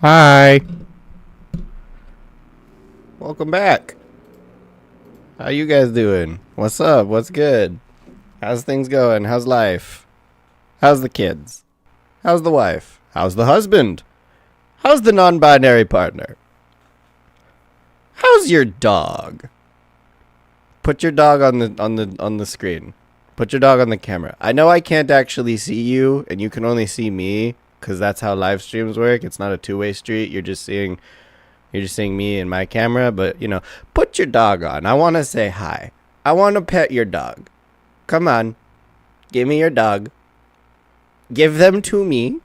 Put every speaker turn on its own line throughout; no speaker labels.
Hi. Welcome back. How you guys doing? What's up? What's good? How's things going? How's life? How's the kids? How's the wife? How's the husband? How's the non-binary partner? How's your dog? Put your dog on the screen. Put your dog on the camera. I know I can't actually see you and you can only see me cuz that's how live streams work. It's not a two-way street. You're just seeing me and my camera, but put your dog on. I want to say hi. I want to pet your dog. Come on. Give me your dog. Give them to me.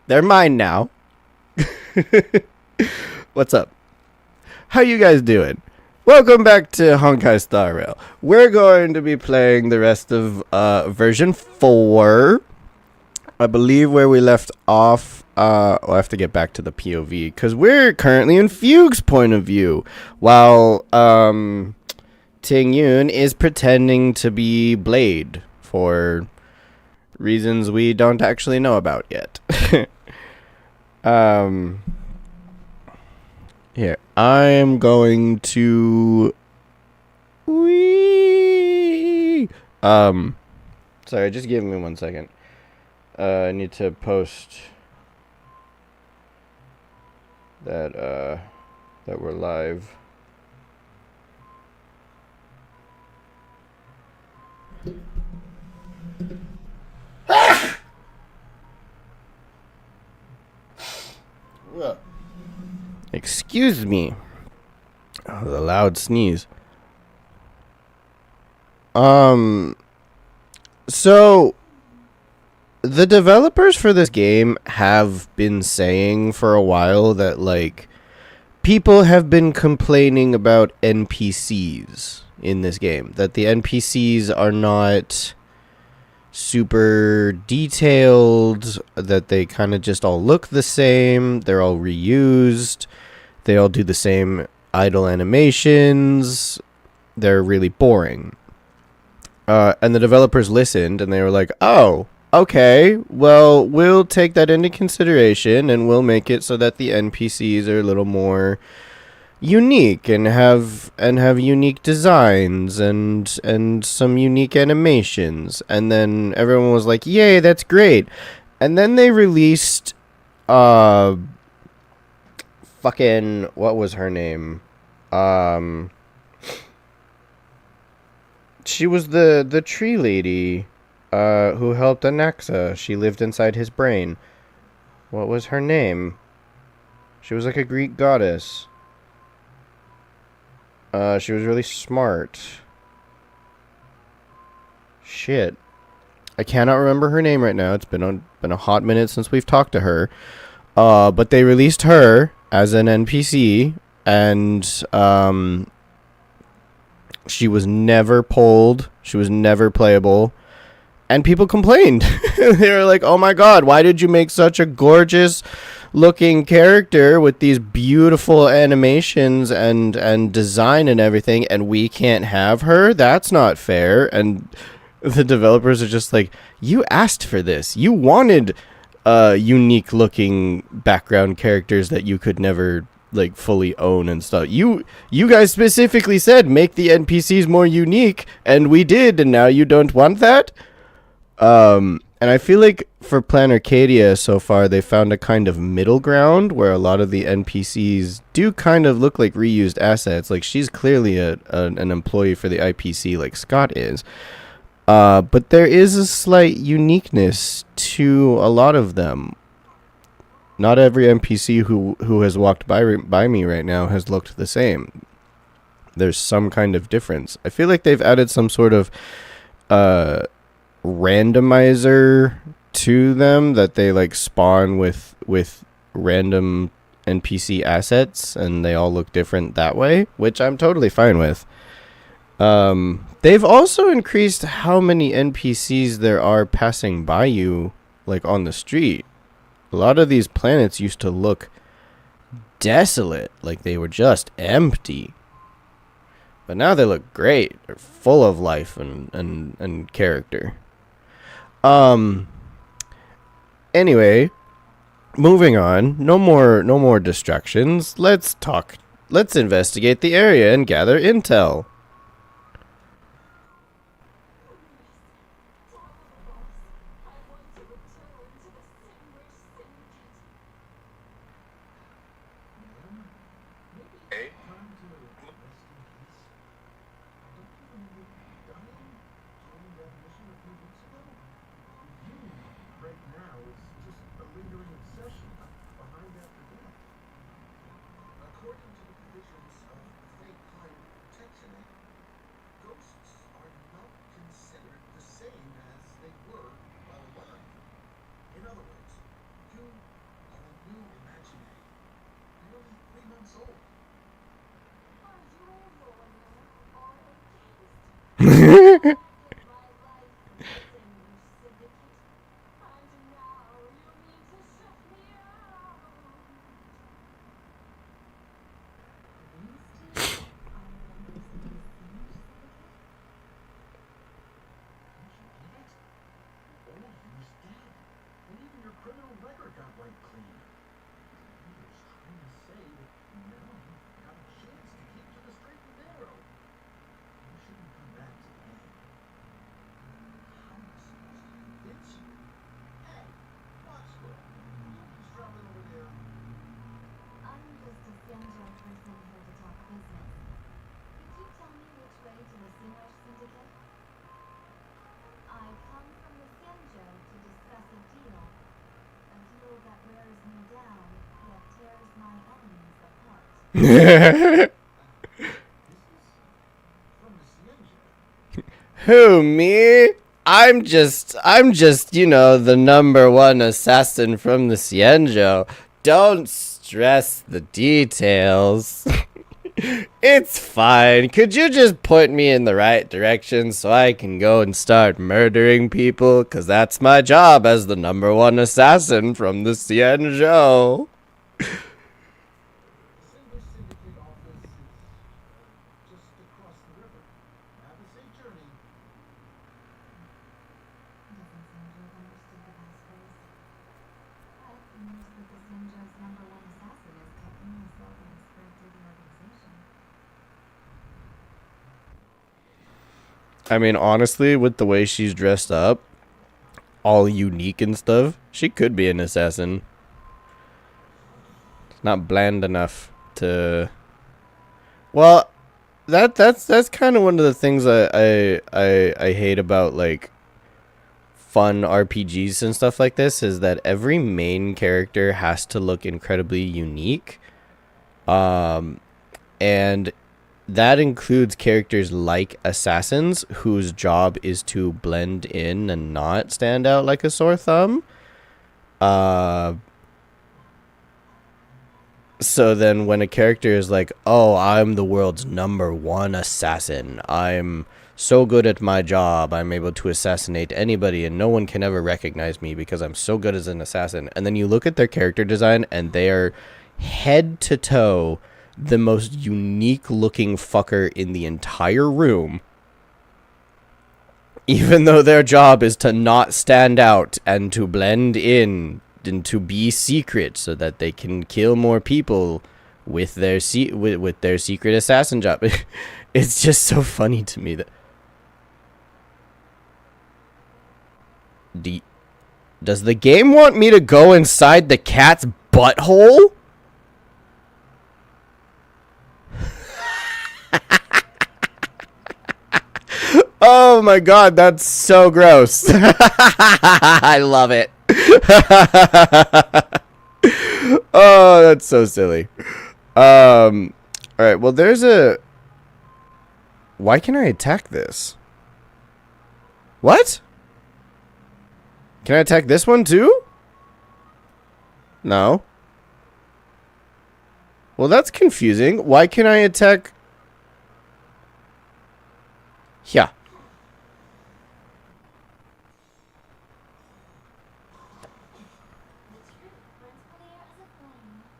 They're mine now. What's up? How you guys doing? Welcome back to Honkai Star Rail. We're going to be playing the rest of version 4. I believe where we left off, we'll have to get back to the POV, because we're currently in Fugue's point of view, while Ting Yun is pretending to be Blade, for reasons we don't actually know about yet. Here, I'm going to... Whee! Sorry, just give me 1 second. I need to post that that we're live. Excuse me. Oh, the loud sneeze. So the developers for this game have been saying for a while that, like, people have been complaining about NPCs in this game. That the NPCs are not super detailed, that they kind of just all look the same, they're all reused, they all do the same idle animations, they're really boring. And the developers listened and they were like, oh, okay, well, we'll take that into consideration and we'll make it so that the NPCs are a little more unique and have unique designs and some unique animations. And then everyone was like, yay, that's great. And then they released fucking, what was her name? She was the tree lady who helped Anaxa. She lived inside his brain. What was her name? She was like a Greek goddess. She was really smart. Shit. I cannot remember her name right now. It's been a hot minute since we've talked to her. But they released her as an NPC, and she was never pulled. She was never playable. And people complained. They were like, oh my god, why did you make such a gorgeous looking character with these beautiful animations and design and everything, and we can't have her? That's not fair. And the developers are just like, you asked for this. You wanted unique looking background characters that you could never like fully own and stuff. You guys specifically said make the NPCs more unique, and we did, and now you don't want that? And I feel like for Plan Arcadia so far, they found a kind of middle ground where a lot of the NPCs do kind of look like reused assets. Like, she's clearly an employee for the IPC like Scott is. But there is a slight uniqueness to a lot of them. Not every NPC who has walked by me right now has looked the same. There's some kind of difference. I feel like they've added some sort of randomizer to them that they like spawn with random NPC assets, and they all look different that way, which I'm totally fine with. They've also increased how many NPCs there are passing by you, like on the street. A lot of these planets used to look desolate, like they were just empty. But now they look great. They're full of life and character. Anyway, Moving on. No more distractions. Let's talk. Let's investigate the area and gather intel. Who, me? I'm just, you know, the number one assassin from the Cienjo. Don't stress the details. It's fine. Could you just point me in the right direction so I can go and start murdering people? Because that's my job as the number one assassin from the Cienjo. I mean, honestly, with the way she's dressed up, all unique and stuff, she could be an assassin. Not bland enough to. Well, that's kind of one of the things I hate about like fun RPGs and stuff like this is that every main character has to look incredibly unique. And that includes characters like assassins whose job is to blend in and not stand out like a sore thumb. So then when a character is like, "Oh, I'm the world's number one assassin. I'm so good at my job. I'm able to assassinate anybody and no one can ever recognize me because I'm so good as an assassin." And then you look at their character design and they are head to toe the most unique looking fucker in the entire room, even though their job is to not stand out and to blend in and to be secret so that they can kill more people with their with their secret assassin job. It's just so funny to me that does the game want me to go inside the cat's butthole? Oh my god, that's so gross. I love it. Oh, that's so silly. Alright, well there's a... Why can I attack this? What? Can I attack this one too? No. Well, that's confusing. Why can I attack... Yeah.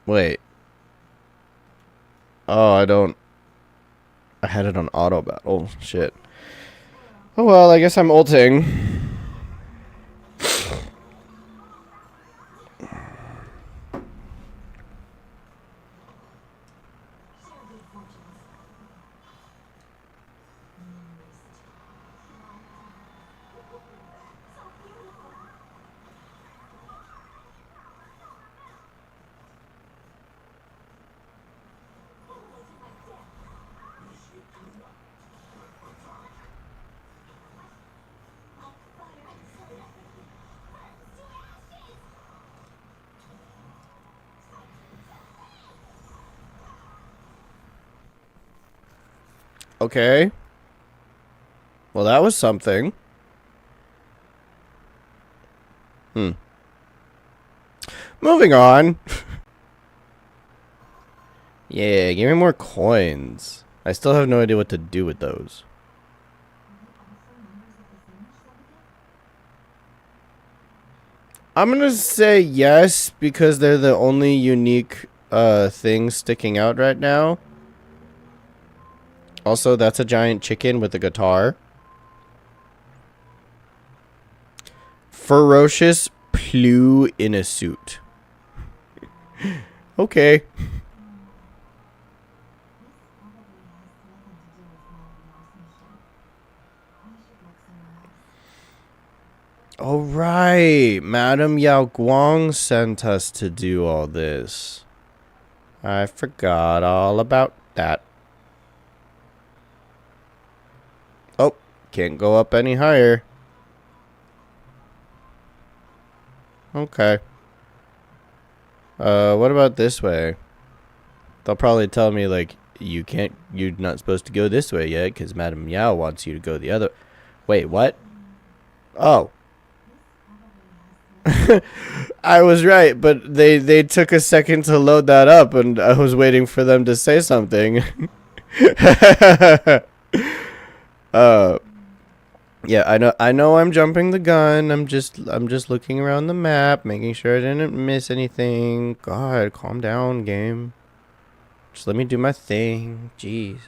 Wait. Oh, I had it on auto battle. Shit. Oh well, I guess I'm ulting. Okay. Well, that was something. Moving on. Yeah, give me more coins. I still have no idea what to do with those. I'm gonna say yes because they're the only unique thing sticking out right now. Also, that's a giant chicken with a guitar. Ferocious Plew in a suit. Okay. Oh, right. Madam Yao Guang sent us to do all this. I forgot all about that. Oh, can't go up any higher. Okay. What about this way? They'll probably tell me, like, you're not supposed to go this way yet, because Madam Yao wants you to go the other. Wait, what? Oh. I was right, but they took a second to load that up, and I was waiting for them to say something. Yeah, I know I'm jumping the gun. I'm just looking around the map, making sure I didn't miss anything. God, calm down, game. Just let me do my thing. Jeez.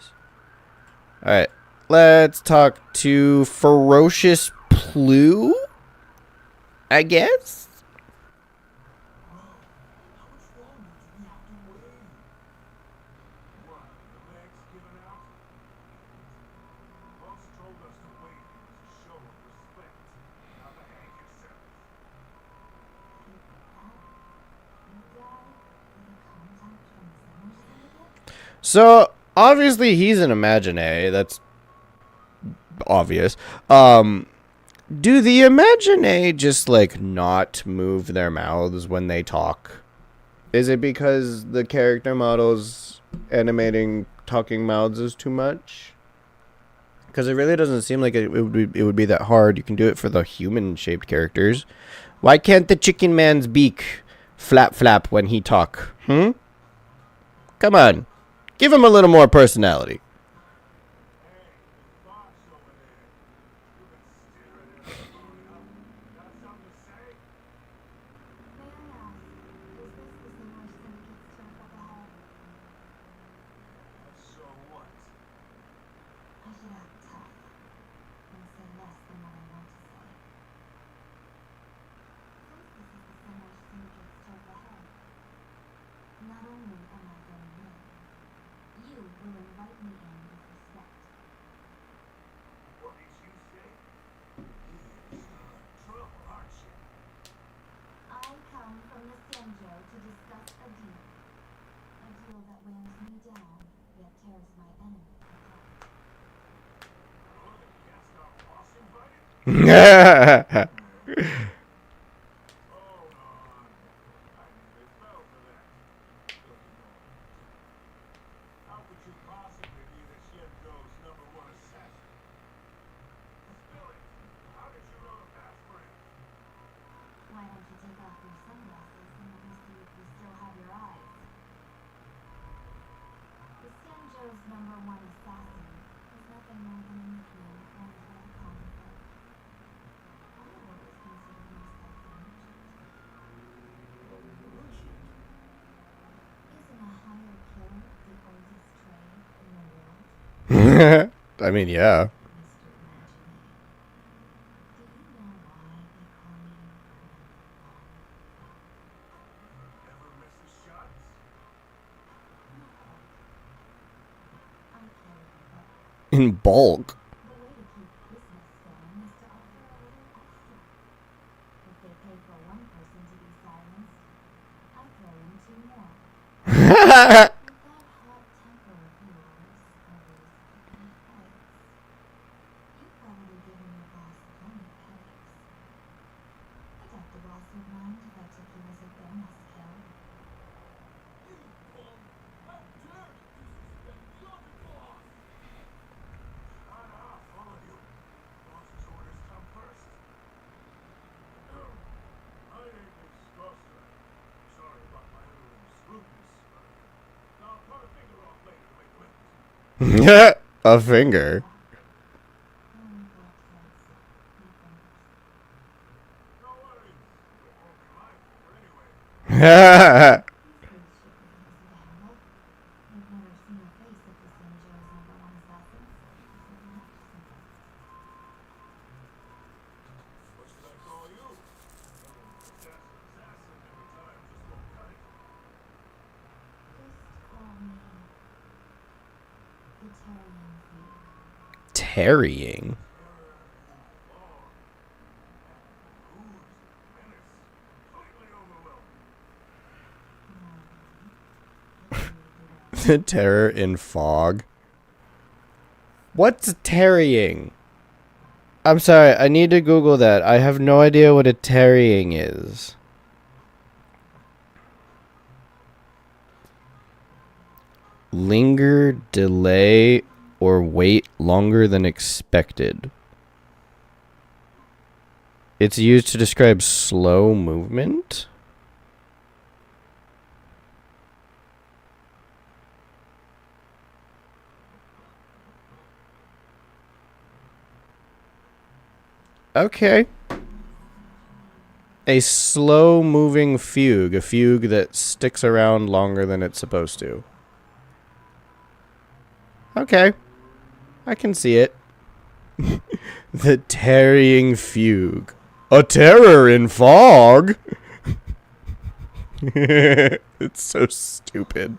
Alright. Let's talk to Ferocious Plew, I guess? So, obviously he's an Imagine. That's obvious. Do the Imagine just, like, not move their mouths when they talk? Is it because the character models animating talking mouths is too much? Because it really doesn't seem like it would be that hard. You can do it for the human-shaped characters. Why can't the chicken man's beak flap flap when he talk? Come on. Give him a little more personality. I mean, yeah. In bulk. A finger. Tarrying. The terror in fog. What's tarrying? I'm sorry, I need to Google that. I have no idea what a tarrying is. Linger, delay, or wait longer than expected. It's used to describe slow movement. Okay. A slow-moving fugue. A fugue that sticks around longer than it's supposed to. Okay. I can see it. The tarrying fugue. A terror in fog? It's so stupid.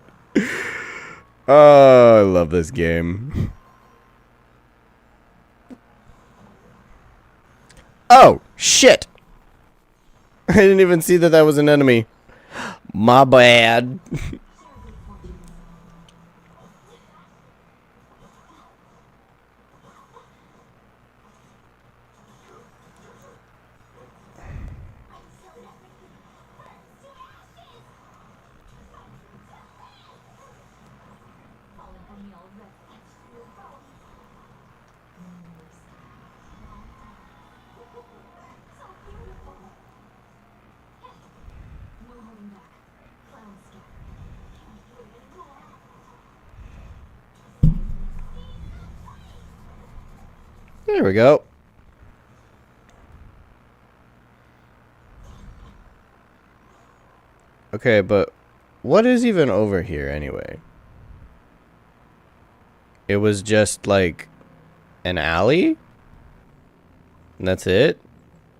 Oh, I love this game. Oh, shit! I didn't even see that was an enemy. My bad. There we go. Okay, but what is even over here anyway? It was just like an alley? And that's it?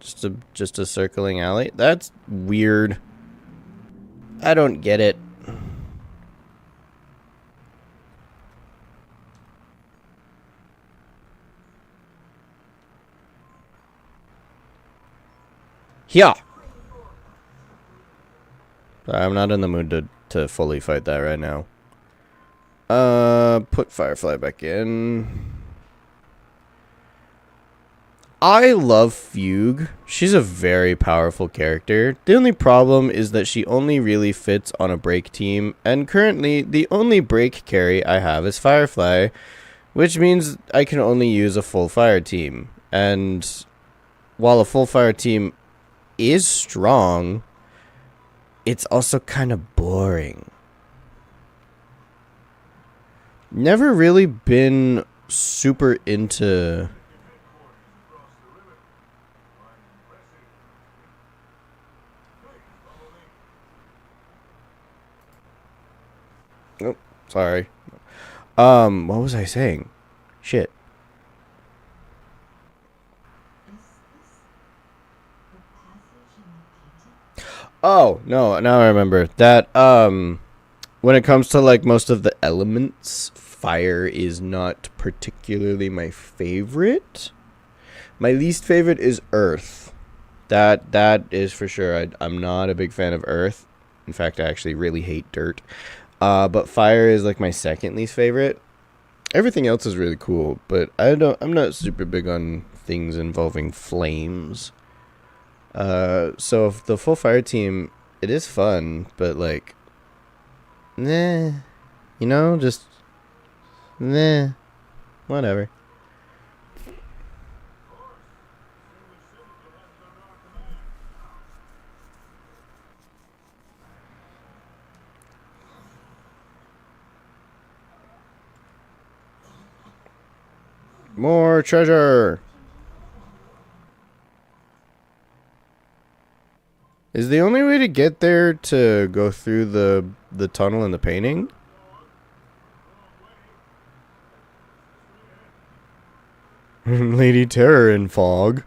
Just a circling alley? That's weird. I don't get it. Yeah. I'm not in the mood to fully fight that right now. Put Firefly back in. I love Fugue. She's a very powerful character. The only problem is that she only really fits on a break team, and currently the only break carry I have is Firefly, which means I can only use a full fire team. And while a full fire team is strong, it's also kind of boring. Never really been super into... Oh, sorry. What was I saying? Shit. Oh, no, now I remember. That, when it comes to, like, most of the elements, fire is not particularly my favorite. My least favorite is earth. That is for sure. I'm not a big fan of earth. In fact, I actually really hate dirt. But fire is, like, my second least favorite. Everything else is really cool, but I'm not super big on things involving flames. So if the full fire team, it is fun, but like, nah, you know, just, nah, whatever. More treasure. Is the only way to get there to go through the tunnel in the painting? Lady Terror in fog.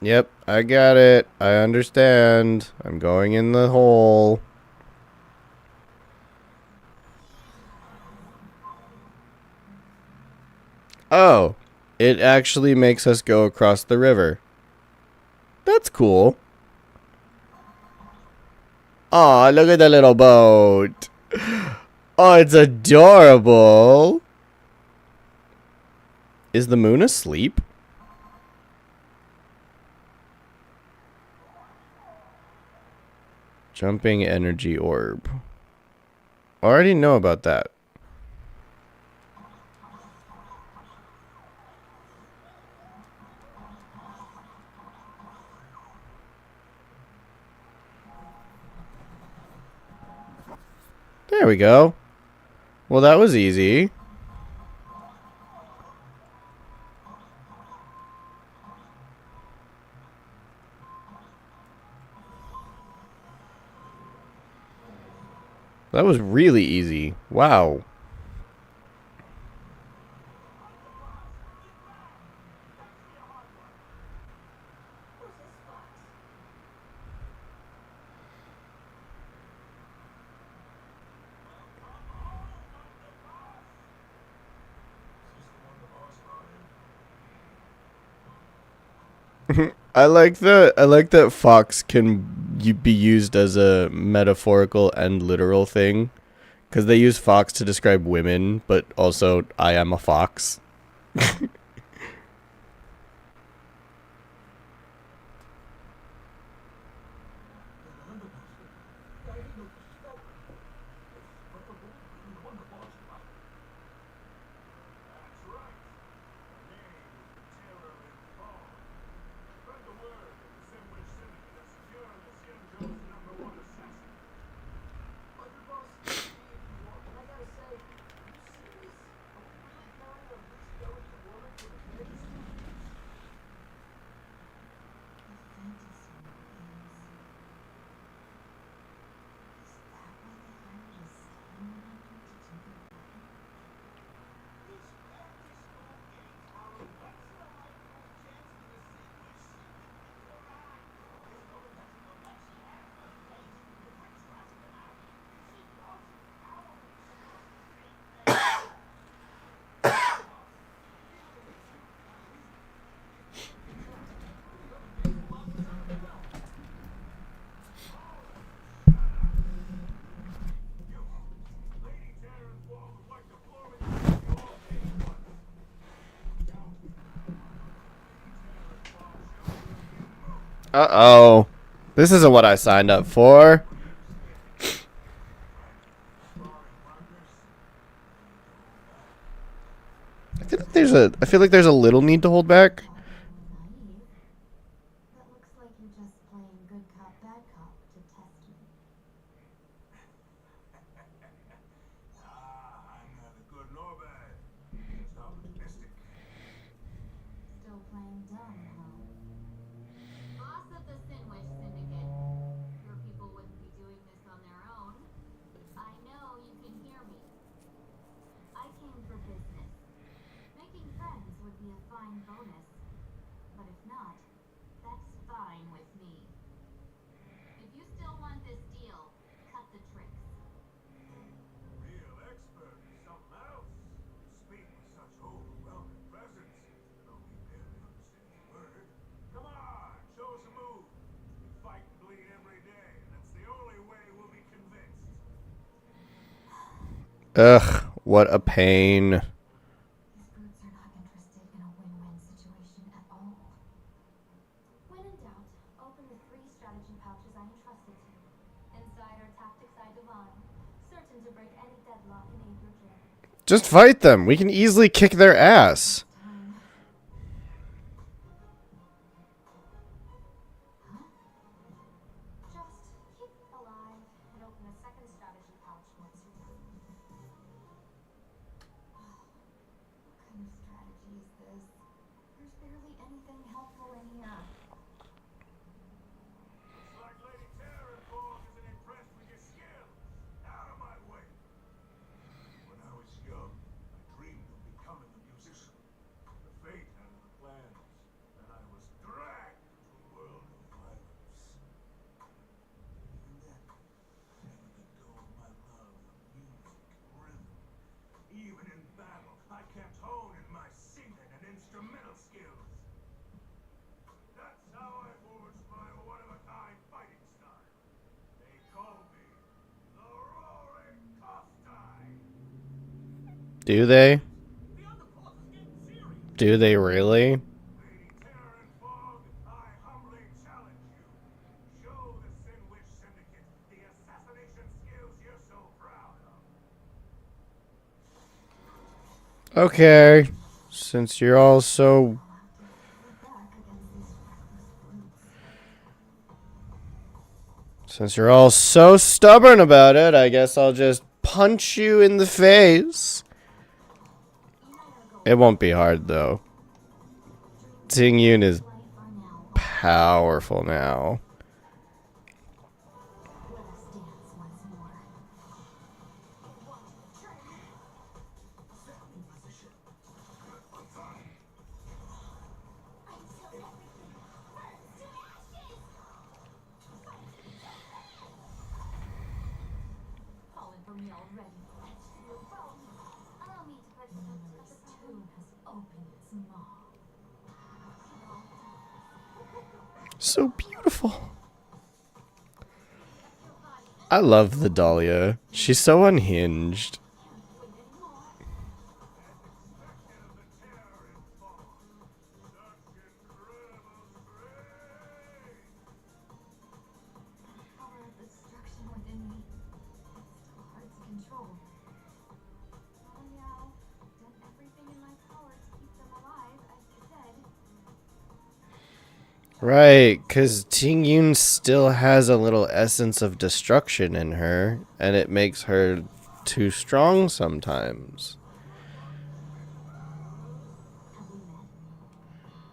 Yep, I got it. I understand. I'm going in the hole. Oh, it actually makes us go across the river. That's cool. Aw, look at the little boat. Oh, it's adorable. Is the moon asleep? Jumping energy orb. I already know about that. There we go. Well, that was easy. That was really easy. Wow. I like that fox can be used as a metaphorical and literal thing, because they use fox to describe women, but also I am a fox. Uh-oh. This isn't what I signed up for. I feel like there's a little need to hold back.
That looks like you're just playing good cop, bad cop to test me.
I'm neither good nor bad. Just opportunistic.
Still playing dumb, huh?
Boss of the Sinwish Syndicate. Your people wouldn't be doing this on their own. I know you can hear me. I came for business. Making friends would be a fine bonus. But if not, that's fine with me. If you still want this deal, cut the tricks.
Real expert is something else. Speak with such overwhelming presence, though we barely understand a word. Come on, show us a move. We fight and bleed every day, and that's the only way we'll be convinced.
Ugh, what a pain.
These brutes are not interested in a win-win situation at all. When in doubt, open the 3 strategy pouches I entrusted to you. Inside are tactics I divine, certain to break any deadlock and aid your journey.
Just fight them. We can easily kick their ass.
Time. Huh? Just anything helpful in here?
Looks like Lady Terranfog isn't impressed with your skills. Out of my way. When I was young, I dreamed of becoming a musician. The fate had other plans, and I was dragged into a world of violence. Even then, I never let go of my love of music and rhythm. Even in battle, I kept honing my singing and instrumental skills. That's how I forged my one-of-a-kind fighting style. They call me the Roaring Koftai.
Do they?
The other part is getting serious.
Do they really?
Lady Terranfog, I humbly challenge you. Show the Sin Witch Syndicate the assassination skills you're so proud of.
Okay. Since you're all so stubborn about it, I guess I'll just punch you in the face. It won't be hard though. Ting Yun is powerful now.
Let us dance once more.
Set in position.
Until everything burns to ashes! Fallen for me already.
Allow me to participate.
This tomb has opened its maw.
So beautiful. I love the Dahlia. She's so unhinged.
Power of destruction within me. It's still hard to control. Oh yeah, done everything in my power to keep them alive, as you said.
Right, because Ting Yun still has a little essence of destruction in her, and it makes her too strong sometimes.
Have we met?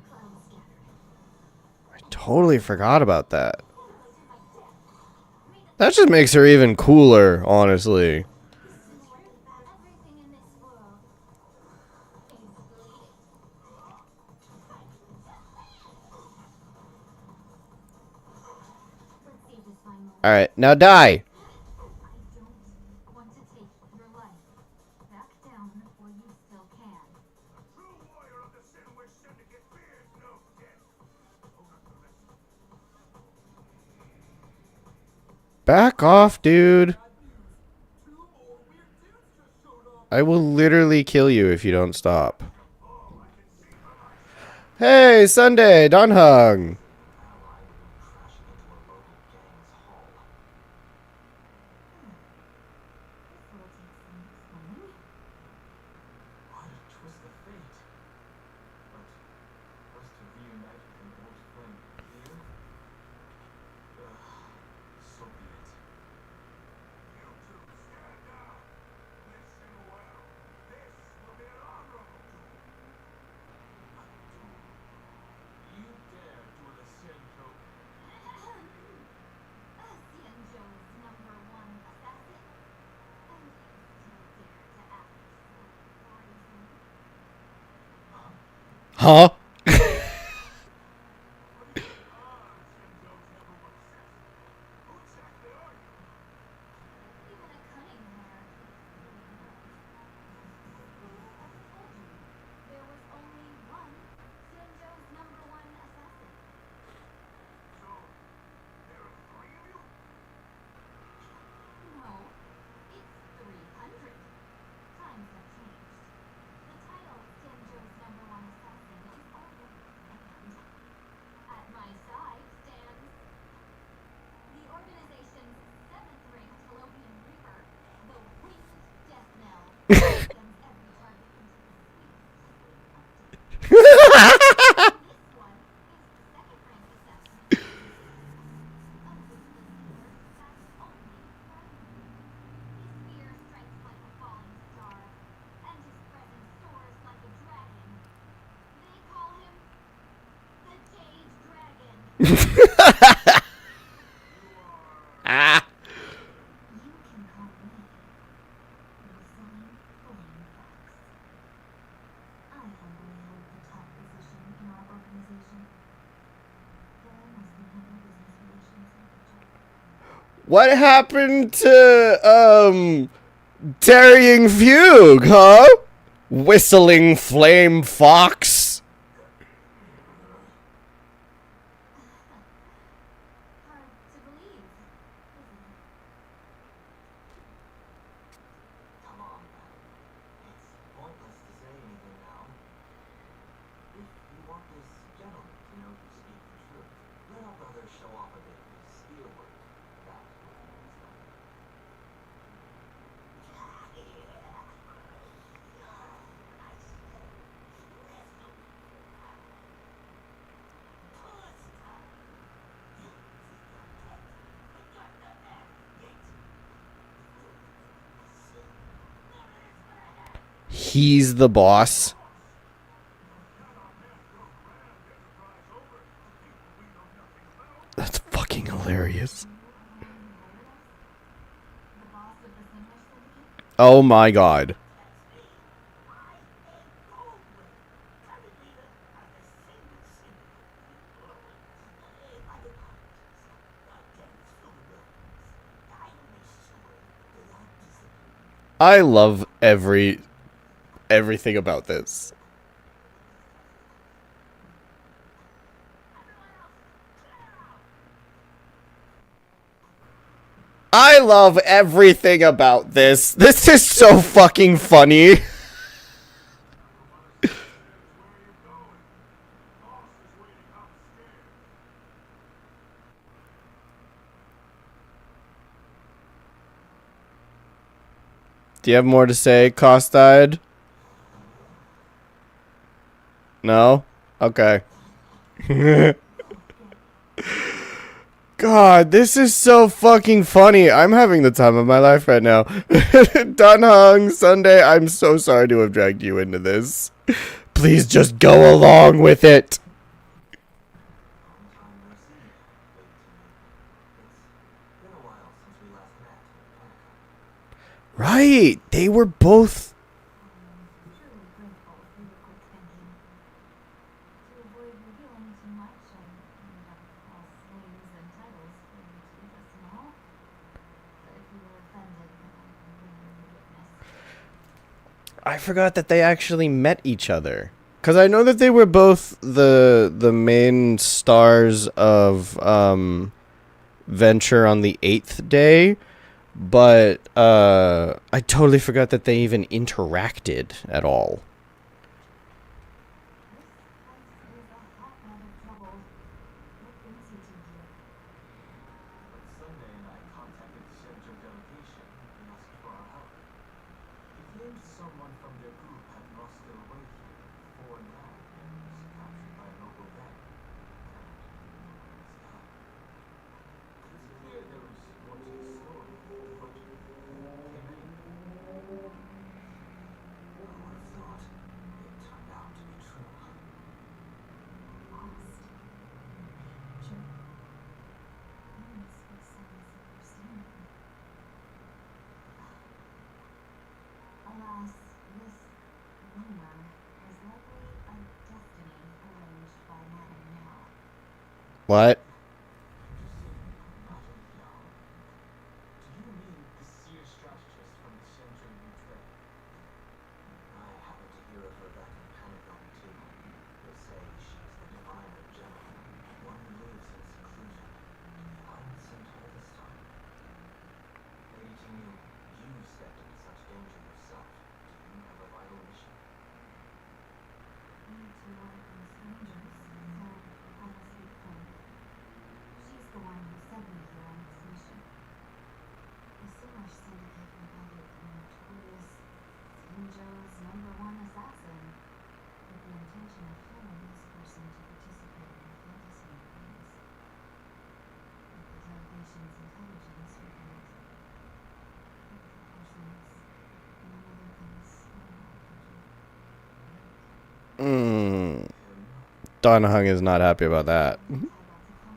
Cloud scattering.
I totally forgot about that. That just makes her even cooler, honestly.
Everything in this world is bleeding.
Let's see this final.
Alright, now die!
I don't want to take your life. Back down, or you still can.
True warrior of the Sin Witch Syndicate fears no death. Hold up the rest.
Back off, dude. I will literally kill you if you don't stop. Hey, Sunday, Don Hung.
What a twist of fate. But for us to reunite with an old friend here? So be it.
You two stand down. Listen well. This will be an honorable duel.
You dare duel a Xianzhou?
Xianzhou's #1 assassin. And you still dare to act so brazen.
Huh?
Who exactly are you?
Even a cunning hierarchy really knows. As I told you, there was only one Xianzhou's #1 assassin.
So, there are 3 of you?
No, it's 300. Times have changed. The title Xianzhou's #1 assassin is
Ah.
You can call me Rosalind Flame Fox. I humbly hold the top position in our organization. Though I mostly handle business relations and HR.
What happened to Tarrying Fugue, huh? Whistling Flame Fox.
Hard to believe, isn't it?
Come on, man. It's pointless to say anything now. If you want this gentleman to know you speak the truth, let our brother show off a bit of his steelwork. That would be his fun.
He's the boss. That's fucking hilarious.
The boss of the Sinwish Syndicate?
Oh my god. I love everything about this. I love everything about this. This is so fucking funny. Do you have more to say, Costide? No? Okay. God, this is so fucking funny. I'm having the time of my life right now. Dunhung, Sunday, I'm so sorry to have dragged you into this. Please just go along with it.
Long time no see, big teammate. It's been a while since we last met in Honkai.
Right. They were both...
Truly grateful for your quick thinking. To avoid revealing too much, I made up false names and titles for you to listen all. But if you were offended, then I can bring you a witness.
I forgot that they actually met each other. Because I know that they were both the main stars of Venture on the 8th day. But I totally forgot that they even interacted at all.
This place is a hotbed of trouble. What brings you two here?
But Sunday and I contacted the Shenzhou delegation and asked for our help. They claimed someone from their group had lost their way here before now and was captured by a local gang. And was killed. It's clear there was more to the story, but who came anyway? Who would have thought it turned out to be true?
Lost. Sure. This was some misunderstanding. Alas, this rumor was likely a destiny arranged by Madame Yao.
What?
Madam Yao? Do you mean the seer strategist from the Shenzhou you dread? I happened to hear of her back in Pentagon too. They say she's the diviner general, one who lives in seclusion, to be unseen all this time. Lady Jinyu, you stepped into such danger yourself. Do you have a vital mission?
We two welcome strangers, so I will speak plainly. She's the one who sent me here on this mission. The Sinwish Syndicate invited the notorious Xinzhou's #1 assassin with the intention of hiring this person to participate in fantasy meetings. But the delegation's intelligence revealed that the person's, among other things,
Dunhung is not happy about that.
tied lots of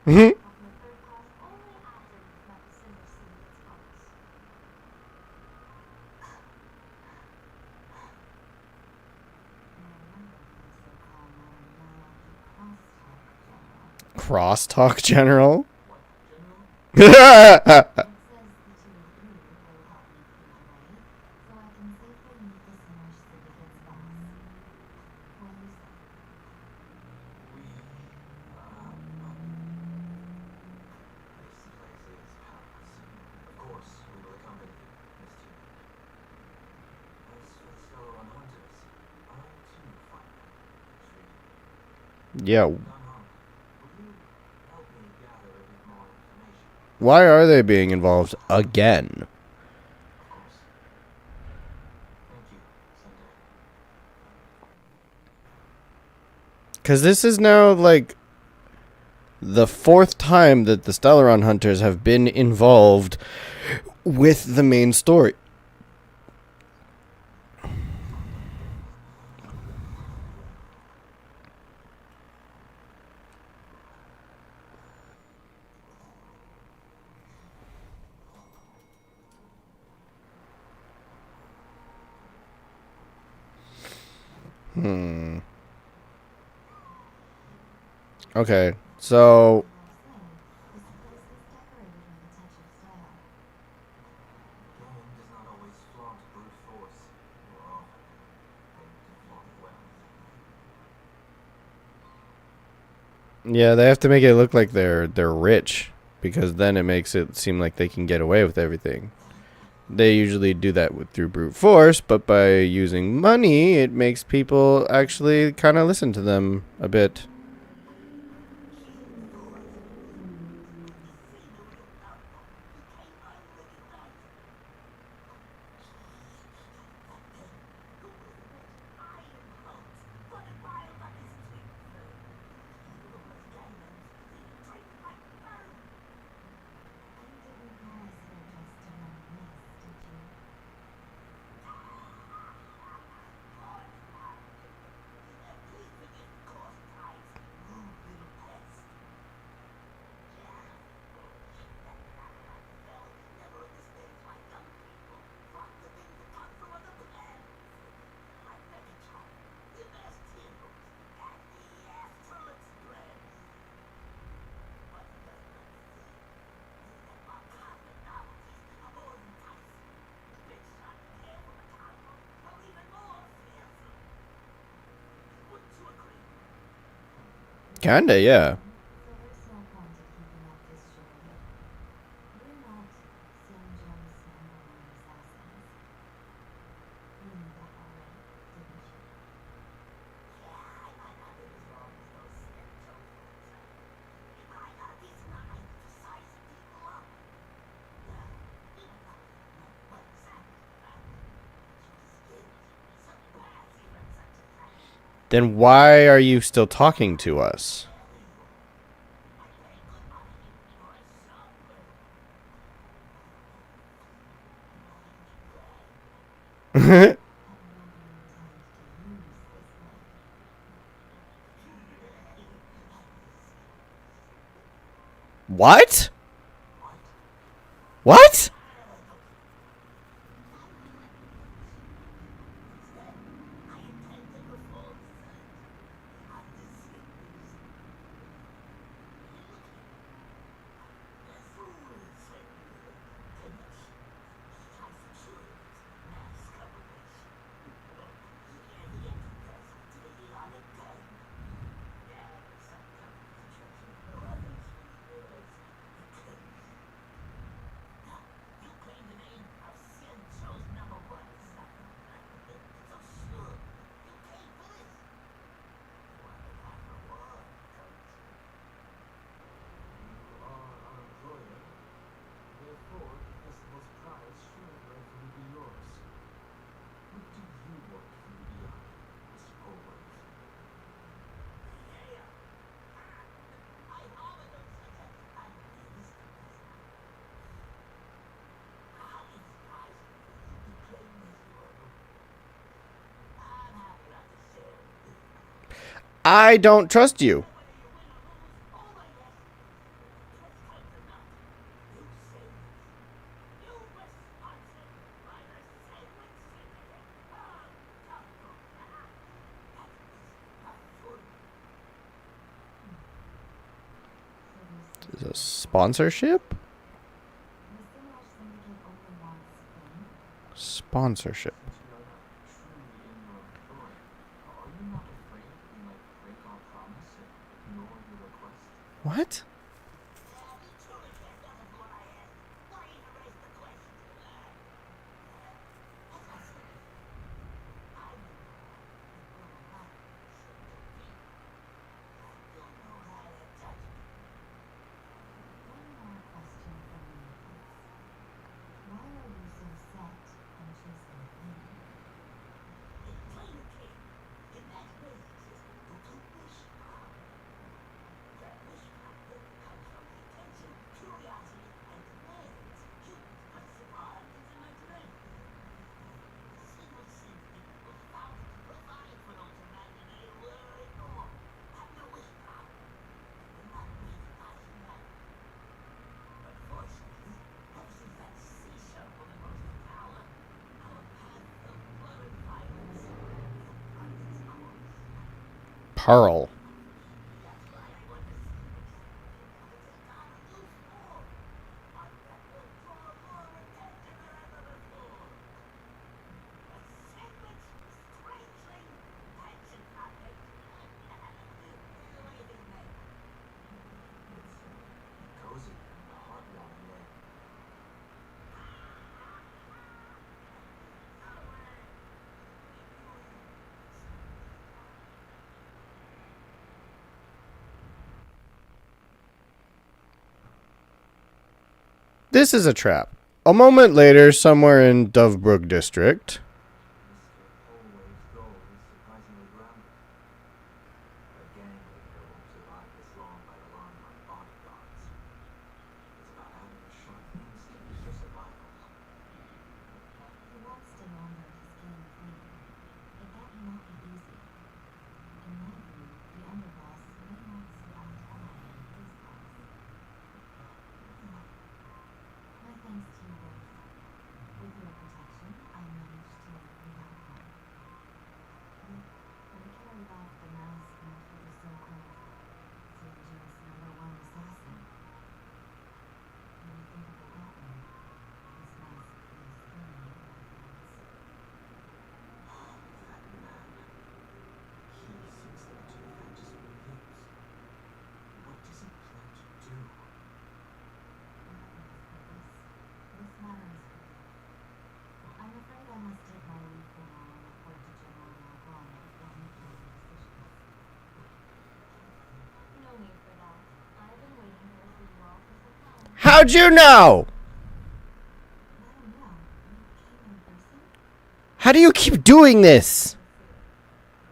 Open the third pouch only after you've met the Sindwich Syndicate's foes.
Crosstalk General.
What, General?
Yeah.
It says the two of you will help me clear the way, so I can safely meet the Sindwich Syndicate's boss. What do you say?
We, this place is paradise. Of course, we will accompany you, Miss Teal. As for the Stellar Hunters, I too find them intriguing.
Yeah.
Gun Hong, will you help me gather a bit more information?
Why are they being involved again?
Of course. Thank you, Sunday.
Because this is now like the fourth time that the Stellaron Hunters have been involved with the main story. Okay, so
This place is decorated with a touch of style.
Gang does not always flaunt brute force. More often, they flaunt wealth.
yeah, they have to make it look like they're rich, because then it makes it seem like they can get away with everything. They usually do that through brute force, but by using money, it makes people actually kind of listen to them a bit. Kinda, yeah.
So there's no point in keeping up this charade. We're not Sanjo's number one assassins. You knew that already, didn't you?
Then why are you still talking to us? What? What?
You are our employer. Therefore, the festival's prize should rightfully be yours. What do you want from the beyond, Mr. Polworth?
I don't trust you. Sponsorship?
The Sinwatch Syndicate only wants fame.
Sponsorship.
Since we are not truly in your authority, are you not afraid we might break our promise and ignore your request?
What?
You truly can't answer what I asked. Why even raise the question? As I said, I do not know how to touch me.
One more question from me, please. Why are you so set on chasing fame?
It's plain and clear. Imagination says you can wish power. That wish power comes from the attention, curiosity, and demands humans must survive its imagination. The Sinwich Syndicate was founded to provide for those imaginary were ignored. Have no wish power. We're not recognizing that. Unfortunately, ever since that sea shuttle woman rose to power, our path of blood and violence has run its course.
Pearl.
That's why I want the Sinwich Syndicate to take on a new form. One that will draw more attention than ever before. The Sinwich Strangling Pension Foundation. What do you think, man?
It's cozy and a heartwarming name.
This is a trap. A moment later, somewhere in Dovebrook District.
Mr. Holloway's goal is surprisingly grounded. A gang leader won't survive this long by relying on bodyguards. It's about having a sharp instinct for survival.
He won't stay on where his game clean, but that may not be easy. In my view, the underboss may not see eye to eye with his boss. My thanks to you both. With your protection, I managed to avoid outcome. But I carried off the mask meant for the so-called Zildjian's #1 assassin. When you think about that one, this mask is thinning, my friends.
That man. He seems like a had just for years. What does he plan to do?
Nothing is purpose. This matter is for you. I'm afraid I must take my leave for now and report to General Malgon before making any decisions.
No need for that. I've been waiting here for you all for some time.
How'd you know?
Madam Yao, you came in person?
How do you keep doing this?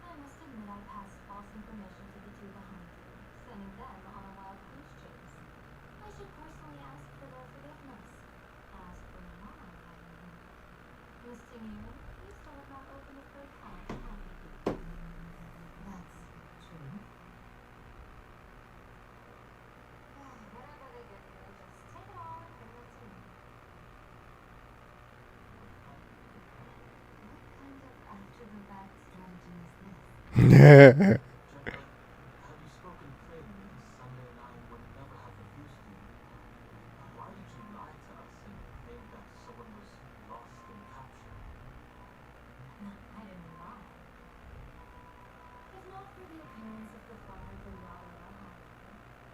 I must admit I passed false information to the two behind you, sending them on a wild goose chase. I should personally ask for their forgiveness. As for mine, Miss Tingyun, you still have not opened a third con, have you?
That's true.
Whatever they give you, just take it all and bring it to me.
What kind of after-the-fact strategy is this?
General, have you spoken plainly? Sunday and I would never have refused you. Why did you lie to us and claim that someone was lost and captured?
I didn't lie. If not for the appearance of the former Delilah,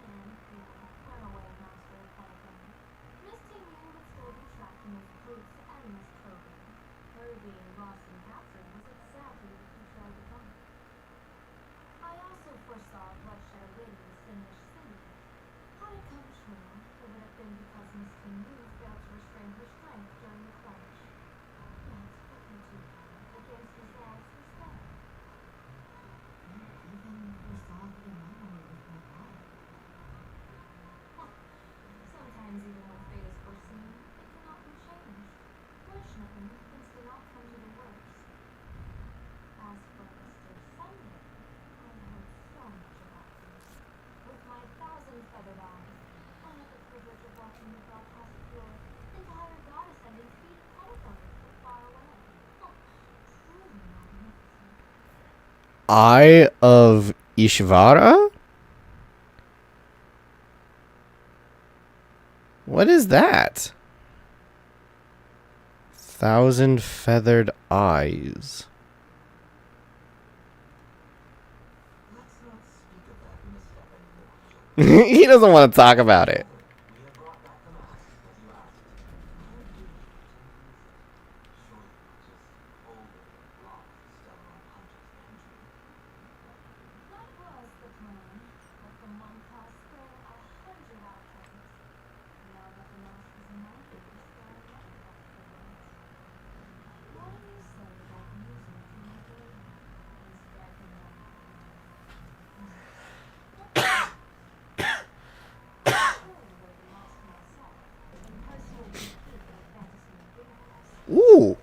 and the runaway master of Pelican, Miss Tingyun would still be tracking Miss Boots and Miss Krogan. Her being lost and captured was exactly the future I designed. I also foresaw bloodshed awaiting the Sinwich Syndicate. Had it come true, it would have been because Miss Tingyun failed to restrain her strength during the clash. Yet, what could you do against his last respect?
You even foresaw the anomaly with my father.
Sometimes even when fate is foreseen, it cannot be changed. Fortunately, things did not come to the worst. As for Mr. Sunday, I heard so much about him. With my 1,000 feathered eyes, I had the privilege of watching the broadcast of your entire god-ascending feat telephoning from far away. Truly magnificent.
Eye of Ishvara? What is that? 1,000 feathered eyes.
Let's not speak of that misstep anymore, Joe.
He doesn't want to talk about it.
We have brought back the mask that you asked. How did you return it? Surely not just hold it and rob Stella on Hunter's entry.
That was the plan, but the monk cost still 100 outcomes. Now nothing else was in my case, so I never got the words. What do you say about using it to make a living and striking down?
Ooh.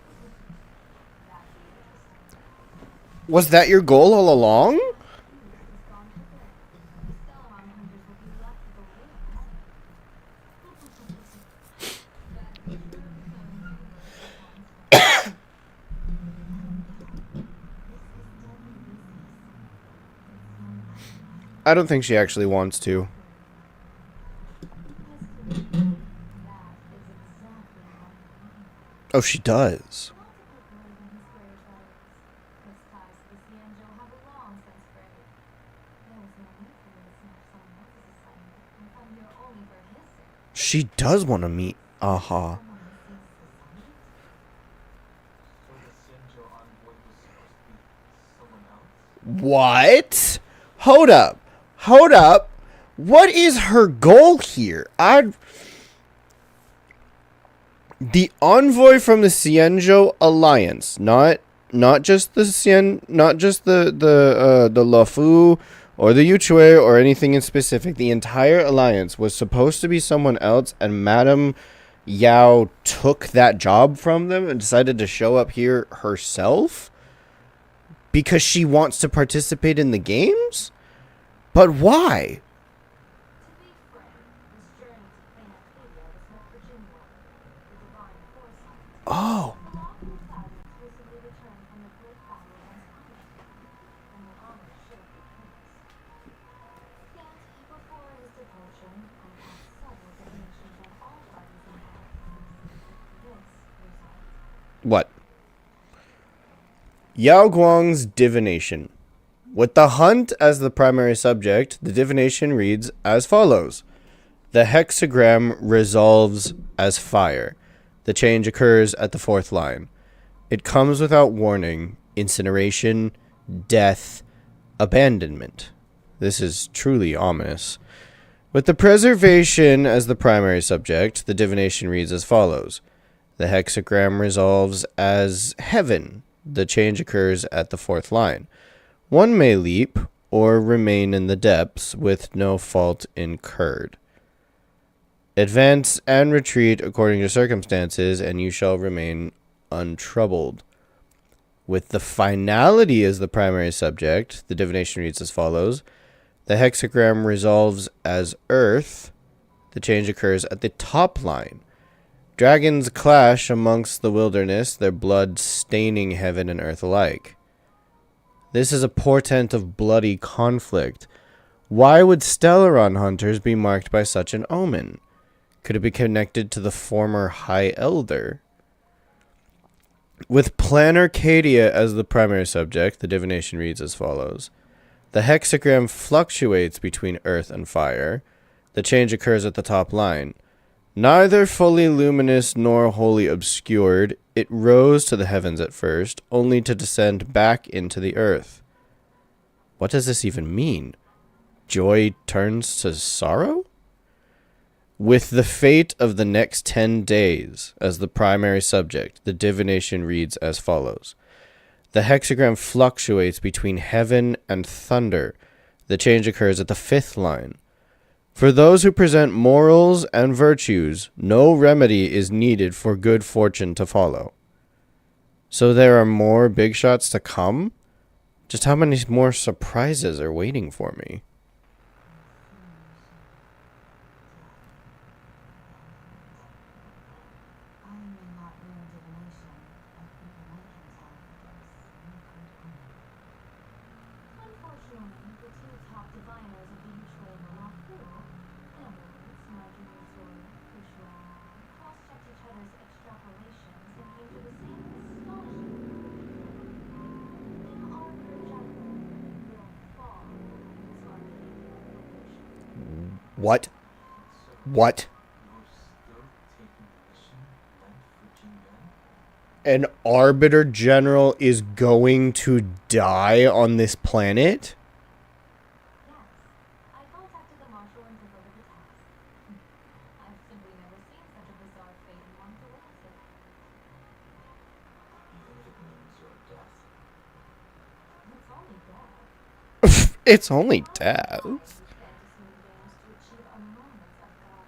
Was that your goal all along? I don't think she actually wants to. Oh, she does. She does want to meet Aha.
So the Senjo envoy was supposed to be someone else?
What? Hold up. Hold up. What is her goal here? The envoy from the Xianzhou Alliance, not just the the Luofu or the Yuchui or anything in specific. The entire alliance was supposed to be someone else, and Madame Yao took that job from them and decided to show up here herself because she wants to participate in the games? But why?
To be frank, this journey to Plain Arcadia was meant for Jinwoo, the divine foresight.
Oh.
The Lawful Clouds recently returned from the great battle against Honkai, and the honor should have been hers. Yet, before his departure, I passed several divinations on all parties involved. This result.
What? Yao Guang's divination. With the hunt as the primary subject, the divination reads as follows. The hexagram resolves as fire. The change occurs at the fourth line. It comes without warning, incineration, death, abandonment. This is truly ominous. With the preservation as the primary subject, the divination reads as follows. The hexagram resolves as heaven. The change occurs at the fourth line. One may leap or remain in the depths with no fault incurred. Advance and retreat according to circumstances, and you shall remain untroubled. With the finality as the primary subject, the divination reads as follows. The hexagram resolves as earth. The change occurs at the top line. Dragons clash amongst the wilderness, their blood staining heaven and earth alike. This is a portent of bloody conflict. Why would Stellaron hunters be marked by such an omen? Could it be connected to the former High Elder? With Plan Arcadia as the primary subject, the divination reads as follows. The hexagram fluctuates between earth and fire. The change occurs at the top line. Neither fully luminous nor wholly obscured, it rose to the heavens at first, only to descend back into the earth. What does this even mean? Joy turns to sorrow? With the fate of the next 10 days as the primary subject, the divination reads as follows. The hexagram fluctuates between heaven and thunder. The change occurs at the fifth line. For those who present morals and virtues, no remedy is needed for good fortune to follow. So there are more big shots to come? Just how many more surprises are waiting for me?
I may not learn divination, but even I can tell there's unfortunately, the two top diviners of the Yuchui and the Luofu, in other words, my junior sword, Kushua
What?
So,
What?
you're still taking the mission meant for Jin Yuan?
An Arbiter General is going to die on this planet?
Yes. I contacted the Marshal and took over the task. I've simply never seen such a bizarre fate and wanted to witness it.
Even if it means your death.
It's only death.
It's only
I
death.
use fantasy games to achieve a moment of God.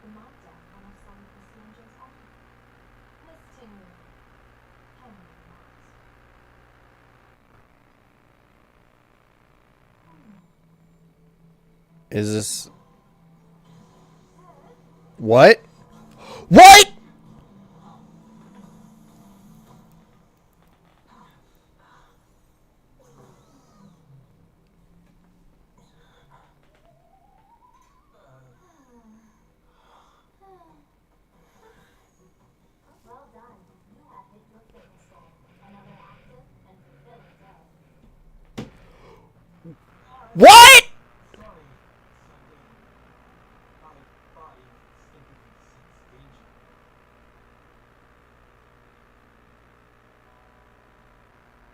The mock death one of some of the Sienja's own. Listing Henry Moss.
Is this... What? What?
Well done. You have hit your fitness goal. Another active and fulfilling day.
What?
Sorry, Sunday. My body instinctively sensed danger.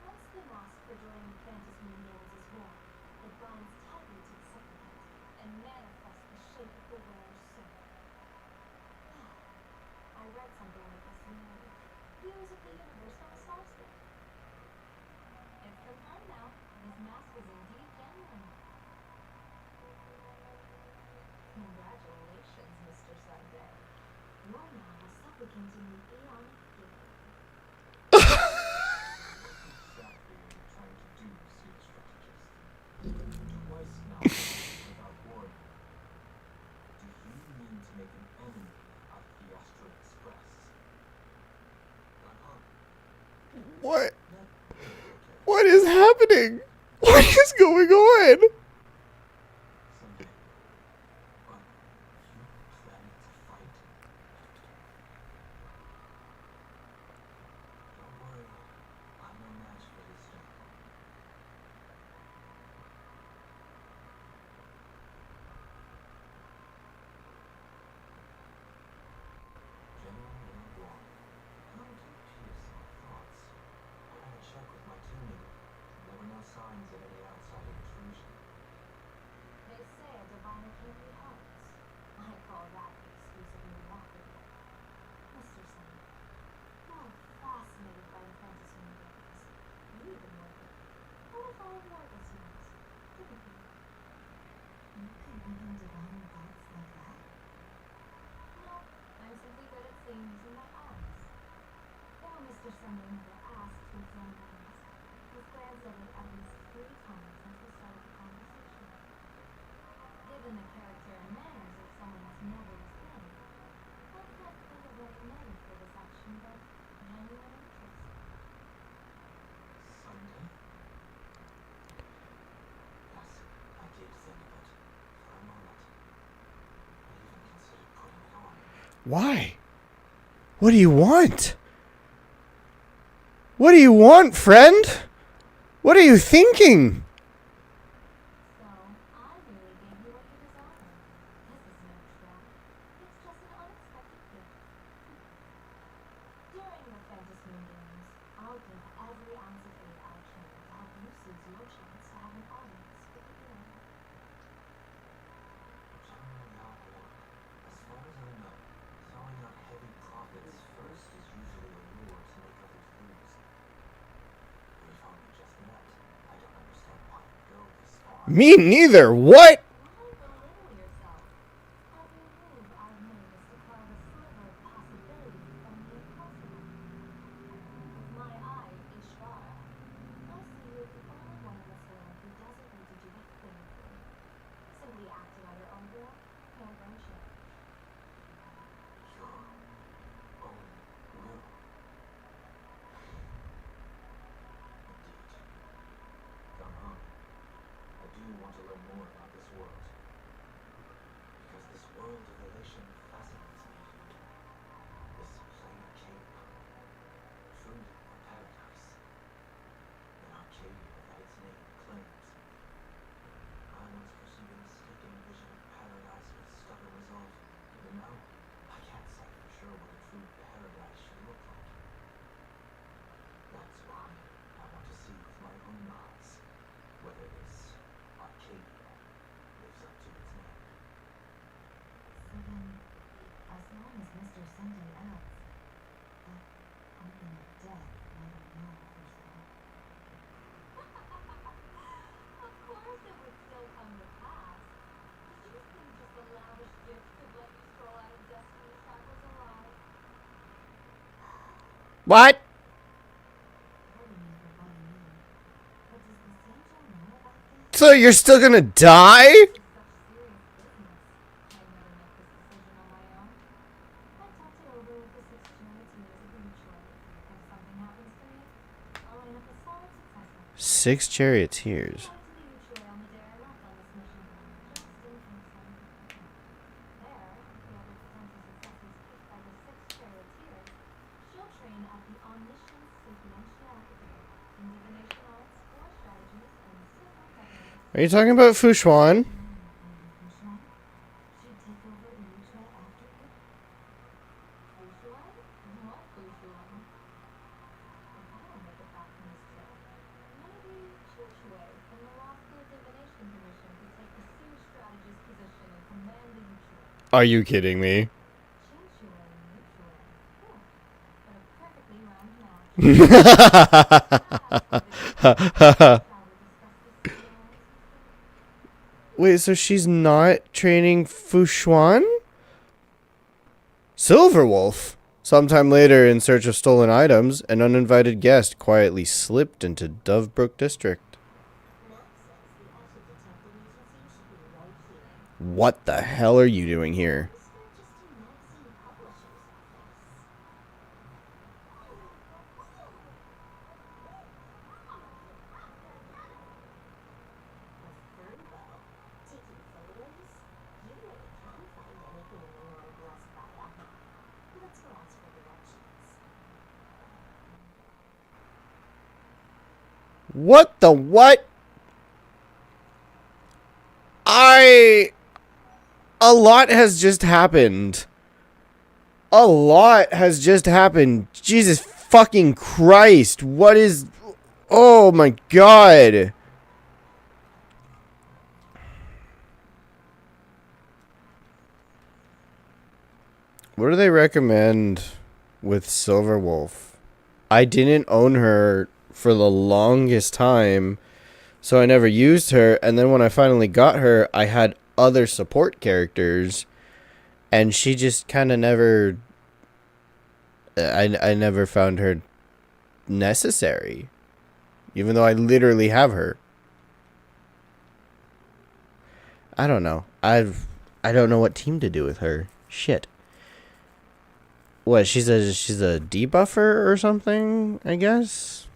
Once the mask for joining Phantasm Games is worn, it binds tightly to the supplicant and manifests the shape of the wearer's soul. I read something like this somewhere. Views of the universe from a star scale. It's confirmed now. This mask is indeed genuine. Congratulations, Mr. Sunday. You're now a supplicant in the Aeonic Gate.
Exactly what you're trying to do, sea strategist. Twice now, without warning. Do you mean to make an enemy out of the Astral Express?
What?
Let me protest.
What is happening? What is going on?
Sunday. But you planning to fight? Don't worry. I'm no match for this general. General Blanc. How to pierce my thoughts? I ran a check with my team. There were no signs of any outside intrusion.
They say a diviner can't be hearts. I call that the exclusive mediocrity. Mr. Sunday, you're fascinated by the fantasy games. You even work it. What if all wordless ones? Typically. You can even divine hearts like that? No, I'm simply good at seeing using my eyes. Though Mr. Sunday never asked to examine my mask, he's glanced at it at least 3 times since we started the conversation. Given the character and manners of someone that's never explained, I can't think of any motive for this action but genuine interest.
Sunday? Yes, I did think of it. For a moment. I even considered putting it on.
Why? What do you want? What do you want, friend? What are you thinking?
So, I really gave you what you desire. This is no trap. It's just an unexpected gift. During the Fantasy Games, I'll give every ounce of aid I can to help you seize your chance to have an audience with the hero.
General Yao Ward. As far as I know, throwing out heavy profits first is usually a lure to make others lose. We've only just met. I don't understand why you go this far.
Me neither. What?
Why belittle yourself? Every move I've made is to carve a sliver of possibility from the impossible. With my eye, Ishvara, I see you're the only one in this world who doesn't need to do a thing for me. Simply acting on your own will can't bring change.
Your own will. Indeed. Come on. I do want to learn more about this
What? So you're still gonna die?
Such serious business. I'd never make this decision on my own. I talked it over with the 6 charioteers of the Mutual. If something happens to me, I'll line up a solid successor.
6 charioteers.
I went to the Mutual on the day I left on this mission, just in case anything. There, the other potential successors picked by the 6 charioteers, she'll train at the Omniscience Sapientia Academy in divination arts, war strategies, and civil governance.
Are you talking about Fushuan?
She'd take over the Mutual after you? Fushuan? What Fushuan? If I don't make it back from this trip, maybe Chuchue from the Law School Divination Commission could take the senior strategist position and command the Mutual.
Are you kidding me?
Chuchue and Mutual. Whew. But a perfectly round match.
Wait, so she's not training Fushuan? Silverwolf. Sometime later, in search of stolen items, an uninvited guest quietly slipped into Dovebrook District. What the hell are you doing here? What the what? A lot has just happened. A lot has just happened. Jesus fucking Christ. What is... Oh my god. What do they recommend with Silverwolf? I didn't own her for the longest time, so I never used her. And then when I finally got her, I had other support characters, and she just kind of never... I never found her necessary, even though I literally have her. I don't know. I don't know what team to do with her. Shit. What, she's a debuffer or something, I guess?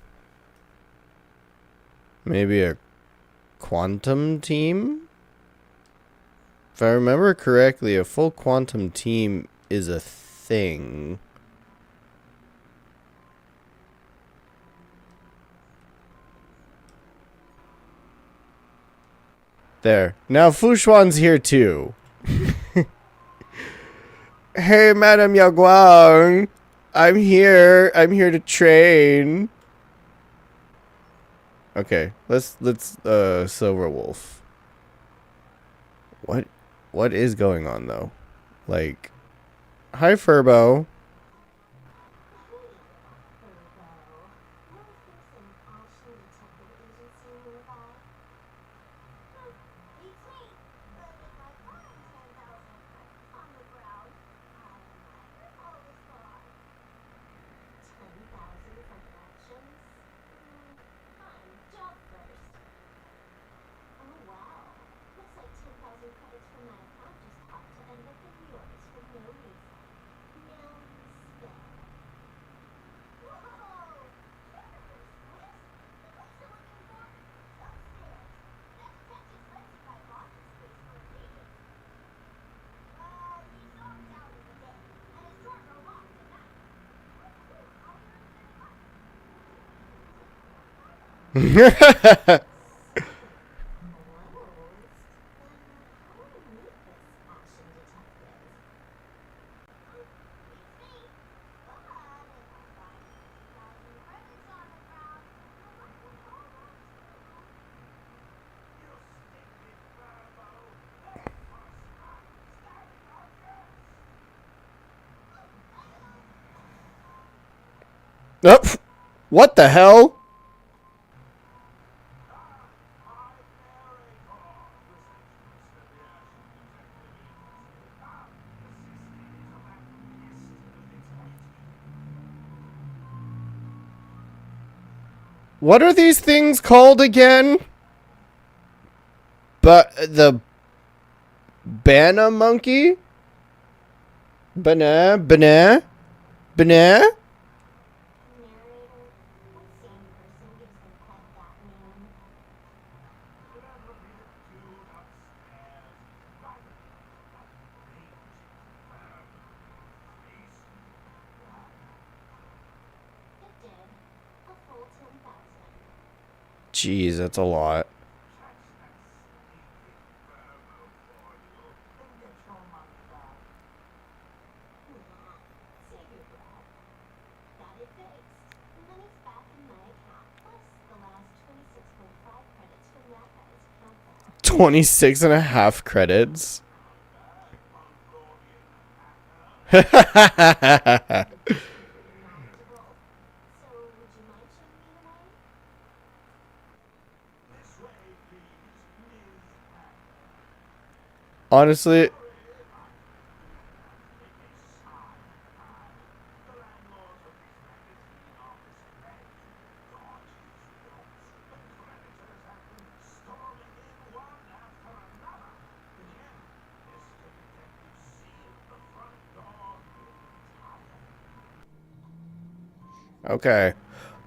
Maybe a quantum team? If I remember correctly, a full quantum team is a thing. There. Now Fushuan's here too. Hey, Madame Yaguang. I'm here. I'm here to train. Okay, let's Silverwolf. What is going on though? Like, hi Furbo. Oh, what the hell? What are these things called again? But the Bana monkey? Bana?
Narrator, what sane person gives their pet that name?
Whatever be the dude upstairs, rather than range firm face.
It did. A full 10,000.
Jeez, that's a lot.
Catch that sneaky vermo for you, and get your money back.
Nah, save your breath. Got it fixed. The money's back in my account, plus the last 26.5 credits from that guy's countdown.
26 and a half credits.
Knowledgeable. So, would you mind showing me the way?
This way, please, Ms. Hacker.
Honestly,
Take a side eye. The landlords of this magazine are displaying gorgeous notes. The creditors have been storming in one after another. In the end, Mr. Detective sealed the front door entirely.
okay.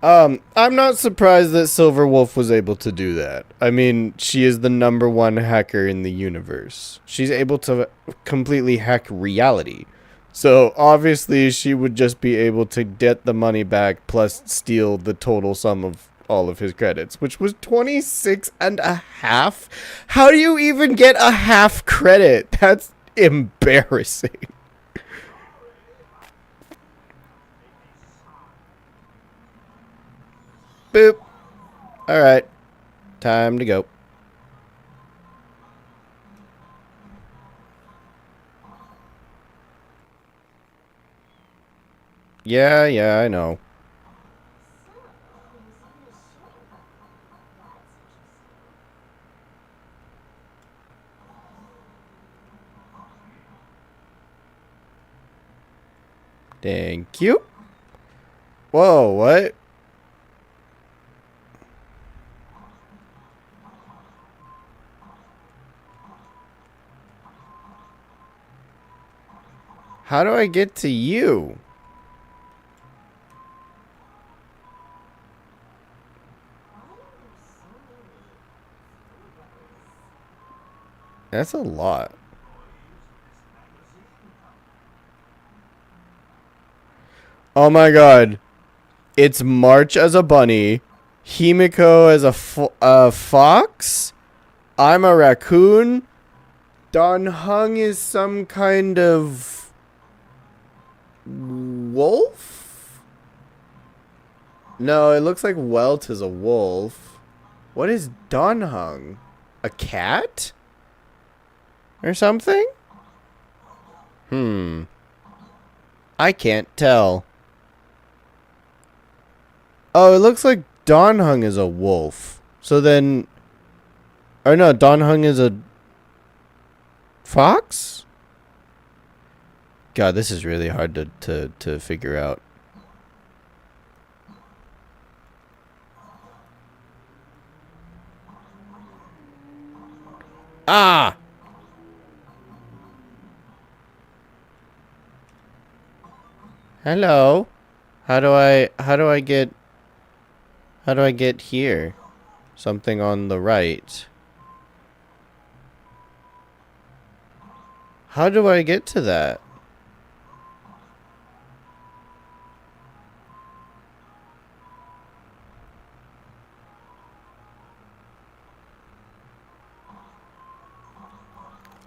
I'm not surprised that Silver Wolf was able to do that. I mean, she is the #1 hacker in the universe. She's able to completely hack reality. So obviously she would just be able to get the money back plus steal the total sum of all of his credits, which was 26 and a half. How do you even get a half credit? That's embarrassing. Boop. All right. Time to go. Yeah, I know.
So, there's even a shooting button. That's interesting.
Thank you. Whoa, what? How do I get to you?
Why are there so many photos?
That's a lot. Oh my god. It's March as a bunny, Himiko as a fox, I'm a raccoon, Don Hung is some kind of wolf? No, it looks like Welt is a wolf. What is Don Hung? A cat? Or something? I can't tell. Oh, it looks like Don Hung is a wolf. So then... Or no, Don Hung is a... fox? God, this is really hard to figure out. Ah! Hello. How do I get here? Something on the right. How do I get to that?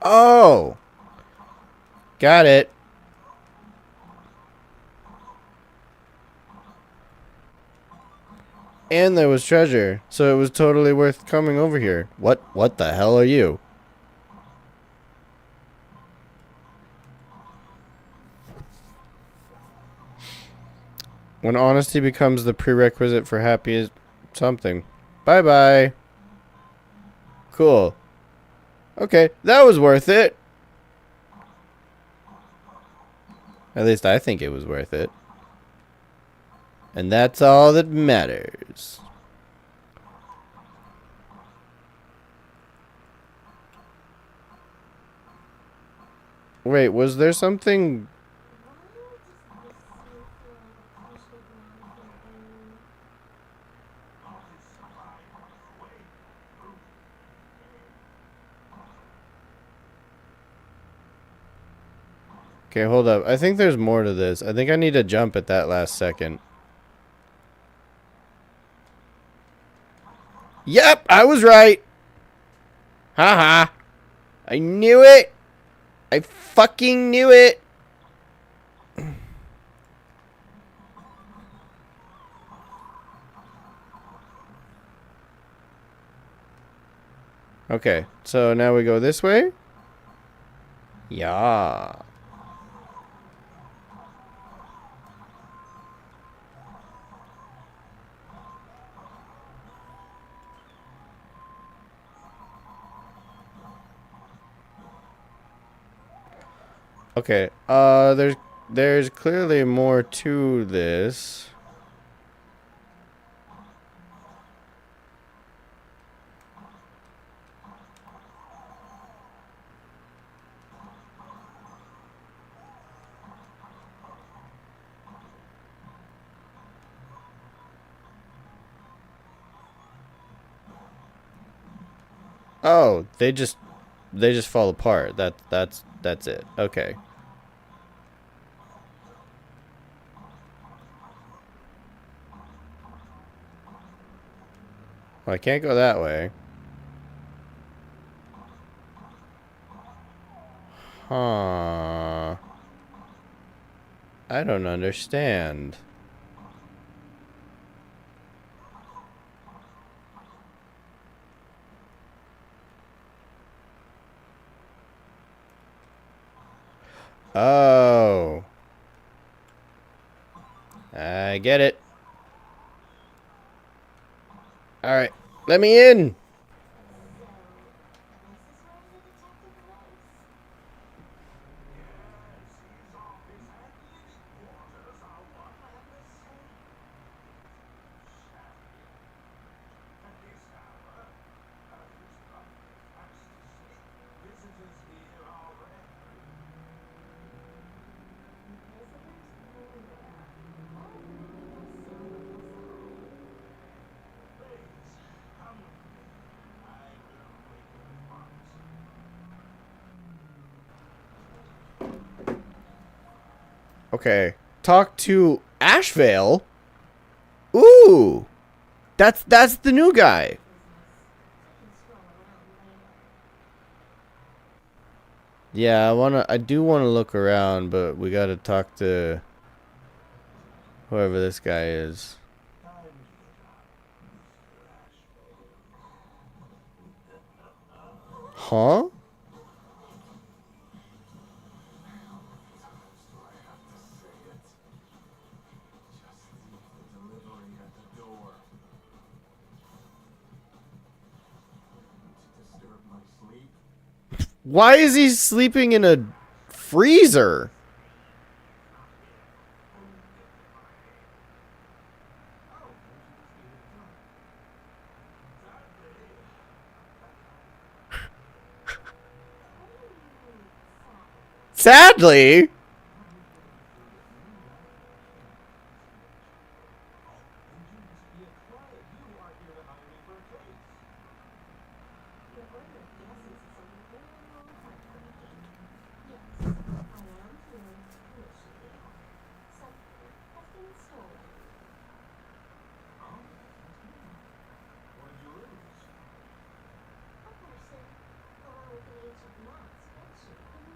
Oh! Got it. And there was treasure, so it was totally worth coming over here. What the hell are you? When honesty becomes the prerequisite for happy something. Bye-bye. Cool. Okay, that was worth it. At least I think it was worth it. And that's all that matters. Wait, was there something?
Why does this scene feel like a punishment ground for Amy?
Okay, hold up. I think there's more to this. I think I need to jump at that last second. Yep, I was right. Haha. I knew it. I fucking knew it. Okay, so now we go this way. Yeah. Okay. There's clearly more to this. Oh, they just fall apart. That's it. Okay. Well, I can't go that way. Huh. I don't understand. Oh. I get it. Alright. Let me in.
So, this is where the detective lives? Visitors everywhere. All wanting a sign of facade.
Okay. Talk to Ashvale. Ooh. That's the new guy.
Business. I can stroll around later.
Yeah, I do wanna look around, but we gotta talk to whoever this guy is. Huh? Why is he sleeping in a freezer?
What do you mean, sad?
Sadly.
Your order of guesses is a little heartbreaking. Yes, I am here to issue you. Something has been stolen. A person, along with an ancient knot spreadsheet in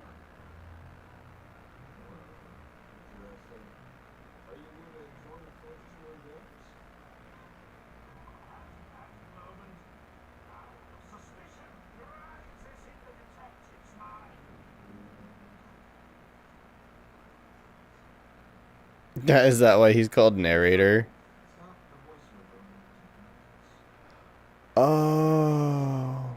one.
Is that why he's called narrator? Oh.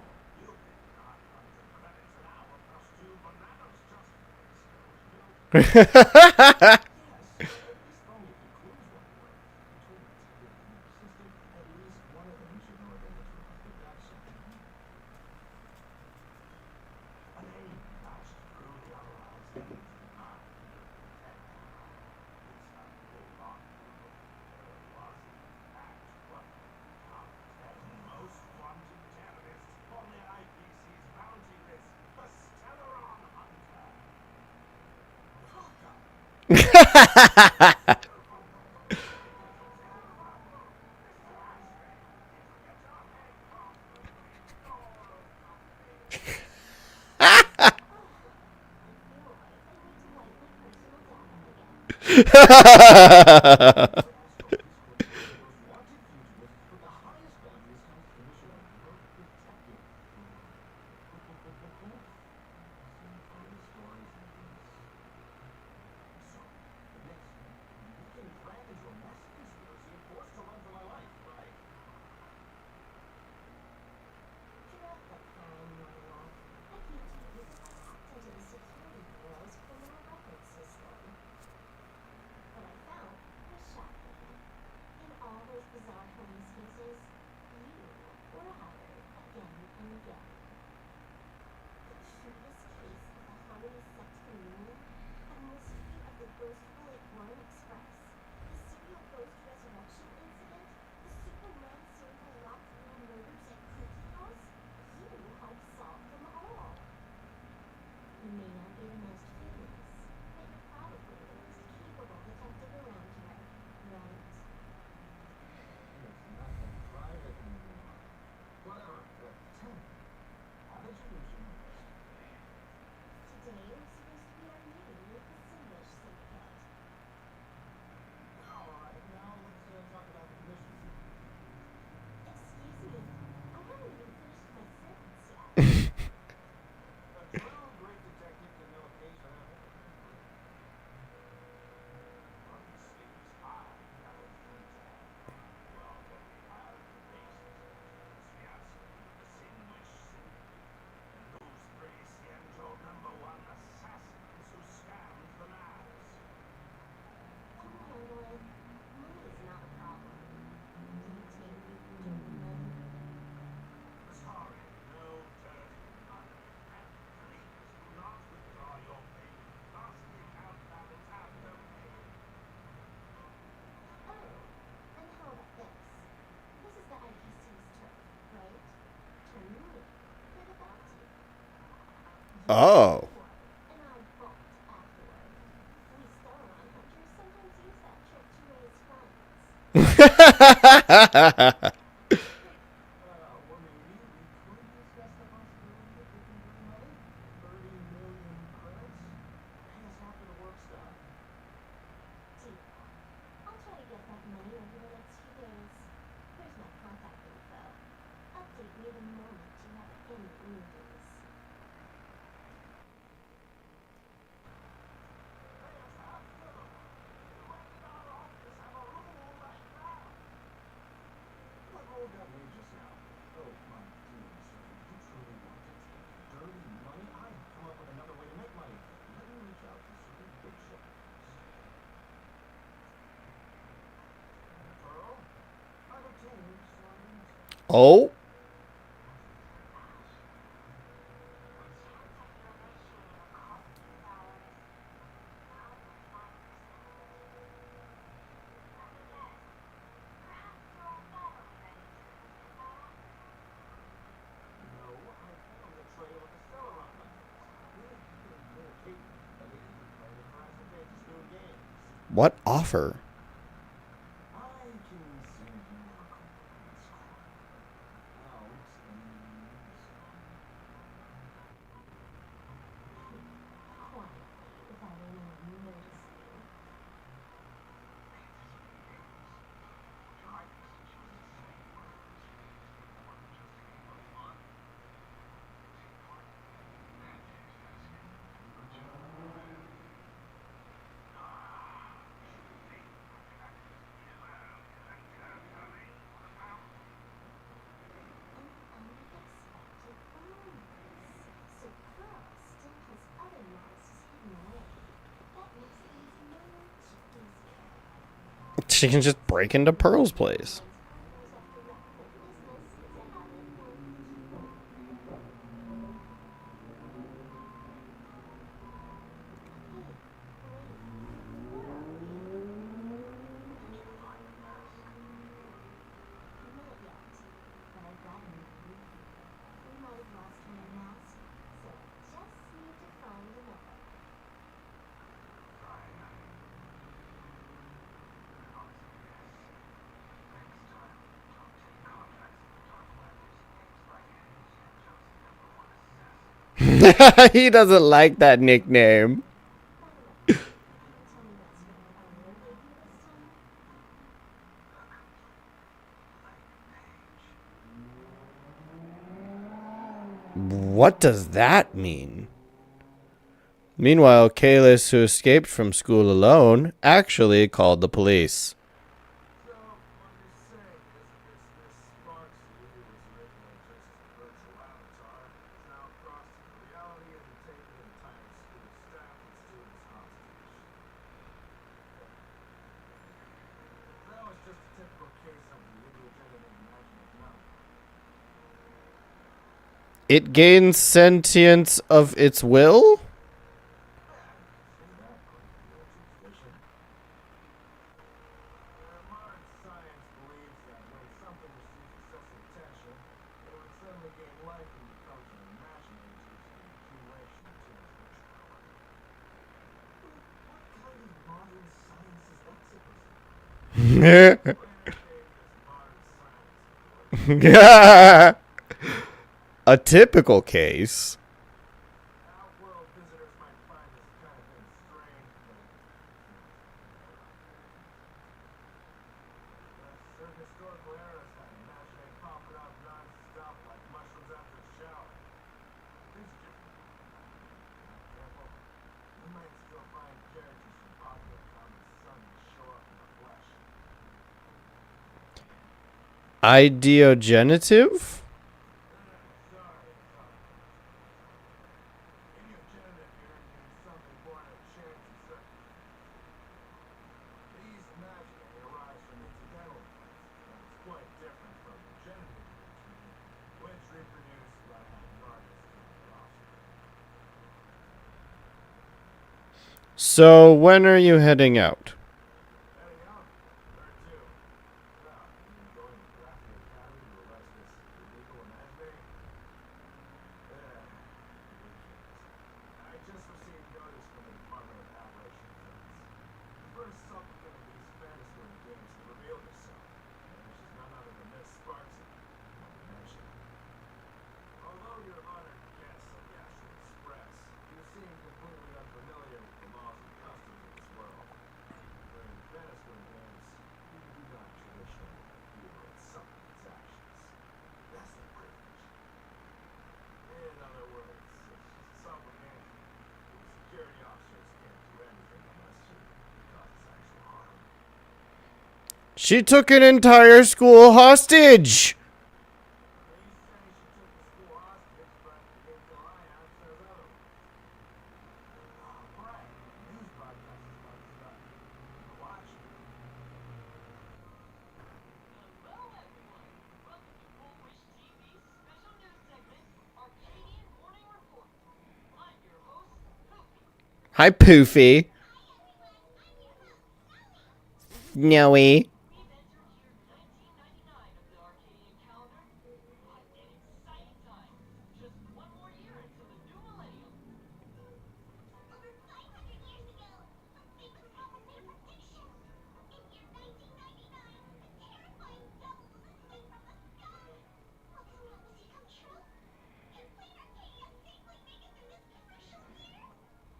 Oh. Oh. What offer? She can just break into Pearl's place. He doesn't like that nickname.
By the way, can you tell me what's going on with you this time?
What does that mean? Meanwhile, Kalis, who escaped from school alone, actually called the police.
So, what you're saying is this Sparks who was originally just a virtual avatar is now crossed into reality and taken an entire school staff and students hostage. That was just a typical case of the illegitimate imaginary phenomenon.
It gains sentience of its will?
Modern science believes that when something receives excessive attention, it would suddenly gain life and become an imaginary due to the accumulation of too much virtuality. What kind of modern science is that supposed to be? We're inundated as modern science.
A typical case.
Outworld visitors might find this kind of thing strange, but certain historical eras had imaginary popping up non-stop like mushrooms after a shower. Things are different. Not careful, you might still find characters from popular comics starting to show up in the flesh.
Ideogenitive?
Sorry. In your genitive, you're means something born of chance and circumstance. These imaginary arise from incidental events, and it's quite different from genitive imaginary, which reproduce by having an artist and their offspring.
So, when are you heading out?
Heading out? Where to? Well, you going to Graphic Academy to arrest this illegal imaginary? I just received notice from the Department of Aberration Effects. The first supplicant of these fantasy games has revealed herself, and she's none other than Miss Sparksy, not to mention. Although you're honored guest of the Astral Express, you seem completely unfamiliar with the laws and customs of this world. During fantasy games, you do not traditionally feel supplicant's actions. That's the privilege. In other words, supplicant, the security officers can't do anything unless she causes actual harm.
She took an entire school hostage!
They say she took the school hostage, but the API app says otherwise. Right, news broadcast is about to start. Watch.
Hello, everyone. Welcome to Foolish TV's special news segment, Arcadian Morning Report. I'm your host, Poopy.
Hi, Poofy. Noe.
We've entered year 1999 of the Arcadian calendar. What an exciting time. Just one more year until the new millennium.
Over 500 years ago, a famous prophet made a prediction. In year 1999, a terrifying devil was asleep from the sky. Will this prophecy come true? Can Plain Arcadia safely make it through this crucial year?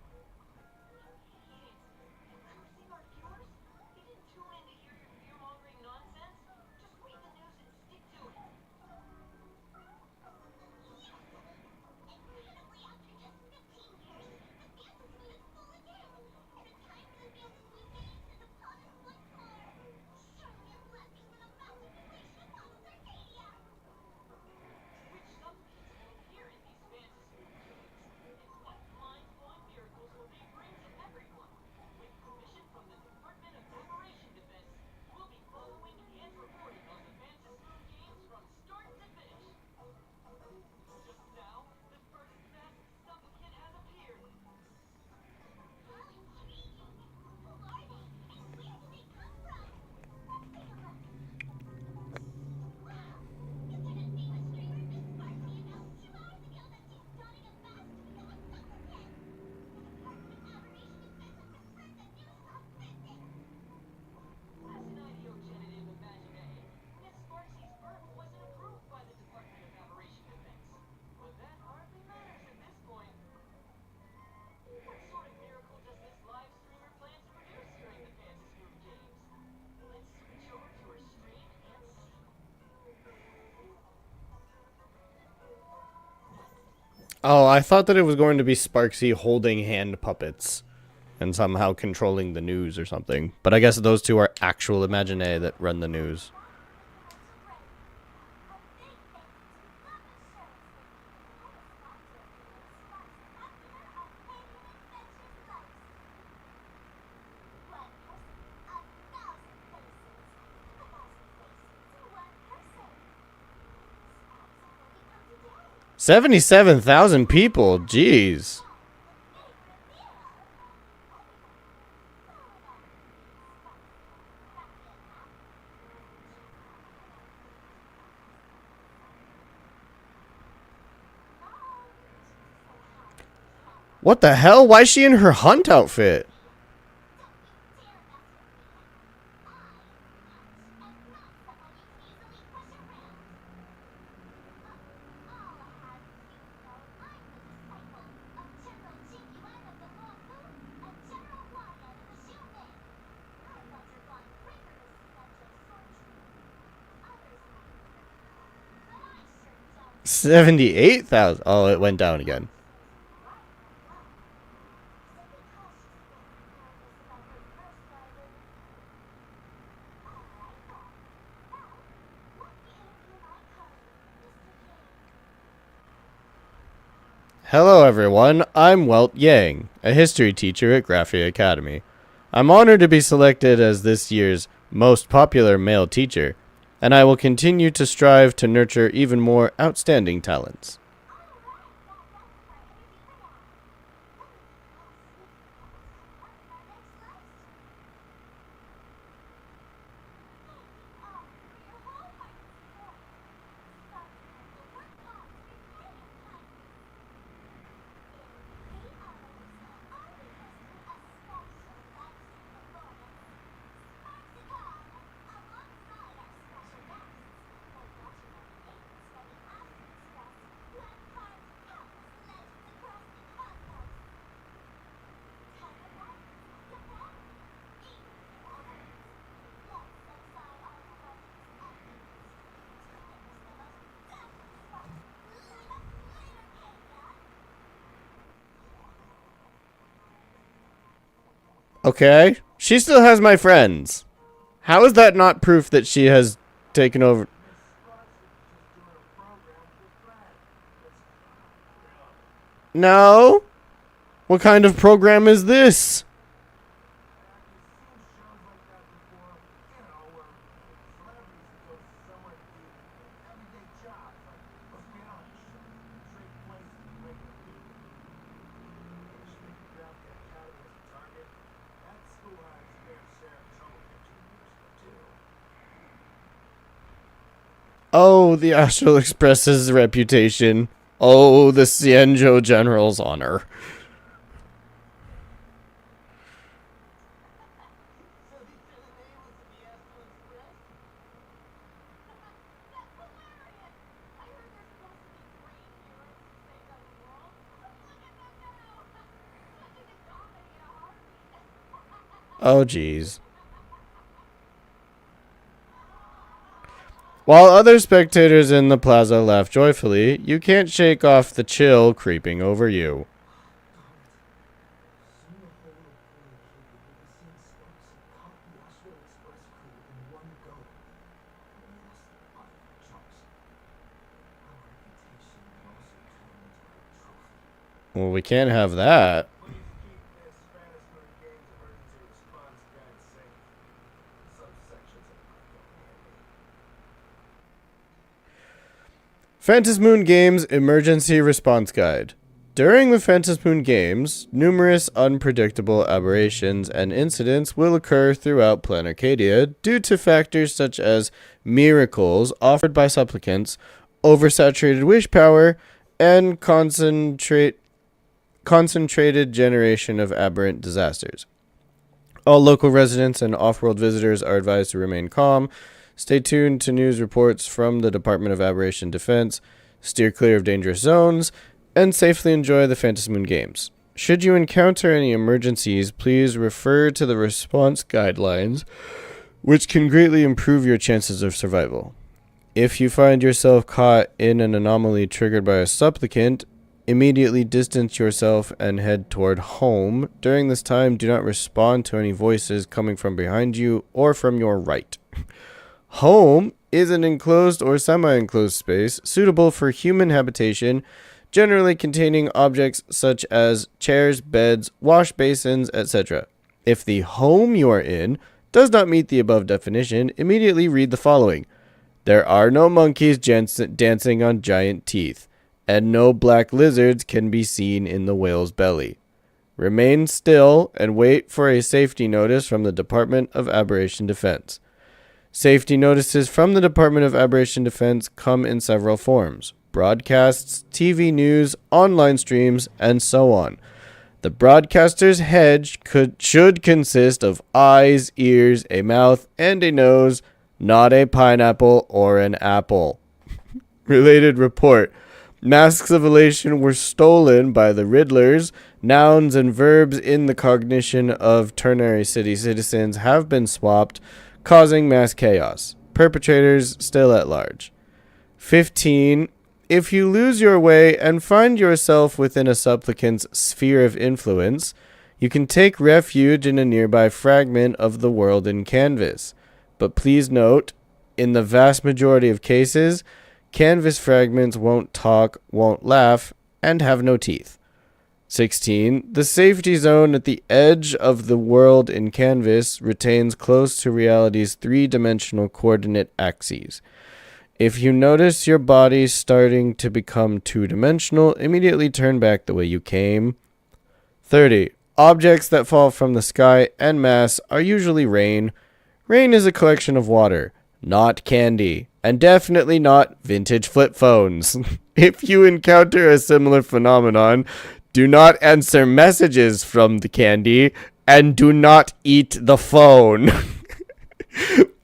Kids, have you ever seen our viewers? They didn't tune in to hear your
Oh, I thought that it was going to be Sparksy holding hand puppets and somehow controlling the news or something. But I guess those two are actual Imaginae that run the news.
Today.
77,000 people. Jeez. What the hell? Why is she in her hunt outfit?
Others
78,000. Oh, it went down again. Hello, everyone. I'm Welt Yang, a history teacher at Graphia Academy. I'm honored to be selected as this year's most popular male teacher, and I will continue to strive to nurture even more outstanding talents. Okay, she still has my friends. How is that not proof that she has taken over? No? What kind of program is this? Oh, the Astral Express's reputation. Oh, the Cienjo General's honor. Oh, jeez. While other spectators in the plaza laugh joyfully, you can't shake off the chill creeping over you. Well, we can't have that.
Please keep this Spanish Moon Games emergency response guide safe. Some sections of it might come in handy.
Phantom Moon Games Emergency Response Guide. During the Phantom Moon Games, numerous unpredictable aberrations and incidents will occur throughout Planarcadia due to factors such as miracles offered by supplicants, oversaturated wish power, and concentrated generation of aberrant disasters. All local residents and off-world visitors are advised to remain calm, stay tuned to news reports from the Department of Aberration Defense, steer clear of dangerous zones, and safely enjoy the Phantom Moon Games. Should you encounter any emergencies, please refer to the response guidelines, which can greatly improve your chances of survival. If you find yourself caught in an anomaly triggered by a supplicant, Immediately distance yourself and head toward home. During this time, do not respond to any voices coming from behind you or from your right. Home is an enclosed or semi-enclosed space suitable for human habitation, generally containing objects such as chairs, beds, wash basins, etc. If the home you are in does not meet the above definition, immediately read the following. There are no monkeys dancing on giant teeth, and no black lizards can be seen in the whale's belly. Remain still and wait for a safety notice from the Department of Aberration Defense. Safety notices from the Department of Aberration Defense come in several forms: broadcasts, TV news, online streams, and so on. The broadcaster's head should consist of eyes, ears, a mouth, and a nose, not a pineapple or an apple. Related report. Masks of elation were stolen by the Riddlers. Nouns and verbs in the cognition of ternary city citizens have been swapped, causing mass chaos. Perpetrators still at large. 15. If you lose your way and find yourself within a supplicant's sphere of influence, you can take refuge in a nearby fragment of the world in canvas. But please note, in the vast majority of cases, canvas fragments won't talk, won't laugh, and have no teeth. 16. The safety zone at the edge of the world in canvas retains close to reality's three-dimensional coordinate axes. If you notice your body starting to become two-dimensional, immediately turn back the way you came. 30. Objects that fall from the sky en masse are usually rain. Rain is a collection of water, not candy, and definitely not vintage flip phones. If you encounter a similar phenomenon, do not answer messages from the candy, and do not eat the phone.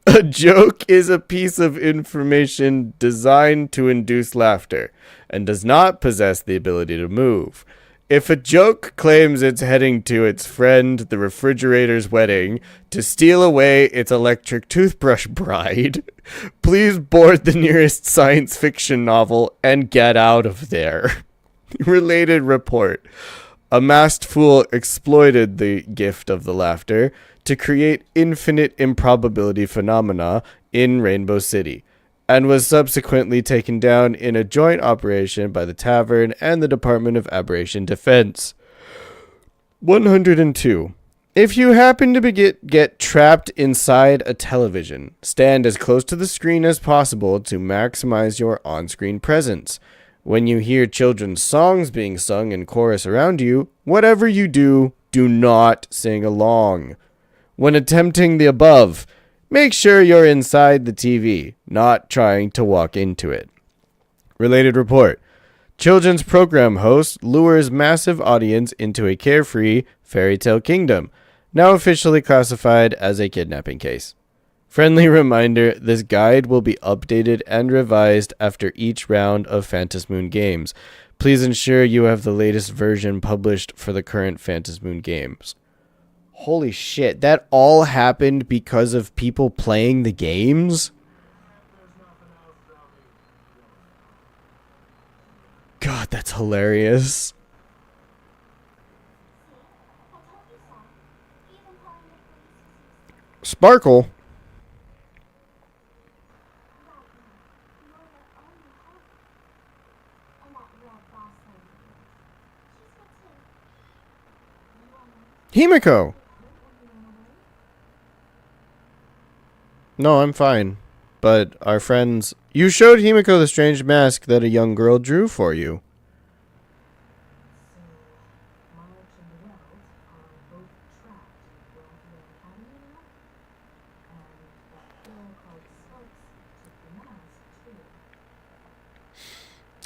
A joke is a piece of information designed to induce laughter, and does not possess the ability to move. If a joke claims it's heading to its friend the refrigerator's wedding to steal away its electric toothbrush bride, please board the nearest science fiction novel and get out of there. Related report. A masked fool exploited the gift of the laughter to create infinite improbability phenomena in Rainbow City, and was subsequently taken down in a joint operation by the tavern and the Department of Aberration Defense. 102. If you happen to get trapped inside a television, stand as close to the screen as possible to maximize your on-screen presence. When you hear children's songs being sung in chorus around you, whatever you do, do not sing along. When attempting the above, make sure you're inside the TV, not trying to walk into it. Related report. Children's program host lures massive audience into a carefree fairy tale kingdom, now officially classified as a kidnapping case. Friendly reminder, this guide will be updated and revised after each round of Phantasmoon games. Please ensure you have the latest version published for the current Phantasmoon games. Holy shit, that all happened because of people playing the games? God, that's hilarious. Sparkle? Himiko! No, I'm fine. But our friends... You showed Himiko the strange mask that a young girl drew for you.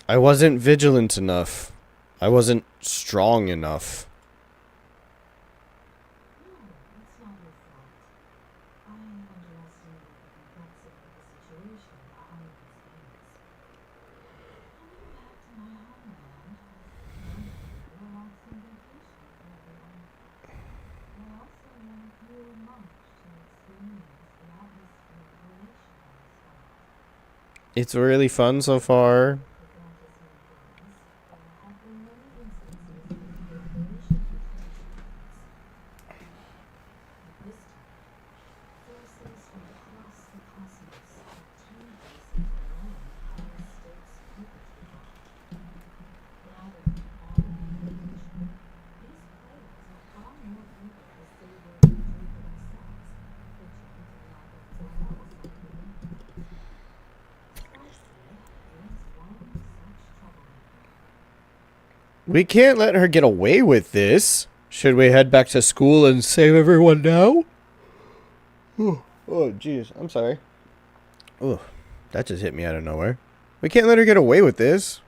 I wasn't vigilant enough. I wasn't strong enough. It's really fun so far. We can't let her get away with this. Should we head back to school and save everyone now? Oh, jeez. I'm sorry. Oh, that just hit me out of nowhere. We can't let her get away with this.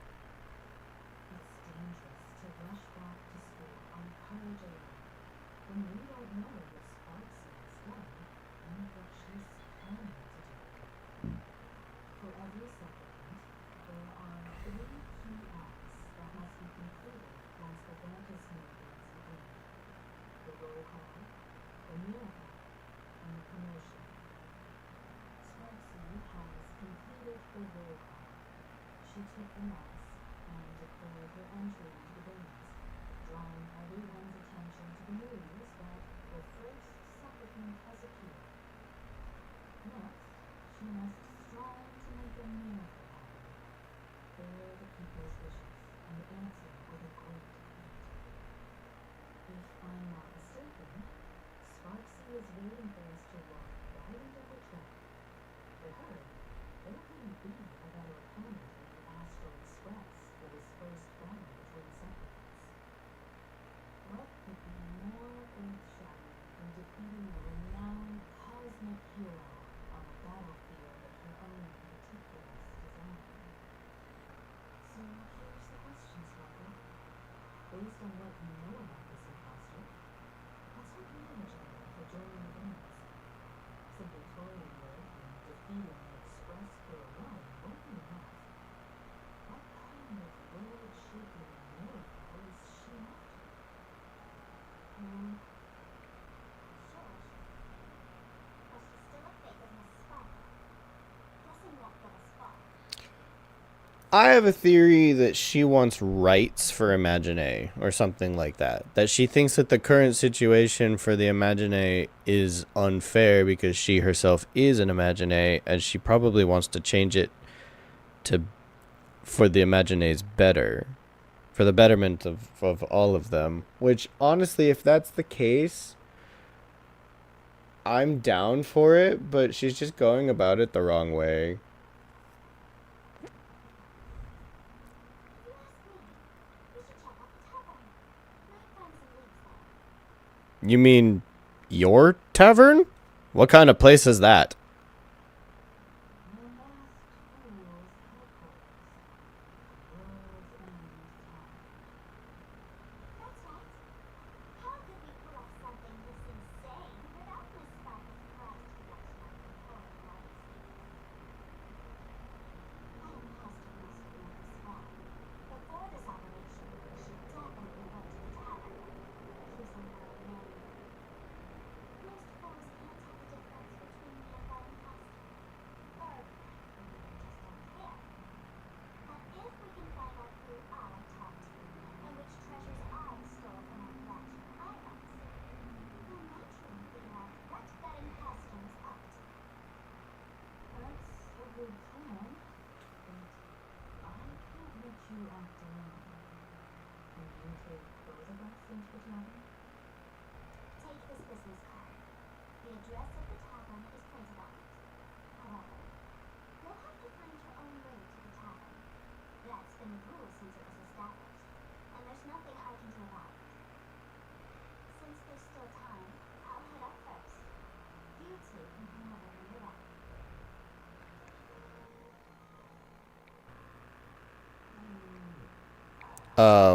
I have a theory that she wants rights for Imagine or something like that. That she thinks that the current situation for the Imagine is unfair because she herself is an Imagine, and she probably wants to change it to for the Imagine's better, for the betterment of all of them. Which, honestly, if that's the case, I'm down for it, but she's just going about it the wrong way. You mean your tavern? What kind of place is that?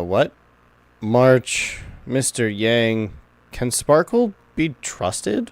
What? March, Mr. Yang, can Sparkle be trusted?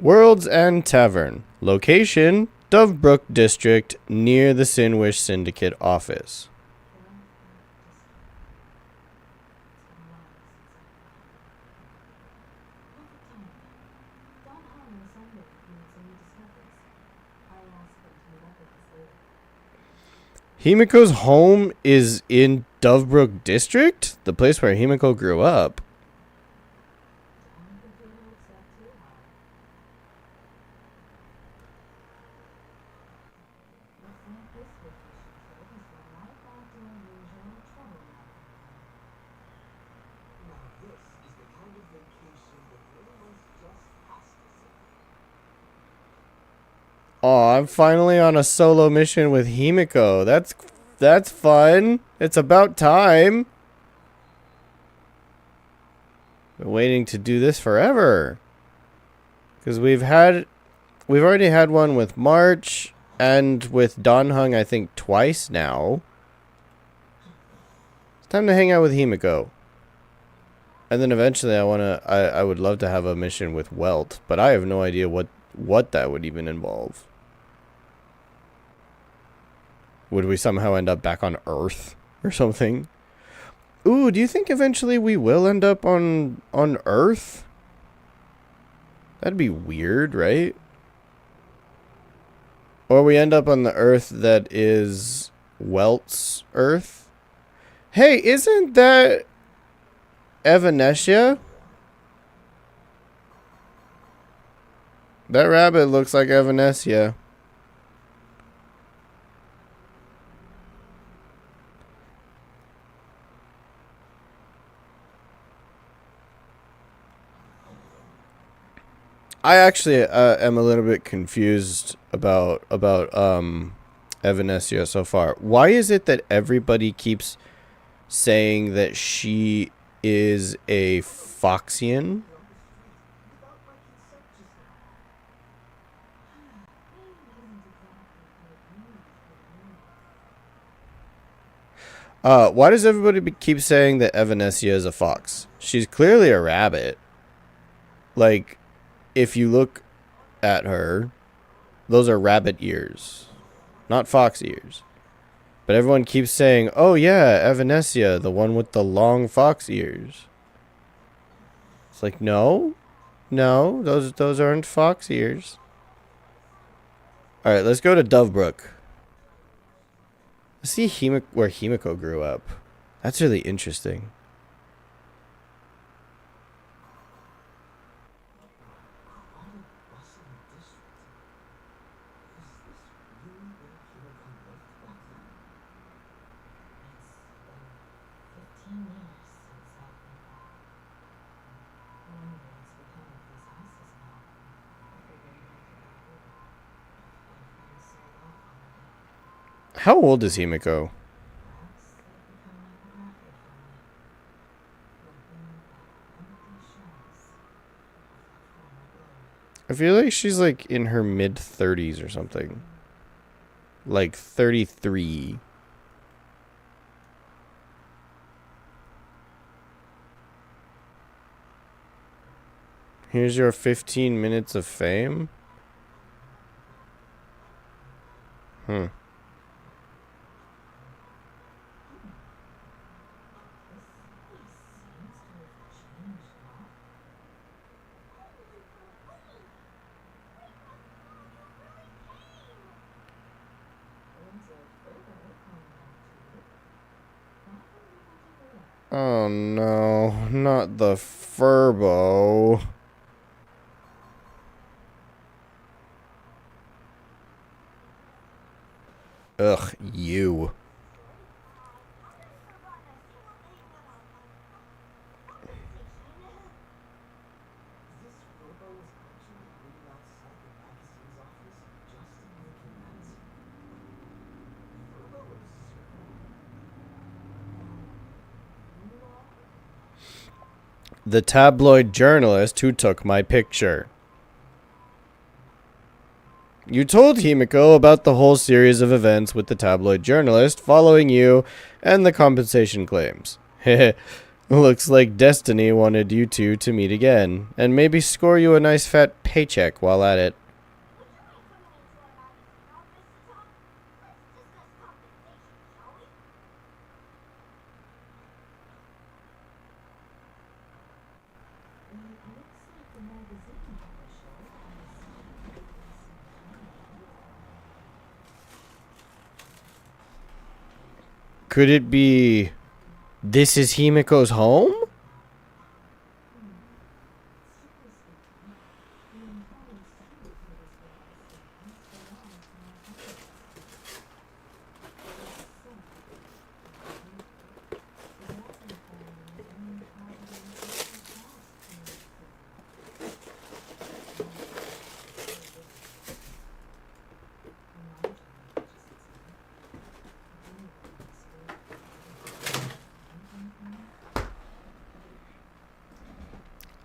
World's End Tavern. Location, Dovebrook District, near the Sinwish Syndicate office. Himiko's home is in Dovebrook District? The place where Himiko grew up.
Now this is the kind of vacation that everyone's just has to say.
Oh, I'm finally on a solo mission with Himiko. That's fun. It's about time. Been waiting to do this forever. Because we've already had one with March and with Donhung, I think, twice now. It's time to hang out with Himiko. And then eventually I would love to have a mission with Welt, but I have no idea what that would even involve. Would we somehow end up back on Earth or something? Ooh, do you think eventually we will end up on Earth? That'd be weird, right? Or we end up on the Earth that is Welt's Earth? Hey, isn't that Evanesia? That rabbit looks like Evanesia. I actually am a little bit confused about Evanesia so far. Why is it that everybody keeps saying that she is a Foxian? Why does everybody keep saying that Evanesia is a fox? She's clearly a rabbit. Like, if you look at her, those are rabbit ears, not fox ears. But everyone keeps saying, oh yeah, Evanesia, the one with the long fox ears. It's like, no, those aren't fox ears. Alright, let's go to Dovebrook. Let's see where Himiko grew up. That's really interesting. How old is Himiko? I feel like she's like in her mid-30s or something. Like 33. Here's your 15 minutes of fame. Oh no, not the Furbo. Ugh, you. The tabloid journalist who took my picture. You told Himiko about the whole series of events with the tabloid journalist following you and the compensation claims. Looks like destiny wanted you two to meet again, and maybe score you a nice fat paycheck while at it. Could it be This is Himiko's home?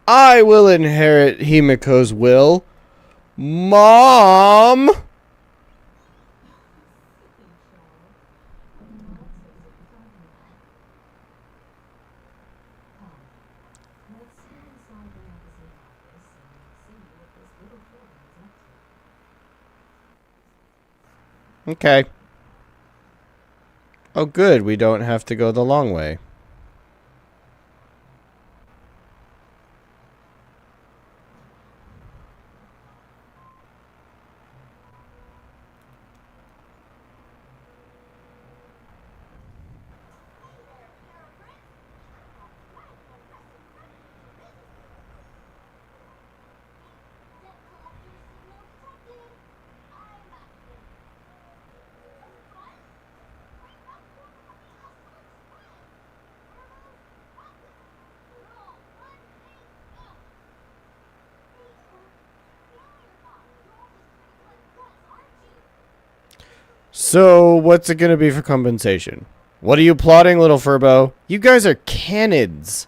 I will inherit Himiko's will. Mom! Okay. Oh, good. We don't have to go the long way. So, what's it gonna be for compensation? What are you plotting, little Furbo? You guys are canids.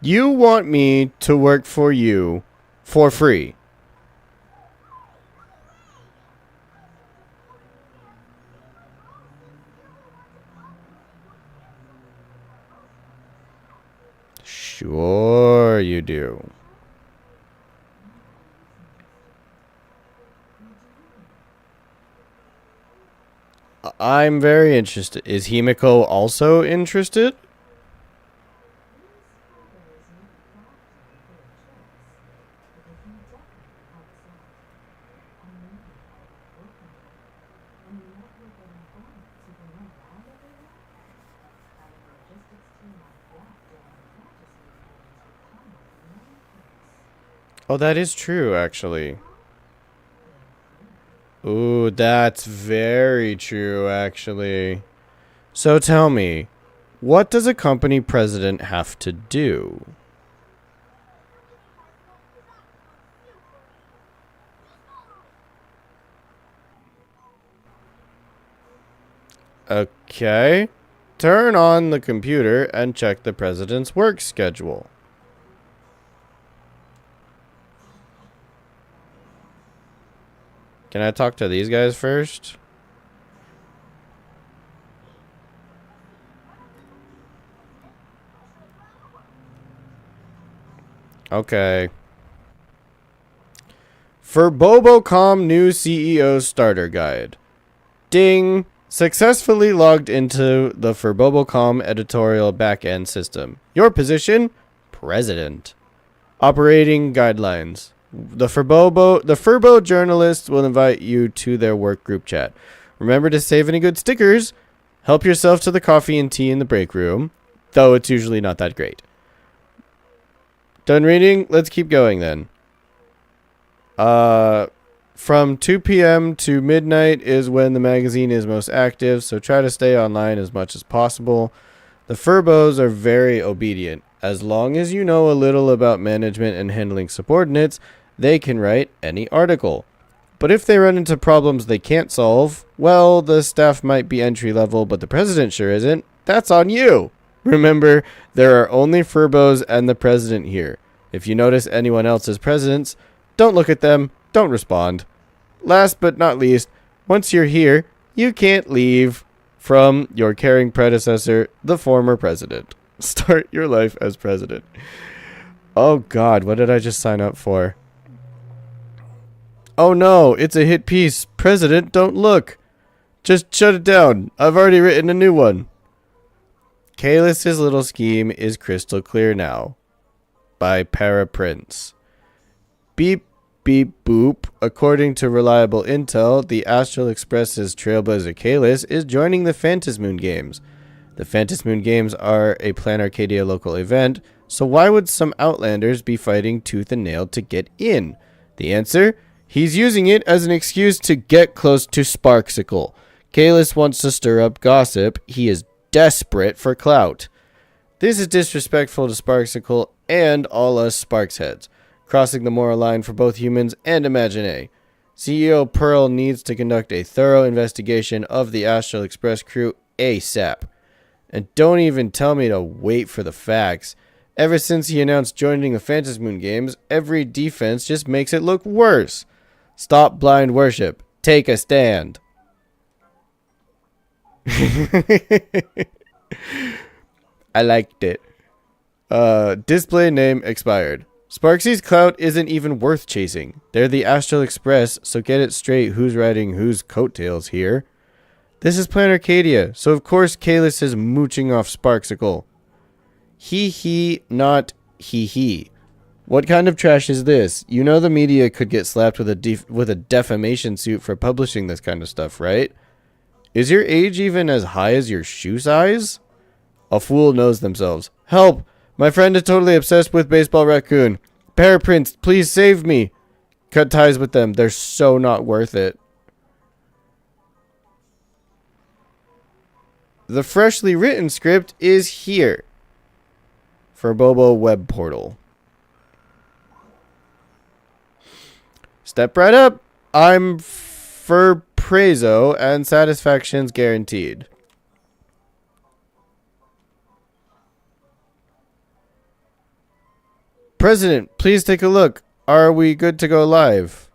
You want me to work for you for free. Sure you do. I'm very interested. Is Himiko also interested? Oh, that is true, actually. Ooh, that's very true, actually. So tell me, what does a company president have to do? Okay. Turn on the computer and check the president's work schedule. Can I talk to these guys first? Okay. For Bobocom new CEO starter guide. Ding! Successfully logged into the Furbobocom editorial backend system. Your position? President. Operating guidelines. The Furbo journalists will invite you to their work group chat. Remember to save any good stickers. Help yourself to the coffee and tea in the break room, though it's usually not that great. Done reading? Let's keep going then. From 2 p.m. to midnight is when the magazine is most active, so try to stay online as much as possible. The Furbos are very obedient. As long as you know a little about management and handling subordinates, they can write any article. But if they run into problems they can't solve, well, the staff might be entry level, but the president sure isn't. That's on you. Remember, there are only Furbos and the president here. If you notice anyone else as presidents, don't look at them, don't respond. Last but not least, once you're here, you can't leave. From your caring predecessor, the former president. Start your life as president. Oh God, what did I just sign up for? Oh no, it's a hit piece. President, don't look. Just shut it down. I've already written a new one. Kalis' little scheme is crystal clear now. By Para Prince. Beep, beep, boop. According to reliable intel, the Astral Express's Trailblazer Kalis is joining the Phantasmoon Games. The Phantasmoon Games are a Plan Arcadia local event, so why would some Outlanders be fighting tooth and nail to get in? The answer? He's using it as an excuse to get close to Sparksicle. Kalis wants to stir up gossip. He is desperate for clout. This is disrespectful to Sparksicle and all us Sparks heads, crossing the moral line for both humans and Imagine. CEO Pearl needs to conduct a thorough investigation of the Astral Express crew ASAP. And don't even tell me to wait for the facts. Ever since he announced joining the Phantasmoon Games, every defense just makes it look worse. Stop blind worship. Take a stand. I liked it. Display name expired. Sparksy's clout isn't even worth chasing. They're the Astral Express, so get it straight who's riding whose coattails here. This is Plan Arcadia, so of course Kalis is mooching off Sparksicle. He, not he. What kind of trash is this? You know the media could get slapped with a defamation suit for publishing this kind of stuff, right? Is your age even as high as your shoe size? A fool knows themselves. Help! My friend is totally obsessed with Baseball Raccoon. Paraprince, please save me. Cut ties with them. They're so not worth it. The freshly written script is here for Bobo Web Portal. Step right up. I'm for Prezo and satisfaction's guaranteed. President, please take a look. Are we good to go live?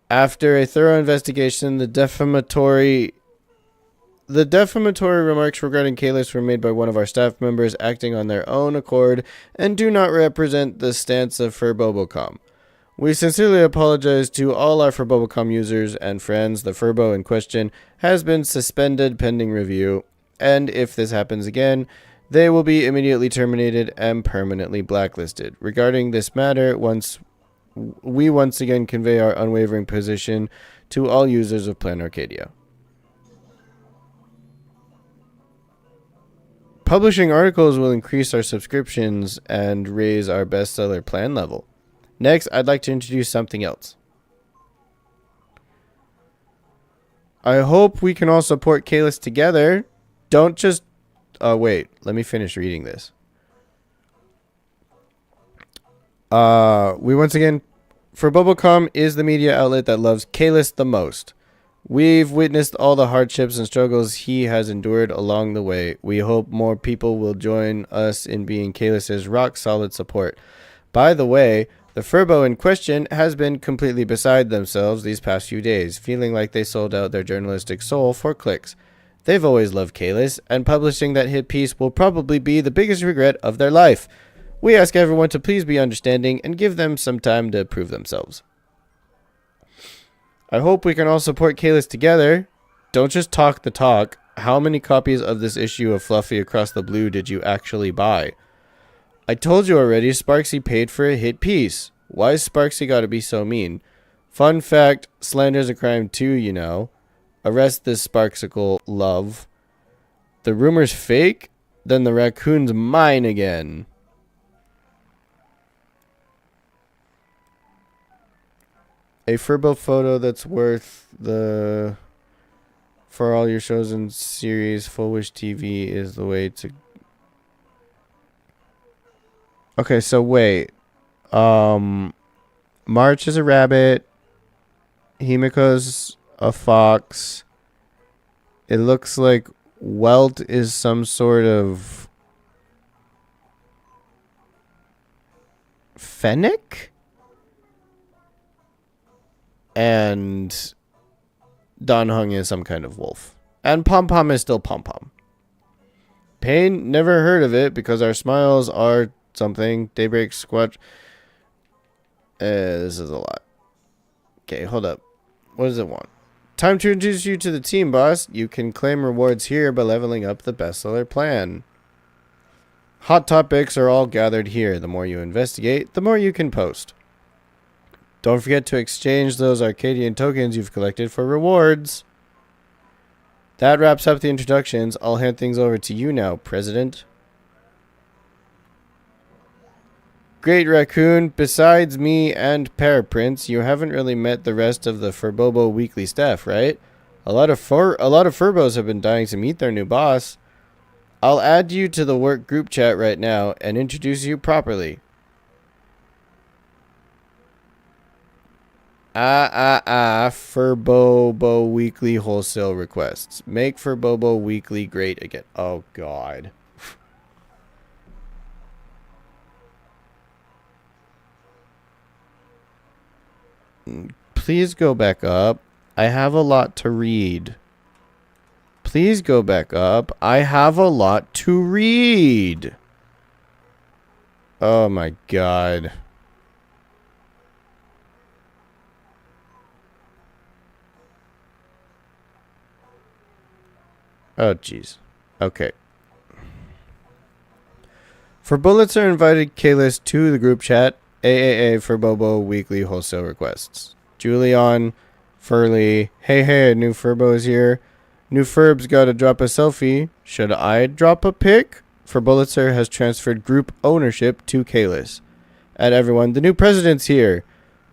After a thorough investigation, the defamatory remarks regarding Kalis were made by one of our staff members acting on their own accord and do not represent the stance of Furbobocom. We sincerely apologize to all our Furbobocom users and friends. The Furbo in question has been suspended pending review, and if this happens again, they will be immediately terminated and permanently blacklisted. Regarding this matter, we once again convey our unwavering position to all users of Plan Arcadia. Publishing articles will increase our subscriptions and raise our bestseller plan level. Next, I'd like to introduce something else. I hope we can all support Kalis together. Don't just... Oh, wait. Let me finish reading this. We once again... Furbobocom is the media outlet that loves Kalis the most. We've witnessed all the hardships and struggles he has endured along the way. We hope more people will join us in being Kalis's rock-solid support. By the way, the Furbo in question has been completely beside themselves these past few days, feeling like they sold out their journalistic soul for clicks. They've always loved Kalis, and publishing that hit piece will probably be the biggest regret of their life. We ask everyone to please be understanding and give them some time to prove themselves. I hope we can all support Kalis together. Don't just talk the talk. How many copies of this issue of Fluffy Across the Blue did you actually buy? I told you already, Sparksy paid for a hit piece. Why's Sparksy gotta be so mean? Fun fact, slander's a crime too, you know. Arrest this Sparksicle love. The rumor's fake? Then the raccoon's mine again. A Furbo photo that's worth the... For all your shows and series, Full Wish TV is the way to... Okay, so wait. March is a rabbit. Himiko's a fox. It looks like Welt is some sort of fennec? And Don Hung is some kind of wolf. And Pom Pom is still Pom Pom. Pain, never heard of it because our smiles are something. Daybreak Squatch. This is a lot. Okay, hold up. What does it want? Time to introduce you to the team, boss. You can claim rewards here by leveling up the bestseller plan. Hot topics are all gathered here. The more you investigate, the more you can post. Don't forget to exchange those Arcadian tokens you've collected for rewards. That wraps up the introductions. I'll hand things over to you now, President. Great Raccoon, besides me and Paraprince, you haven't really met the rest of the Furbobo weekly staff, right? A lot of Furbos have been dying to meet their new boss. I'll add you to the work group chat right now and introduce you properly. Furbobo weekly wholesale requests. Make Furbobo weekly great again. Oh, God. Please go back up. I have a lot to read. Please go back up. I have a lot to read. Oh, my God. Oh, jeez. Okay. For bullets are invited Kalis to the group chat. AAA for Bobo weekly wholesale requests. Julian, Furley. Hey, new Furbo is here. New Furb's gotta drop a selfie. Should I drop a pic? For Bullitzer has transferred group ownership to Kalis. And everyone, the new president's here.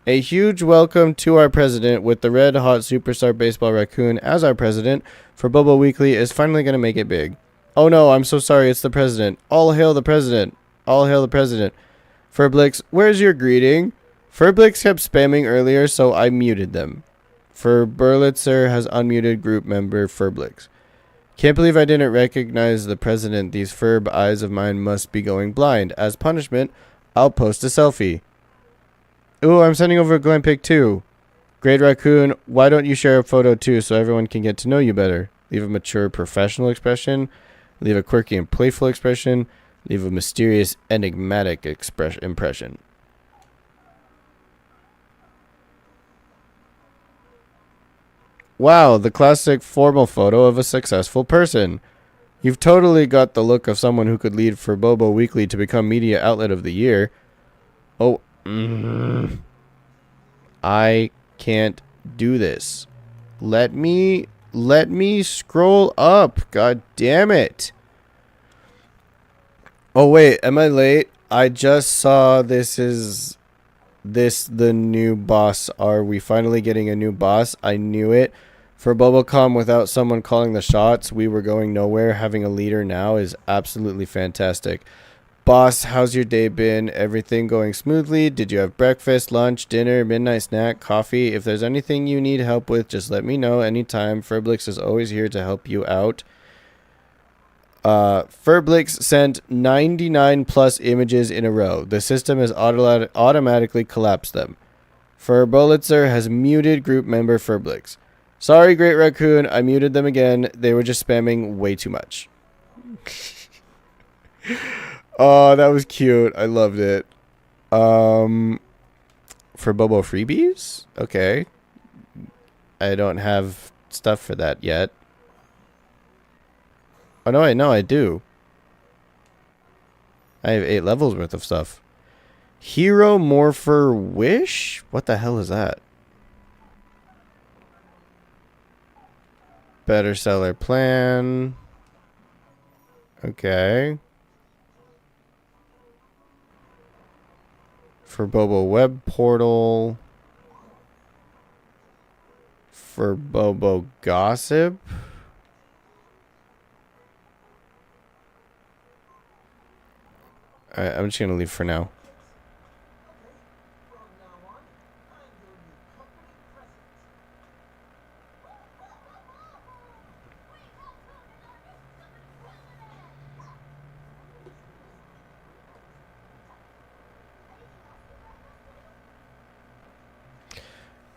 A huge welcome to our president with the red hot superstar baseball raccoon as our president for Bobo Weekly is finally going to make it big. Oh no, I'm so sorry, it's the president. All hail the president. All hail the president. Furblix, where's your greeting? Furblix kept spamming earlier, so I muted them. Burlitzer has unmuted group member Furblix. Can't believe I didn't recognize the president. These Furb eyes of mine must be going blind. As punishment, I'll post a selfie. Ooh, I'm sending over a glam pic too. Great Raccoon, why don't you share a photo too so everyone can get to know you better? Leave a mature professional expression. Leave a quirky and playful expression. Leave a mysterious, enigmatic impression. Wow, the classic formal photo of a successful person. You've totally got the look of someone who could lead for Bobo Weekly to become media outlet of the year. Oh, I can't do this. Let me scroll up. God damn it. Oh wait, am I late? I just saw the new boss. Are we finally getting a new boss? I knew it. For Bublecom, without someone calling the shots, we were going nowhere. Having a leader now is absolutely fantastic. Boss, how's your day been? Everything going smoothly? Did you have breakfast, lunch, dinner, midnight snack, coffee? If there's anything you need help with, just let me know anytime. Furblix is always here to help you out. Furblix sent 99 plus images in a row. The system has automatically collapsed them. Furbolitzer has muted group member Furblix. Sorry, Great Raccoon. I muted them again. They were just spamming way too much. Oh, that was cute. I loved it. For Bobo freebies? Okay. I don't have stuff for that yet. Oh, no, I do. I have 8 levels worth of stuff. Hero Morpher Wish? What the hell is that? Better seller plan. Okay. For Bobo Web Portal. for Bobo gossip. Alright, I'm just gonna leave for now.
From now on, I'm your new company president.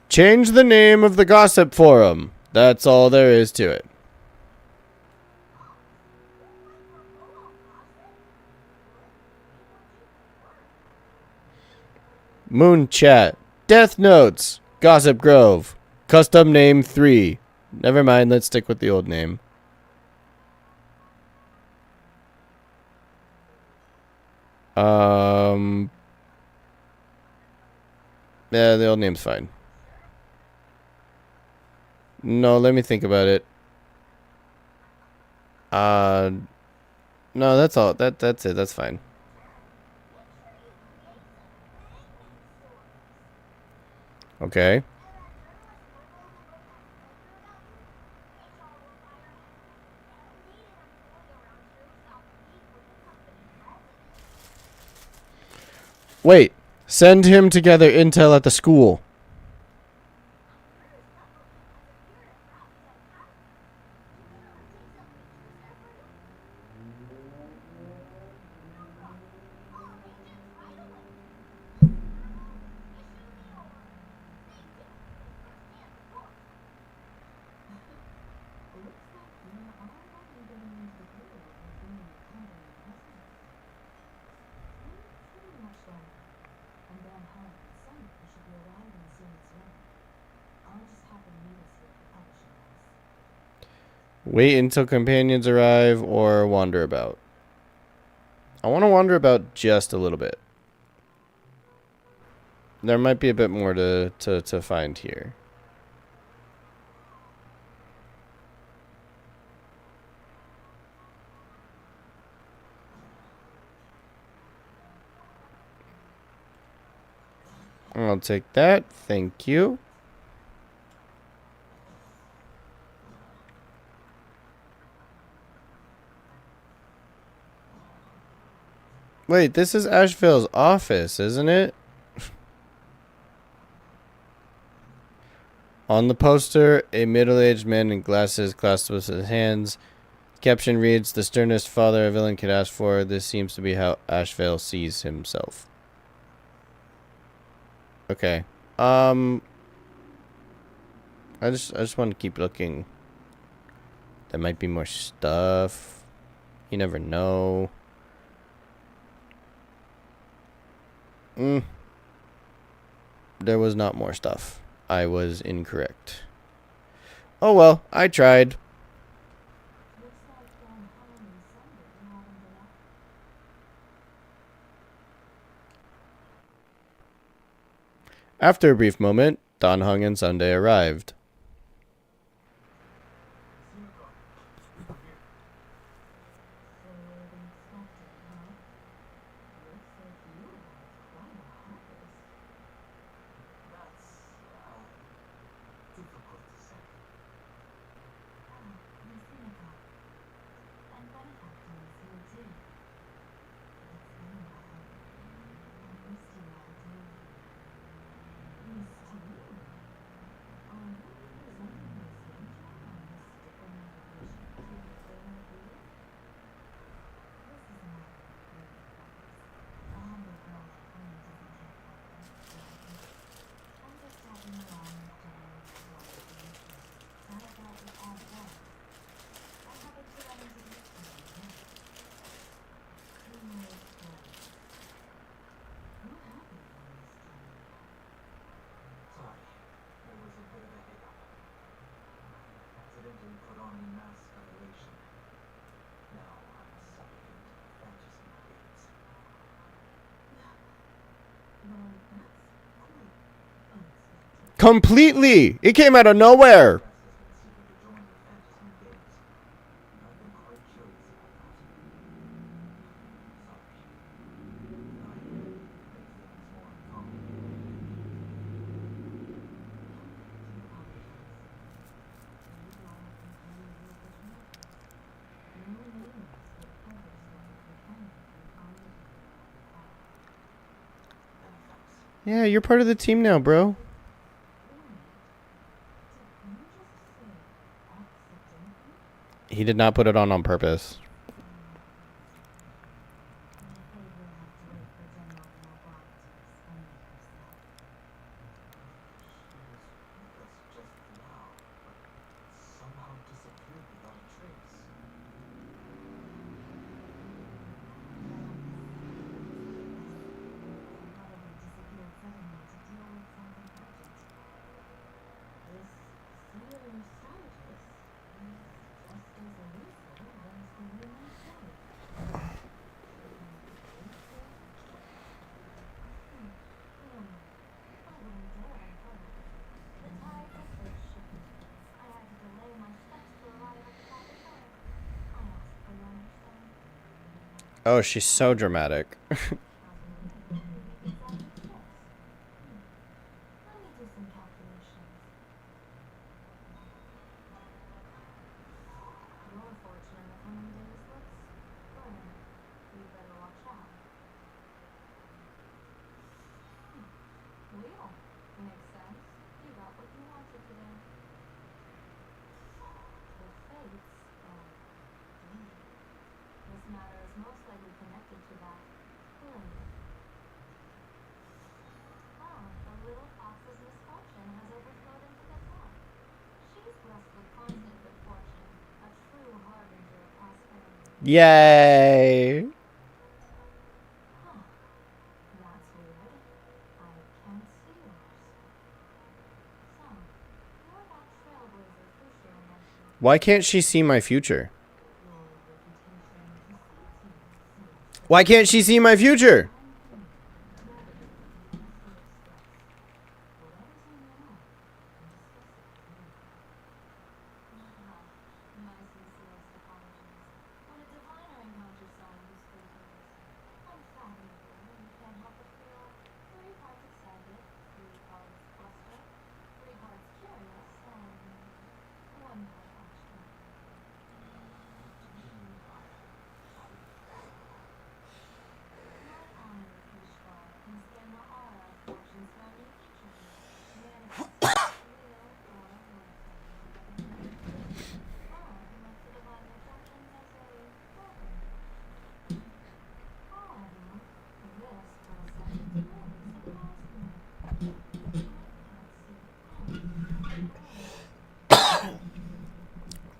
Change the name of the gossip forum. That's all there is to it. Moon Chat. Death Notes. Gossip Grove. Custom name 3. Never mind, let's stick with the old name. Yeah, the old name's fine. No, let me think about it. No, that's all. That's it. That's fine. Okay. Wait. Send him to gather intel at the school. Wait until companions arrive or wander about. I want to wander about just a little bit. There might be a bit more to find here. I'll take that. Thank you. Wait, this is Asheville's office, isn't it? On the poster, a middle-aged man in glasses clasped with his hands. Caption reads, "The sternest father a villain could ask for. This seems to be how Asheville sees himself." Okay. I just want to keep looking. There might be more stuff. You never know. There was not more stuff. I was incorrect. Oh well, I tried. After a brief moment, Don Hung and Sunday arrived.
That's, difficult to say. Sorry, there was a bit of a hiccup. Accidentally put on a mass ventilation. Now I'm sucked into the fantasy gates.
Completely! It came out of nowhere!
Press has been seeking to join the fantasy gates. I've been quite curious about that. Sorry. I make things more complicated.
Yeah, you're part of the team now, bro. He did not put it on purpose.
She was with us just now, but somehow disappeared without a trace.
Oh, she's so dramatic. Yay! Why can't she see my future? Why can't she see my future?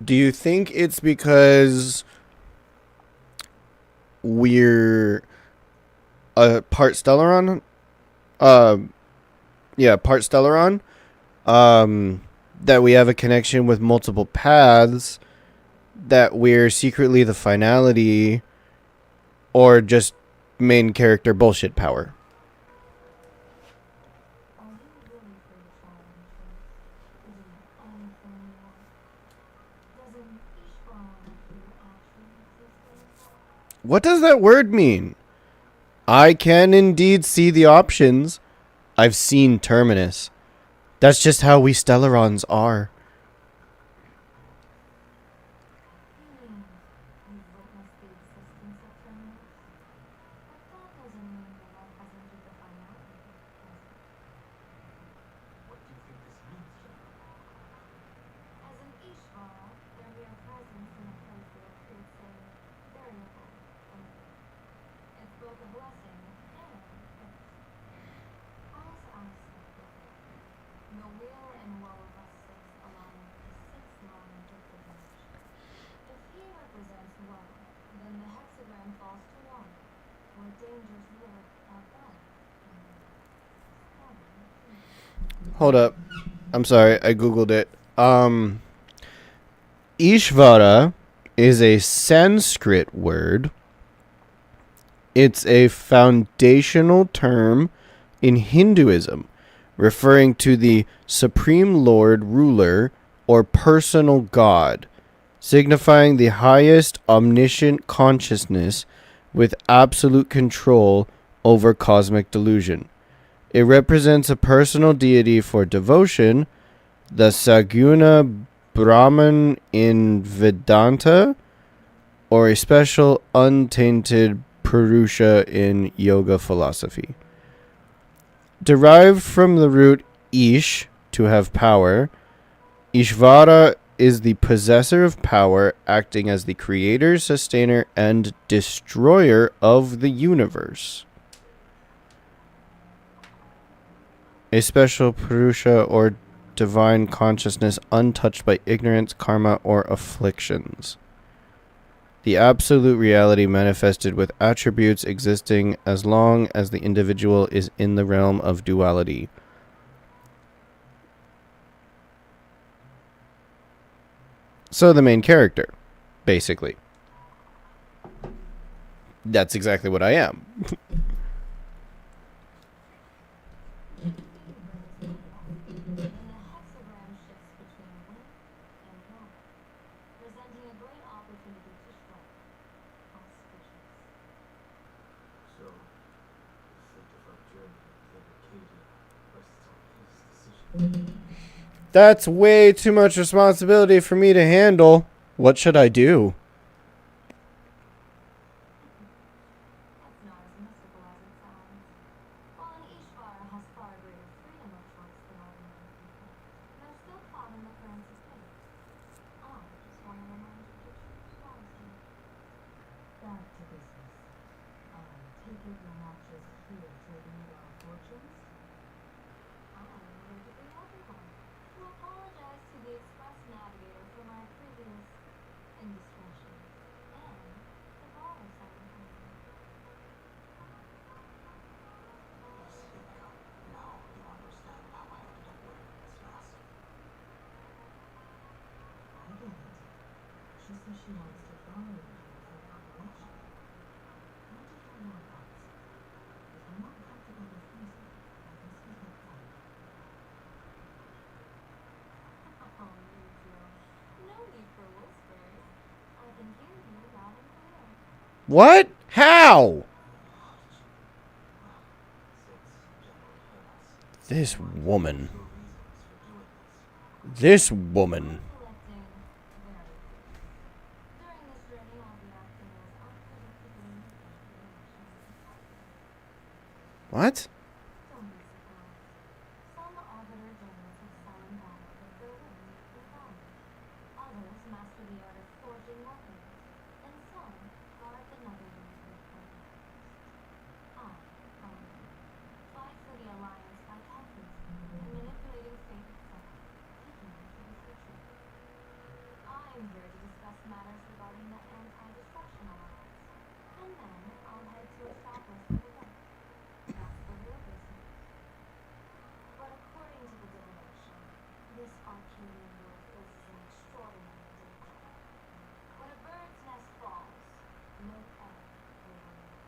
Do you think it's because we're a part Stellaron? Yeah, part Stellaron. That we have a connection with multiple paths, that we're secretly the finality, or just main character bullshit power? What does that word mean? I can indeed see the options. I've seen Terminus. That's just how we Stellarons are.
What do you think this means, General?
Hold up. I'm sorry, I googled it. Ishvara is a Sanskrit word. It's a foundational term in Hinduism, referring to the supreme lord ruler or personal god, signifying the highest omniscient consciousness with absolute control over cosmic delusion. It represents a personal deity for devotion, the Saguna Brahman in Vedanta, or a special untainted Purusha in yoga philosophy. Derived from the root ish, to have power, Ishvara is the possessor of power, acting as the creator, sustainer, and destroyer of the universe. A special Purusha or divine consciousness untouched by ignorance, karma, or afflictions. The absolute reality manifested with attributes existing as long as the individual is in the realm of duality. So the main character, basically. That's exactly what I am.
And the hexagram shifts between win and wrong, presenting a great opportunity to strike. Auspicious.
So, the fate of our journey within Arcadia rests on his decision.
That's way too much responsibility for me to handle. What should I do?
That's not as mystical as it sounds. While an Ishvara has far greater freedom of choice than ordinary people, they're still caught in the currents of fate. I just want to remind you to choose wisely. Back to business. I take it you're not just here trading with our fortunes? I'm here to be everyone. To apologize to the express navigator for my previous indiscretion. And the broader simultaneously.
Yes, Hideo. Now you understand how I ended up wearing this mask.
I get it. She says she wants to follow you for cooperation. How do you know that? If I'm not comfortable refusing, I guess we get that. Oh, you Joe. No need for whispers. I can hear you loud and clear.
What? How?
Since General Chaos,
This woman.
your reasons for doing this.
This woman.
Collecting very close. During this journey, I'll be acting as unpredictably and
What?
don't be surprised. Some arbiter generals excel in battle with their wit and knowledge. Others master the art of forging weapons, and some guard the netherlands with programs. I, however, fight for the alliance by calculating and manipulating fate itself, taking me to its retreat. I'm here to discuss matters regarding the anti-destruction alliance, and then I'll head to establish for the work. That's the real business. But according to the divination, this Arcadian world faces an extraordinary danger. When a bird's nest falls, no egg will remain.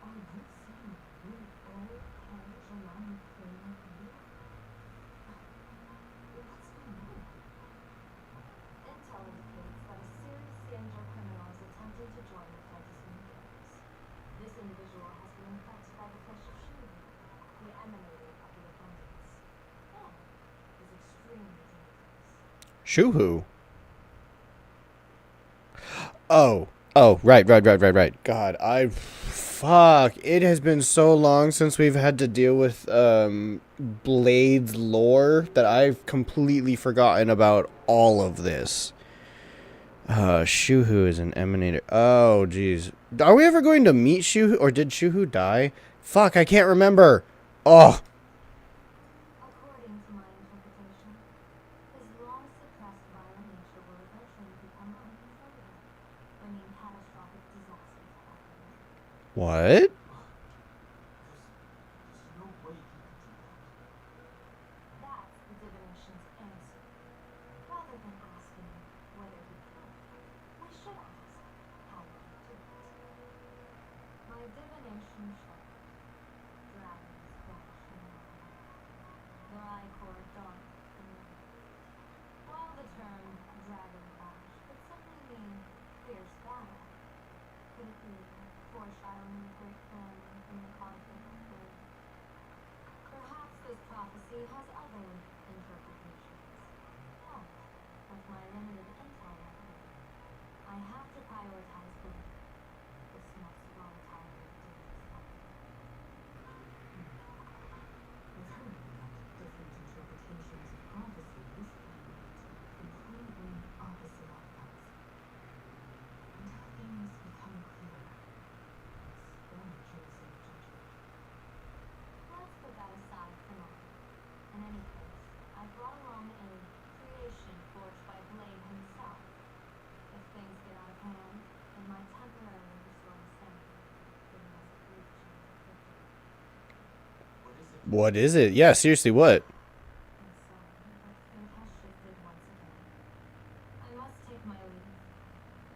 Are you saying v4.0 carries around the flame of you? What's going on? Intel indicates that a serious danger criminal is attempting to join the Fantasy Games. This individual has been infected by the flesh of Shuhu, the emanator of the abundance, and is extremely dangerous.
Shuhu. Oh, right. God, fuck. It has been so long since we've had to deal with Blade's lore that I've completely forgotten about all of this. Shuhu is an emanator. Oh, jeez. Are we ever going to meet Shuhu, or did Shuhu die? Fuck, I can't remember. Oh.
According to my interpretation, his long-suppressed violent nature will eventually become uncontrollable, bringing catastrophic disaster to Arcadia.
What?
There's no way he could do that.
That's the divination's answer. Rather than asking whether he could, we should ask how would he do it. My divination shows dragons clash in the light. Their ichor dark and light. While the term dragon clash could simply mean fierce battle, could it be foreshadowing a great calamity from the conflict of blade? Perhaps this prophecy has other interpretations. But, with my limited intel right now, I have to prioritize blade, this most volatile of demons. any case, I brought along a creation forged by Blade himself. If things get out of hand, it might temporarily restore his sanity, giving us a brief chance at victory.
What is it? Yeah, seriously, what?
I'm sorry, but fate has shifted once again. I must take my leave.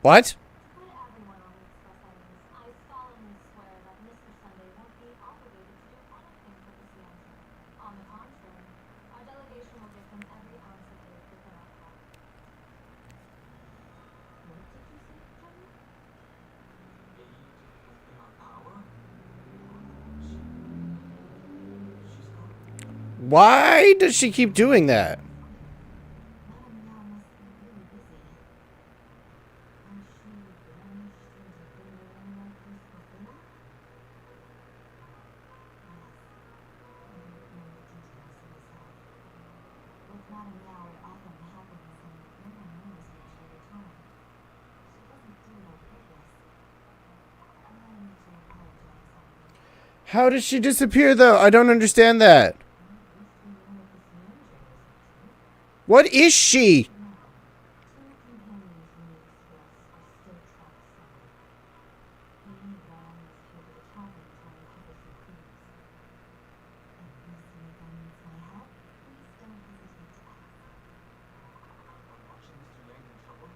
What?
To put everyone on the express at ease, I solemnly swear that Mr. Sunday won't be obligated to do anything for this young man. On the contrary, our delegation will give him every ounce of aid within our power. What did you say, General?
Aid within our power? She's gone.
Why does she keep doing that?
Madame Yao must be really busy. Has she vanished into thin air like this before? Yes. I don't know the details myself. With Madame Yao, it often happens and no one knows when she'll return. She doesn't do it on purpose. I need to apologize, Henry.
How does she disappear, though? I don't understand that.
At least we know what this manager is up to.
What is she?
Now, two companions from the Express are still trapped somewhere. Ian Brown is here to attack them to uncover some clues. If this Nika needs my help, please don't hesitate to ask.
I'm watching Mr. Yang in trouble.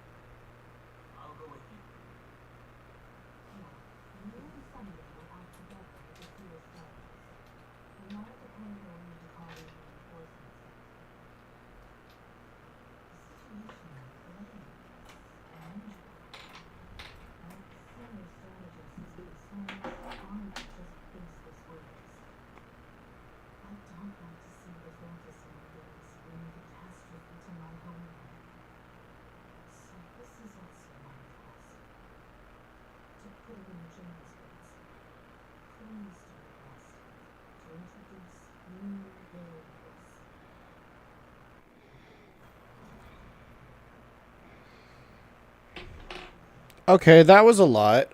I'll go with you.
Yeah, you and Sunday were out together with the Sears brothers. We wanted to pay her leave to call in reinforcements next week. The situation with Blade is unusual. Our senior strategist is concerned Arnold just thinks this works. I don't want to see the fantasy movies bring catastrophe to my homeland. So this is also my request. To put it in the general's words, please do your best to introduce new variables.
Okay, that was a lot.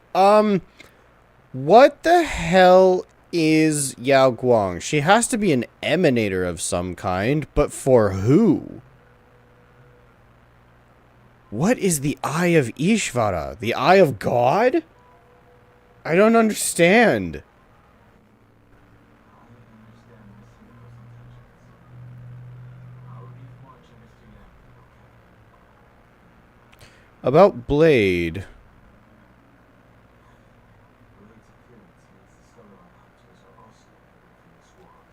What the hell is Yao Guang? She has to be an emanator of some kind, but for who? What is the Eye of Ishvara? The Eye of God? I don't understand.
I understand Miss Yuko's intentions. I'll leave watching Mr. Yang, okay?
About Blade.
Blade's appearance means the Stellar Hunters are also within the squad.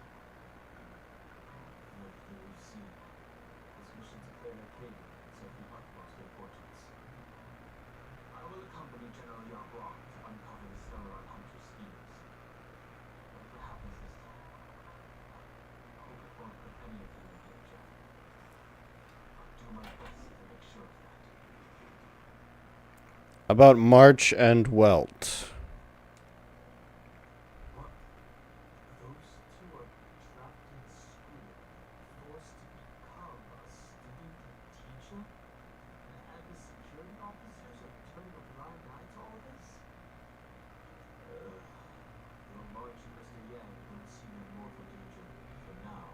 Like you've seen, his mission to clear Arcadia is of the utmost importance. I will accompany General Yao Guang to uncover the Stellar Hunters' schemes. Whatever happens this time, I hope it won't put any of them in danger. I'll do my best to make sure of that.
About March and Welt.
What? Those two are trapped in school, forced to become a student and teacher? And the security officers are turning a blind eye to all this? Though March and Mr. Yang don't seem in mortal danger for now,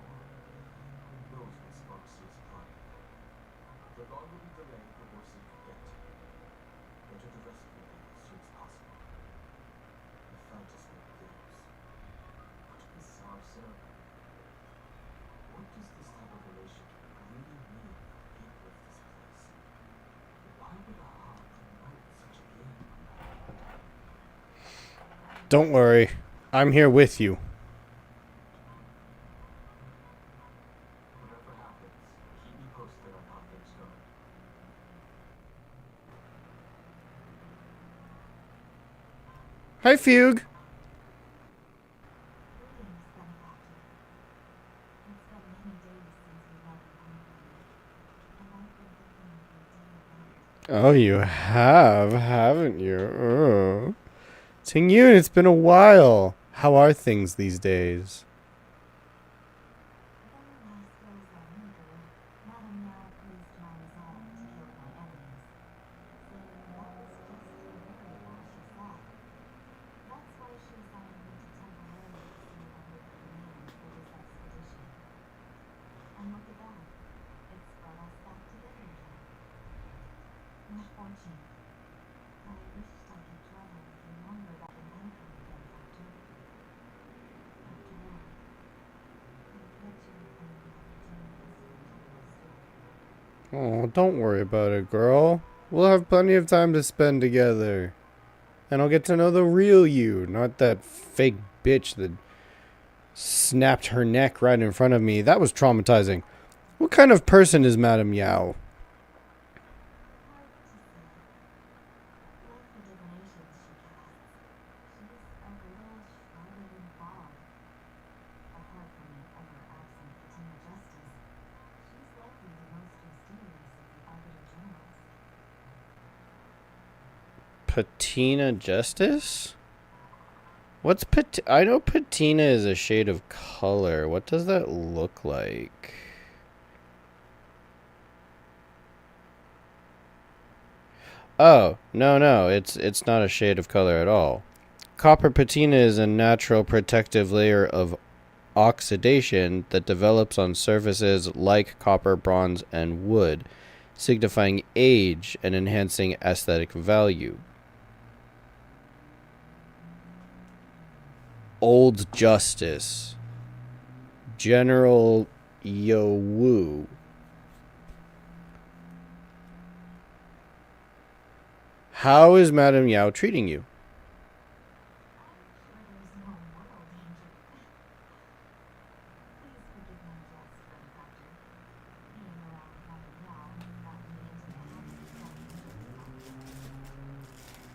who knows what Sparksy is planning. The longer we delay, the worse it could get. Better to rescue them as soon as possible. The fantasy goes. What a bizarre ceremony. What does this type of relationship really mean for the people of this place? Why would Aha promote such a game?
Don't worry. I'm here with you.
Whatever happens, keep me posted on how things go.
Hi, Fugue.
Greetings, benefactor. It's been many days since we met in Honkai, and I've been thinking of your day and night.
Oh, you have, haven't you? Oh. Tingyun, it's been a while. How are things these days?
Though last goes on eager, Madame Yao praised my resolve to kill my enemies, saying that was just a variable, she said. That's why she assigned me to temporarily serve under her command for this expedition. And look at that. It's brought us back together again. What fortune. I wished I could travel with you longer back in Honkai again, Doctor. After all, I bet you will find the opportunities to tell my story.
Oh, don't worry about it, girl. We'll have plenty of time to spend together. And I'll get to know the real you, not that fake bitch that snapped her neck right in front of me. That was traumatizing. What kind of person is Madame Yao?
Hard to say. Like the divinations she casts, she's a real shrouded in fog. Apart from the ever-absent Patina Justice, she's likely the most mysterious of the Arbiter Generals.
Patina Justice? What's I know patina is a shade of color. What does that look like? Oh, no, it's not a shade of color at all. Copper patina is a natural protective layer of oxidation that develops on surfaces like copper, bronze, and wood, signifying age and enhancing aesthetic value. Old Justice. General Yowu. How is Madame Yao treating you?
I'm sure there's no moral danger. Please forgive my jest, Red Doctor. Being around Madame Yao has gotten me into the habit of telling the truth about her.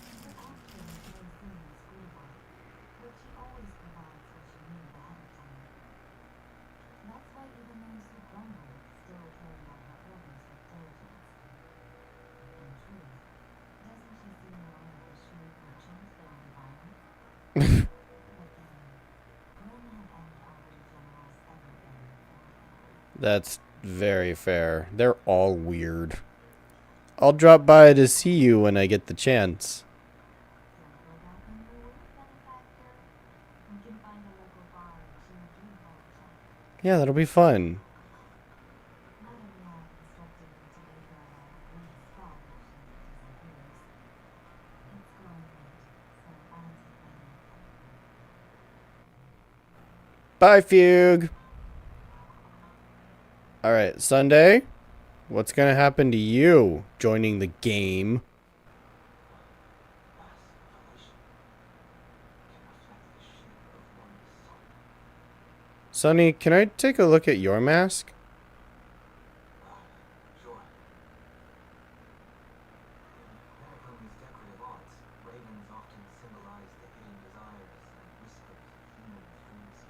She's actually a very silly schoolboy, but she always provides what you need ahead of time. That's why even those who grumble still carry out her orders with diligence. In truth, doesn't she seem more like a shrewd merchant than violent? But then, when have any Arbiter Generals ever been bad?
That's very fair. They're all weird. I'll drop by to see you when I get the chance.
Circle back in your work, benefactor. We can find a local bar and cheer you while we chat.
Yeah, that'll be fun.
Madame Yao instructed me to leave her a brief spot if she disappears. It's growing late, so I'll take my leave.
Bye, Fugue. Alright, Sunday. What's gonna happen to you joining the game?
Mass revelation can reflect the shimmer of morning sun.
Sonny, can I take a look at your mask?
Sure. In Miraculi's decorative arts, ravens often symbolize the hidden desires and whispers of human dreamscapes.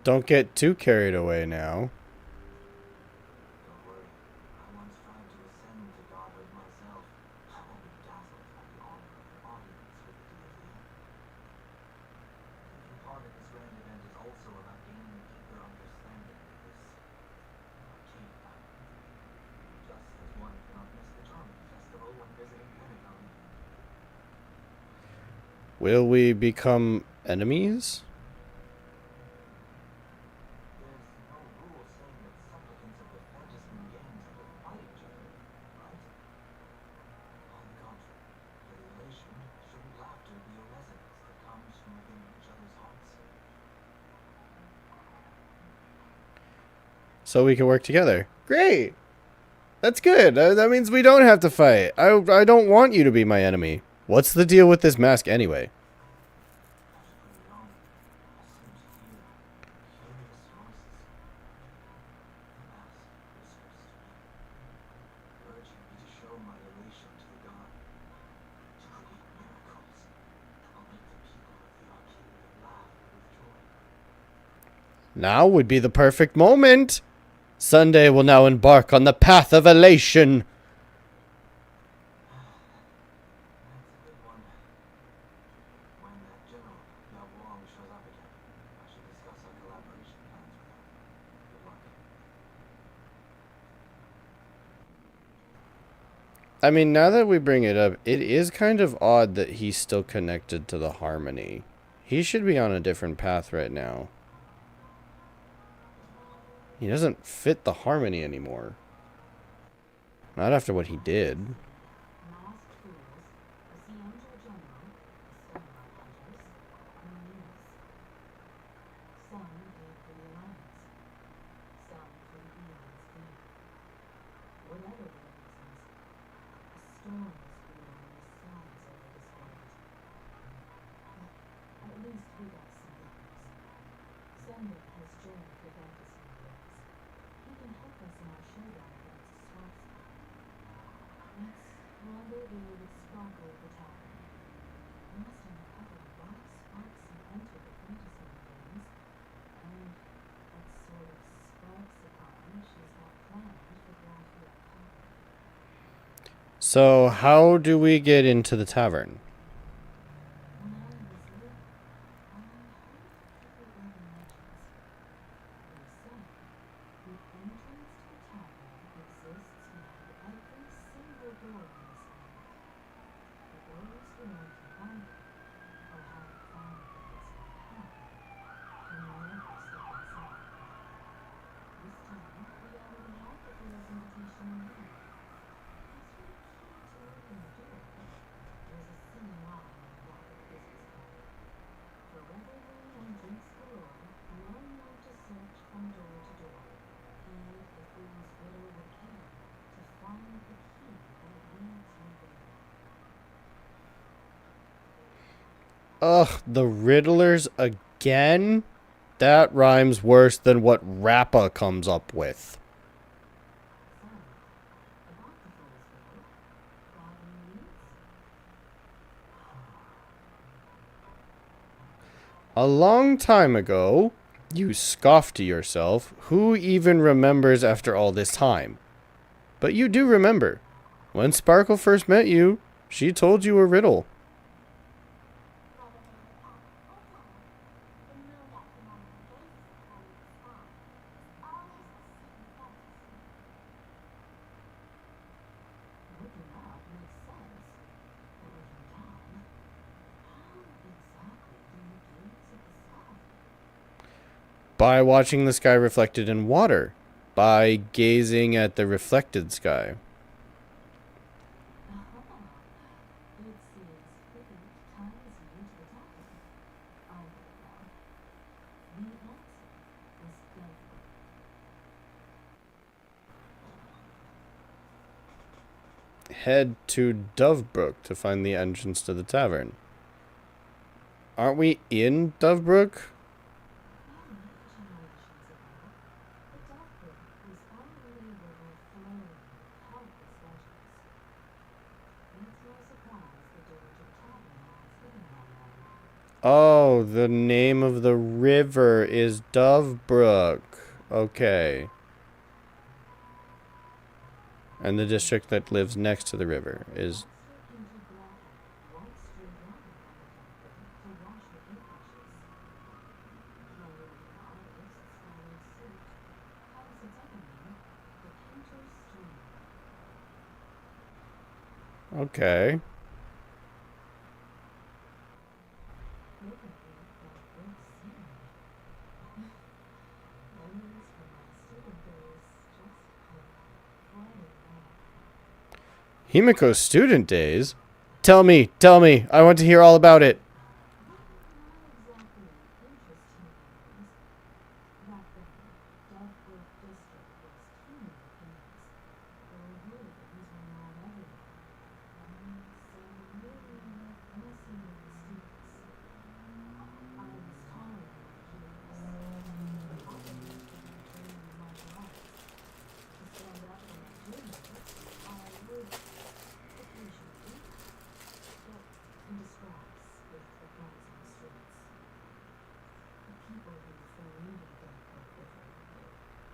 Don't get too carried away now.
Don't worry, I once tried to ascend to godhood myself. I won't be dazzled by the honor of an audience with the deity. Taking part in this grand event is also about gaining a deeper understanding of this arcane power. Just as one cannot miss the charming festival when visiting Pentagon.
Will we become enemies?
There's no rule saying that supplicants of the Phantasm gangs have to fight each other, right? On the contrary, their relation shouldn't laughter be a resonance that comes from within each other's hearts.
So we can work together. Great! That's good. That means we don't have to fight. I don't want you to be my enemy. What's the deal with this mask anyway?
As you put it on, I seem to hear curious voices. The mask whispers to me, urging me to show my relation to the god, to create miracles that will make the people of the Arcadia laugh with joy.
Now would be the perfect moment. Sunday will now embark on the path of elation.
That's a good one. When that general, Yao Wong, shows up again, I should discuss our collaboration plans with him. Good luck.
I mean, now that we bring it up, it is kind of odd that he's still connected to the Harmony. He should be on a different path right now. He doesn't fit the harmony anymore. Not after what he did.
Masked fools, a Sientra general, a samurai hunters, marines. Some gave for the alliance, some for the eon's gain. Whatever their reasons, a storm was brewing when the signs over this world. But at least we got some letters. Sender has journeyed for Ventus in years. He can help us in our showdown against Swampscott. Let's rendezvous with Sparkle at the tavern. We must uncover why Sparks entered the fantasy games, and what sort of Sparksicon she's got planned for Graphia Copper.
So, how do we get into the tavern?
When I was little, I heard people urban legends. They say the entrance to a tavern exists behind every single door in this land. But those who know it can find it, or haven't found it in its own path, can never step inside. This time, we already have the girl's invitation in hand. As for the key to open the door, there's a sinning line on the back of the business card. For revelry and drinks galore, allow not to search from door to door. Heed the fool's riddle with care, to find the key that leads you there.
Ugh, the Riddlers again? That rhymes worse than what Rappa comes up with.
So, about the fool's riddle, got any leads?
A long time ago, you scoffed to yourself, who even remembers after all this time? But you do remember. When Sparkle first met you, she told you a riddle.
Looking up makes sense, but looking down, how exactly do you gaze at the sky?
By watching the sky reflected in water. By gazing at the reflected sky.
It seems fate ties you to the tavern. I get it now. The answer is Delphi.
Head to Dovebrook to find the entrance to the tavern. Aren't we in Dovebrook?
Many generations ago, the Delphi was already a river flowing with countless legends. It's no surprise the Dirge Tavern lies hidden along there.
Oh, the name of the river is Dovebrook. Okay. And the district that lives next to the river is...
Monster painted black, white strewn water on the Delphi to wash the paintbrushes. Many leading artists followed suit, hence its other name, the Painter's Stream.
Okay.
Look at that big scenery. Memories from my student days just come flooding back.
Himiko's student days? Tell me, I want to hear all about it.
Not exactly interesting memories. Back then, Delphi District was teeming with games. There were video games running around everywhere. And some really messing with the students. I was taller than my peers. The problem was that my training in martial arts. To stand up for my juniors, I would occasionally, but in disguise with the guys on the streets. The people who frequented Delphi River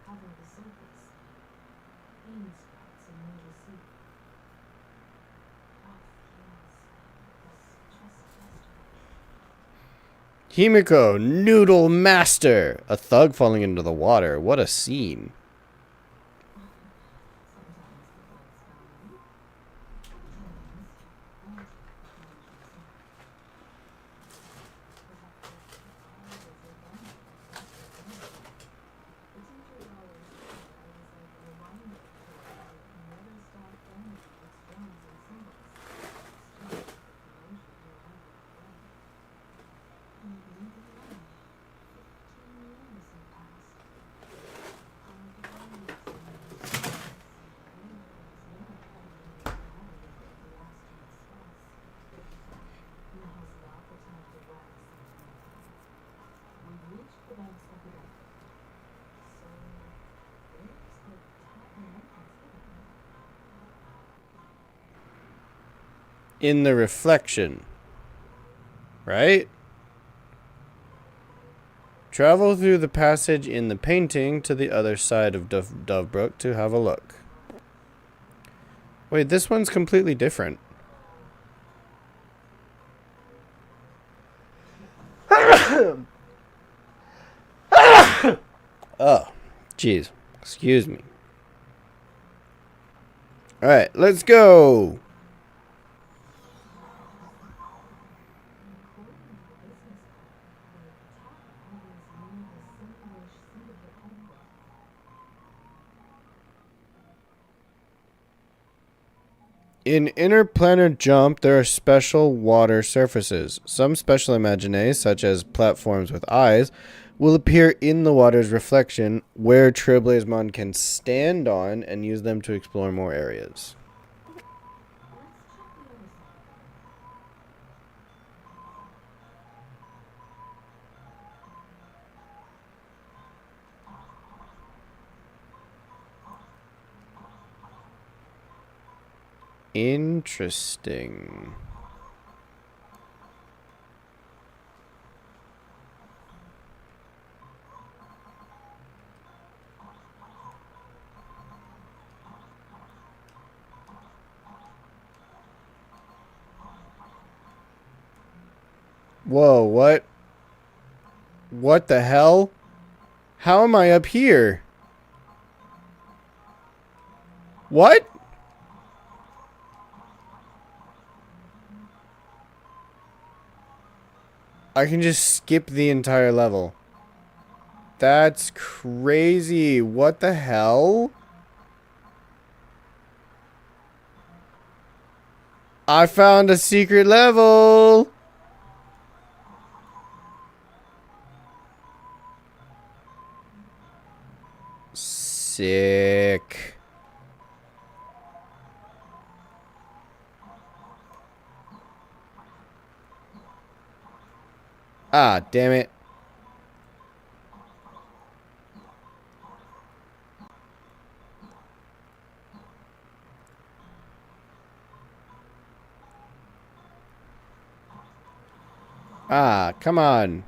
cover the surface, bean sprouts and major sea. What feels was just yesterday.
Himiko, Noodle Master! A thug falling into the water. What a scene.
Sometimes the thoughts found me. Sometimes I took the plunge myself. Perhaps I was abandoned by Master Zen. The teachers always
in the reflection. Right? Travel through the passage in the painting to the other side of Dovebrook to have a look. Wait, this one's completely different. Oh, jeez. Excuse me. Alright, let's go. In interplanar jump, there are special water surfaces. Some special imagines, such as platforms with eyes, will appear in the water's reflection, where Trailblazemon can stand on and use them to explore more areas. Interesting. Whoa, what? What the hell? How am I up here? What? I can just skip the entire level. That's crazy. What the hell? I found a secret level. Sick. Ah, damn it. Ah, come on.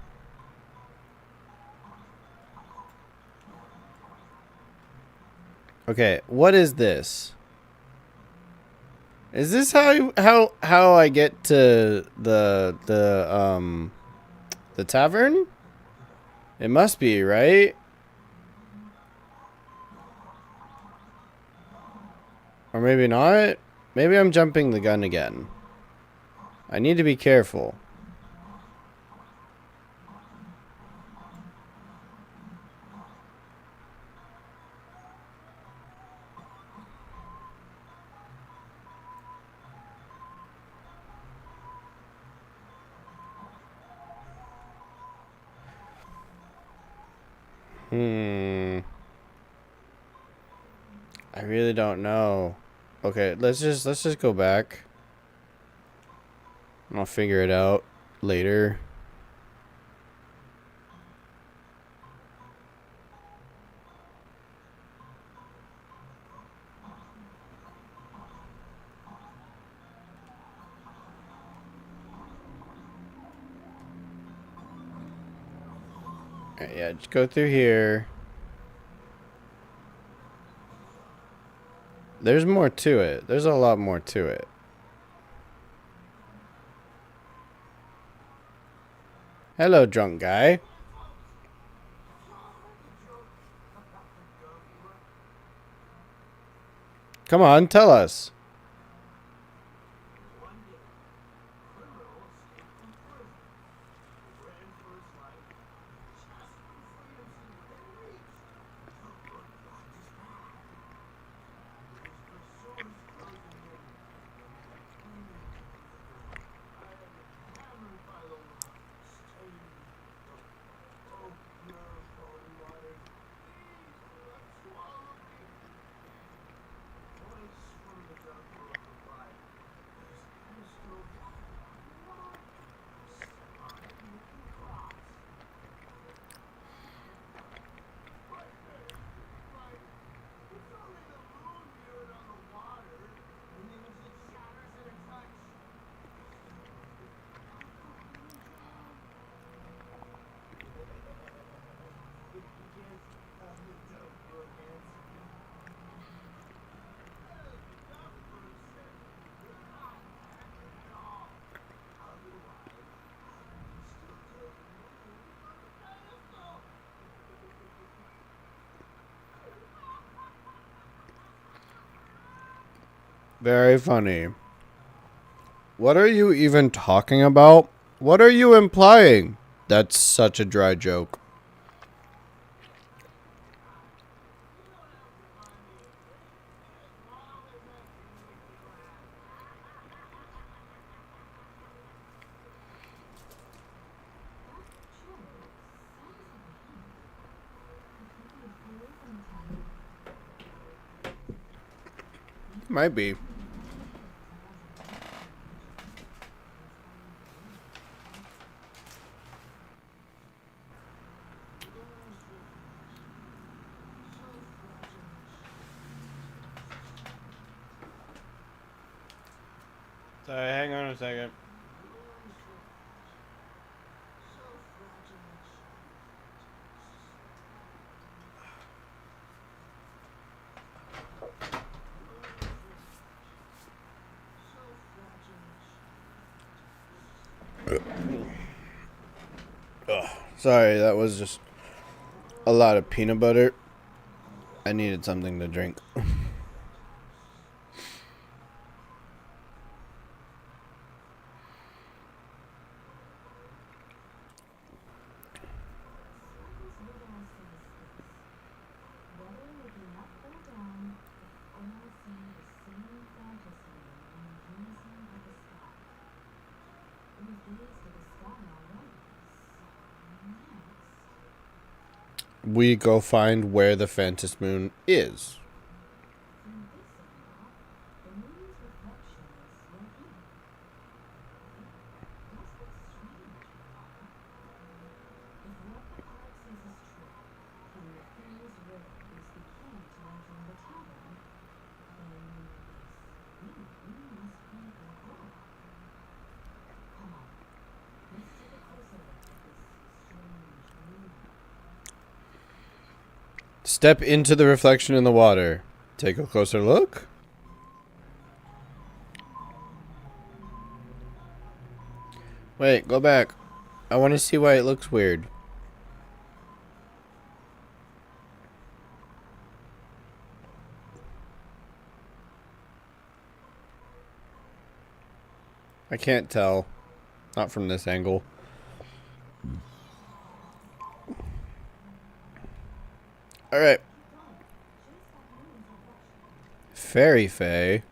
Okay, what is this? Is this how I get to the tavern? It must be, right? Or maybe not? Maybe I'm jumping the gun again. I need to be careful. I really don't know. Okay, let's just go back. I'll figure it out later. Alright, yeah, just go through here. There's more to it. There's a lot more to it. Hello, drunk guy. Come on, tell us. Very funny. What are you even talking about? What are you implying? That's such a dry joke. Might be. Sorry, hang on a second. Sorry, that was just a lot of peanut butter. I needed something to drink. We go find where the Phantom Moon is. Step into the reflection in the water. Take a closer look. Wait, go back. I want to see why it looks weird. I can't tell. Not from this angle. Alright. Fairy Fae.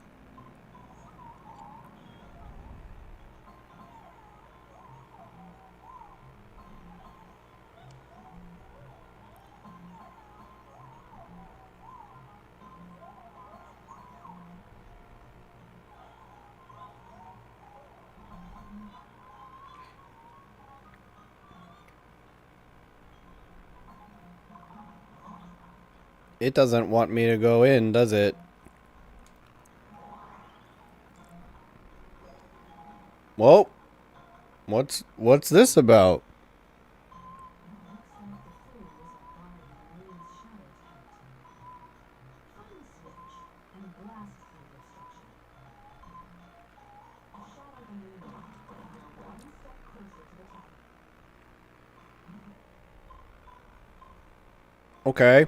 It doesn't want me to go in, does it? Well, what's this about? Okay.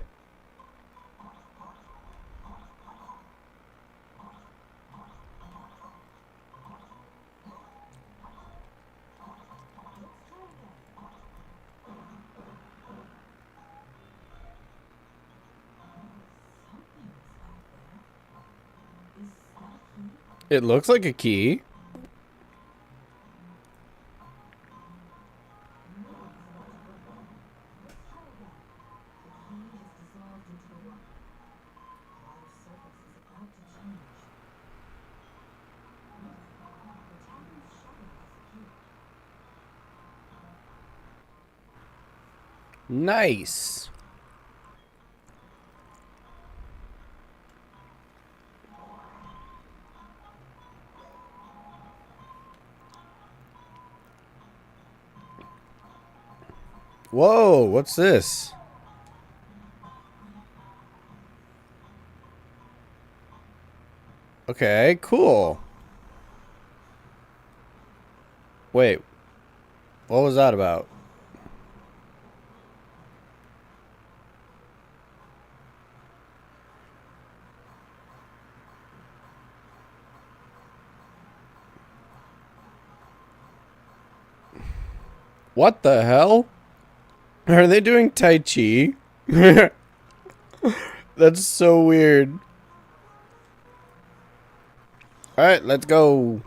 It looks like a key. Nice. Whoa, what's this? Okay, cool. Wait, what was that about? What the hell? Are they doing Tai Chi? That's so weird. Alright, let's go.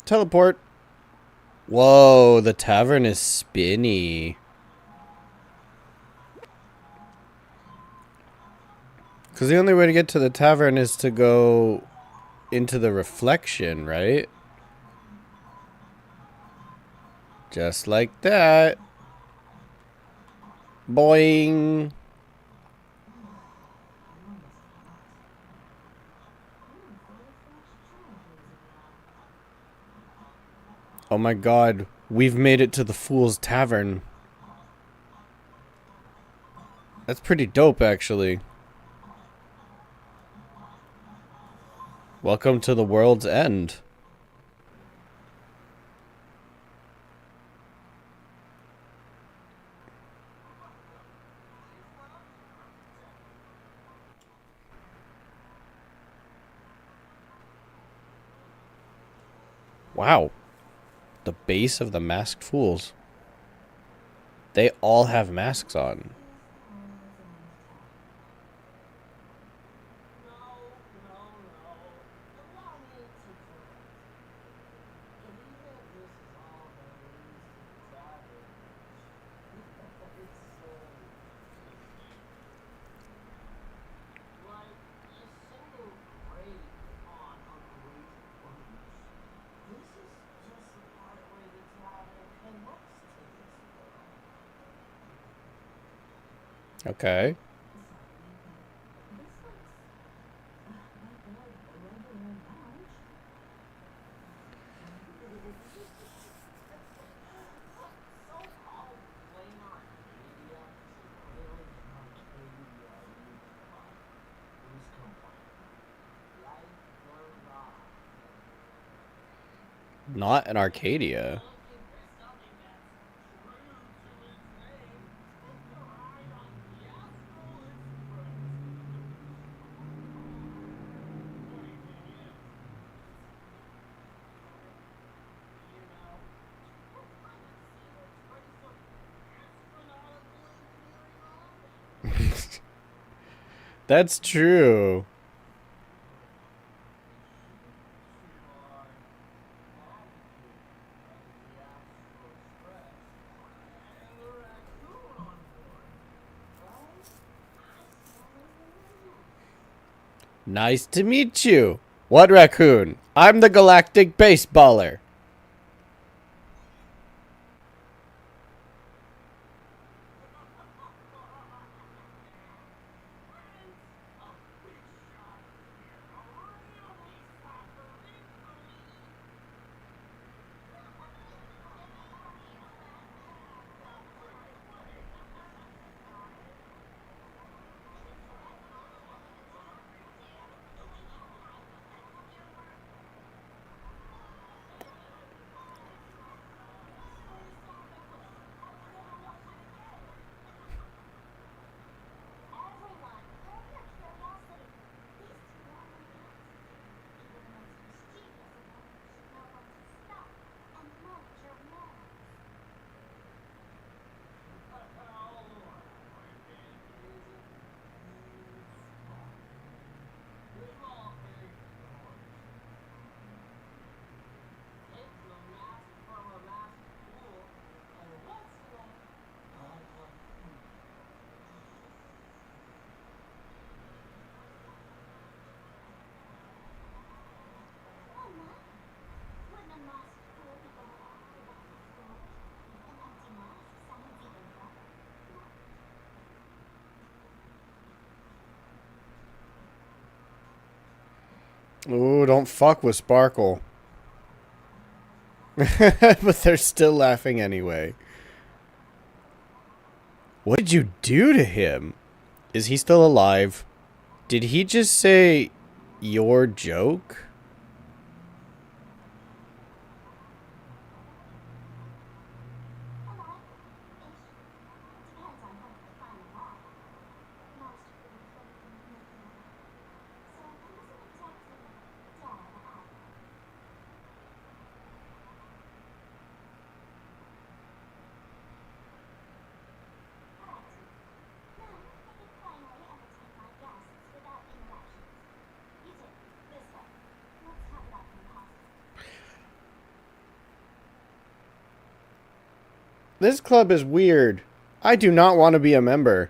Teleport. Whoa, the tavern is spinny. Because the only way to get to the tavern is to go into the reflection, right? Just like that. Boing. Oh my god. We've made it to the Fool's Tavern. That's pretty dope, actually. Welcome to the world's end. Wow. The base of the Masked Fools. They all have masks on.
No, no, no. Allow me to correct. If you think this is all there is to the tavern, it's like a single grade on a great bunch. This is just the part where the tavern connects to this world.
Okay.
So-called Plain Arcadia is really an Arcadia you can buy. Who's complaining? Like or not?
Not in Arcadia.
Looking for something that's true to its name, take a ride on the Astral Express. Funny thing is, you know, I can see a trace of astronautical engineering on there.
That's true. Nice to meet you. What raccoon? I'm the galactic baseballer.
Everyone, curb your curiosity. These two are my cats. Even the most mischievous of them should know when to stop and mind your manners. Oh my! Wouldn't a masked fool be the walk without a floor? An empty mask sounds even better.
Ooh, don't fuck with Sparkle. But they're still laughing anyway. What did you do to him? Is he still alive? Did he just say your joke?
Alive-ish. Depends on what the final
This club is weird. I do not want to be a member.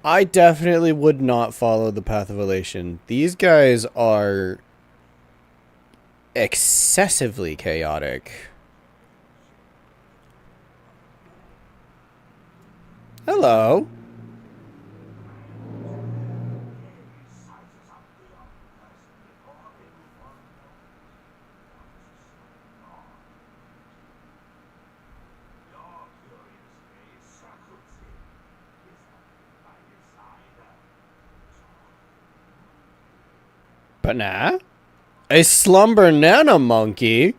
I definitely would not follow the path of elation. These guys are excessively chaotic. Hello. Banana? A slumber nana monkey?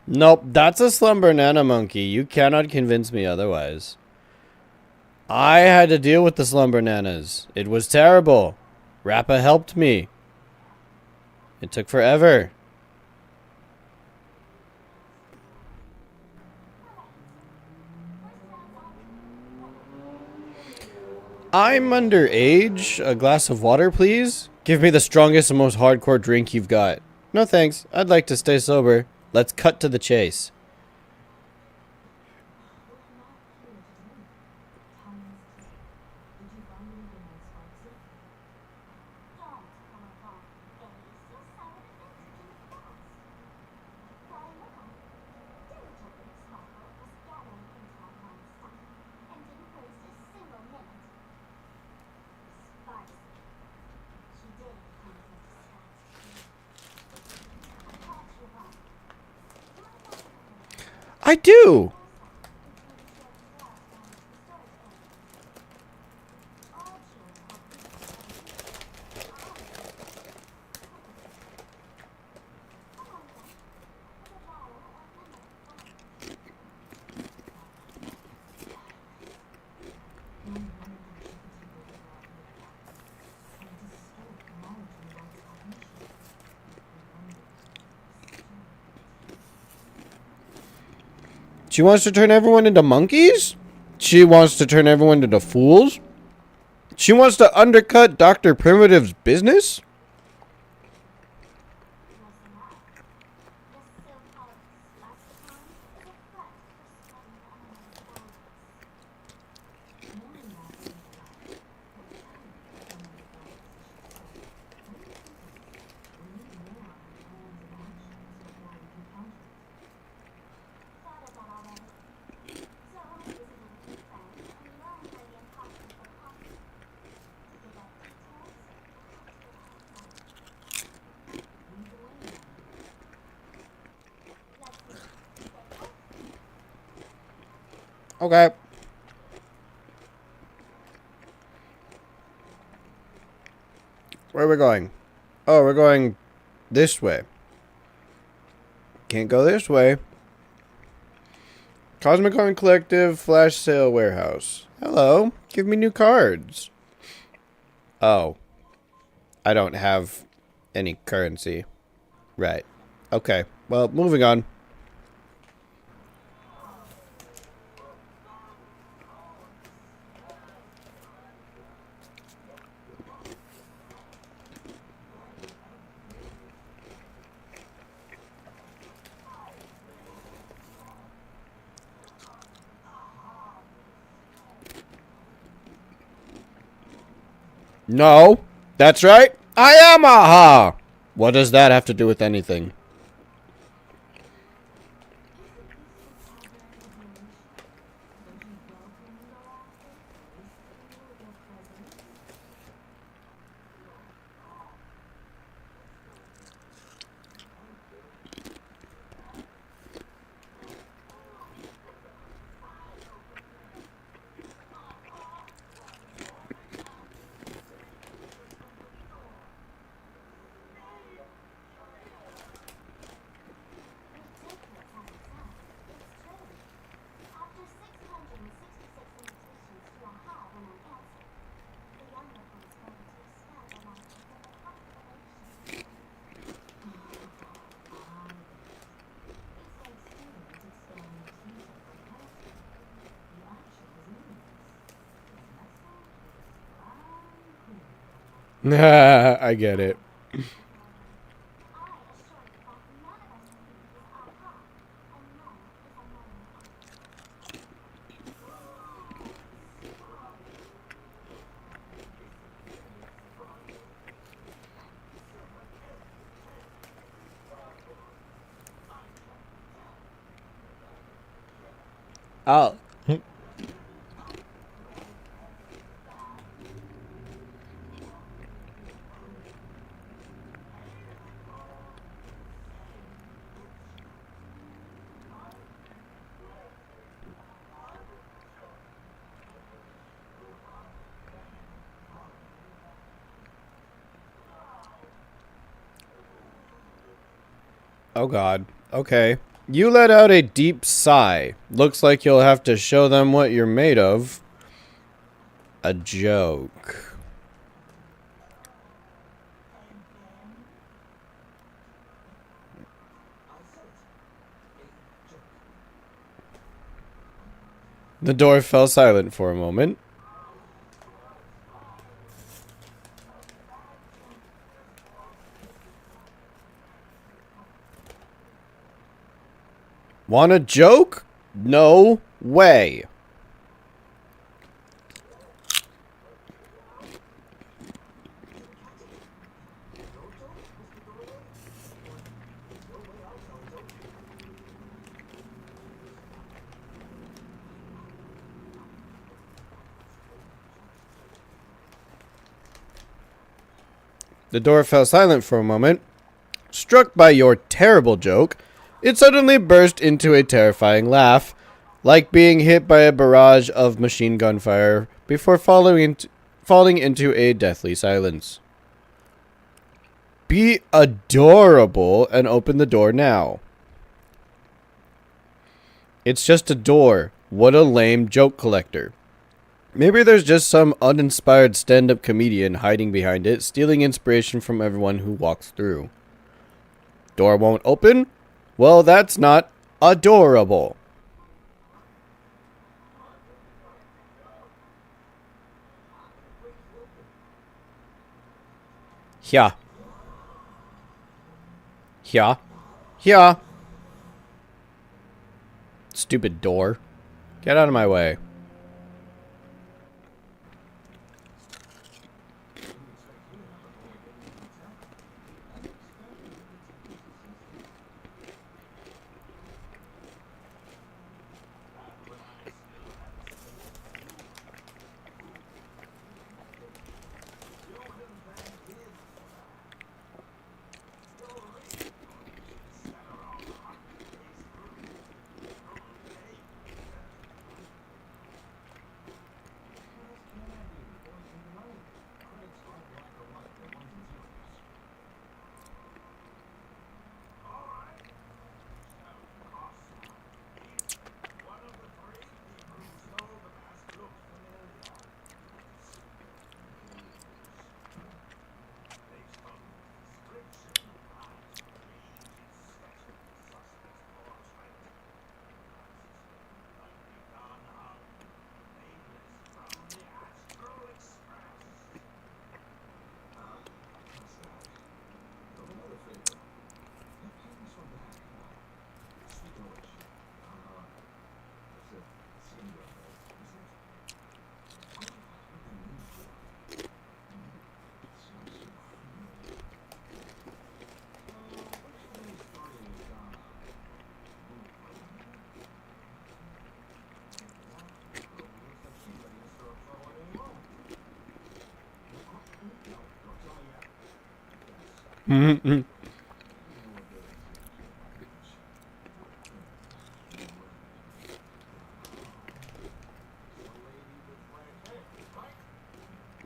Nope, that's a slumber nana monkey. You cannot convince me otherwise. I had to deal with the slumber nanas. It was terrible. Rappa helped me. It took forever. I'm underage. A glass of water, please? Give me the strongest and most hardcore drink you've got. No thanks. I'd like to stay sober. Let's cut to the chase. I do. She wants to turn everyone into monkeys? She wants to turn everyone into fools? She wants to undercut Dr. Primitive's business? Okay. Where are we going? Oh, we're going this way. Can't go this way. Cosmic Coin Collective Flash Sale Warehouse. Hello. Give me new cards. Oh. I don't have any currency. Right. Okay. Well, moving on. No, that's right. I am Aha. What does that have to do with anything? I get it.
I assure you that none of us is aha, and none is unknown.
Oh. Oh god. Okay. You let out a deep sigh. Looks like you'll have to show them what you're made of. A joke. The door fell silent for a moment. Want a joke? No way. The door fell silent for a moment. Struck by your terrible joke, it suddenly burst into a terrifying laugh, like being hit by a barrage of machine gun fire before falling into a deathly silence. Be adorable and open the door now. It's just a door. What a lame joke collector. Maybe there's just some uninspired stand-up comedian hiding behind it, stealing inspiration from everyone who walks through. Door won't open? Well, that's not adorable. Yeah. Yeah. Yeah. Stupid door. Get out of my way.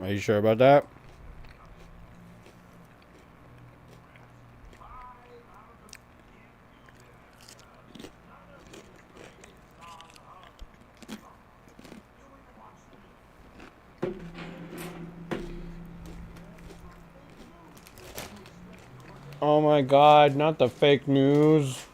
Are you sure about that? Oh my god, not the fake news.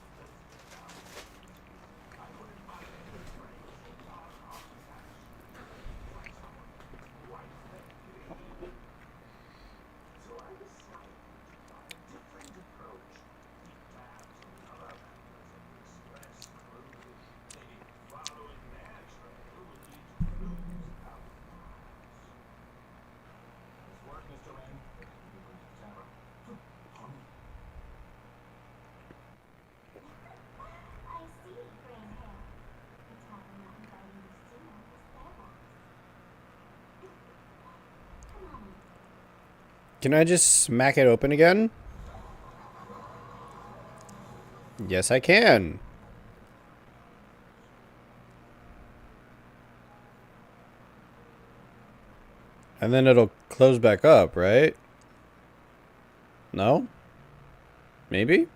Can I just smack it open again? Yes, I can. And then it'll close back up, right? No? Maybe?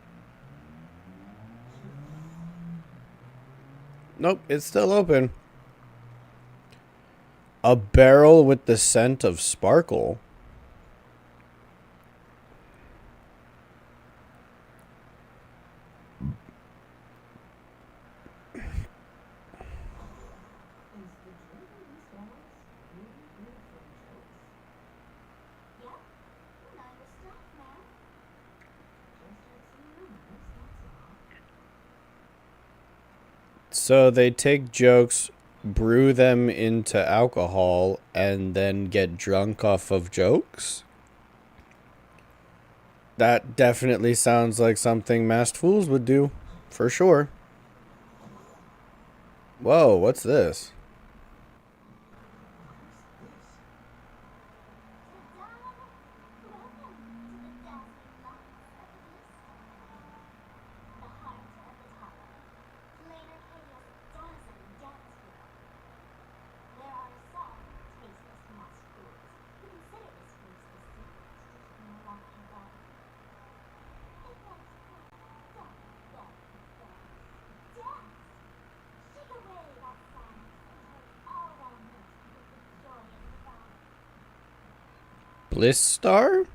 Nope, it's still open. A barrel with the scent of sparkle.
Is the drink in these bottles really good for jokes?
Yep. You know your stuff, man.
Just had some rumors, that's all.
So they take jokes, brew them into alcohol, and then get drunk off of jokes? That definitely sounds like something masked fools would do. For sure. Whoa, what's this? Bliss Star?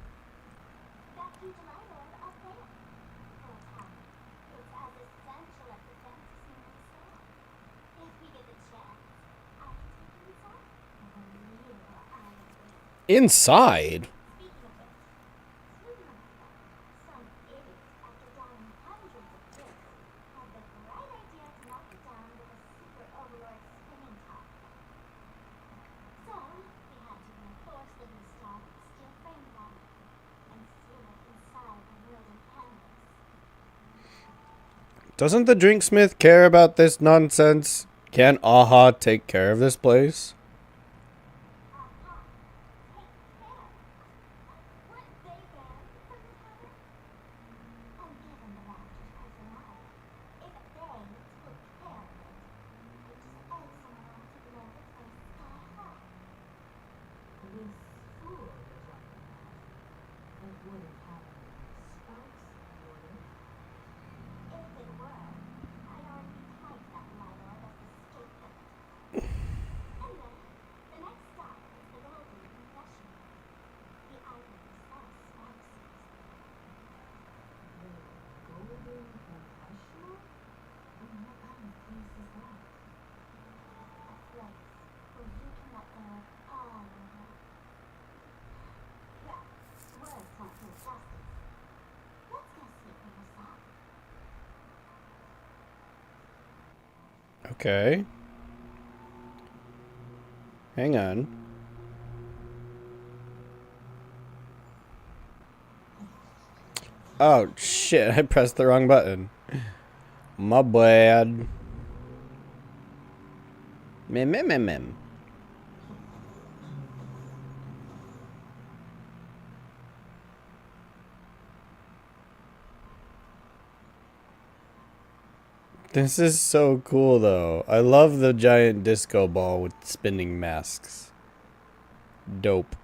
Inside? Doesn't the drinksmith care about this nonsense? Can Aha take care of this place?
This fool you're talking about. It wouldn't have any sparks, would it? The Golden Confessional? And what kind of place is that?
Okay. Hang on. Oh, shit. I pressed the wrong button. My bad. Mem. This is so cool, though. I love the giant disco ball with spinning masks. Dope.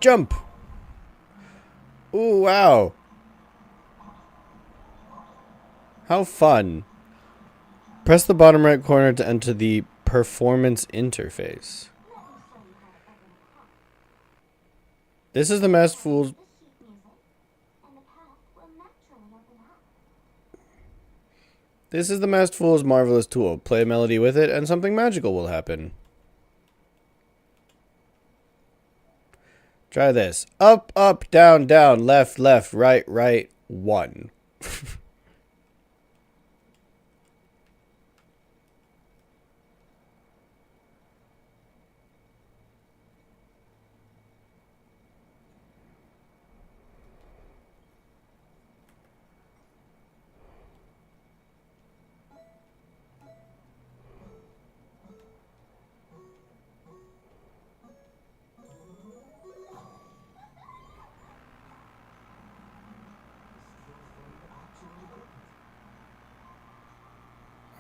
Jump! Ooh, wow. How fun. Press the bottom right corner to enter the performance interface. This is the Masked Fool's... This is the Masked Fool's marvelous tool. Play a melody with it, and something magical will happen. Try this. Up, up, down, down, left, left, right, right, 1.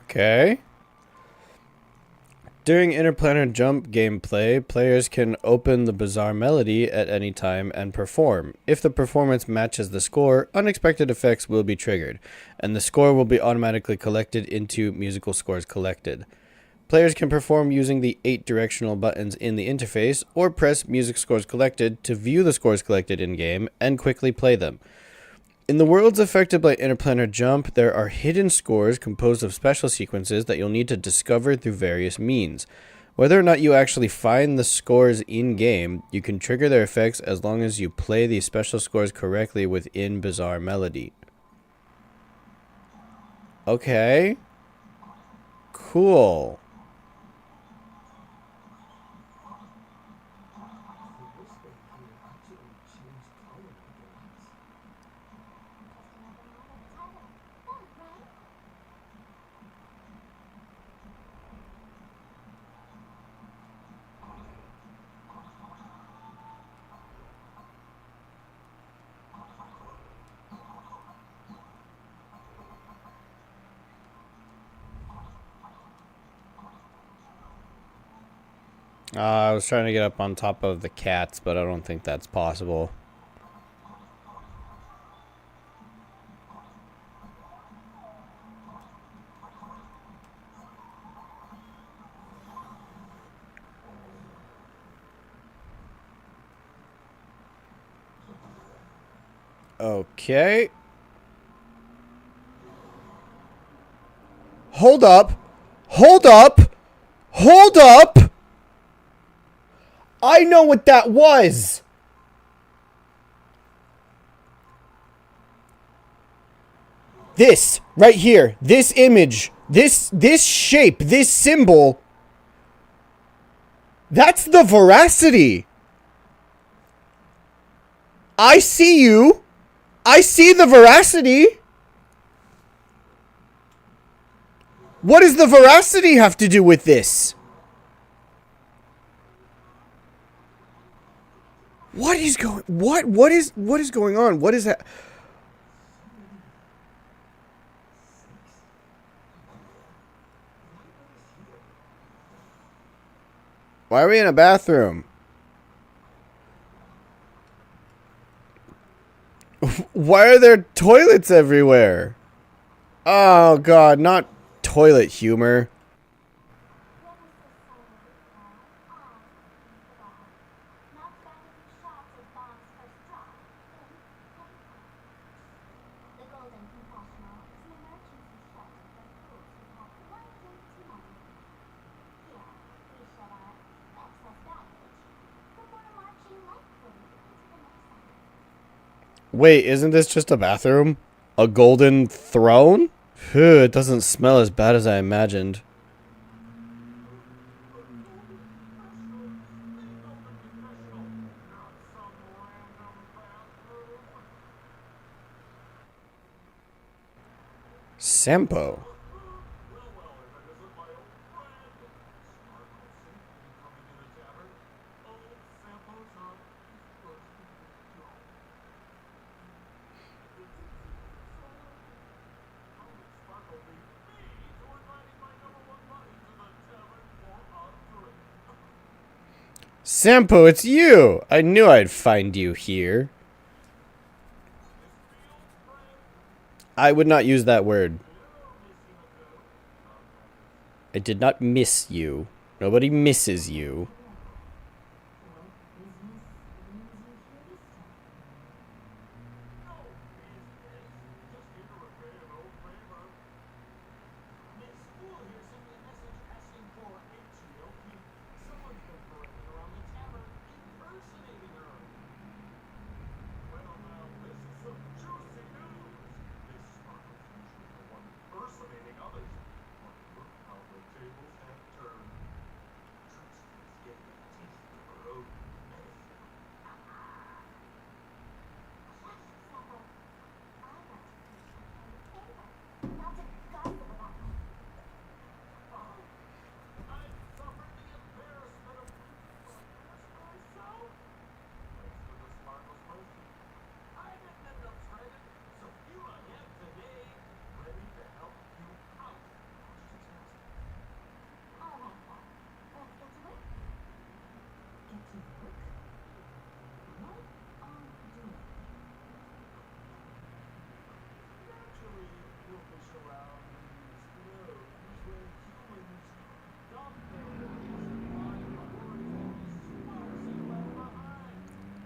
Okay. During interplanar jump gameplay, players can open the bizarre melody at any time and perform. If the performance matches the score, unexpected effects will be triggered, and the score will be automatically collected into musical scores collected. Players can perform using the 8 directional buttons in the interface, or press music scores collected to view the scores collected in-game and quickly play them. In the worlds affected by interplanar jump, there are hidden scores composed of special sequences that you'll need to discover through various means. Whether or not you actually find the scores in-game, you can trigger their effects as long as you play these special scores correctly within Bizarre Melody. Okay. Cool.
The whisper here actually changed color with the lights.
I was trying to get up on top of the cats, but I don't think that's possible. Okay. Hold up. Hold up. Hold up. I know what that was. This right here. This image. This shape. This symbol. That's the veracity. I see you. I see the veracity. What does the veracity have to do with this? What is going what is going on? What is that? Why are we in a bathroom? Why are there toilets everywhere? Oh god, not toilet humor.
The Golden Confessional is an emergency shelter for fools who have one drink too many. Here, we shed our excess baggage before marching lightly into the next side.
Wait, isn't this just a bathroom? A golden throne? Phew, it doesn't smell as bad as I imagined. Sampo. Sampo, it's you! I knew I'd find you here. I would not use that word. I did not miss you. Nobody misses you.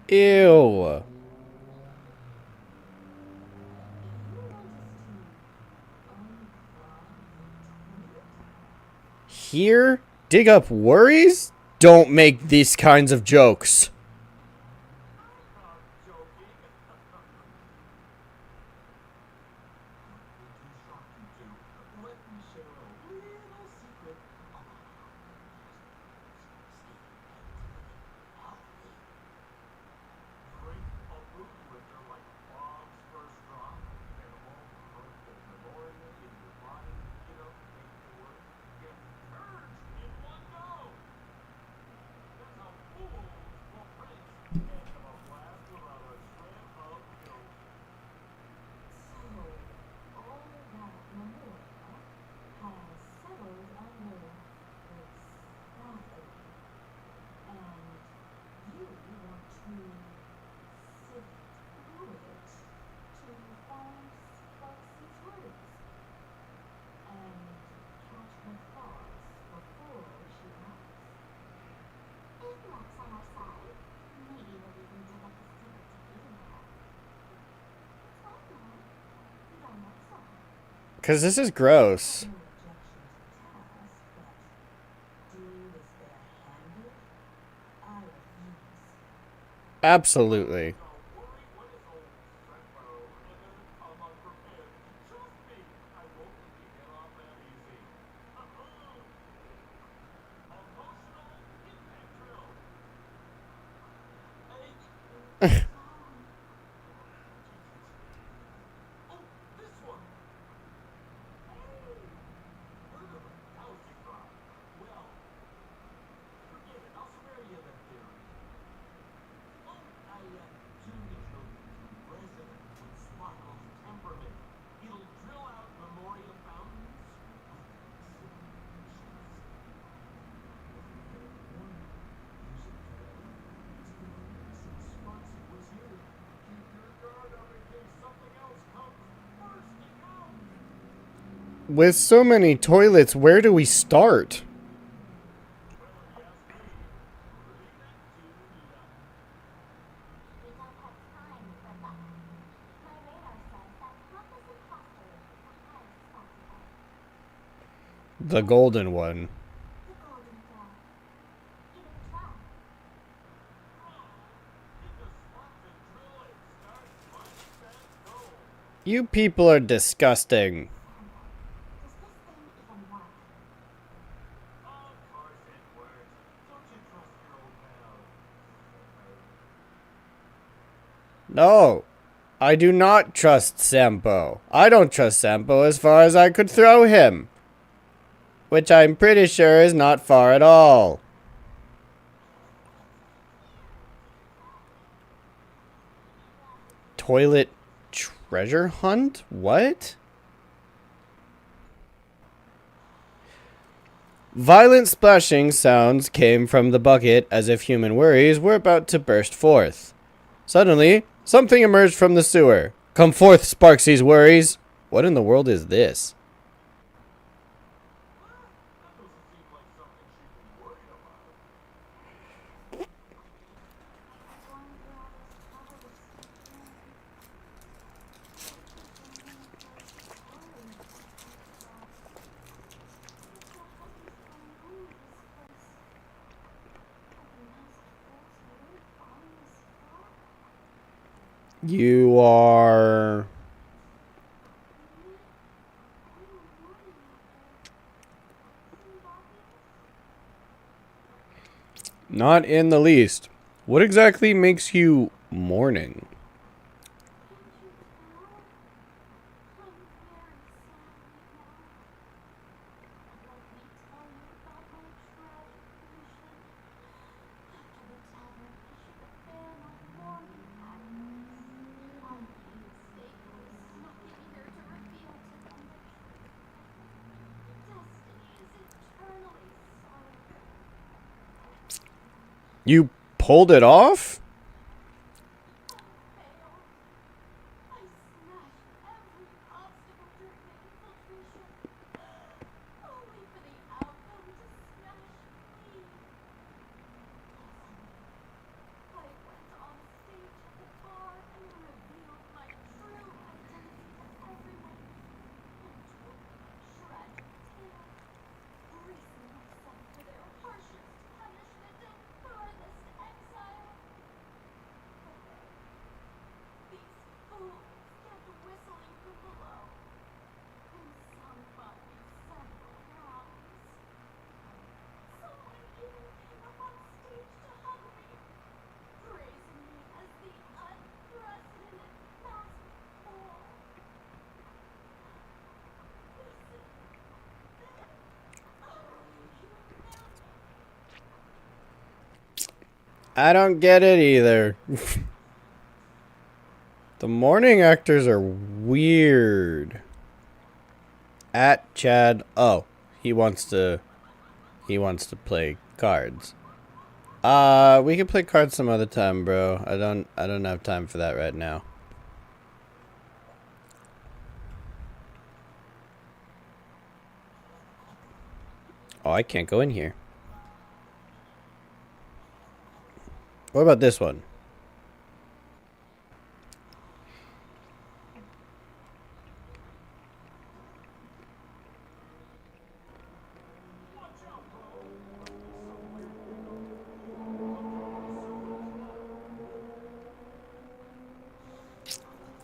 Ew. Here? Dig up worries? Don't make these kinds of jokes.
I'm joking. Too shocked you two. Let me share a little secret about how drink a mood lifter like Bob's first drop, and all the hurtful memoria in your mind, you know, make the words get purged in one go. There's a fool's for Prince, and have a blast without a shred of guilt.
So, all that memoria has settled under this bathroom, and you want to sift through it to find Sparksy's words and catch her thoughts before she acts.
If luck's on our side, maybe we'll even dig up the secret to eating her. It's fine though. We don't look so.
Because this is gross.
No objection to the task, but dude is bare-handed. I refuse.
Absolutely.
Don't worry, what is old Sempo? Come unprepared. Trust me, I won't let you get off that easy. Emotional impact drill. Hey. Oh, this one. Hey, heard of a dowsing rod? Well, forget it. I'll spare you the theory. Oh, I do need your resident with Sparkle's temperament. It'll drill out memoria fountains with simulations. Use it today. It's been a week since Sparksy was here. Keep your guard up in case something else comes bursting out.
With so many toilets, where do we start?
Well, if you ask me, leave that to luck.
We don't have time for luck. My radar says that Lucas Imposter is the highest spot today.
The golden one.
The golden door. Give it a try.
Hit the slot to drill and start mining that gold.
You people are disgusting.
Does this thing even work?
Of course it works. Don't you trust your old pal?
No. I do not trust Sampo. I don't trust Sampo as far as I could throw him. Which I'm pretty sure is not far at all. Toilet treasure hunt? What? Violent splashing sounds came from the bucket as if human worries were about to burst forth. Suddenly, something emerged from the sewer. Come forth, Sparksy's worries. What in the world is this?
That doesn't seem like something she'd be worried about.
Going through all this trouble to sneak in.
You are... Not in the least. What exactly makes you mourning? You pulled it off? I don't get it either. The morning actors are weird. At Chad. Oh, he wants to play cards. We can play cards some other time, bro. I don't have time for that right now. Oh, I can't go in here. What about this one?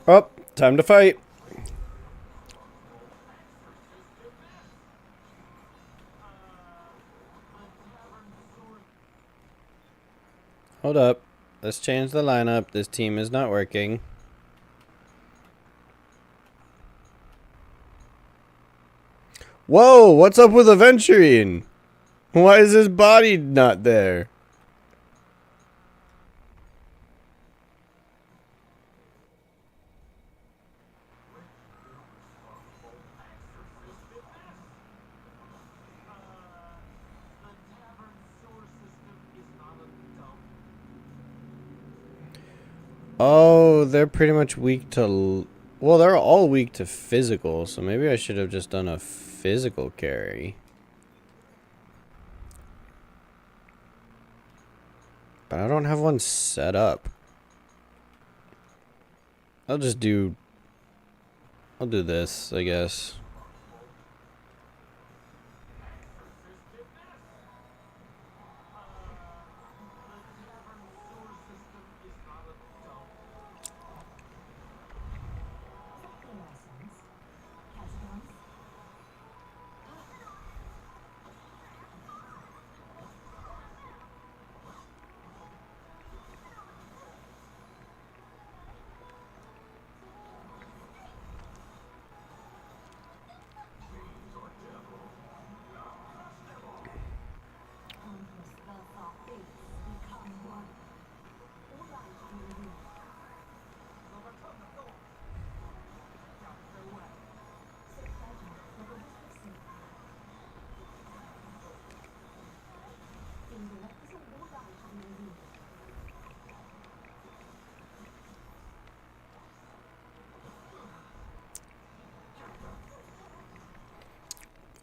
Oh, time to fight. Hold up. Let's change the lineup. This team is not working. Whoa, what's up with Aventurine? Why is his body not there? Oh, they're pretty much weak to... Well, they're all weak to physical, so maybe I should have just done a physical carry. But I don't have one set up. I'll do this, I guess.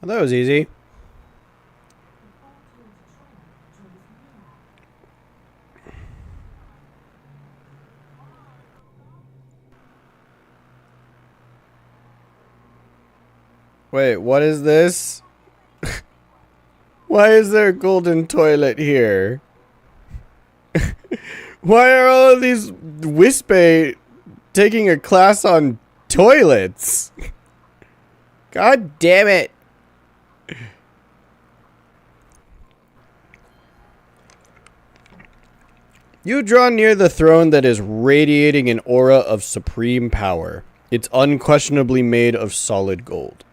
Well, that was easy. Wait, what is this? Why is there a golden toilet here? Why are all of these Wispe taking a class on toilets? God damn it. You draw near the throne that is radiating an aura of supreme power. It's unquestionably made of solid gold.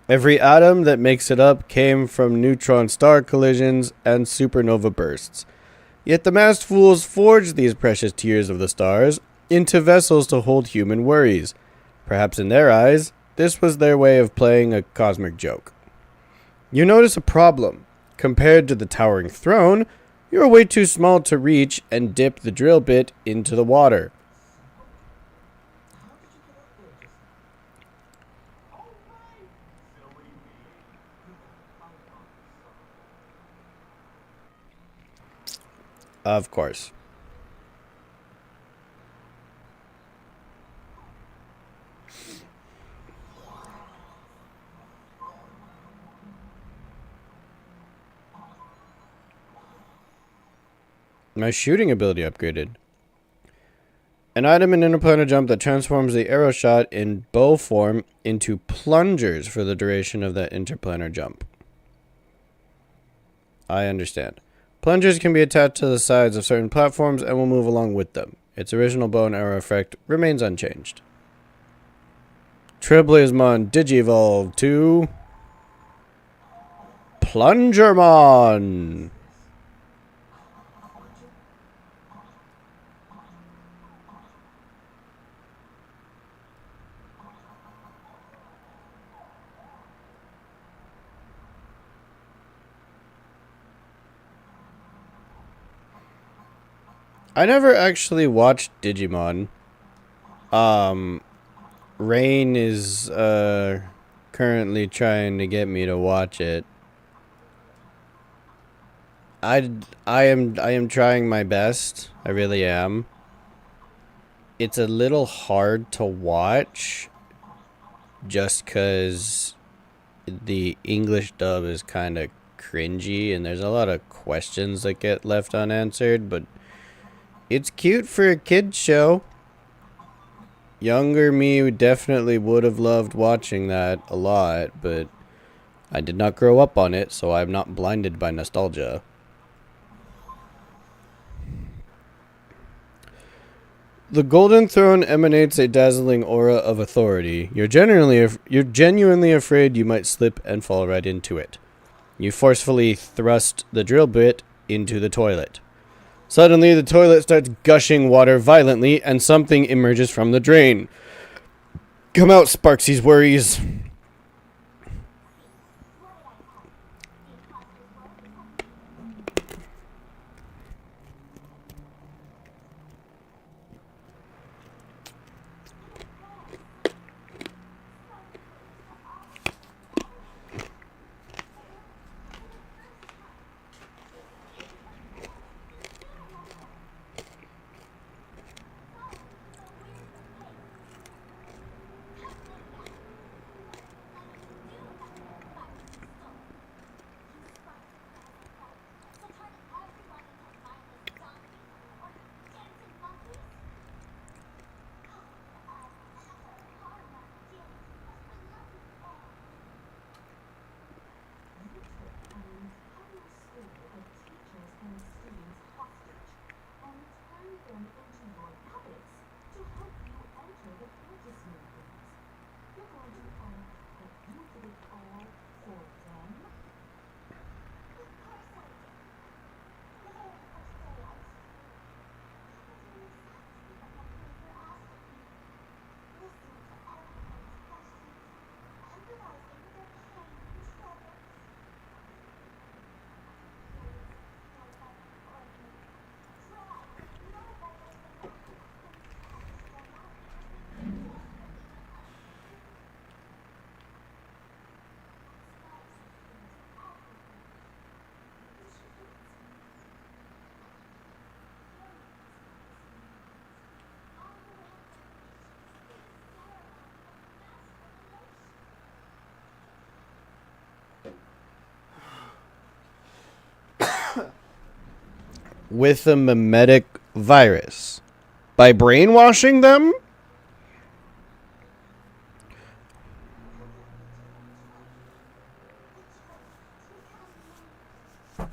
Every atom that makes it up came from neutron star collisions and supernova bursts. Yet the masked fools forged these precious tears of the stars into vessels to hold human worries. Perhaps in their eyes, this was their way of playing a cosmic joke. You notice a problem. Compared to the towering throne, you are way too small to reach and dip the drill bit into the water. Of course. My shooting ability upgraded. An item in interplanar jump that transforms the arrow shot in bow form into plungers for the duration of that interplanar jump. I understand. Plungers can be attached to the sides of certain platforms and will move along with them. Its original bow and arrow effect remains unchanged. Trailblazemon Digivolve to Plungermon. I never actually watched Digimon. Rain is currently trying to get me to watch it. I am trying my best. I really am. It's a little hard to watch just cuz the English dub is kind of cringy and there's a lot of questions that get left unanswered, but it's cute for a kid's show. Younger me definitely would have loved watching that a lot, but I did not grow up on it, so I'm not blinded by nostalgia. The Golden Throne emanates a dazzling aura of authority. You're genuinely afraid you might slip and fall right into it. You forcefully thrust the drill bit into the toilet. Suddenly, the toilet starts gushing water violently, and something emerges from the drain. Come out, Sparksy's worries. With a mimetic virus. By brainwashing them?
For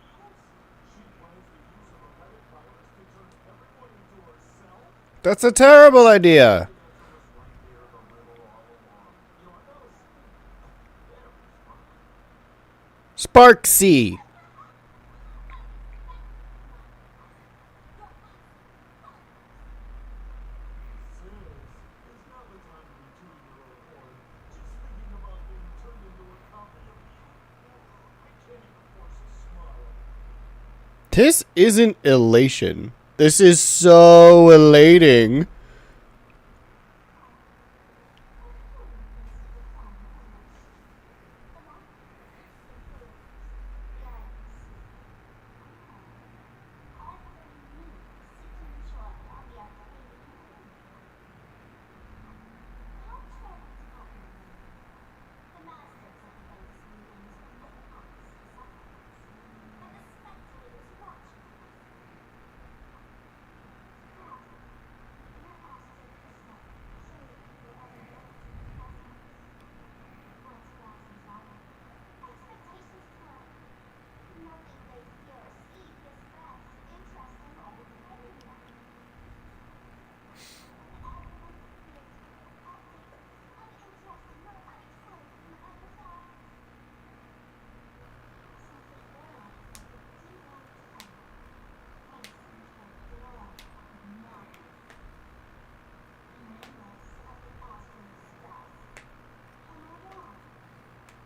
reals? She plans the use of a medic virus to turn everyone into herself?
That's a terrible idea.
The answer was right there in the middle all along. You know, I gotta say, very smart.
Sparksy.
Sis, it's not the time to be tooting your own horn. Just thinking about being turned into a copy of you. I can't even force a smile.
This isn't elation. This is so elating.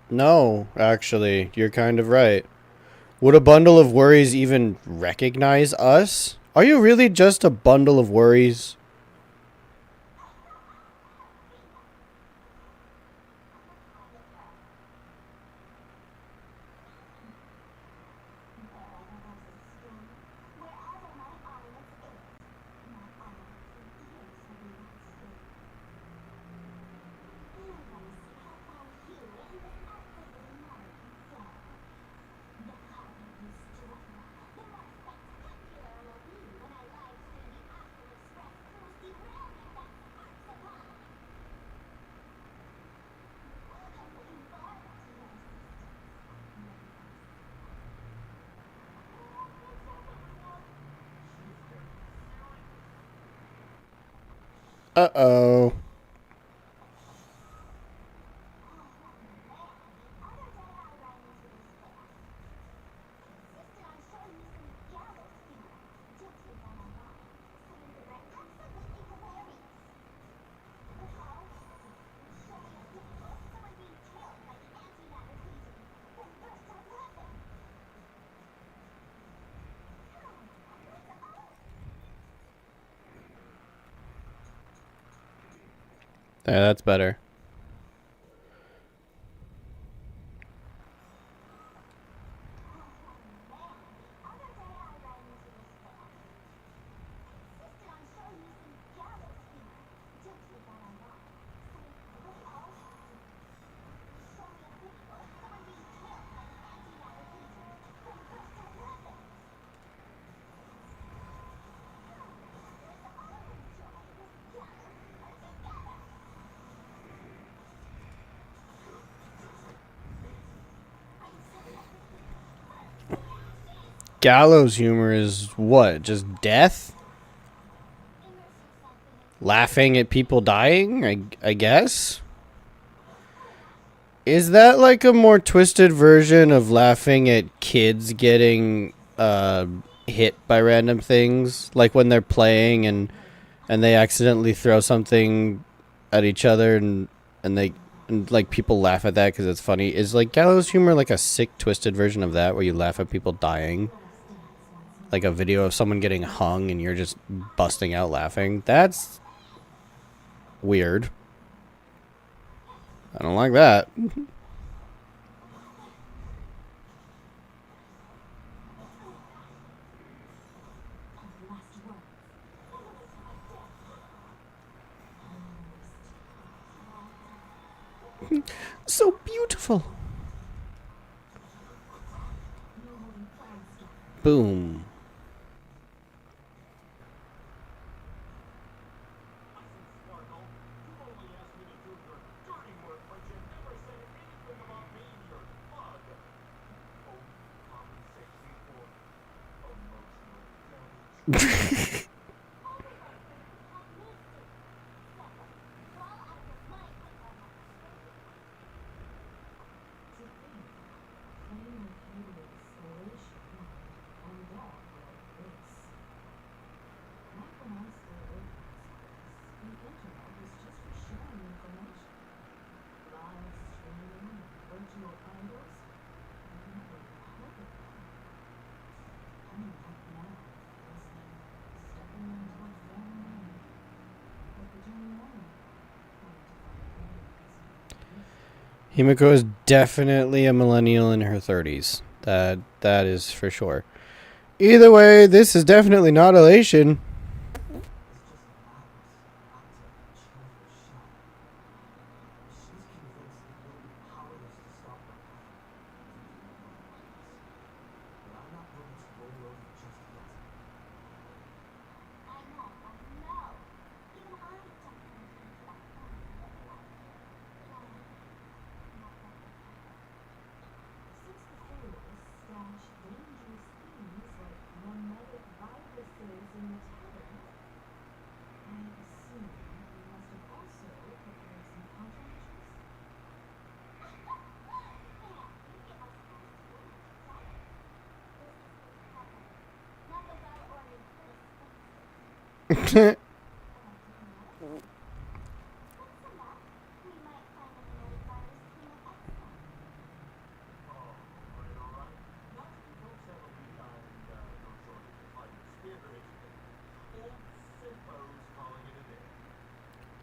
No, actually, you're kind of right. Would a bundle of worries even recognize us? Are you really just a bundle of worries?
Wherever my audience is, my audience hears the real truth. I want to see how far you and this outdated model can go. The harder you struggle, the more spectacular it will be when I live stream the Astral Express cruise derailment that sparks upon. I'm looking forward to your assistance.
Uh-oh. Yeah, that's better. Gallows humor is what? Just death? Laughing at people dying, I guess? Is that like a more twisted version of laughing at kids getting hit by random things? Like when they're playing and they accidentally throw something at each other and like people laugh at that because it's funny. Is like gallows humor like a sick twisted version of that where you laugh at people dying? Like a video of someone getting hung and you're just busting out laughing? That's weird. I don't like that. So beautiful. Boom. Himiko is definitely a millennial in her 30s. That is for sure. Either way, this is definitely not elation.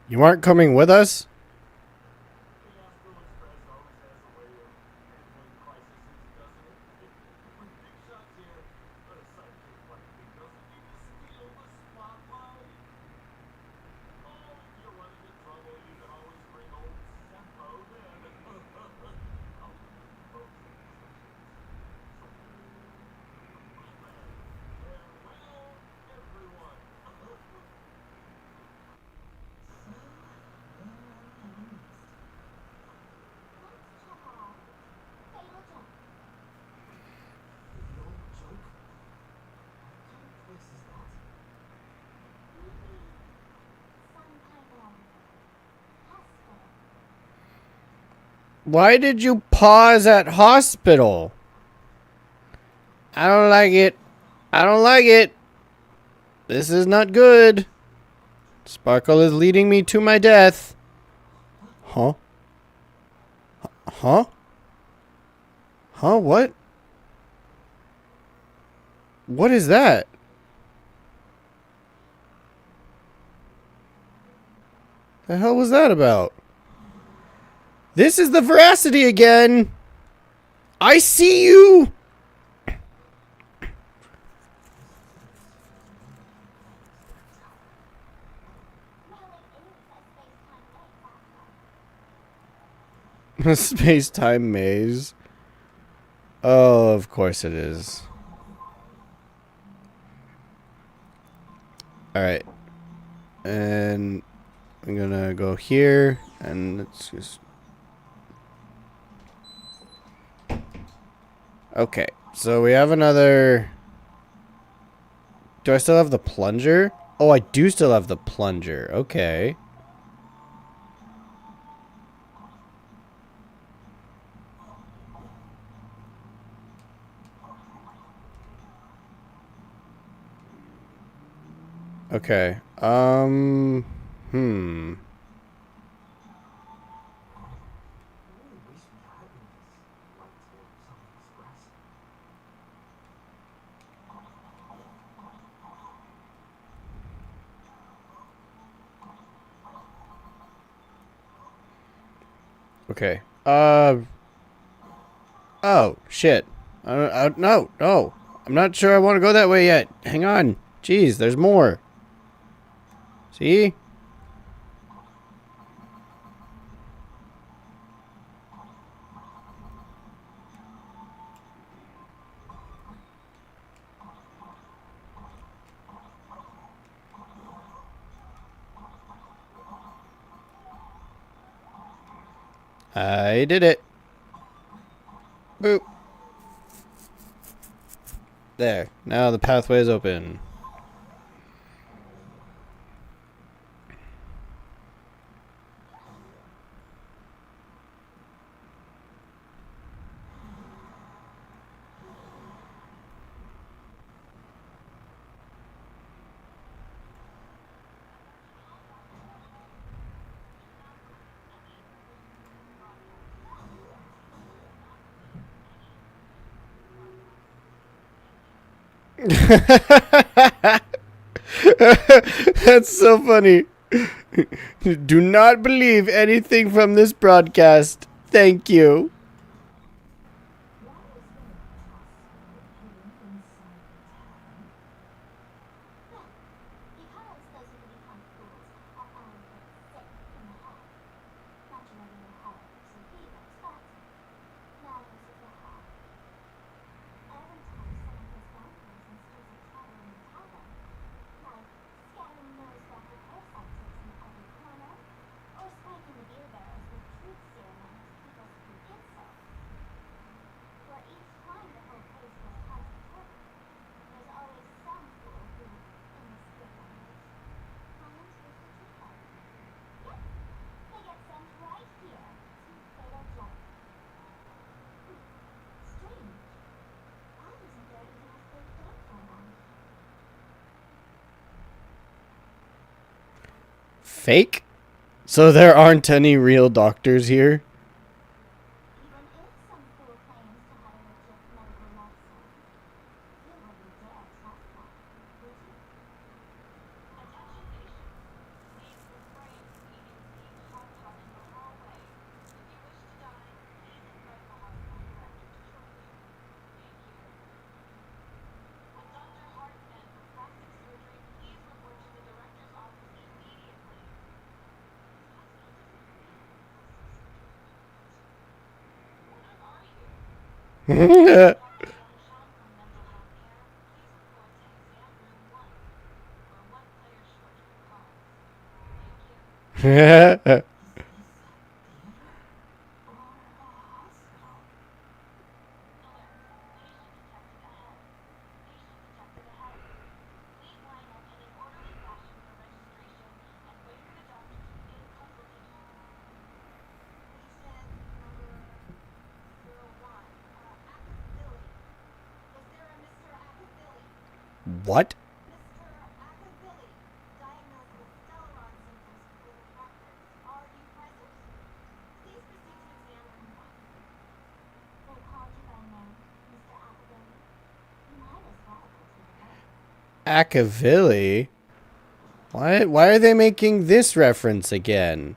You aren't coming with us?
The Astral Express always has a way of handling crises, doesn't it? With big shots here, but a sidekick like me doesn't need to steal the spotlight. Oh, if you run into trouble, you can always bring old Sempo then. I'll remember both of these farewell, everyone.
Let's check out Fatal Jump.
Fatal joke? What kind of place is that?
Maybe some kind of hospital.
Why did you pause at hospital? I don't like it. I don't like it. This is not good. Sparkle is leading me to my death. Huh? Huh? Huh? What? What is that? The hell was that about? This is the veracity again. I see you.
Well, it is a space-time maze, after all.
Space-time maze. Oh, of course it is. Alright. And I'm gonna go here and let's just... Okay, so we have another... Do I still have the plunger? Oh, I do still have the plunger. Okay. Okay.
The only waste we had in this light or something express.
Okay. Oh, shit. No, no. I'm not sure I want to go that way yet. Hang on. Jeez, there's more. See? I did it. Boop. There. Now the pathway is open. That's so funny. Do not believe anything from this broadcast. Thank you.
Why is there a castle hidden inside the town? Well, because those who become fools are all a bit sick in the head. Naturally, no horrors or heroes, but matters of the heart. Every time someone gets vampires and stirs up trouble in the tavern, like scattering nose-wrapped parasite tips in every corner, or spanking the beer barrels with truth serum on those people who insult. For each time the whole place goes topsy-turvy, there's always some fool who, in the spirit language, finds his to fight. Yep, they get sent right here to Fatal Jump. Strange. Why isn't there even a fake doctor around?
Fake? So there aren't any real doctors here?
Even if some fool claims to have a legit medical license, you wouldn't dare trust that, would you?
Attention patients. Please refrain from
What? Akavili? Why are they making this reference again?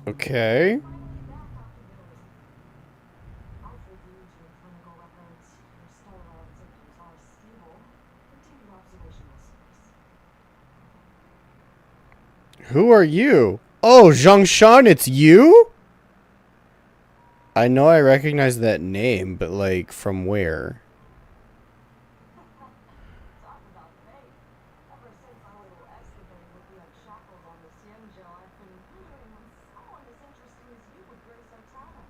Okay. Who are you? Oh, Zhongshan, it's you? I know I recognize that name, but like, from where?
Talk about fate. Ever since our little escapade with the unshackles on the Xianzhou, I've been wondering when someone as interesting as you would grace our tavern.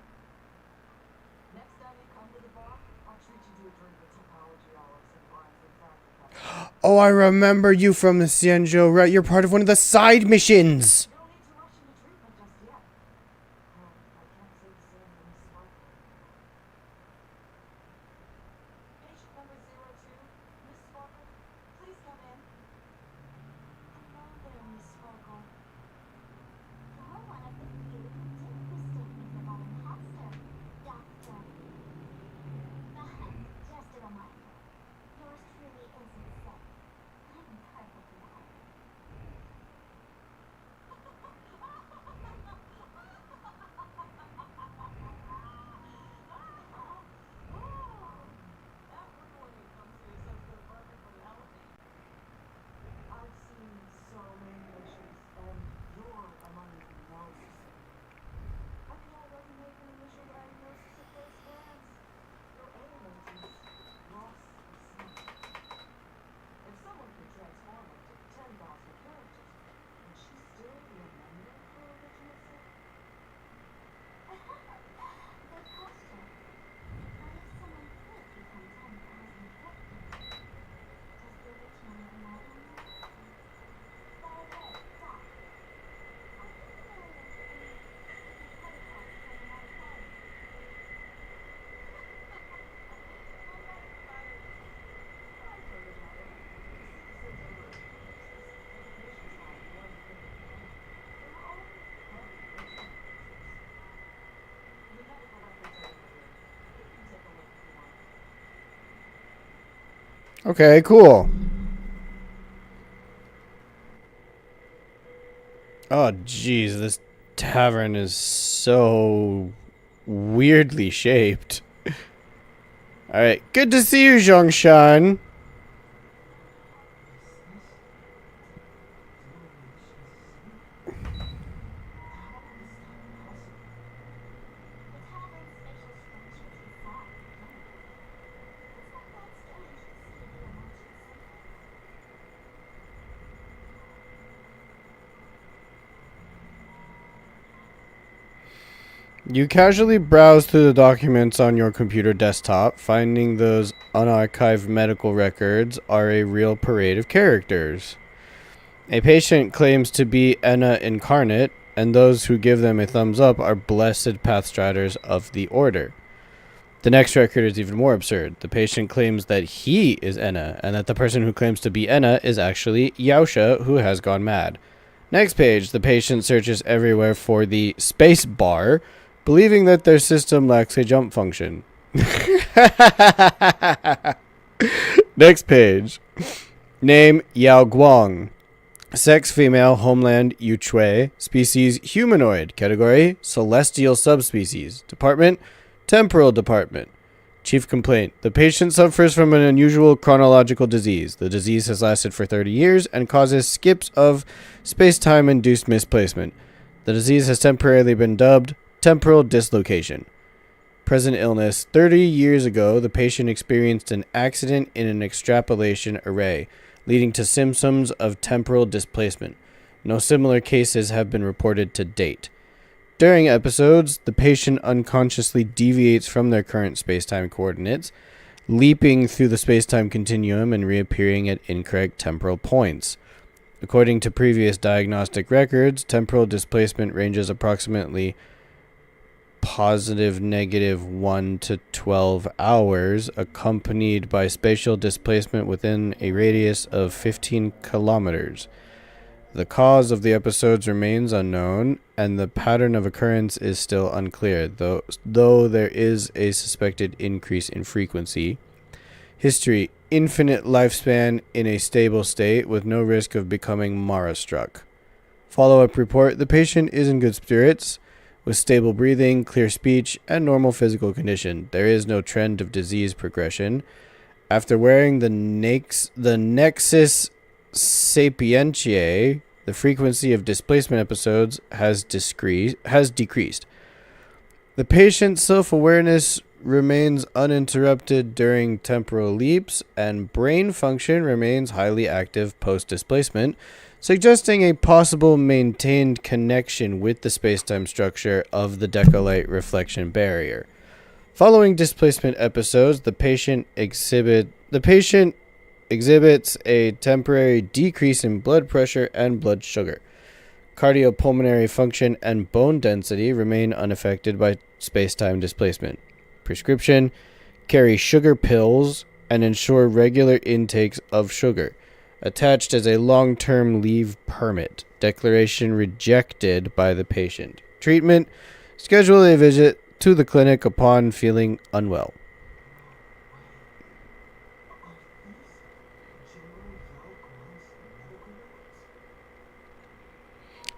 Next time you come to the bar, I'll treat you to a drink with topology olives and brines and practical.
Oh, I remember you from the Xianzhou, right? You're part of one of the side missions.
You don't need to rush into treatment just yet. Well, I can't say the same for Miss Sparkle. Patient number 02, Miss Sparkle, please come in. Hello there, Miss Sparkle.
You're one of the few who didn't mistake me for that imposter, Doctor. Just a reminder, yours truly isn't sick. I'm perfectly happy.
Everyone who comes here says they're perfectly healthy. I've seen so many patients, and you're among the most sick. I can already make an initial diagnosis at first glance. Your ailment is loss of smell. If someone could transform up to 10,000 characters, would she still be amended for original sin?
Good question. What if someone could become 10,000 characters? Does the original even know them yet? By the way, Doc, are you familiar with any secret protocols for the Honkai?
Robotic virus. I've heard about it. It seems that there are specific designations on one thing. Their own calculation process. The medical records are over here. You can take a look if you want.
Okay, cool. Oh, jeez, this tavern is so weirdly shaped. Alright, good to see you, Zhongshan.
The tavern's spatial structure is bizarre, again. It's not that strange to see the emergency.
You casually browse through the documents on your computer desktop, finding those unarchived medical records are a real parade of characters. A patient claims to be Enna incarnate, and those who give them a thumbs up are blessed pathstriders of the order. The next record is even more absurd. The patient claims that he is Enna, and that the person who claims to be Enna is actually Yaosha, who has gone mad. Next page, the patient searches everywhere for the space bar, believing that their system lacks a jump function. Next page. Name Yao Guang. Sex female, homeland Yuchue, species humanoid, category celestial subspecies, department temporal department. Chief complaint: the patient suffers from an unusual chronological disease. The disease has lasted for 30 years and causes skips of space-time induced misplacement. The disease has temporarily been dubbed temporal dislocation. Present illness: 30 years ago, the patient experienced an accident in an extrapolation array, leading to symptoms of temporal displacement. No similar cases have been reported to date. During episodes, the patient unconsciously deviates from their current spacetime coordinates, leaping through the spacetime continuum and reappearing at incorrect temporal points. According to previous diagnostic records, temporal displacement ranges approximately positive negative 1 to 12 hours, accompanied by spatial displacement within a radius of 15 kilometers. The cause of the episodes remains unknown, and the pattern of occurrence is still unclear, though there is a suspected increase in frequency. History: infinite lifespan in a stable state with no risk of becoming Mara-struck. Follow-up report: the patient is in good spirits, with stable breathing, clear speech, and normal physical condition. There is no trend of disease progression. After wearing the Nexus Sapientiae, the frequency of displacement episodes has decreased. The patient's self-awareness remains uninterrupted during temporal leaps, and brain function remains highly active post-displacement, suggesting a possible maintained connection with the spacetime structure of the decalite reflection barrier. Following displacement episodes, the patient exhibits a temporary decrease in blood pressure and blood sugar. Cardiopulmonary function and bone density remain unaffected by spacetime displacement. Prescription: carry sugar pills and ensure regular intakes of sugar. Attached as a long-term leave permit. Declaration rejected by the patient. Treatment: schedule a visit to the clinic upon feeling unwell.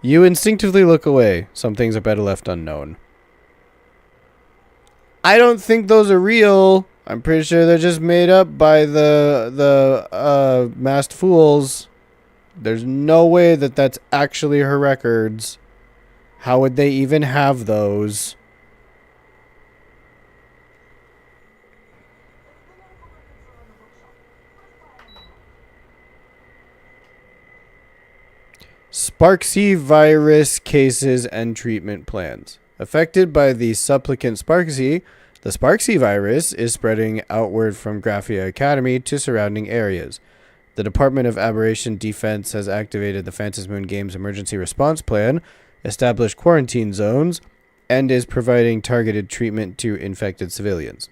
You instinctively look away. Some things are better left unknown. I don't think those are real. I'm pretty sure they're just made up by the masked fools. There's no way that that's actually her records. How would they even have those? Sparksy virus cases and treatment plans. Affected by the supplicant Sparksy, the Sparksy virus is spreading outward from Graphia Academy to surrounding areas. The Department of Aberration Defense has activated the Phantasmoon Games Emergency Response Plan, established quarantine zones, and is providing targeted treatment to infected civilians.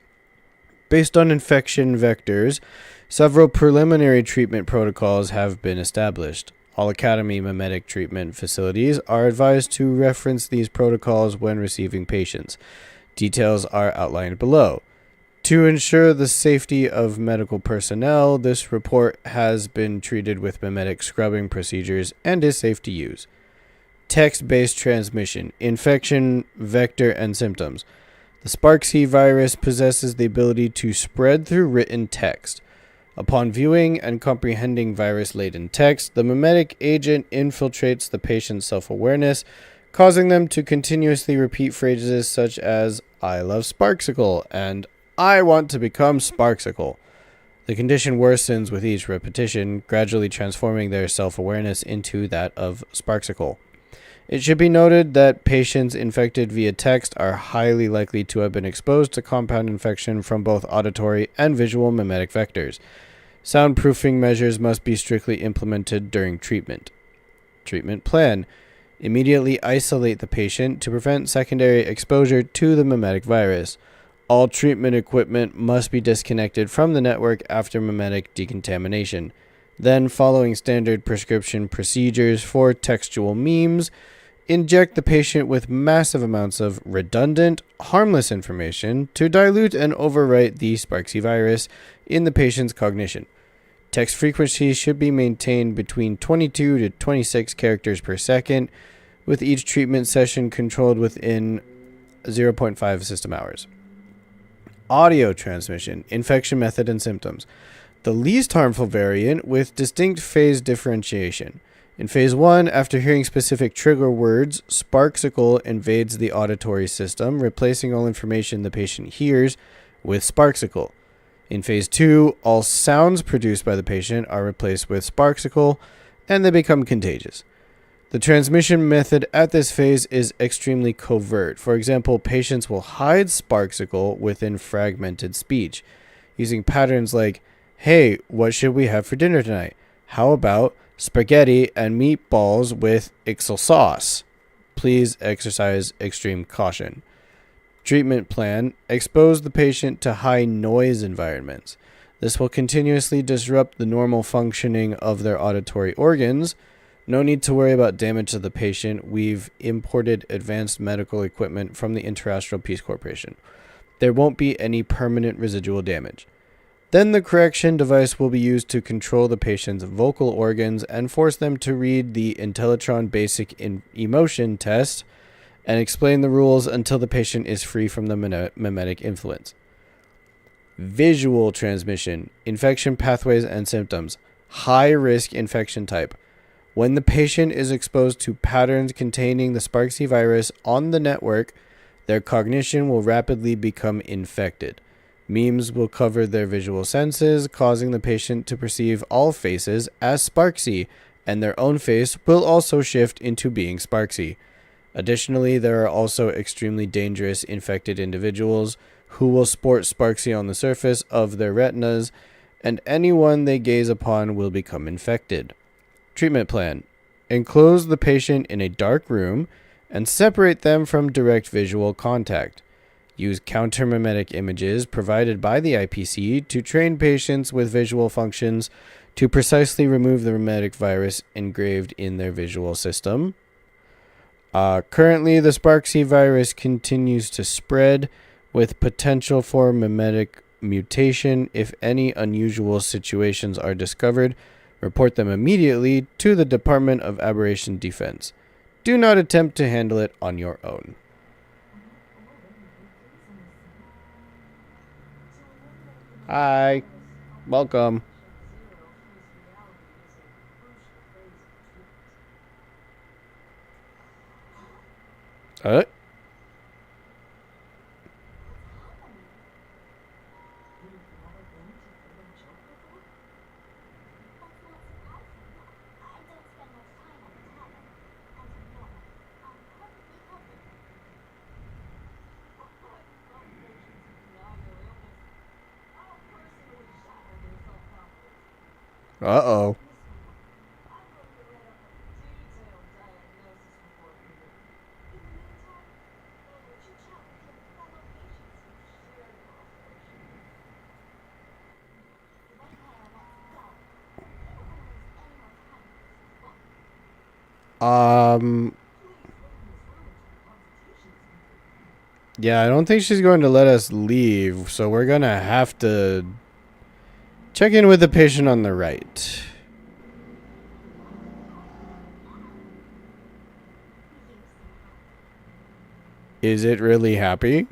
Based on infection vectors, several preliminary treatment protocols have been established. All Academy mimetic treatment facilities are advised to reference these protocols when receiving patients. Details are outlined below. To ensure the safety of medical personnel, this report has been treated with mimetic scrubbing procedures and is safe to use. Text-based transmission, infection, vector, and symptoms. The Sparksy virus possesses the ability to spread through written text. Upon viewing and comprehending virus-laden text, the mimetic agent infiltrates the patient's self-awareness, causing them to continuously repeat phrases such as, "I love Sparksicle," and "I want to become Sparksicle." The condition worsens with each repetition, gradually transforming their self-awareness into that of Sparksicle. It should be noted that patients infected via text are highly likely to have been exposed to compound infection from both auditory and visual mimetic vectors. Soundproofing measures must be strictly implemented during treatment. Treatment plan: immediately isolate the patient to prevent secondary exposure to the mimetic virus. All treatment equipment must be disconnected from the network after mimetic decontamination. Then, following standard prescription procedures for textual memes, inject the patient with massive amounts of redundant, harmless information to dilute and overwrite the Sparksy virus in the patient's cognition. Text frequency should be maintained between 22 to 26 characters per second, with each treatment session controlled within 0.5 system hours. Audio transmission, infection method and symptoms. The least harmful variant with distinct phase differentiation. In phase 1, after hearing specific trigger words, Sparksicle invades the auditory system, replacing all information the patient hears with Sparksicle. In phase 2, all sounds produced by the patient are replaced with Sparksicle, and they become contagious. The transmission method at this phase is extremely covert. For example, patients will hide Sparksicle within fragmented speech, using patterns like, "Hey, what should we have for dinner tonight? How about spaghetti and meatballs with ixal sauce? Please exercise extreme caution." Treatment plan: expose the patient to high noise environments. This will continuously disrupt the normal functioning of their auditory organs. No need to worry about damage to the patient. We've imported advanced medical equipment from the Interastral Peace Corporation. There won't be any permanent residual damage. Then the correction device will be used to control the patient's vocal organs and force them to read the Intellitron Basic Emotion Test and explain the rules until the patient is free from the mimetic influence. Visual transmission, infection pathways and symptoms. High risk infection type. When the patient is exposed to patterns containing the Sparksy virus on the network, their cognition will rapidly become infected. Memes will cover their visual senses, causing the patient to perceive all faces as Sparksy, and their own face will also shift into being Sparksy. Additionally, there are also extremely dangerous infected individuals who will sport Sparksy on the surface of their retinas, and anyone they gaze upon will become infected. Treatment plan: enclose the patient in a dark room and separate them from direct visual contact. Use counter-mimetic images provided by the IPC to train patients with visual functions to precisely remove the mimetic virus engraved in their visual system. Currently, the Sparksy virus continues to spread with potential for mimetic mutation. If any unusual situations are discovered, report them immediately to the Department of Aberration Defense. Do not attempt to handle it on your own. Hi. Welcome. Uh, Uh-oh. Yeah, I don't think she's going to let us leave, so we're gonna have to check in with the patient on the right. Is it really happy?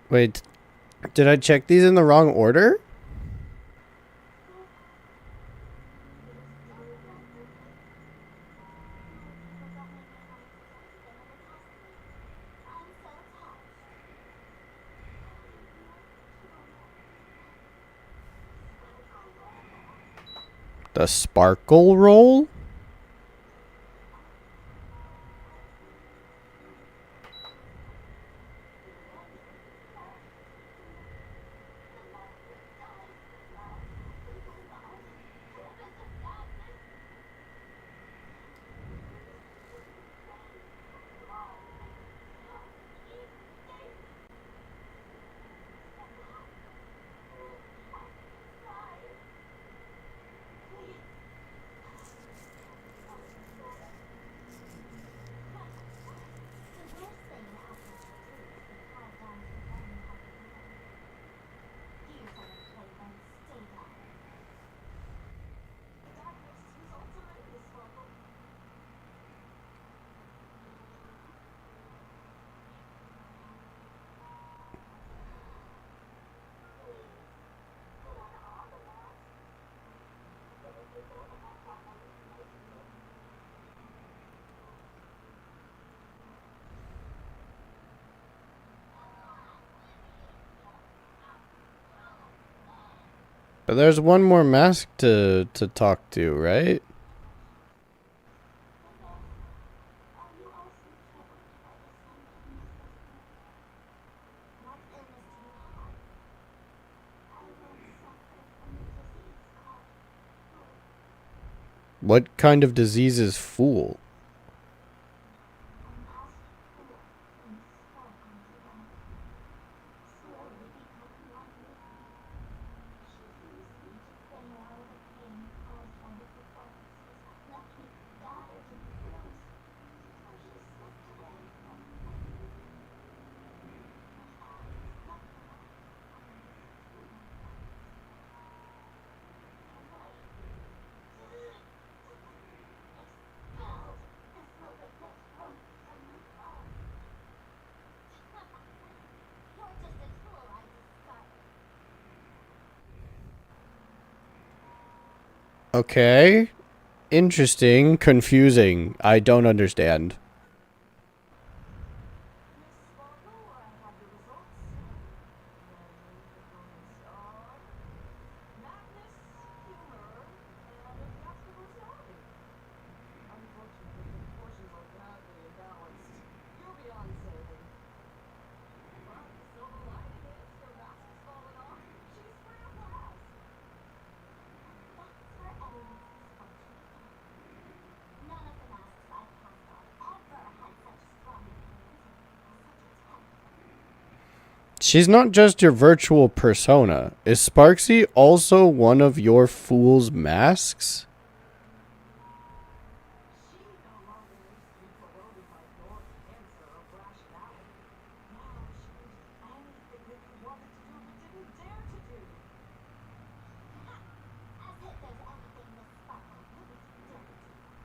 Wait, did I check these in the wrong order? The sparkle roll?
The worst thing an alchemist could do is be tied down to the bottom half of the world. Here's how to play then stay down.
The diagnosis results are in, Miss Sparkle.
But there's one more mask to talk to, right?
Are you also troubled by the symptoms of what illness do you have? I once suffered from a disease called fool.
What kind of disease is fool?
A masked fool and spoke onto them, slowly becoming one with me. She used me to thin out the pain caused by the performances, left me battered and bruised, so she slipped away from me. Expelled as malignant growth from my bone.
You're just a tool I discarded.
Okay. Interesting. Confusing. I don't understand.
Miss Sparkle, I have the results. Measuring components are madness, humor, and adaptable personality. Unfortunately, the proportions are badly imbalanced. You're beyond saving. But the silver lining is your mask has fallen off. She's free at last.
That's where Ellen's dysfunction comes in. None of the masks I've cast on ever had such strong appearance or such attack.
She's not just your virtual persona. Is Sparksy also one of your fool's masks?
She no longer lives to be corroded by gore, cancer, or brash valor. Now she can do anything that you wanted to do but didn't dare to do.
As if there's anything Miss Sparkle wouldn't dare do.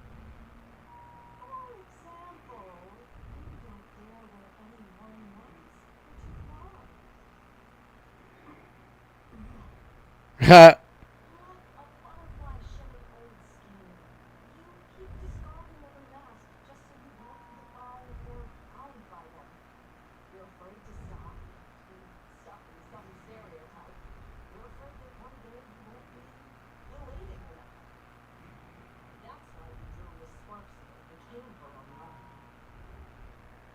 For example, you don't dare wear any worn ones for too long.
Ha!
Like a butterfly shedding old skin. You keep discarding every mask just so you won't be defined or harmed by them. You're afraid to stop, be stuck in some stereotype. You're afraid that one day you won't be elated enough. That's why you drew Miss Sparksy and became her online.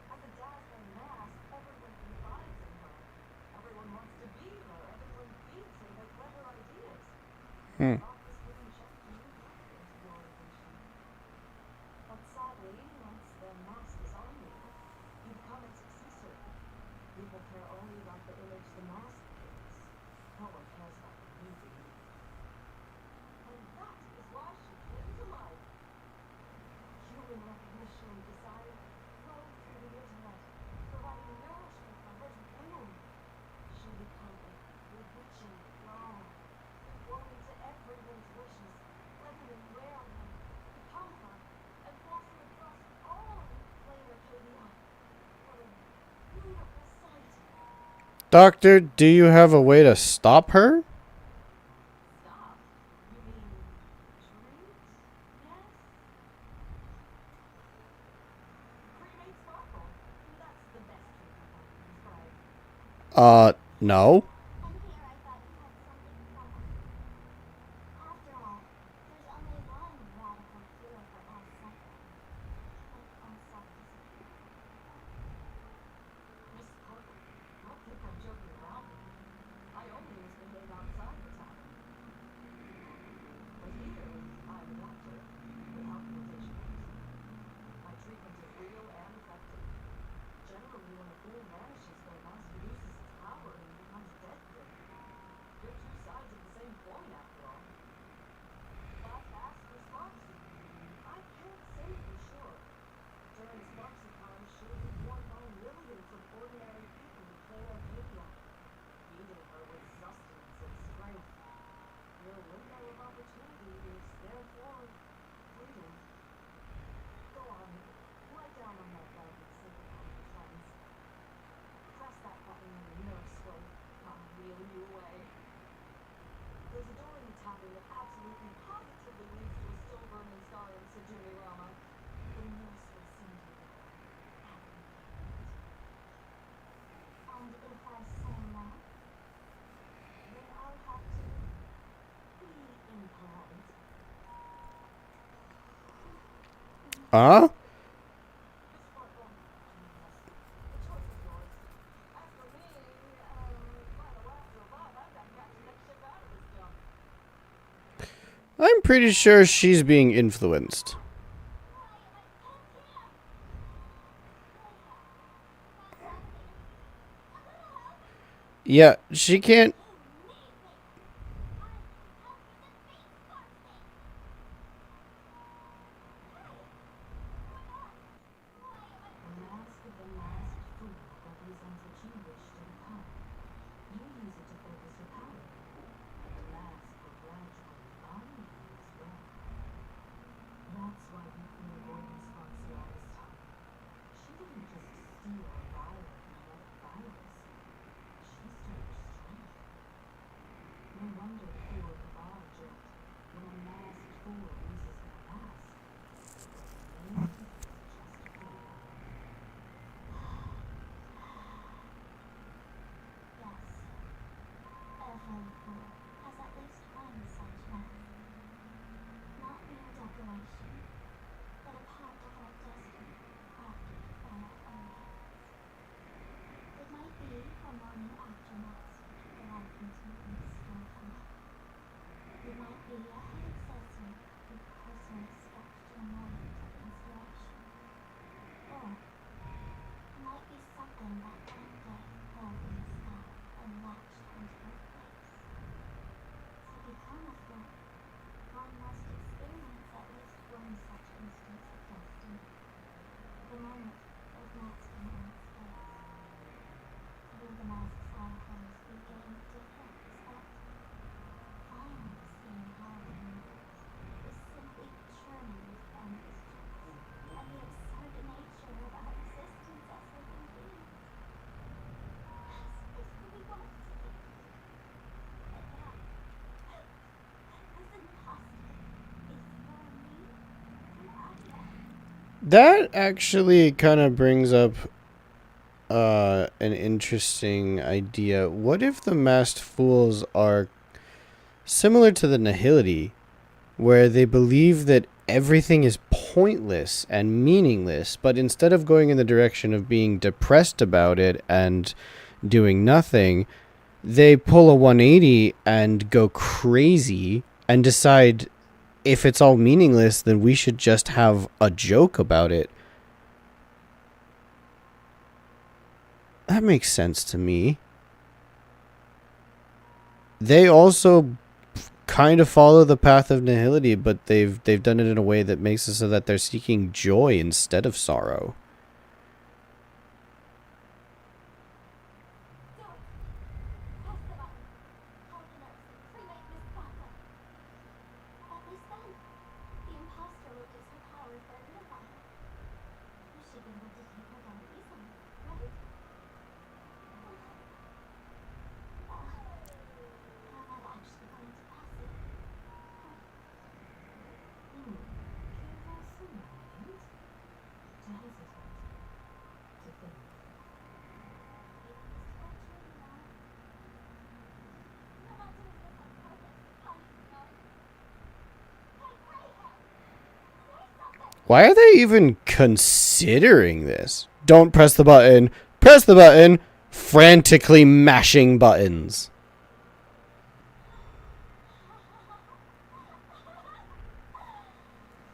As a dazzling mask, everyone confides in her. Everyone wants to be her. Everyone feeds her their clever ideas.
Hmm.
Thought this wouldn't change you into your illusion. But sadly, once the mask is on you, you become its accessory. People care only about the image the mask gives. No one cares about who you beneath. And that is why she came to life. Human recognition and desire flow through the internet, providing nourishment for her to bloom. She'll become a bewitching flower, conforming to everyone's wishes, letting them wear her, become her, and blossom across all of Flame Arcadia. What a beautiful sight.
Doctor, do you have a way to stop her?
Stop? You mean treat? Yes? Cremate Sparkle. That's the best treatment I can prescribe.
No.
And here I thought you had something from us. After all, there's
Huh?
This part won't yes. The choice is yours. As for me, by the laughter above, I've got gas to get shit out of this junk.
I'm pretty sure she's being influenced. Yeah, she can't.
The mask of the masked fool represents what you wish to become. You use it to focus your power, but the mask will gradually bind you as well. That's why v4 avoidance sparks you all this time. She didn't just steal a vial of genetic virus. She stole your strength. No wonder the fool at the bar joked when a masked fool loses their mask. Their name is just fool. Yes, every fool has at least one such mask. Not mere decoration, but a part of our destiny, crafted by our own hands. It might be a morning after mass to keep the light continuing to spill from it. It might be a hooded sorcerer who personally sketched a moment of inspiration. Or it might be something that one day held in the sky and latched onto your face. To become a fool, one must experience at least one such instance of destiny. The moment of masking one's face. Through the mask's eye holes, we gain different perspectives. Finally seeing how the universe is simply churning with endless chance, and the absurd nature of our existence as living beings. It's who we want to be. And now, this imposter is more me than I am.
That actually kind of brings up an interesting idea. What if the masked fools are similar to the Nihility, where they believe that everything is pointless and meaningless, but instead of going in the direction of being depressed about it and doing nothing, they pull a 180 and go crazy and decide if it's all meaningless, then we should just have a joke about it. That makes sense to me. They also kind of follow the path of nihility, but they've done it in a way that makes it so that they're seeking joy instead of sorrow.
Do it! Press the button. Call the nurse. Cremate Miss Backup. At least then, the imposter will lose her power for a little while. You should be able to take her down easily, right? You're not actually going to pass it. Give us a moment to hesitate, to think. You misjudged me, Mom. You're not doing this on purpose, are you, Snow? Hey, Greyhair! Say something!
Why are they even considering this? Don't press the button. Press the button. Frantically mashing buttons.
You're still that same warm,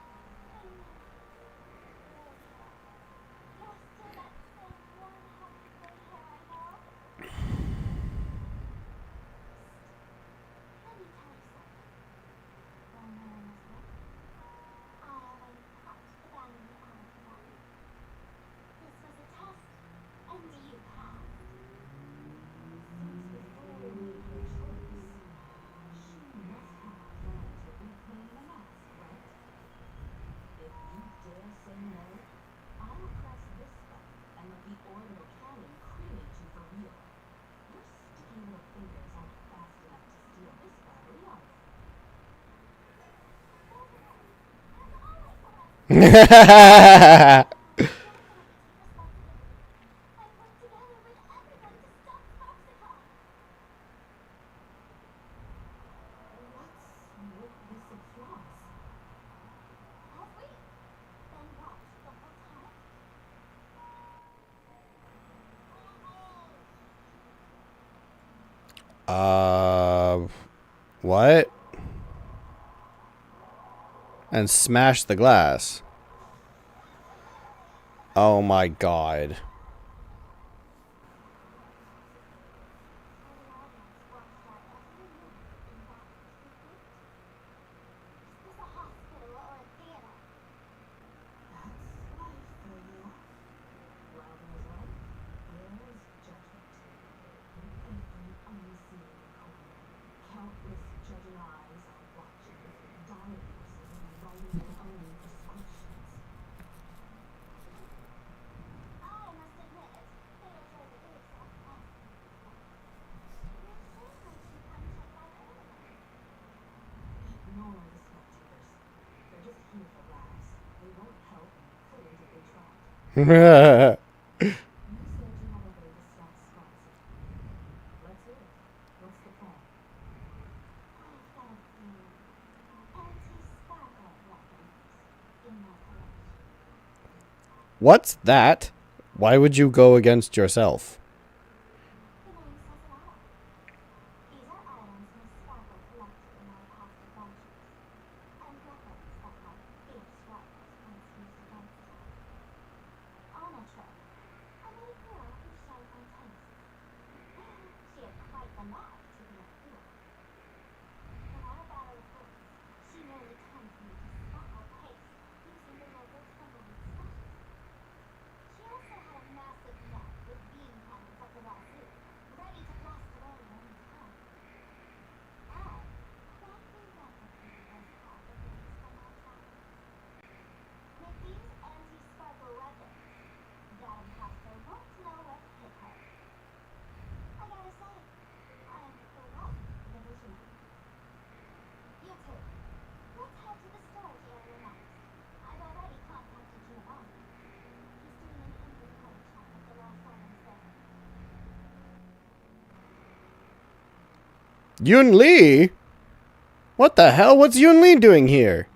happy Greyhair I know. Let me tell you something. When we're in this work, I always popped the battery out of the button. This was a test, and you passed.
Since the fool made her choice, she must have a plan to reclaim the mask, right? If you dare say no, I'll press this button and let the orbital cannon cremate you for real. Your sticky little fingers aren't fast enough to steal this battery, are they?
I've worked together with everyone to stop Sparksicle.
What's with this applause?
Have we?
What? And smash the glass. Oh my god.
Is this a hospital or a theater?
That's life for you. While there's life, there's judgment. In every unseen corner, countless judging eyes are watching, diagnosing and writing their own prescriptions.
I must admit, theaters are the days of class. You're sure I should come check out earlier.
Ignore the spectators. They're just here for laughs. They won't help and couldn't if they tried. You said you had a way to stop sponsored. Let's hear it. What's the plan?
I've got a few anti-sparkle weapons in my collection.
What's that? Why would you go against yourself?
The name says it all. These are items Miss Sparkle collected in our past adventures, and weapons that have fierce rivals once used against her. On a trip, I met a girl who shared my taste. She had quite the knack to be a fool. In our battle of wits, she nearly turned me to sparkle paste using the local tumbleweed special. She also had a massive net with beam cannons up the wazoo, ready to blast away at any time. I correctly replicated those powerful blades from my travels. With these anti-sparkle weapons, that imposter won't know where to hit her. I gotta say, I'm quite the visionary. You two, let's head to the storage area next. I've already contacted Giovanni. He's doing an inventory check of the lost items there.
Yun Lee? What the hell? What's Yun Lee doing here?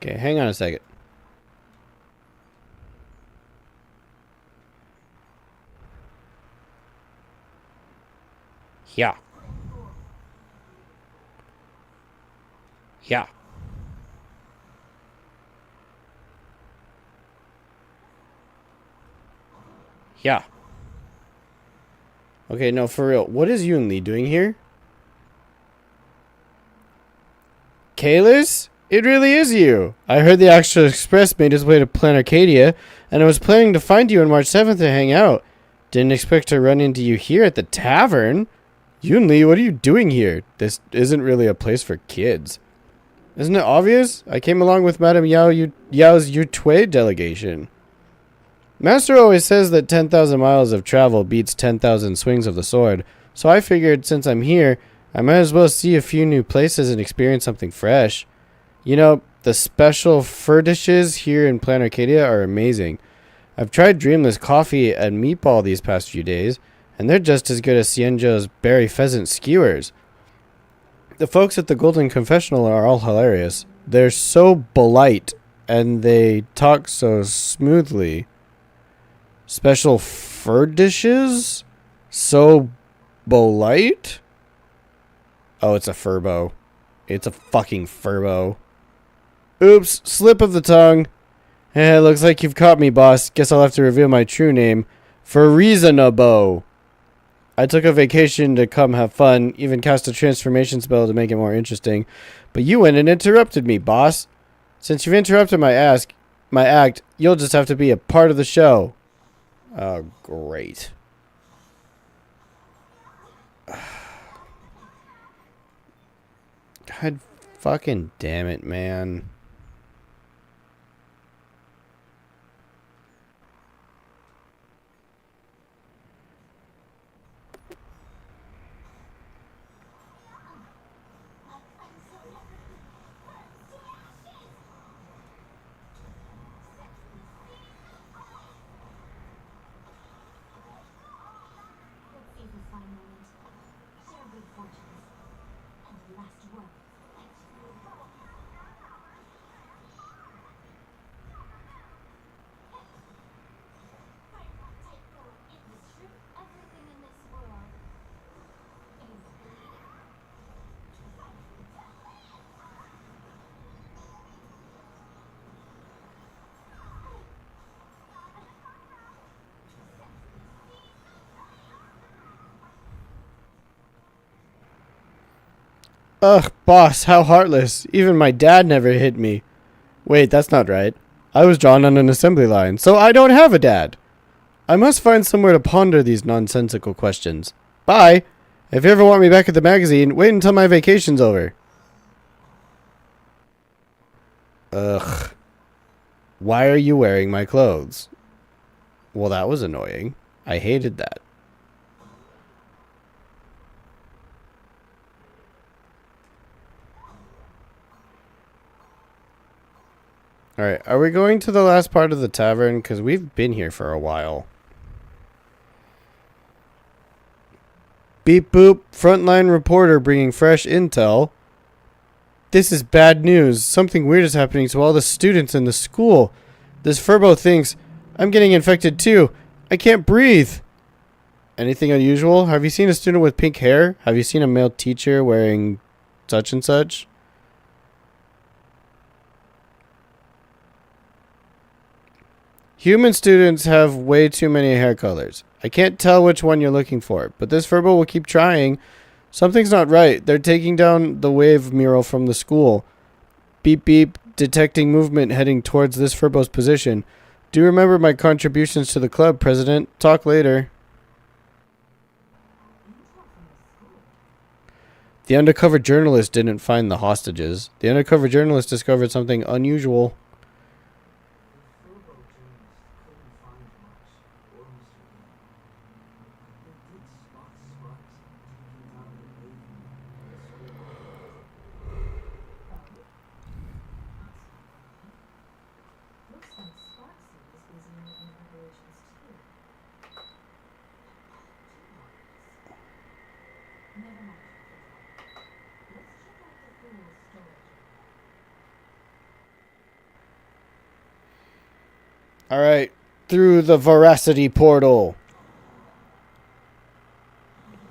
Okay, hang on a second. Yeah. Yeah. Yeah. Okay, no, for real. What is Yun Lee doing here? Kalis? It really is you. I heard the Astral Express made its way to Plan Arcadia, and I was planning to find you on March 7th to hang out. Didn't expect to run into you here at the tavern. Yun Lee, what are you doing here? This isn't really a place for kids. Isn't it obvious? I came along with Madame Yao's Yutui delegation. Master always says that 10,000 miles of travel beats 10,000 swings of the sword, so I figured since I'm here, I might as well see a few new places and experience something fresh. You know, the special fur dishes here in Plan Arcadia are amazing. I've tried Dreamless coffee and meatball these past few days, and they're just as good as Cienjo's berry pheasant skewers. The folks at the Golden Confessional are all hilarious. They're so polite, and they talk so smoothly. Special fur dishes? So polite? Oh, it's a furbo. It's a fucking furbo. Oops, slip of the tongue. Looks like you've caught me, boss. Guess I'll have to reveal my true name. For reasonable. I took a vacation to come have fun, even cast a transformation spell to make it more interesting. But you went and interrupted me, boss. Since you've interrupted my act, you'll just have to be a part of the show. Oh, great. God fucking damn it, man.
Let's see this fine moment. Share good fortunes. And the last word.
Ugh, boss, how heartless. Even my dad never hit me. Wait, that's not right. I was drawn on an assembly line, so I don't have a dad. I must find somewhere to ponder these nonsensical questions. Bye. If you ever want me back at the magazine, wait until my vacation's over. Ugh. Why are you wearing my clothes? Well, that was annoying. I hated that. Alright, are we going to the last part of the tavern? Because we've been here for a while. Beep boop, frontline reporter bringing fresh intel. This is bad news. Something weird is happening to all the students in the school. This Furbo thinks I'm getting infected too. I can't breathe. Anything unusual? Have you seen a student with pink hair? Have you seen a male teacher wearing such and such? Human students have way too many hair colors. I can't tell which one you're looking for, but this Furbo will keep trying. Something's not right. They're taking down the wave mural from the school. Beep beep, detecting movement heading towards this Furbo's position. Do remember my contributions to the club, President. Talk later. The undercover journalist didn't find the hostages. The undercover journalist discovered something unusual.
Looks like Sparksy is busy making preparations too. Never mind. Let's check out the fool's storage.
Alright, through the veracity portal.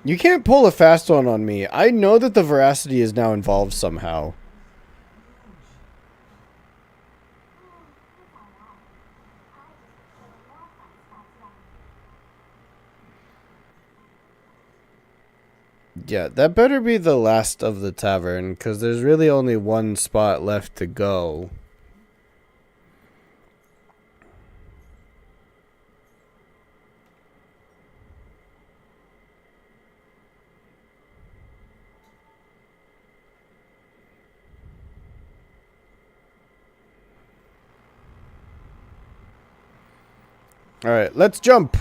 You can't pull a fast one on me. I know that the veracity is now involved somehow. Yeah, that better be the last of the tavern, because there's really only one spot left to go. Alright, let's jump!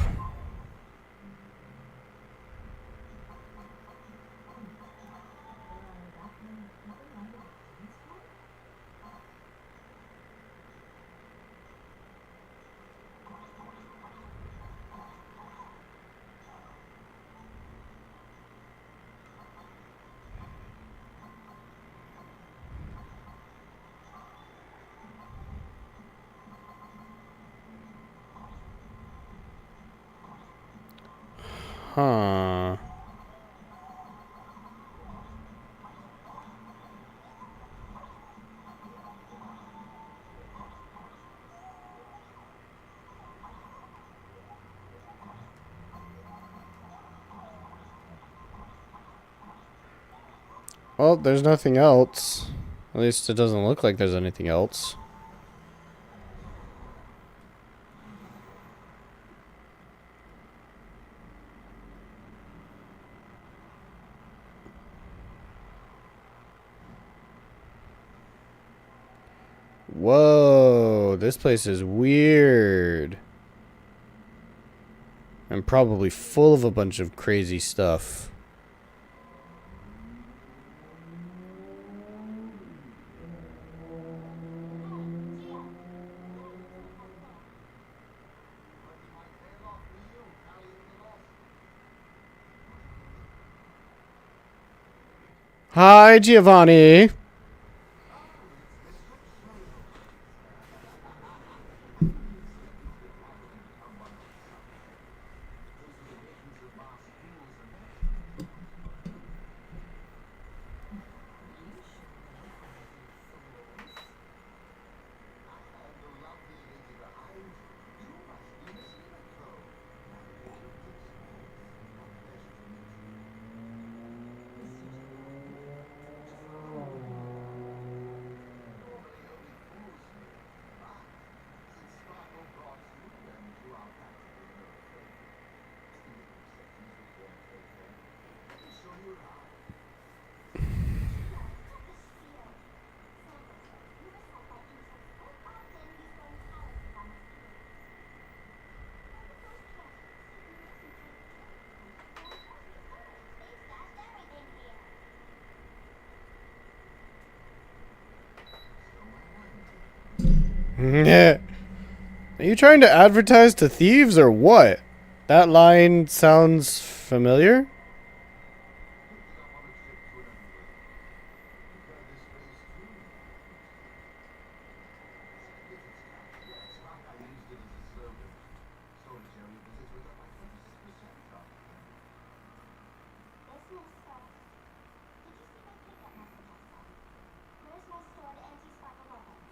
Huh. Well, there's nothing else. At least it doesn't look like there's anything else. Whoa, this place is weird. And probably full of a bunch of crazy stuff. Hi, Giovanni. Are you trying to advertise to thieves or what? That line sounds familiar.
Business stuff. Did you see my pickup message I sent? Where's my stored anti-sparkle weapons?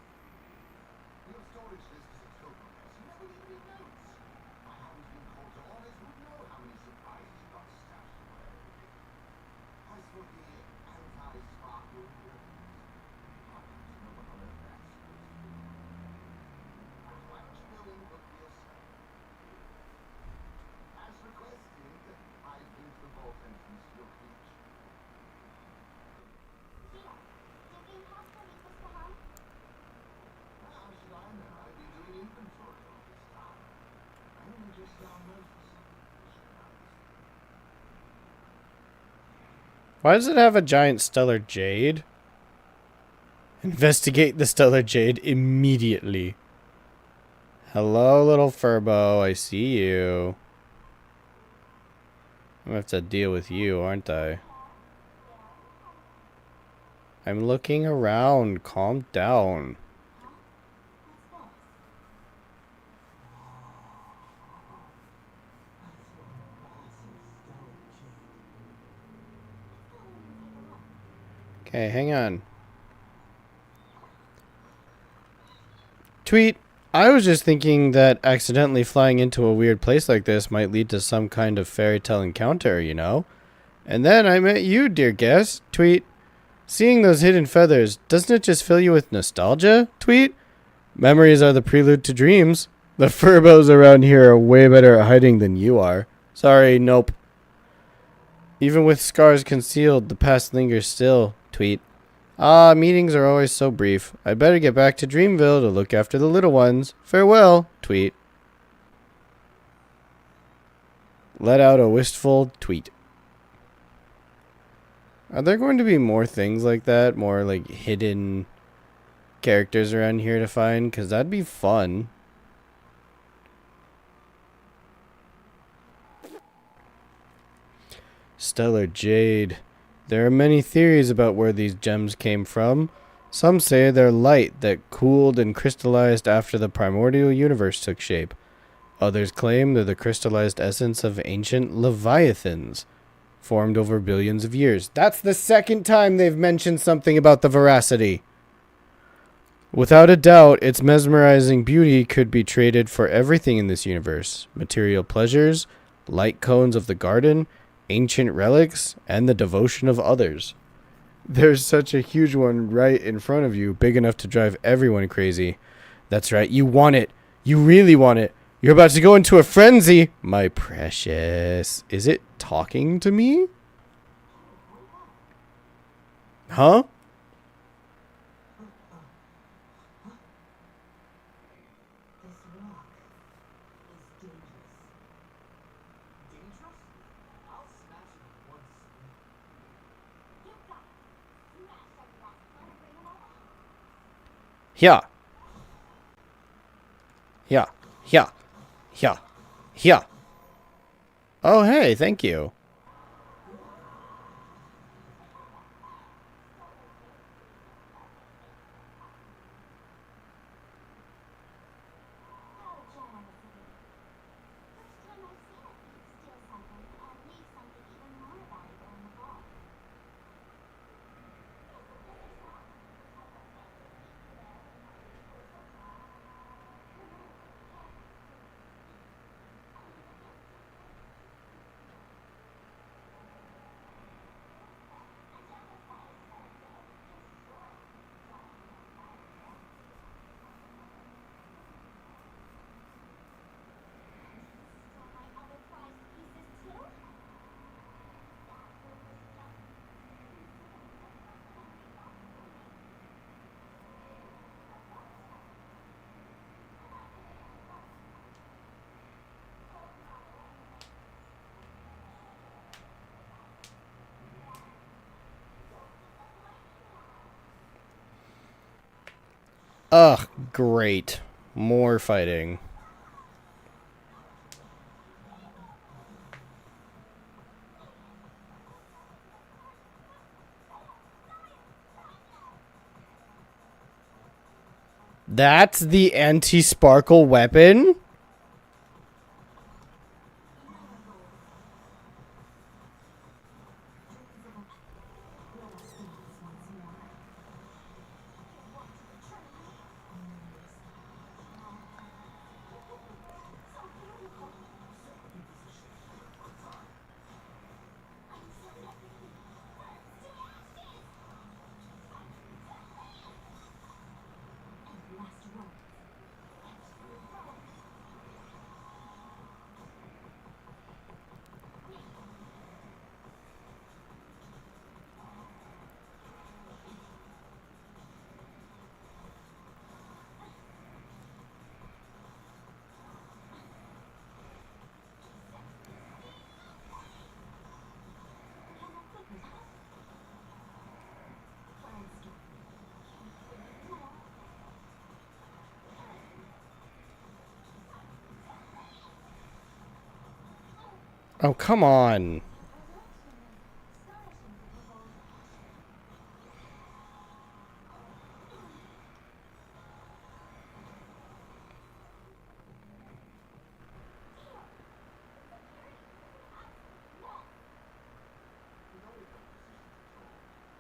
Your storage list is a total mess. You never leave any notes. If I hadn't been called to orders, who'd know how many surprises you got stashed away? As for the anti-sparkle weapons, I want to know what on earth that's supposed to be. Why don't you go in and look for yourself? As requested, I've been to the vault entrance to your creature.
Tina, did the imposter leave this behind?
How should I know? I've been doing inventory all this time. I only just now noticed something.
Why does it have a giant stellar jade? Investigate the stellar jade immediately. Hello, little Furbo. I see you. I'm gonna have to deal with you, aren't I? I'm looking around. Calm down.
Huh? What's this? Let's go in and take a look.
Okay, hang on. Tweet. I was just thinking that accidentally flying into a weird place like this might lead to some kind of fairy tale encounter, you know? And then I met you, dear guest. Tweet. Seeing those hidden feathers, doesn't it just fill you with nostalgia? Tweet. Memories are the prelude to dreams. The furbos around here are way better at hiding than you are. Sorry, nope. Even with scars concealed, the past lingers still. Tweet. Ah, meetings are always so brief. I'd better get back to Dreamville to look after the little ones. Farewell. Tweet. Let out a wistful tweet. Are there going to be more things like that? More like hidden characters around here to find? Because that'd be fun. Stellar Jade. There are many theories about where these gems came from. Some say they're light that cooled and crystallized after the primordial universe took shape. Others claim they're the crystallized essence of ancient leviathans, formed over billions of years. That's the second time they've mentioned something about the veracity. Without a doubt, its mesmerizing beauty could be traded for everything in this universe. Material pleasures, light cones of the garden, ancient relics, and the devotion of others. There's such a huge one right in front of you, big enough to drive everyone crazy. That's right, you want it. You really want it. You're about to go into a frenzy. My precious. Is it talking to me? Huh?
This rock is dangerous.
Dangerous? I'll smash it in one swing.
You got it. Smash every last one and bring them all back.
Yeah. Yeah. Yeah. Yeah. Yeah. Oh, hey, thank you.
How generous of you. First time I've seen a thief steal something and leave something even more valuable in the vault.
Ugh, great. More fighting. That's the anti-sparkle weapon? Oh, come on.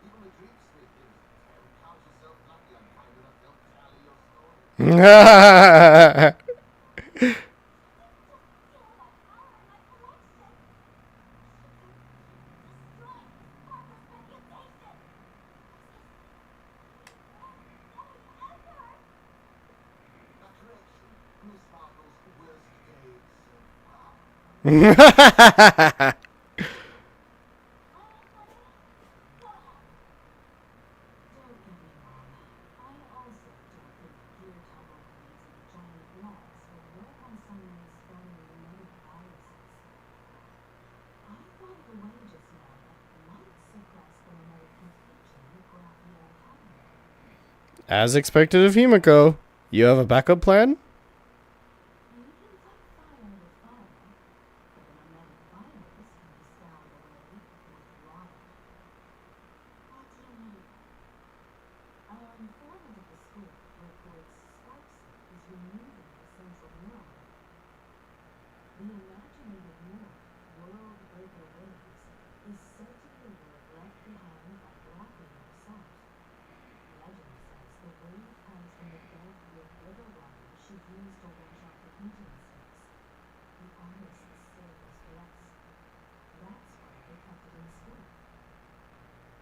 Even the dream state gives it 10. Count yourself lucky I'm kind enough to help tally your story. A correction. Miss Marco's worst days so far.
Don't get me wrong. I also don't think gear tumbleweeds and giant blobs would work on someone exploring remote viruses. I thought of a way just now that might suppress the remote contagion of Graphio Academy.
As expected of Himiko. You have a backup plan?
You can fight fire with fire, but the mimetic virus can be scoured away with water. What do you mean? Our informant at the school reports Sparksy is removing the central neuron. The imaginated neuron, world breaker waves, is said to be a work left behind by Graphio herself. Legend says the wave comes from the dead river water she used to wash off the painting mistakes. The artist's soul was blessed. That's why they kept it in school.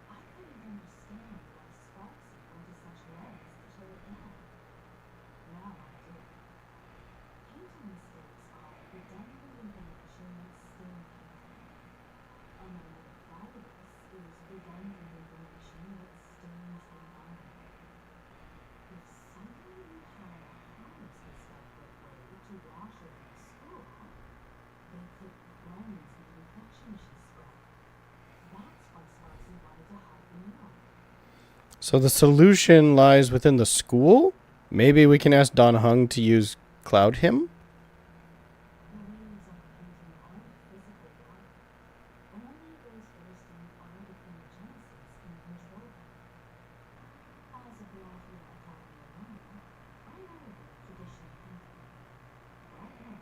I couldn't understand why Sparksy went to such lengths to tear it down. Now I do. Painting mistakes are redundant information that's still painful. A mimetic virus is redundant information that stains the environment. If someone knew how to harness this dark wave to wash over the school, they could cleanse the infection she spread. That's why Sparksy wanted to hide the neuron.
So the solution lies within the school? Maybe we can ask Don Hung to use Cloud Him?
The waves on the painting aren't physical water. Only those thirsty artichogenesis can control them. As a Graphio Academy alumni, I know a bit of traditional painting. Right now,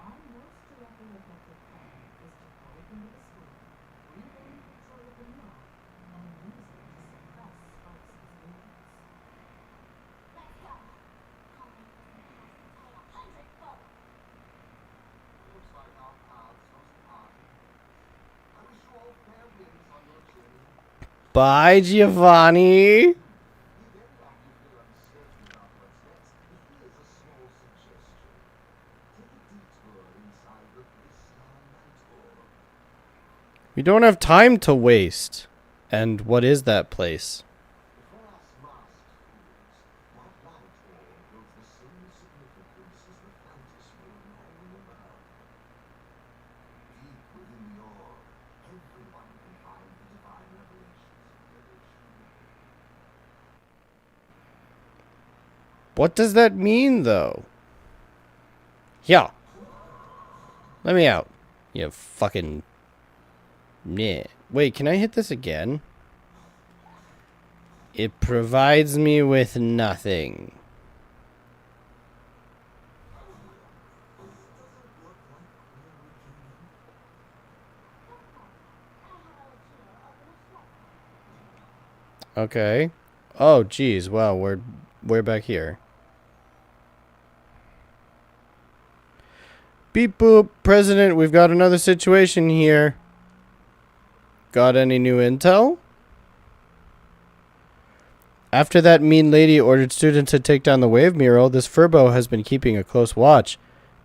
our most directly effective plan is to break into the school, regain control of the neuron, and use it to suppress Sparksy's movements.
Let's go. Homie doesn't have to pay 100 gold.
Looks like our paths must part. I wish you all fair winds on your journey.
Bye, Giovanni.
Be very lucky if you're uncertain about what's next. Here's a small suggestion. Take a detour inside the Crystal Mentor.
We don't have time to waste. And what is that place?
For us masked fools, that laboratory holds the same significance as the Fantas Room hanging above. Deep within the orb, everyone can find the divine revelations of the village.
What does that mean, though? Yeah. Let me out. You fucking... Yeah. Wait, can I hit this again? It provides me with nothing. Okay. Oh, geez. Wow, we're back here. Beep boop, President, we've got another situation here. Got any new intel? After that mean lady ordered students to take down the wave mural, this Furbo has been keeping a close watch.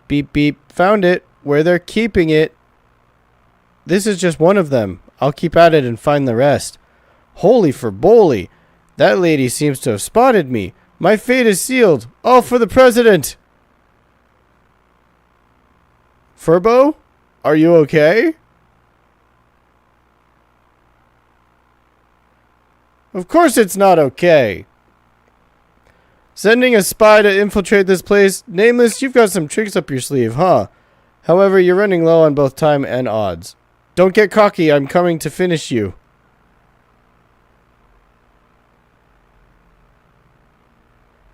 Beep beep, found it. Where they're keeping it. This is just one of them. I'll keep at it and find the rest. Holy Furboley. That lady seems to have spotted me. My fate is sealed. All for the president. Furbo? Are you okay? Of course it's not okay. Sending a spy to infiltrate this place? Nameless, you've got some tricks up your sleeve, huh? However, you're running low on both time and odds. Don't get cocky, I'm coming to finish you.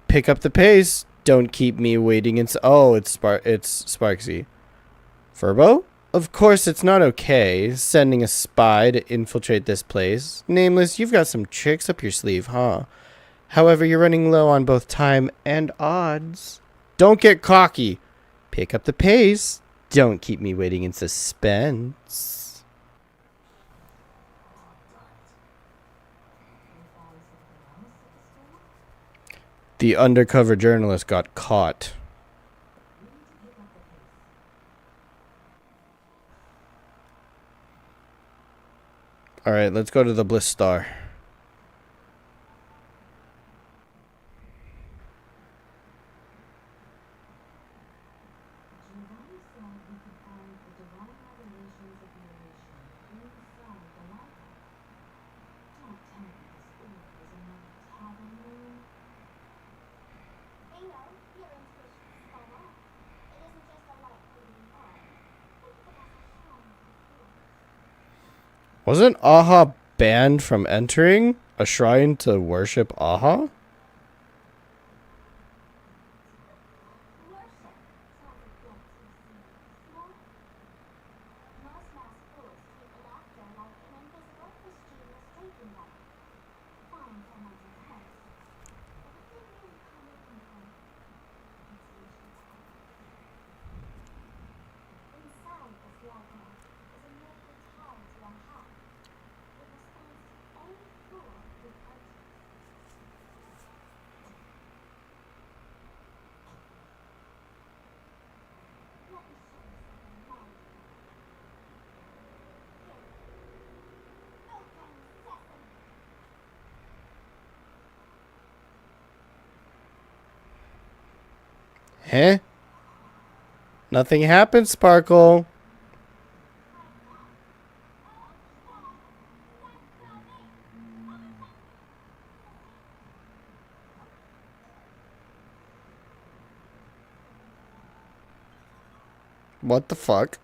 Pick up the pace. Don't keep me waiting. Oh, it's Sparksy. Furbo? Of course it's not okay, sending a spy to infiltrate this place. Nameless, you've got some tricks up your sleeve, huh? However, you're running low on both time and odds. Don't get cocky. Pick up the pace. Don't keep me waiting in suspense. The undercover journalist got caught. Alright, let's go to the Bliss Star. Wasn't Aha banned from entering a shrine to worship Aha? Huh? Nothing happened, Sparkle. What the fuck?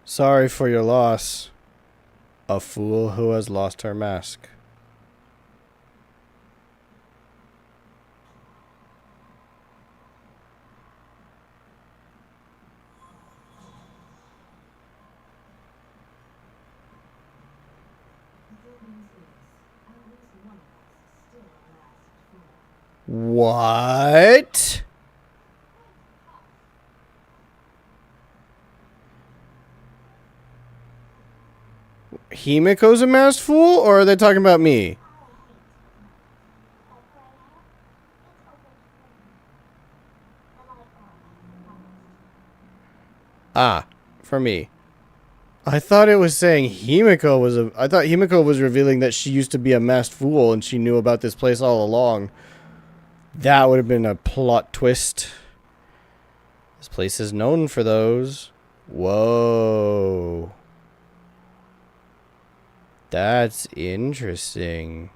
Sorry for your loss. A fool who has lost her mask. What? Himiko's a masked fool, or are they talking about me? Ah, for me. I thought it was saying Himiko was a. I thought Himiko was revealing that she used to be a masked fool and she knew about this place all along. That would have been a plot twist. This place is known for those. Whoa. That's interesting.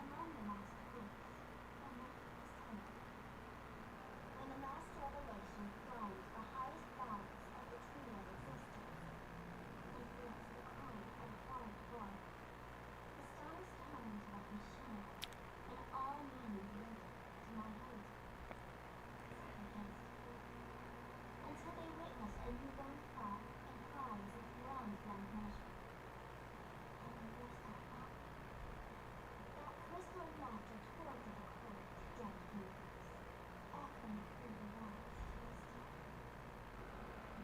Among the last groups, a miraculous tale. When the last revelation climbed the highest valleys of the tree of existence, and feels the cry of quiet blood, the stars turned like a shimmer, and all meaning linked to my hate. Against fear. Until they witness a newborn fall and cries of beyond measure. And there's that laugh. That crystal laughter toward the cold, dead universe, echoing through the walls to this day.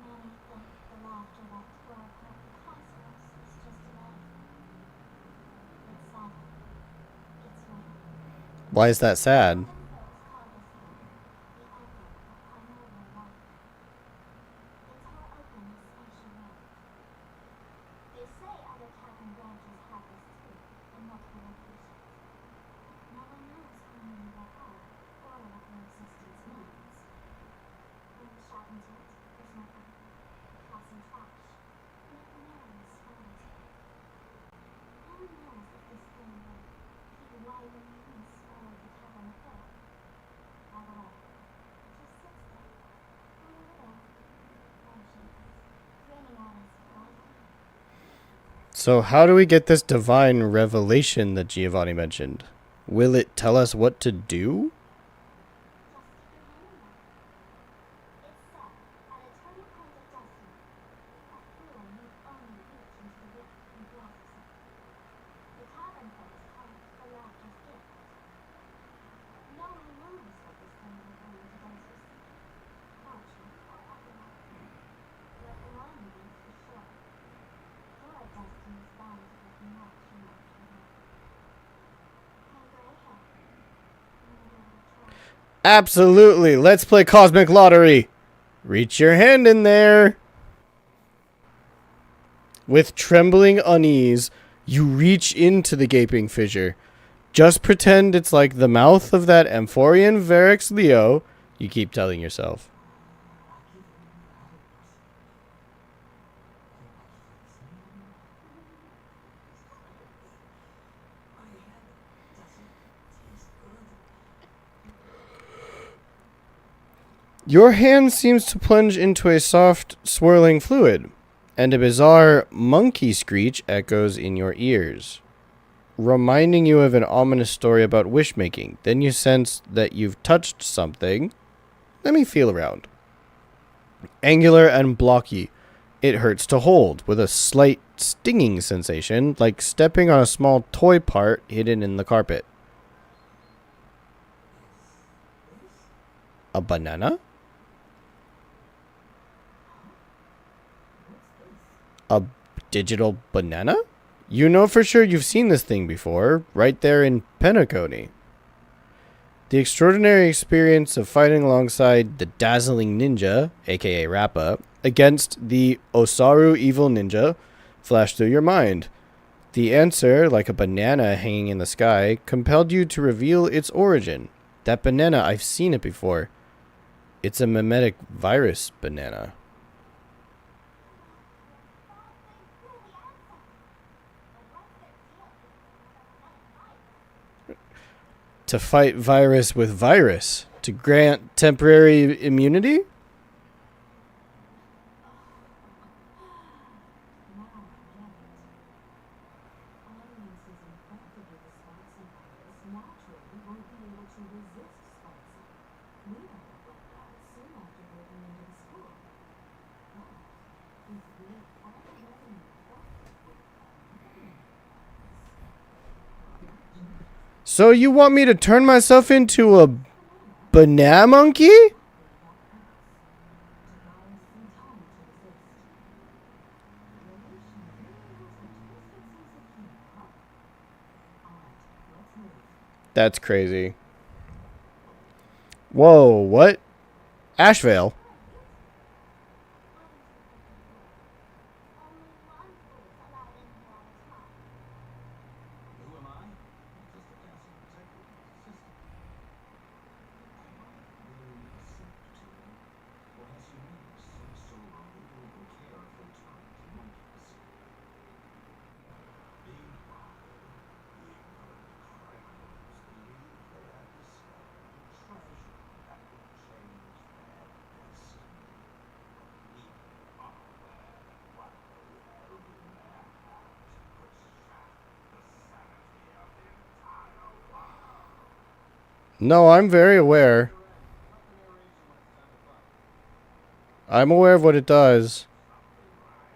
Many think the laughter that tore apart the cosmos is just a metaphor. It's sad. It's real.
Why is that sad?
Some folks call the sound the echo of primeval life. Its whole openness and chagrin. They say other cavern branches have this too, in multiple locations. No one knows how many there are, or what their existence means. When you shout into it, there's no echo. Passing trash. Never knows what it is. Who knows if this thing will keep wilding loose all over the cavern floor? Not at all. It just sits there, over there, motionless, grinning at us forever.
So, how do we get this divine revelation that Giovanni mentioned? Will it tell us what to do?
Just stick your hand in there. It's said, at a turning point of destiny, a feeling you'd only reach into the width and grasp of. The cavern folks call it the laughter's gift. No one knows what this thing will bring to those who seek it, fortune or otherwise. But one is for sure. Your destiny's bound to get much, much better. Hey, gray hair. Maybe I'll try.
Absolutely. Let's play Cosmic Lottery. Reach your hand in there. With trembling unease, you reach into the gaping fissure. Just pretend it's like the mouth of that Amphorian Varix Leo, you keep telling yourself. Your hand seems to plunge into a soft, swirling fluid, and a bizarre monkey screech echoes in your ears, reminding you of an ominous story about wish-making. Then you sense that you've touched something. Let me feel around. Angular and blocky. It hurts to hold, with a slight stinging sensation, like stepping on a small toy part hidden in the carpet. A banana? A digital banana? You know for sure you've seen this thing before, right there in Penacony. The extraordinary experience of fighting alongside the dazzling ninja, aka Rappa, against the Osaru evil ninja flashed through your mind. The answer, like a banana hanging in the sky, compelled you to reveal its origin. That banana, I've seen it before. It's a mimetic virus banana. To fight virus with virus. To grant temporary immunity?
Now I get it. Audiences infected with the spicy virus naturally won't be able to resist spicy. We got it like that soon after breaking into the school. But if we're already infected with
So you want me to turn myself into a banana monkey?
to buy some time to resist. Relation really has a twisted sense of humor, huh? Alright, let's move.
That's crazy. Whoa, what? Ashevale.
Only one fool's allowed in here at a time.
Who am I? Just a passive protector of the system. Am I really a simp to you? Or has humanity sunk so low they don't even care if they turn to my privacy? Meanwhile, the ignorant criminals believe they have discovered a treasure that will change their destiny. Even our while they held in their hands could shatter the sanity of the entire world.
No, I'm very aware.
Mr. N, cut the narration when it's time to fight.
I'm aware of what it does.
Something right?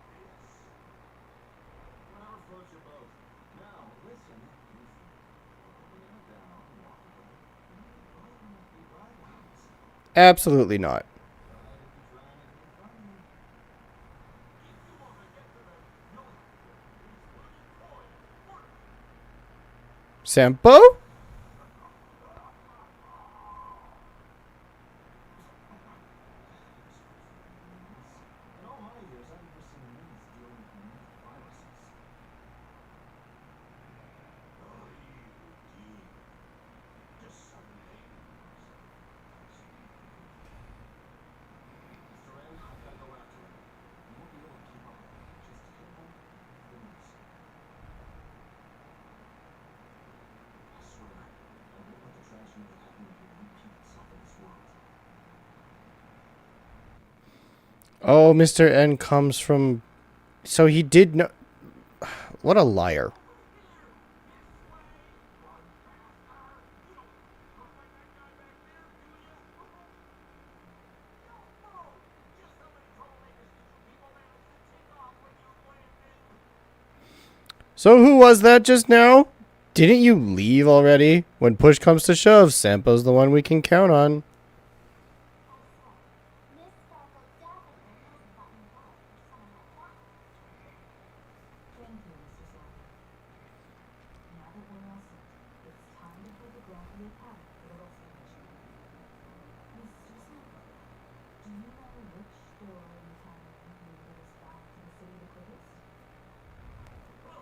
Like this? Whatever floats your boat. Now, listen. Open it down, walk away. Both might be rivals.
Absolutely not.
But if you try anything funny, if you want to get to them, you'll have to use wooden coin first.
Sampo?
In all my years, I've never seen humans dealing with unique viruses.
Oh, you deep, disseminating
Mr. N, I've got to go after him. You won't be able to keep up with me. Just hit him with the news. I swear, I won't let the tragedy that happened here repeat itself in this world.
Oh, Mr. N comes from... So he did know... What a liar. So who was that just now? Didn't you leave already? When push comes to shove, Sampo's the one we can count on.
I swear, Miss Sparkle definitely hasn't gotten involved with someone like that.
Thank you, Mr. Sparkle. Now that we're all set,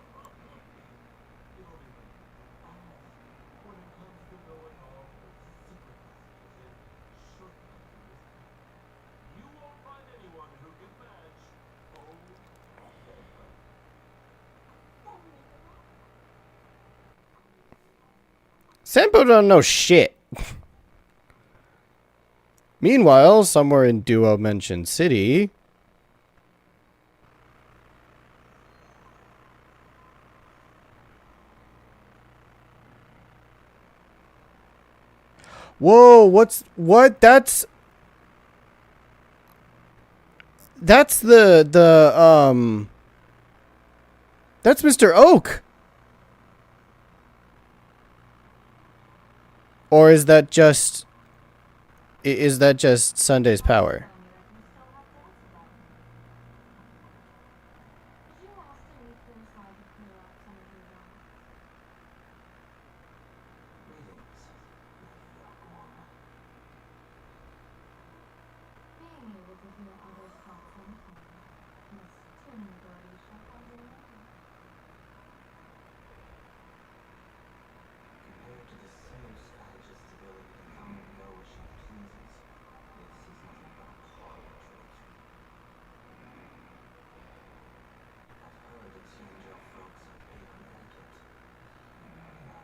it's time to photograph the account for the rest of the mission. Mr. Sparkle, do you know which door in the tower will get us back to the city the quickest?
You don't even ask when it comes to knowing all the secret passages in shortcut through this town. You won't find anyone who can match old Sampa.
Then make it up.
Sampo don't know shit. Meanwhile, somewhere in Duo Mention City... Whoa, what? That's that's Mr. Oak. Or is that just Sunday's power?
I reckon you still have doubts about him. Did you ask to meet here so I could clear up some of your doubts?
Greetings, Young.
Being able to hear others' thoughts on the phone must tune the ability shut on your own.
Compared to the same strategist's ability to come and go as she pleases, this is nothing but a parlor trick. I've heard that Xianzhou folks have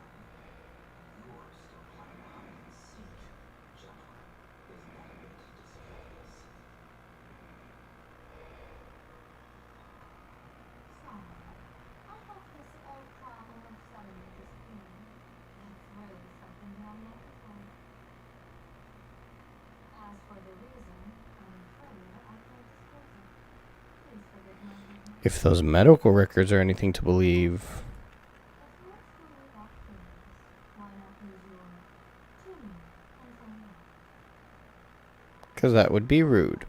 pagan etiquette. You're still playing hide and seek, gentlemen. Isn't that a bit discourteous?
Sorry. I thought this old problem of suddenly disappearing. That's really something beyond my control. As for the reason, I'm afraid I can't disclose it. Please forgive my rudeness.
If those medical records are anything to believe.
If you're truly that curious, why not use your tuning and find out?
Because that would be rude.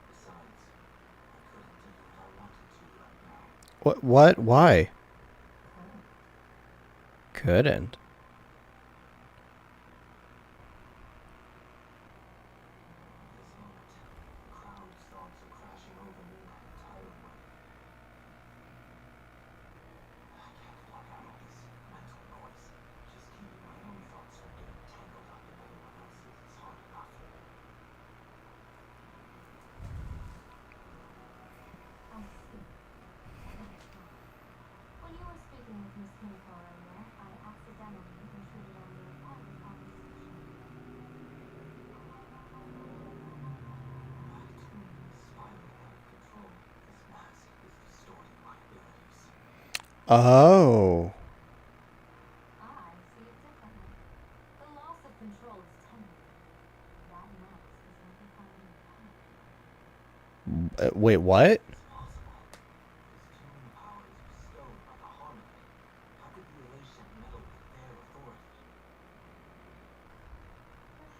Besides, I couldn't do what I wanted to right now.
What? What? Why?
Couldn't.
Couldn't.
This moment, the crowd's thoughts are crashing over me entirely. I can't block out all this mental noise. Just keeping my own thoughts from getting tangled up in everyone else's is hard enough.
I see. When you were speaking with Miss Mako earlier, I accidentally intruded on your private conversation.
My tuning is spiraling out of control. This mask is distorting my abilities.
Oh.
I see it differently. The loss of control is temporary. That mask is amplifying your power.
Wait, what?
It's possible. This tuning power is bestowed by the Harmony. How could the elation meddle with their authority?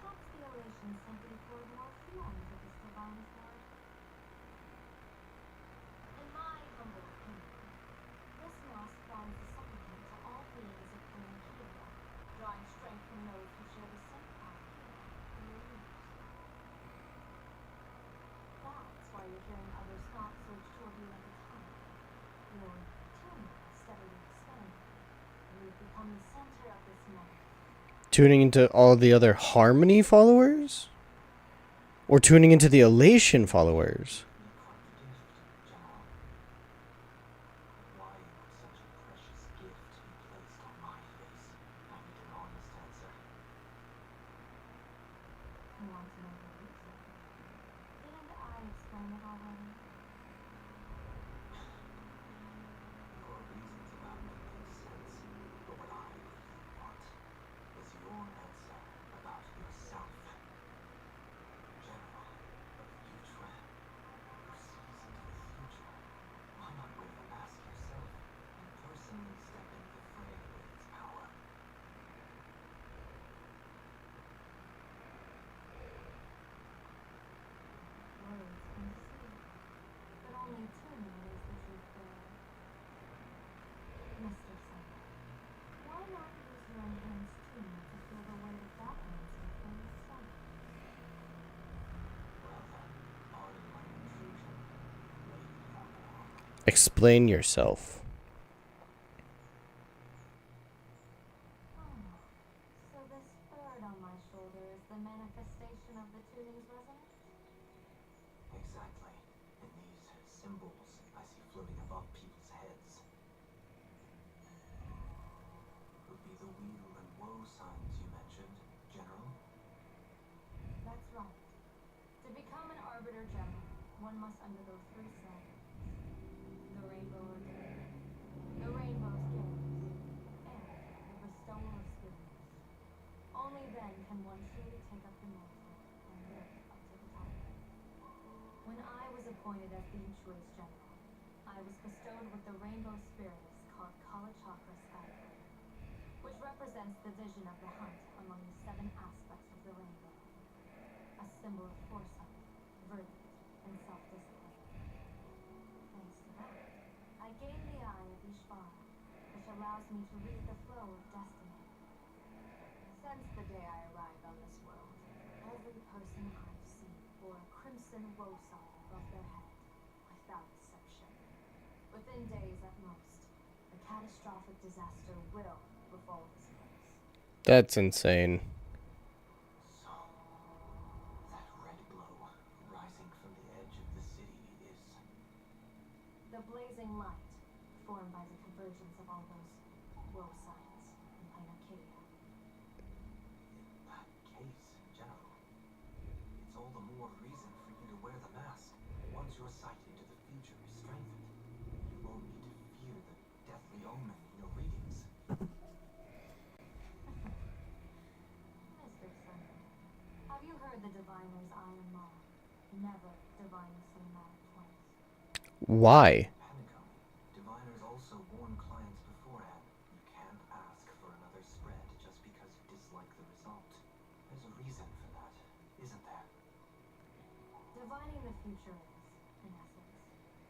Perhaps the elation simply poured more fuel into this divine authority. In my humble opinion, this mask binds a supplicant to all beings of Honkai, drawing strength from those who share the same path here in your universe. That's why you're hearing others not surge toward you like a tide. Your tuning is steadily expanding, and you've become the center of this mask.
Tuning into all the other Harmony followers? Or tuning into the Elation followers?
You contradict, General. Why would such a precious gift be placed on my face? I need an honest answer.
You want to know the reason? Didn't I explain it already?
Your reasons about me make sense, but what I really want is your answer about yourself. General of Futura, who sees into the future. Why not wear the mask yourself and personally step into the fray with its power?
Words can deceive, but only tuning is the truth bearer. Mr. Sunday, why not use your enhanced tuning to feel the weight of that answer for yourself?
Well then, pardon my intrusion, Lady Avalon.
Explain yourself.
Oh, so this bird on my shoulder is the manifestation of the tuning's resonance?
Exactly. And these symbols I see floating above people's heads could be the wheel and woe signs you mentioned, General.
That's right. To become an Arbiter General, one must undergo 3 ceremonies. The Rainbow Ordain, the Rainbow's Games, and the Bestowal of Spirits. Only then can one truly take up the mantle and live up to the title. When I was appointed as the Ichui's General, I was bestowed with the Rainbow Spiritus called Kalachakra Skyfire, which represents the vision of the hunt among the 7 aspects of the rainbow. A symbol of foresight, verdict, and self-discipline. Thanks to that, I gained the Eye of Ishvara, which allows me to read the flow of destiny. Since the day I arrived on this world, every person I've seen wore a crimson woe sign above their head, without exception. Within days at most, a catastrophic disaster will befall this place.
That's insane.
So, that red glow rising from the edge of the city is...
The blazing light, formed by the convergence of all those woe signs in plain Arcadia.
In that case, General, it's all the more reason for you to wear the mask. Once your sight into the future is strengthened, you won't need to fear the deathly omen in your readings.
Mr. Sunday, have you heard the diviner's iron law? Never divine the same matter twice.
Why?
Panicum, diviners also warn clients beforehand. You can't ask for another spread just because you dislike the result. There's a reason for that, isn't there?
Divining the future is, in essence,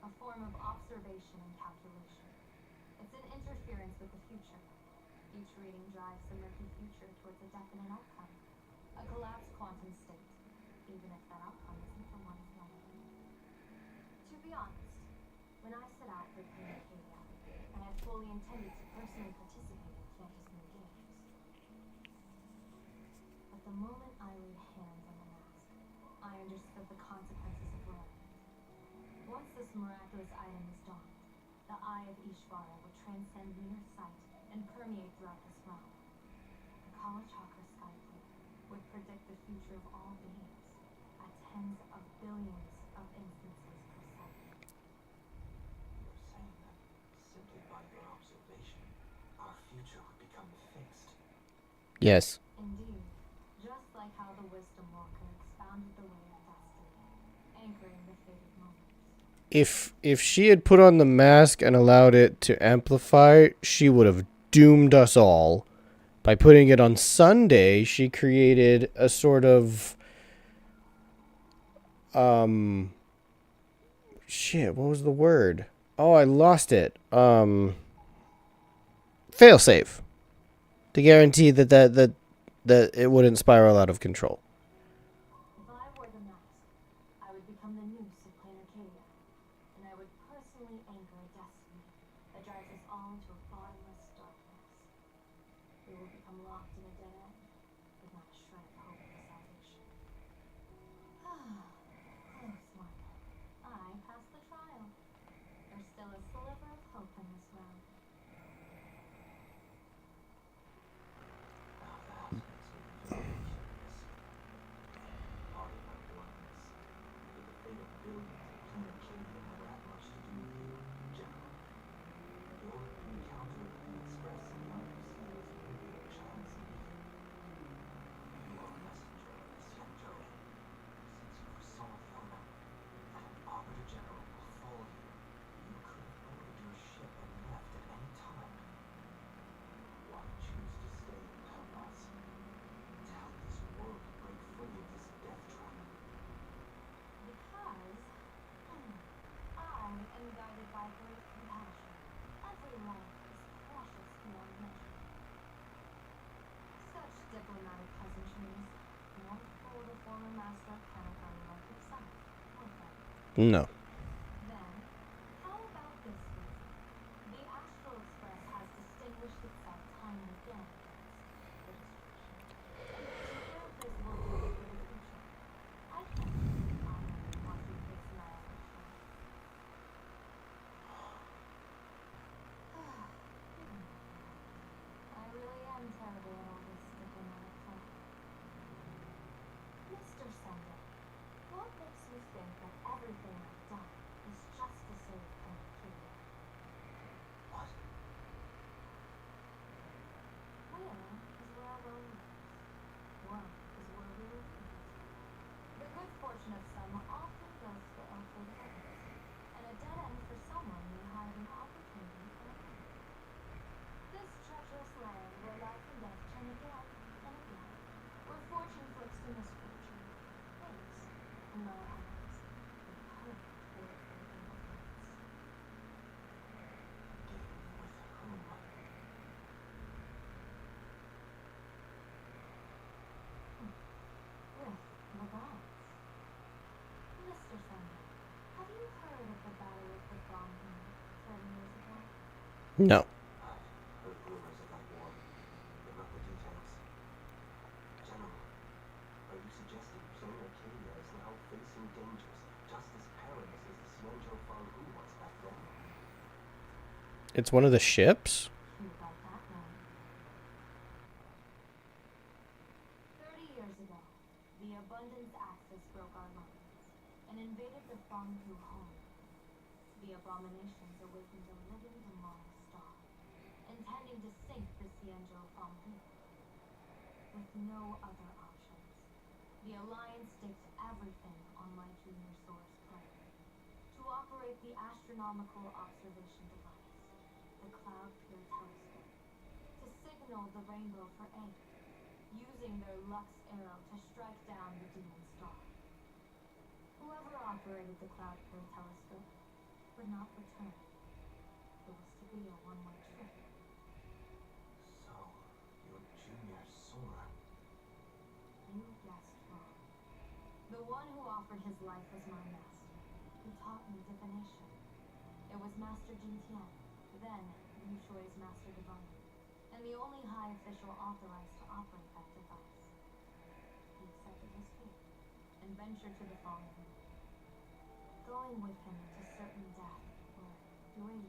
a form form of observation and calculation. It's an interference with the future. Each reading drives the murky future towards a definite outcome. A collapsed quantum state, even if that outcome isn't the one it's meant to be. To be honest, when I set out for Arcadia, I had fully intended to personally participate in Cantus' new games. But the moment I laid hands on the mask, I understood the consequences of wearing it. Once this miraculous item is donned, the eye of Ishvara would transcend mere sight and permeate throughout this realm. The Kala Chakra sky plate would predict the future of all beings at tens of billions of instances per second.
You're saying that simply by your observation, our future would become fixed.
Yes.
Indeed, just like how the Wisdom Walker expounded the way of destiny, anchoring the fated moments.
If she had put on the mask and allowed it to amplify, she would have doomed us all. By putting it on Sunday, she created a sort of shit, what was the word? Oh, I lost it. Failsafe. To guarantee that it wouldn't spiral out of control.
If I wore the mask, I would become the noose of Plain Arcadia, and I would personally anchor a destiny that drives us all into a bottomless darkness. We will become locked in a dead end, with not a shred of hope for salvation. Close one. I passed the trial. There's still a sliver of hope in this realm.
Now that makes me very curious. Part of my blindness, did the fate of billions in Plain Arcadia never have much to do with you, General? Your encounter with the Express and the others was merely a chance meeting. You are a messenger of the Xianzhou, and since you foresaw the omen that an Arbiter General will fall here, you could have boarded your ship and left at any time. Why choose to stay and help us? To help this world break free of this death trap?
Because I am guided by great compassion. Every life is precious beyond measure. Such diplomatic pleasantries won't fool the former master of Honkai like yourself, would they?
No.
Then, how about this reason? The Astral Express has distinguished itself time and again against the destruction. And there's an irreplaceable duty for the future. I can't just sit idle and watch you face annihilation. I really am terrible at all this diplomatic talk. Mr. Sunday, what makes you think that everything I've done is just to save Plain Arcadia?
What?
Where is where our role lives? One is where we will be. The good fortune of some often goes for ill fate of others, and a dead end for someone may hide an opportunity for another. This treacherous land where life and death turn again and again, where fortune flips to misfortune, is, in my eyes, the perfect world for indifference.
Dealing with whom?
With the gods. Mr. Sunday, have you heard of the Battle of the Bomb 30 years ago?
No.
I've heard rumors of that war, but not the details. General, are you suggesting Plain Arcadia is now facing dangers just as perilous as the Xianzhou Fanghu was back then?
It's one of the ships?
You got that right. 30 years ago, the Abundance Axis broke our lines and invaded the Fanghu home. The abominations awakened a living demonic star, intending to sink the Xianzhou Fanghu. With no other options, the Alliance staked everything on my junior source plan to operate the astronomical observation device, the Cloud Peer Telescope, to signal the rainbow for aid, using their Lux arrow to strike down the demon star. Whoever operated the Cloud Peer Telescope would not return. It was to be a one-way trip.
So, you're Junior Sora.
You guessed wrong. The one who offered his life was my master, who taught me divination. It was Master Jintian, then Yu Shui's Master Divine, and the only high official authorized to operate that device. He accepted his fate and ventured to the fallen moon. Going with him to certain death were Yui,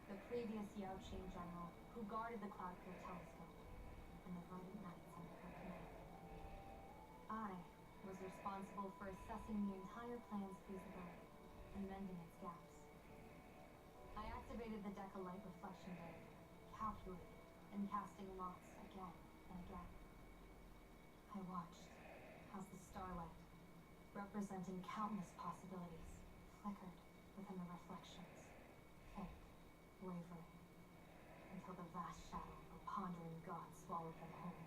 the previous Yao Qing general who guarded the Cloud Clear telescope, and the Verdant Knights under her command. I was responsible for assessing the entire plan's feasibility and mending its gaps. I activated the Decalite reflection barrier, calculating and casting lots again and again. I watched as the starlight, representing countless possibilities, flickered within the reflections, faint, wavering, until the vast shadow of a pondering god swallowed them whole.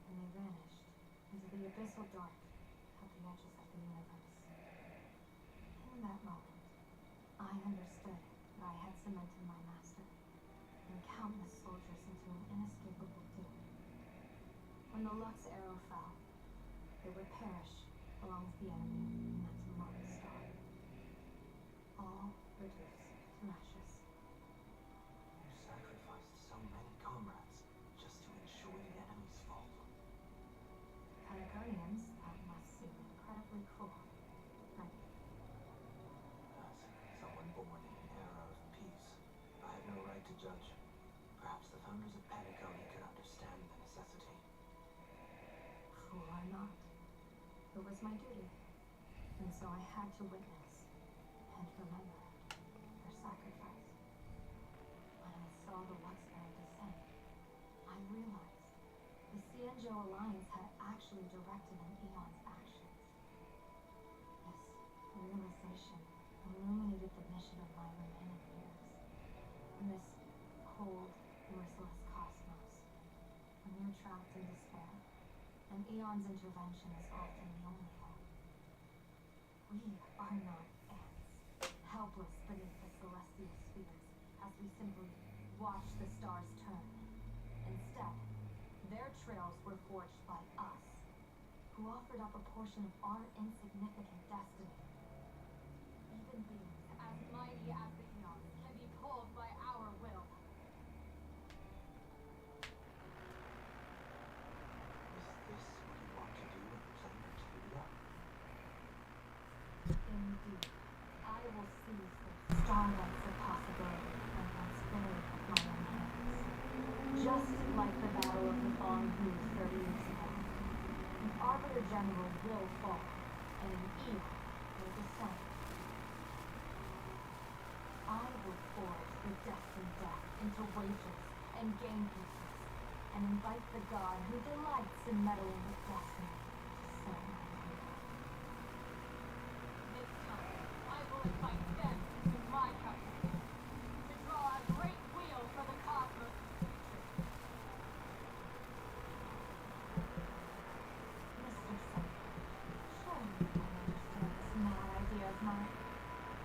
And they vanished into the abyssal dark at the edges of the universe. In that moment, I understood that I had cemented my master and countless soldiers into an inescapable doom. When the Lux arrow fell, they would perish along with the enemy in that demonic star, all reduced to ashes.
You sacrificed so many comrades just to ensure the enemy's fall.
Kanakonians, that must seem incredibly cruel, right?
As someone born in an era of peace, I have no right to judge. Perhaps the founders of Patagonia could understand the necessity.
Cruel or not, it was my duty, and so I had to witness and remember their sacrifice. When I saw the Lux arrow descend, I realized the Xianzhou Alliance had actually directed an Eon's actions. This realization illuminated the mission of my remaining years. In this cold, merciless cosmos, when you're trapped in despair, an Eon's intervention is often the only hope. We are not ants, helpless beneath the celestial spheres, as we simply watch the stars turn. Instead, their trails were forged by us, who offered up a portion of our insignificant destiny. Even beings as mighty as the Eons can be pulled by our will.
Is this what you want to do with Planet Tuda?
Indeed, I will seize the starlights of possibility and once buried with my own hands. Just like the Battle of the Fallen Moon 30 years ago. An Arbiter General will fall, and an Eon will descend. I will forge the destined death into wages and game pieces, and invite the god who delights in meddling with destiny to set my kingdom. This time, I will invite them to my calculation, to draw a great wheel for the cosmos' future. Mr. Sun, surely you can understand this mad idea of mine,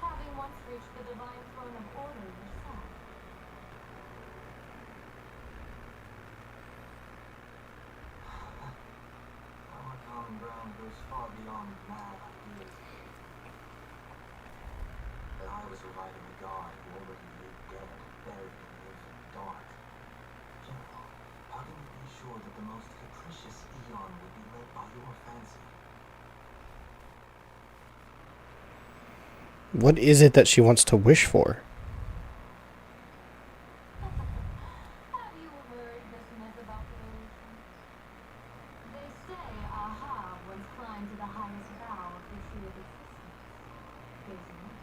having once reached the divine throne of order yourself.
Our common ground goes far beyond mad ideas. That I was reviving a god who already lay dead, buried in the infinite dark. General, how can you be sure that the most capricious Eon would be led by your fancy?
What is it that she wants to wish for?
Have you heard this myth about the ocean? They say Aha once climbed to the highest bough of the tree of existence. Gazing up,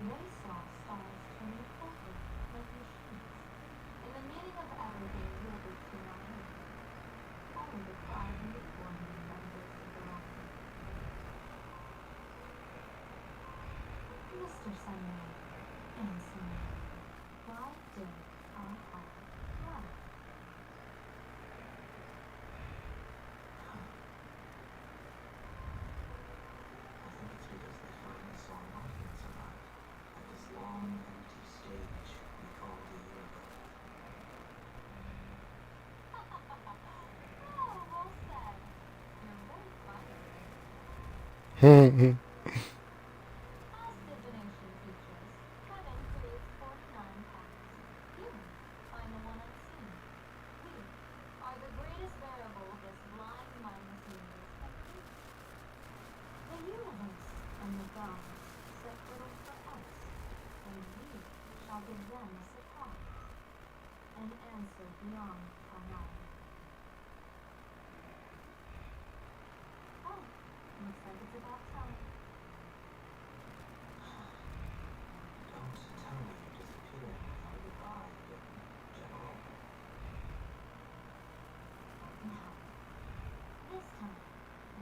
they saw stars turning over like machines, and the meaning of everything yielded to my head. Only the cloud and the forming members of the rock. Mr. Sunman, answer me. Why did Aha run?
I think it's because they finally saw an audience arrive. At
As divination features, Heaven creates 49 paths. Human, find the one unseen. We are the greatest variable this blind, mindless universe can produce. The universe and the gods set riddles for us, and we shall give them a surprise, an answer beyond our knowledge. Oh, looks like it's about time.
Don't tell me you're disappearing without a goodbye again, General.
Now, this time,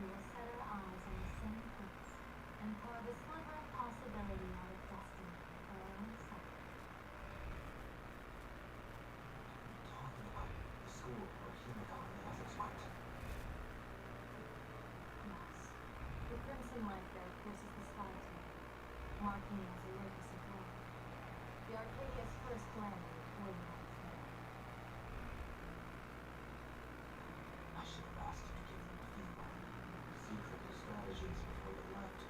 we will set our eyes on the same place and carve a sliver of possibility out of destiny for our own sake.
Talking about the school where Himiko and the others went.
Yes, the crimson light there pierces the sky tonight, marking it as a locus of light. The Arcadia's first landing originates there.
I should have asked you to give them a fever. Secret their strategies before they left.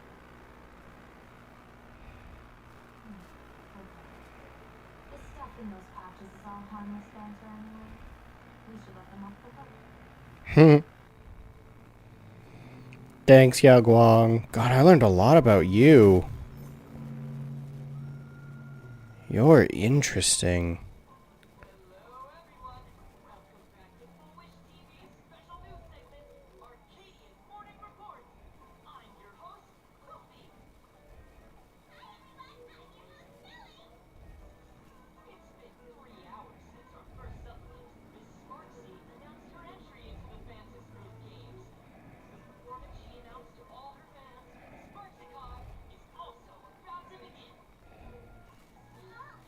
Okay. The stuff in those patches is all harmless banter anyway. We should let them off the hook.
Thanks, Yaguang. God, I learned a lot about you. You're interesting.
Hello, everyone. Welcome back to Foolish TV's special news segment, Arcadian Morning Report. I'm your host, Goofy. It's been 3 hours since our first supplement, Miss Sparksy, announced her entry into the Fantasy Group Games. The performance she announced to all her fans, Sparksicon, is also about to begin. Who knows?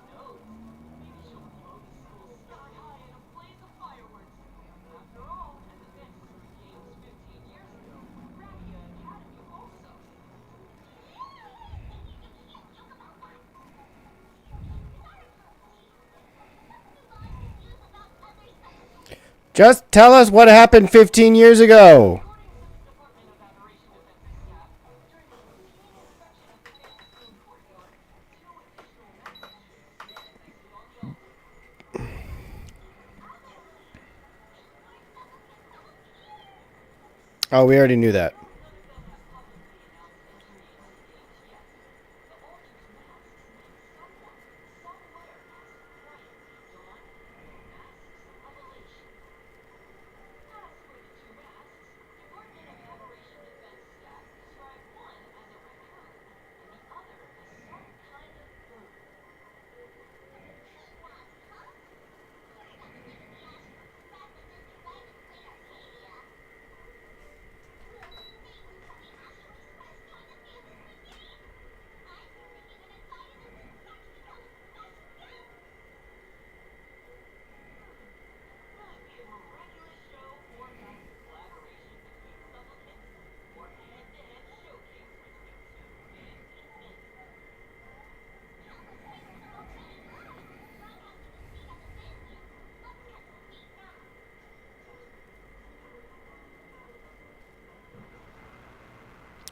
Maybe she'll blow the school sky high in a blaze of fireworks. After all, at the Fantasy Group Games 15 years ago, Radia Academy also.
Just tell us what happened 15 years ago.
According to the Department of Aberration Defenses staff, during a routine inspection of the Fantasy Group courtyard, 2 additional members manifested on the altar.
Oh, we already knew that.
Although none of them have publicly announced entry into the games yet, the altar's masks mean someone, somewhere has quietly donned the masks of revelation. As for the 2 masks, Department of Aberration Defense staff describe one as a raccoon and the other as some kind of bird. A miraculous show formed out of collaboration between supplicants or hand-to-hand showcase between 2 fancy men.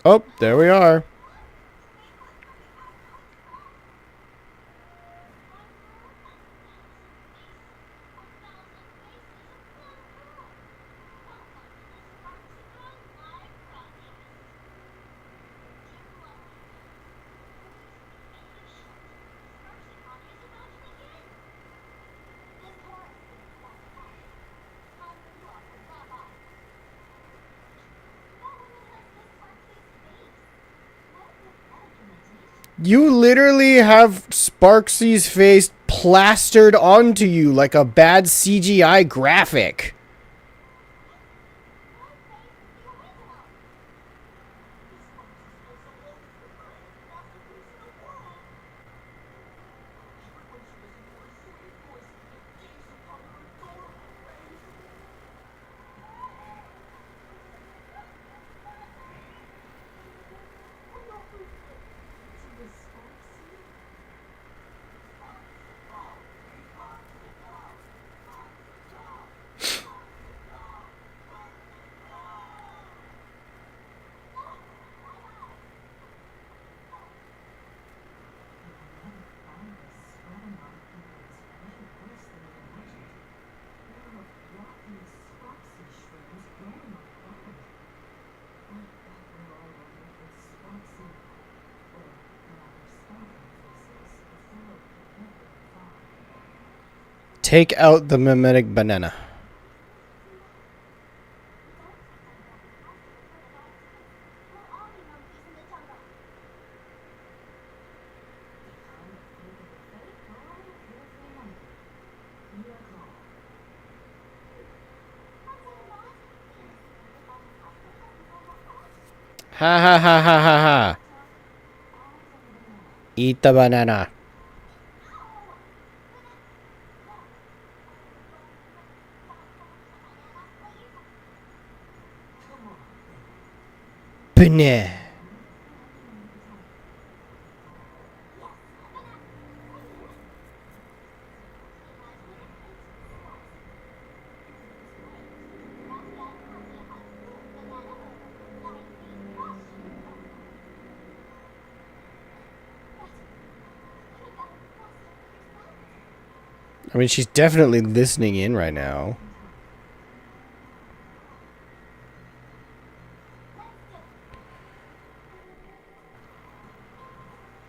Oh, there we are. You literally have Sparksy's face plastered onto you like a bad CGI graphic.
Even when she listened to her sweet voice and gazed upon her adorable face.
Take out the mimetic banana. Ha ha ha ha ha ha. Eat the banana. Banana. I mean, she's definitely listening in right now.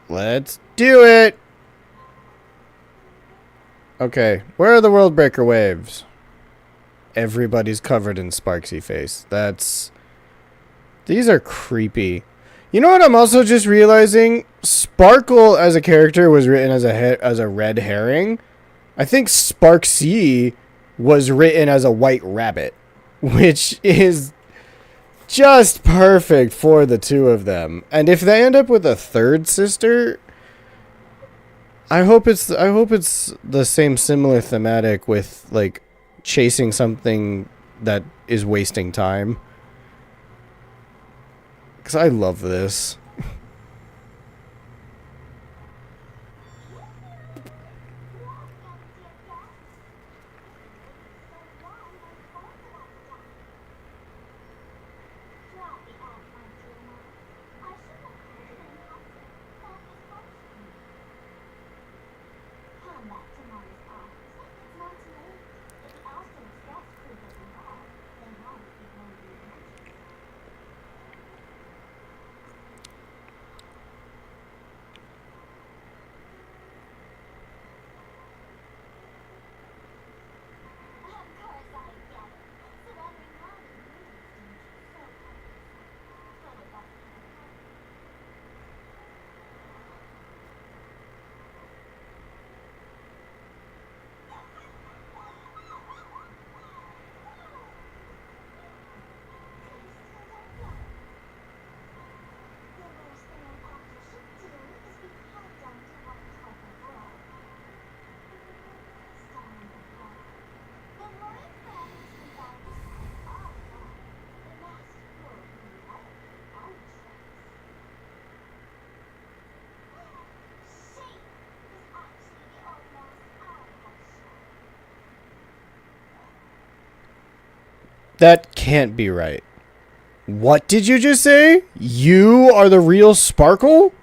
Let's do it! Okay, where are the World Breaker waves? Everybody's covered in Sparksy face. These are creepy. You know what I'm also just realizing? Sparkle as a character was written as a red herring. I think Sparksy was written as a white rabbit, which is just perfect for the two of them. And if they end up with a third sister, I hope it's the same similar thematic with like chasing something that is wasting time. 'Cause I love this. That can't be right. What did you just say? You are the real Sparkle?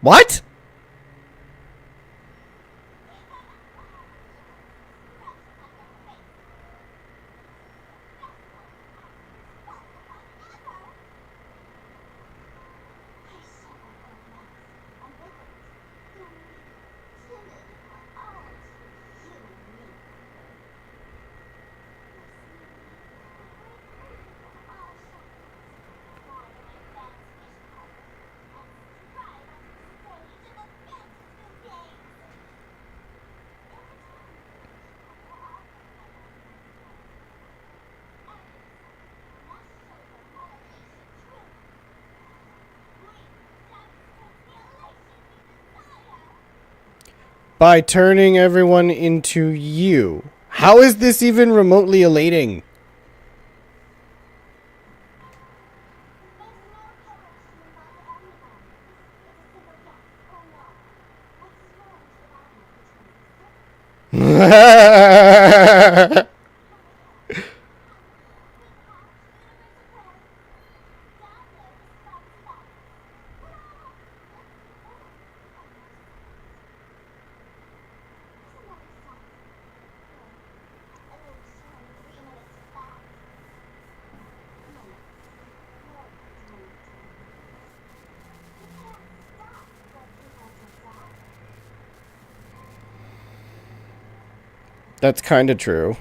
What? By turning everyone into you. How is this even remotely elating? That's kind of true.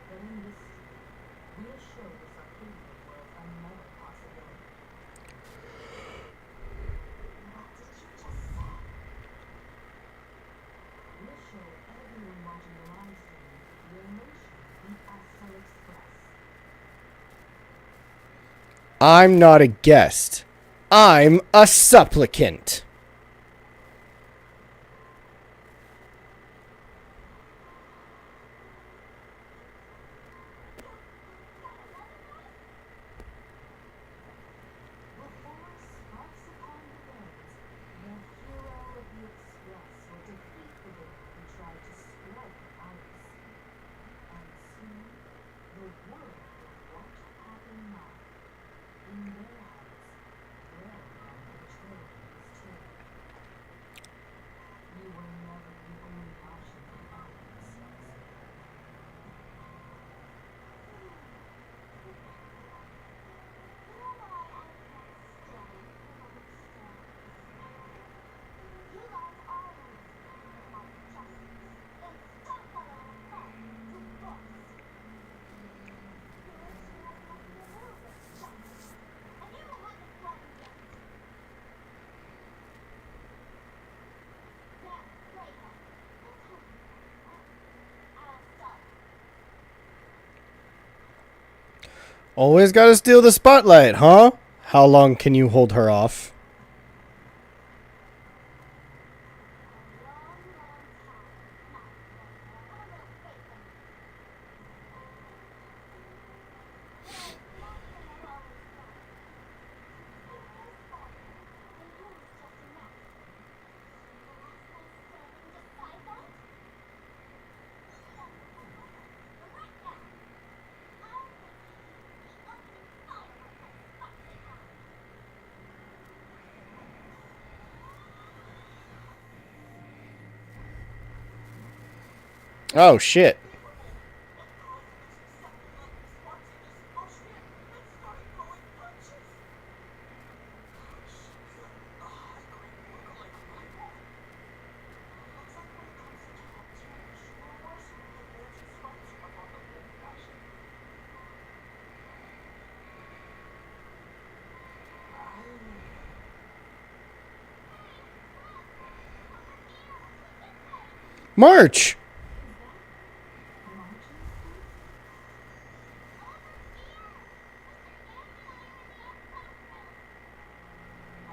But in this we'll show this Arcadian world another possibility.
What did you just say?
We'll show everyone watching the live stream the emotion we also express.
I'm not a guest. I'm a supplicant.
Before sparks upon the blaze, the hero of the Express will defeat the villain who tried to spread the virus. And soon, the world will watch what happened now. In their hearts, they'll know the betrayal is true. You were never the only option for the audience.
You guys are the reason for my justice. It's not what I want to force. You're smart enough to remove this justice. And you haven't done it yet. Now, Greyhead, let's hope I'll start.
Always gotta steal the spotlight, huh? How long can you hold her off? Oh, shit. March!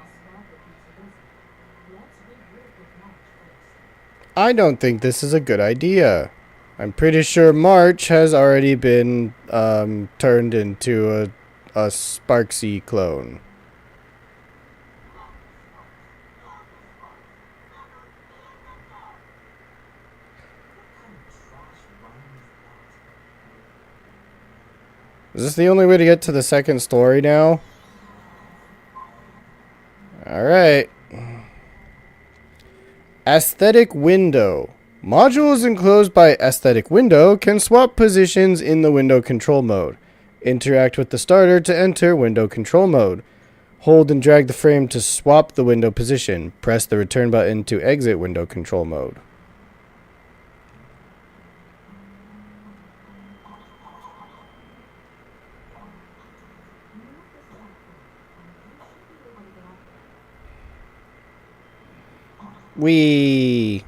While Sparkle keeps busy, let's regroup with March first.
I don't think this is a good idea. I'm pretty sure March has already been turned into a Sparksy clone. Is this the only way to get to the second story now? Alright. Aesthetic window. Modules enclosed by aesthetic window can swap positions in the window control mode. Interact with the starter to enter window control mode. Hold and drag the frame to swap the window position. Press the return button to exit window control mode. We.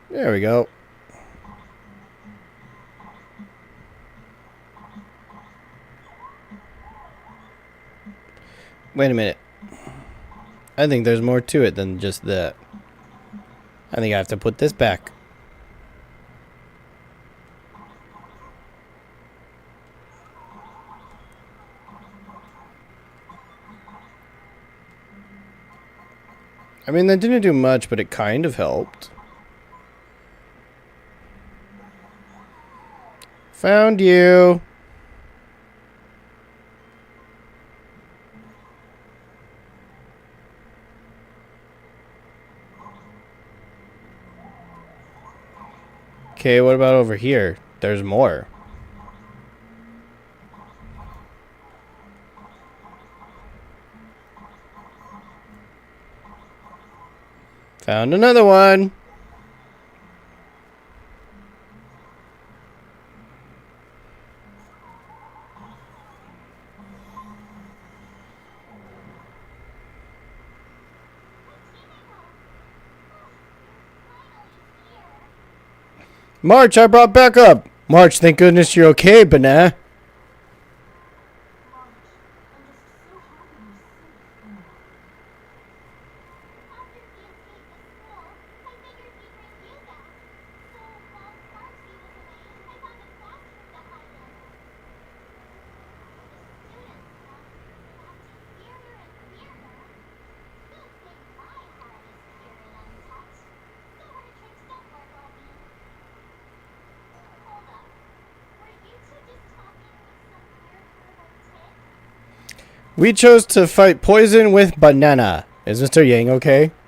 There we go. Wait a minute. I think there's more to it than just that. I think I have to put this back. I mean, that didn't do much, but it kind of helped. Found you. Okay, what about over here? There's more. Found another one. March, I brought backup. March, thank goodness you're okay, Banana.
March, I'm just so happy you're safe and well.
After he escaped the school, I figured he'd bring you back. So while Sparksy was away, I found a classroom to hide in. The students, though, got weirder and weirder. Good thing my heart is pure and untouched, so her tricks don't work on me. Hold up. Were you two just talking with some weird herbal tick?
We chose to fight poison with banana. Is Mr. Yang okay?
What? You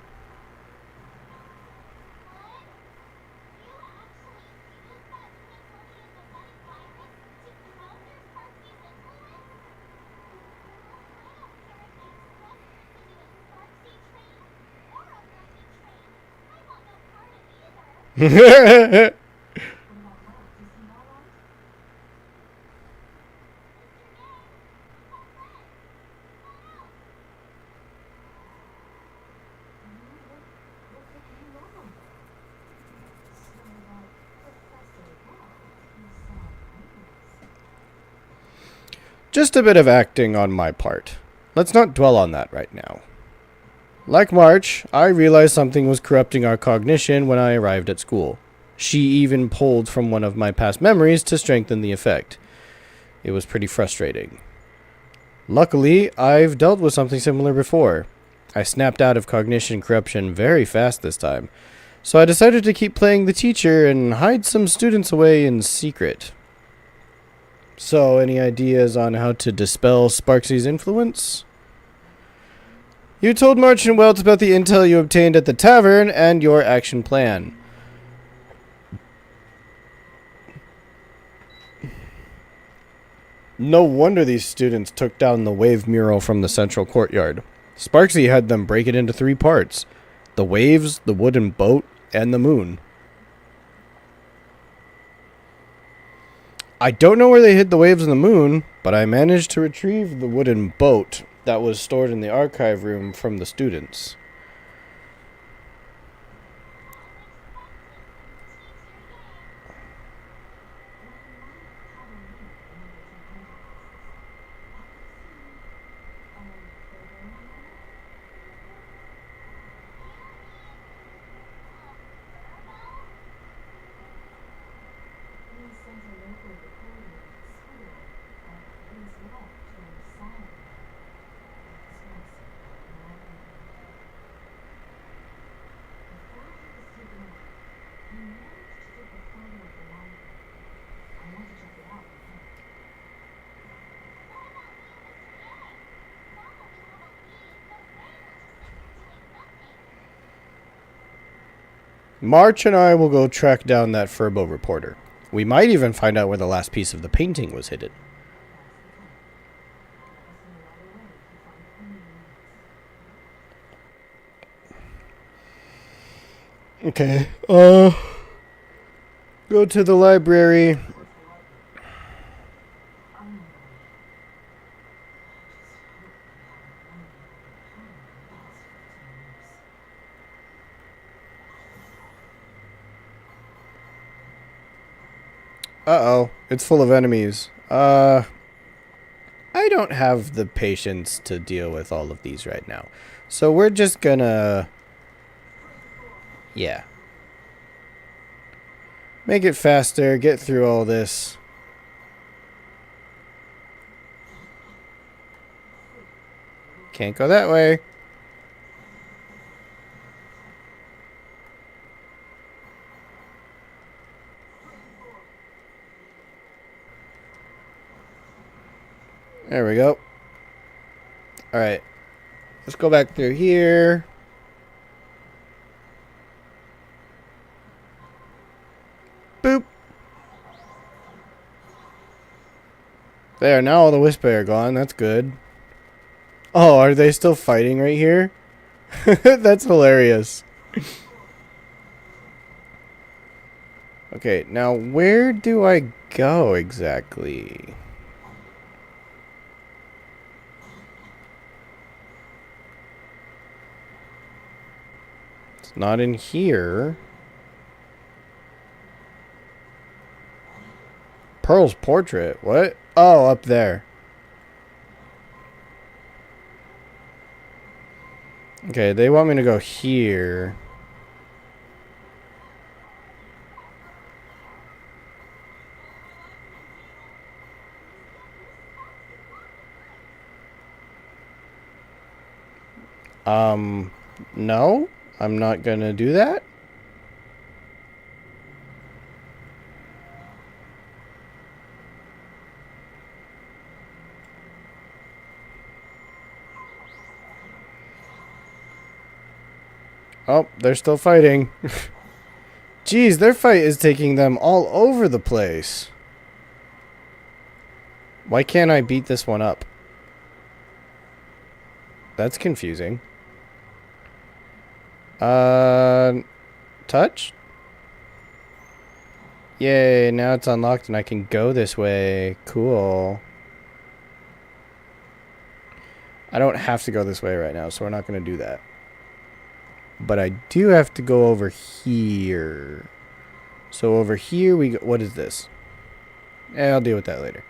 actually used that Smithsonian pathetic virus to counter Sparky's influence? I don't care if they express this into a Sparksy train or a Bernie train. I want no part of either.
What about Mark? Is he alright?
Mr. Yang, our friend. Come on out.
What could be wrong? So that Professor Walt, you sound hopeless.
Just a bit of acting on my part. Let's not dwell on that right now. Like March, I realized something was corrupting our cognition when I arrived at school. She even pulled from one of my past memories to strengthen the effect. It was pretty frustrating. Luckily, I've dealt with something similar before. I snapped out of cognition corruption very fast this time, so I decided to keep playing the teacher and hide some students away in secret. So, any ideas on how to dispel Sparksy's influence? You told March and Welts about the intel you obtained at the tavern and your action plan. No wonder these students took down the wave mural from the central courtyard. Sparksy had them break it into 3 parts: the waves, the wooden boat, and the moon. I don't know where they hid the waves and the moon, but I managed to retrieve the wooden boat that was stored in the archive room from the students. March and I will go track down that Furbo reporter. We might even find out where the last piece of the painting was hidden. Okay, go to the library. Uh-oh, it's full of enemies. I don't have the patience to deal with all of these right now. So we're just gonna... yeah. Make it faster, get through all this. Can't go that way. There we go. Alright. Let's go back through here. Boop. There, now all the Whisper are gone. That's good. Oh, are they still fighting right here? That's hilarious. Okay, now where do I go exactly? It's not in here. Pearl's portrait. What? Oh, up there. Okay, they want me to go here. No, I'm not gonna do that. Oh, they're still fighting. Jeez, their fight is taking them all over the place. Why can't I beat this one up? That's confusing. Touch? Yay, now it's unlocked and I can go this way. Cool. I don't have to go this way right now, so we're not going to do that. But I do have to go over here. So over here we go. What is this? I'll deal with that later.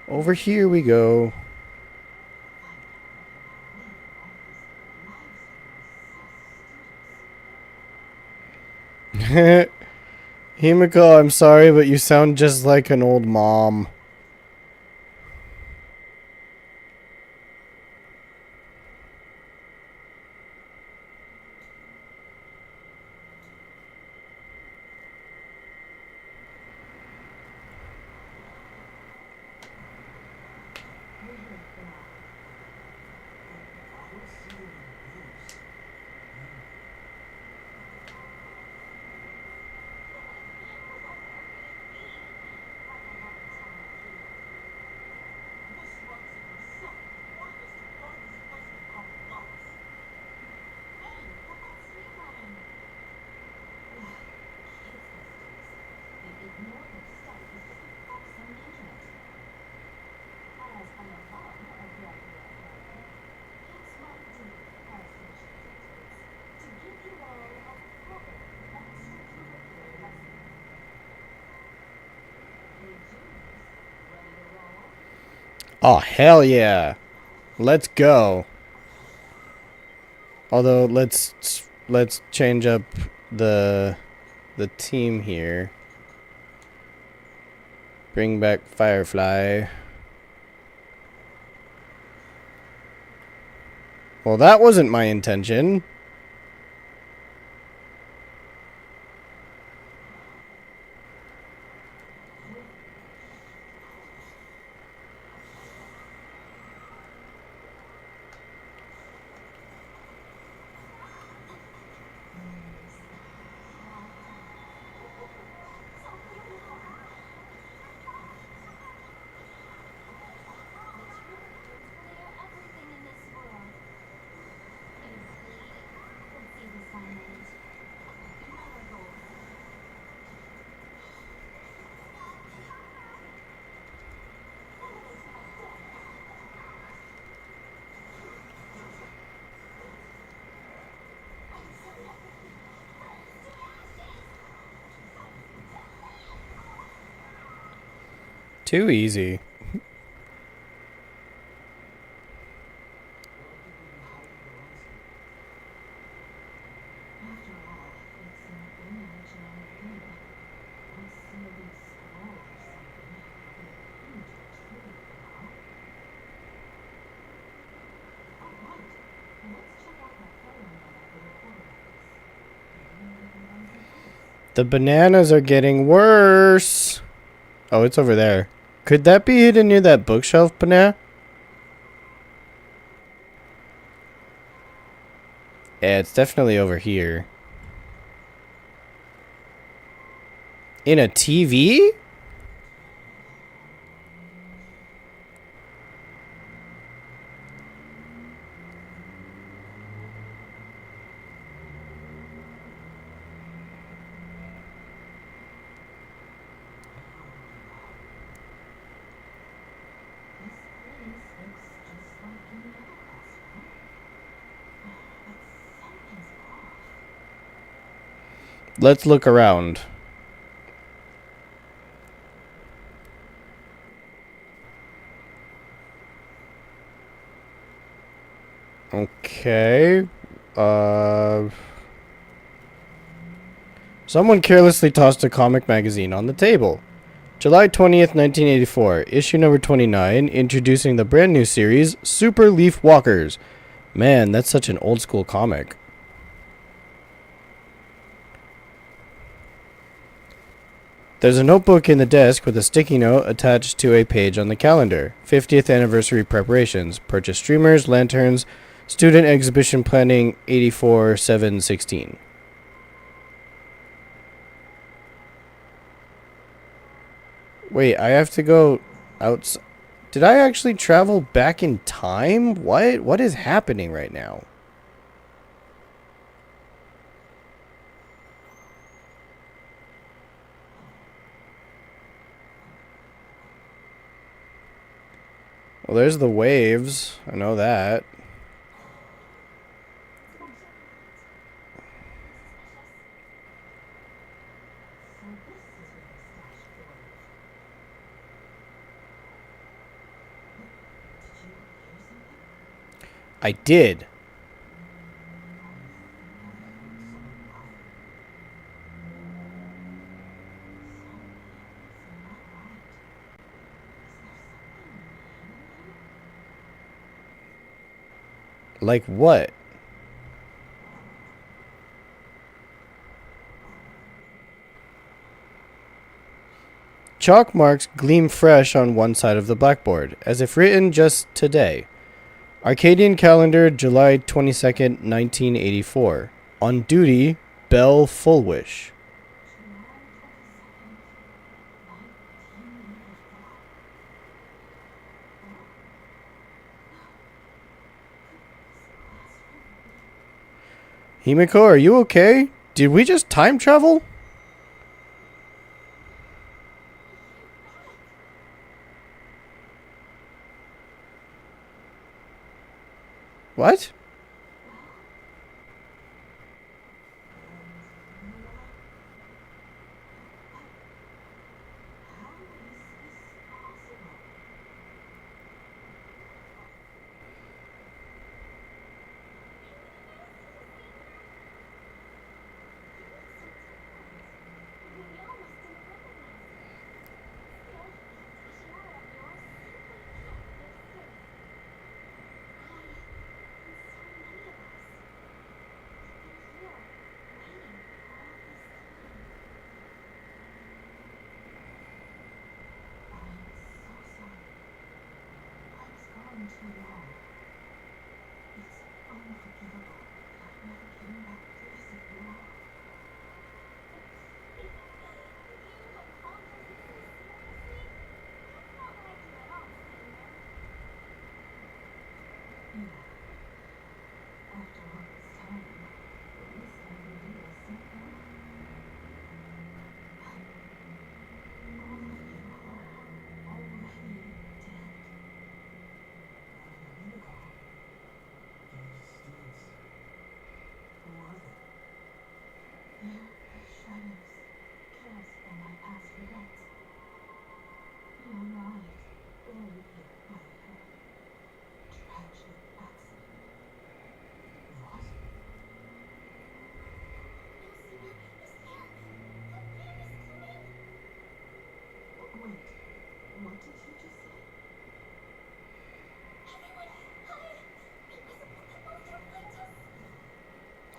Over here we go. Himiko, I'm sorry, but you sound just like an old mom. Oh, hell yeah. Let's go. Although, let's change up the team here. Bring back Firefly. Well, that wasn't my intention. Too easy. The bananas are getting worse. Oh, it's over there. Could that be hidden near that bookshelf, banana? Yeah, it's definitely over here. In a TV? Let's look around. Okay. Someone carelessly tossed a comic magazine on the table. July 20th, 1984, issue number 29, introducing the brand new series, Super Leaf Walkers. Man, that's such an old school comic. There's a notebook in the desk with a sticky note attached to a page on the calendar. 50th anniversary preparations. Purchase streamers, lanterns, student exhibition planning 84-7-16. Wait, I have to go outside. Did I actually travel back in time? What is happening right now? Well, there's the waves. I know that. I did. Like what? Chalk marks gleam fresh on one side of the blackboard, as if written just today. Arcadian calendar, July 22nd, 1984. On duty, Belle Fulwish. Himiko, are you okay? Did we just time travel? What?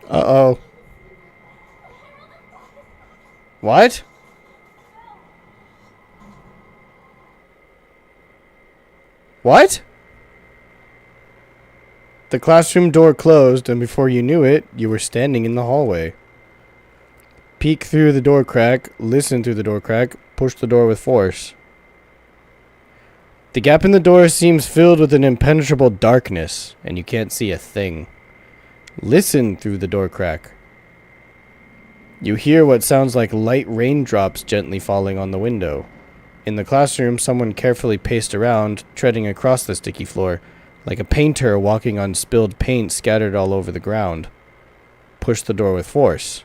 Uh-oh. What? What? The classroom door closed, and before you knew it, you were standing in the hallway. Peek through the door crack, listen through the door crack, push the door with force. The gap in the door seems filled with an impenetrable darkness, and you can't see a thing. Listen through the door crack. You hear what sounds like light raindrops gently falling on the window. In the classroom, someone carefully paced around, treading across the sticky floor, like a painter walking on spilled paint scattered all over the ground. Push the door with force.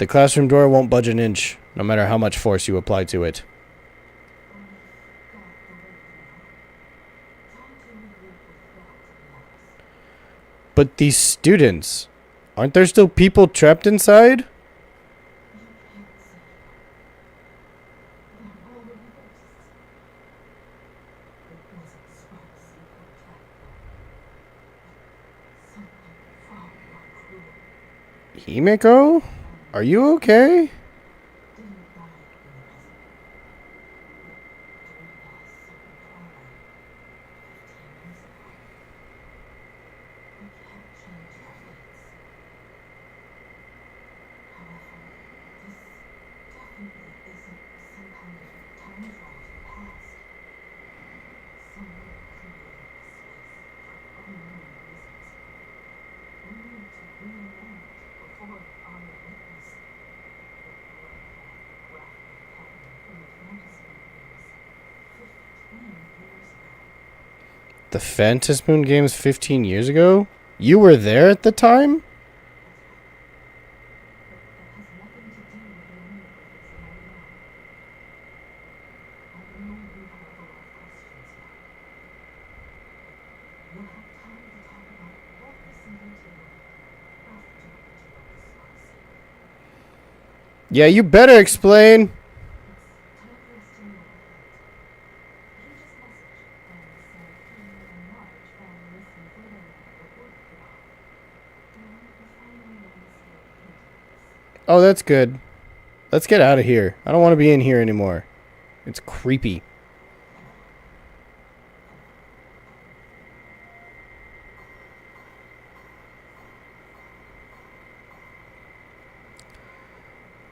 The classroom door won't budge an inch, no matter how much force you apply to it. But these students, aren't there still people trapped inside? Himeko? Are you okay? The Phantasm Moon games 15 years ago? You were there at the time? Yeah, you better explain. Oh, that's good. Let's get out of here. I don't want to be in here anymore. It's creepy.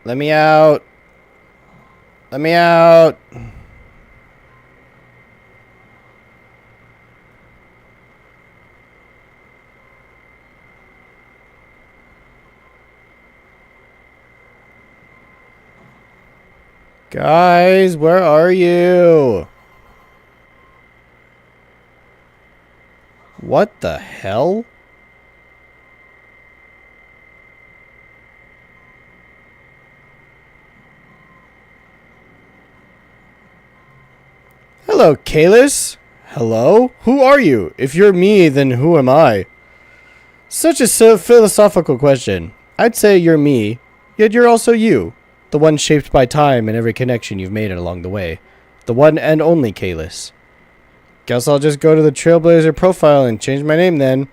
Let me out. Let me out. Guys, where are you? What the hell? Hello, Kalis. Hello? Who are you? If you're me, then who am I? Such a philosophical question. I'd say you're me, yet you're also you. The one shaped by time and every connection you've made along the way. The one and only Kalis. Guess I'll just go to the Trailblazer profile and change my name then.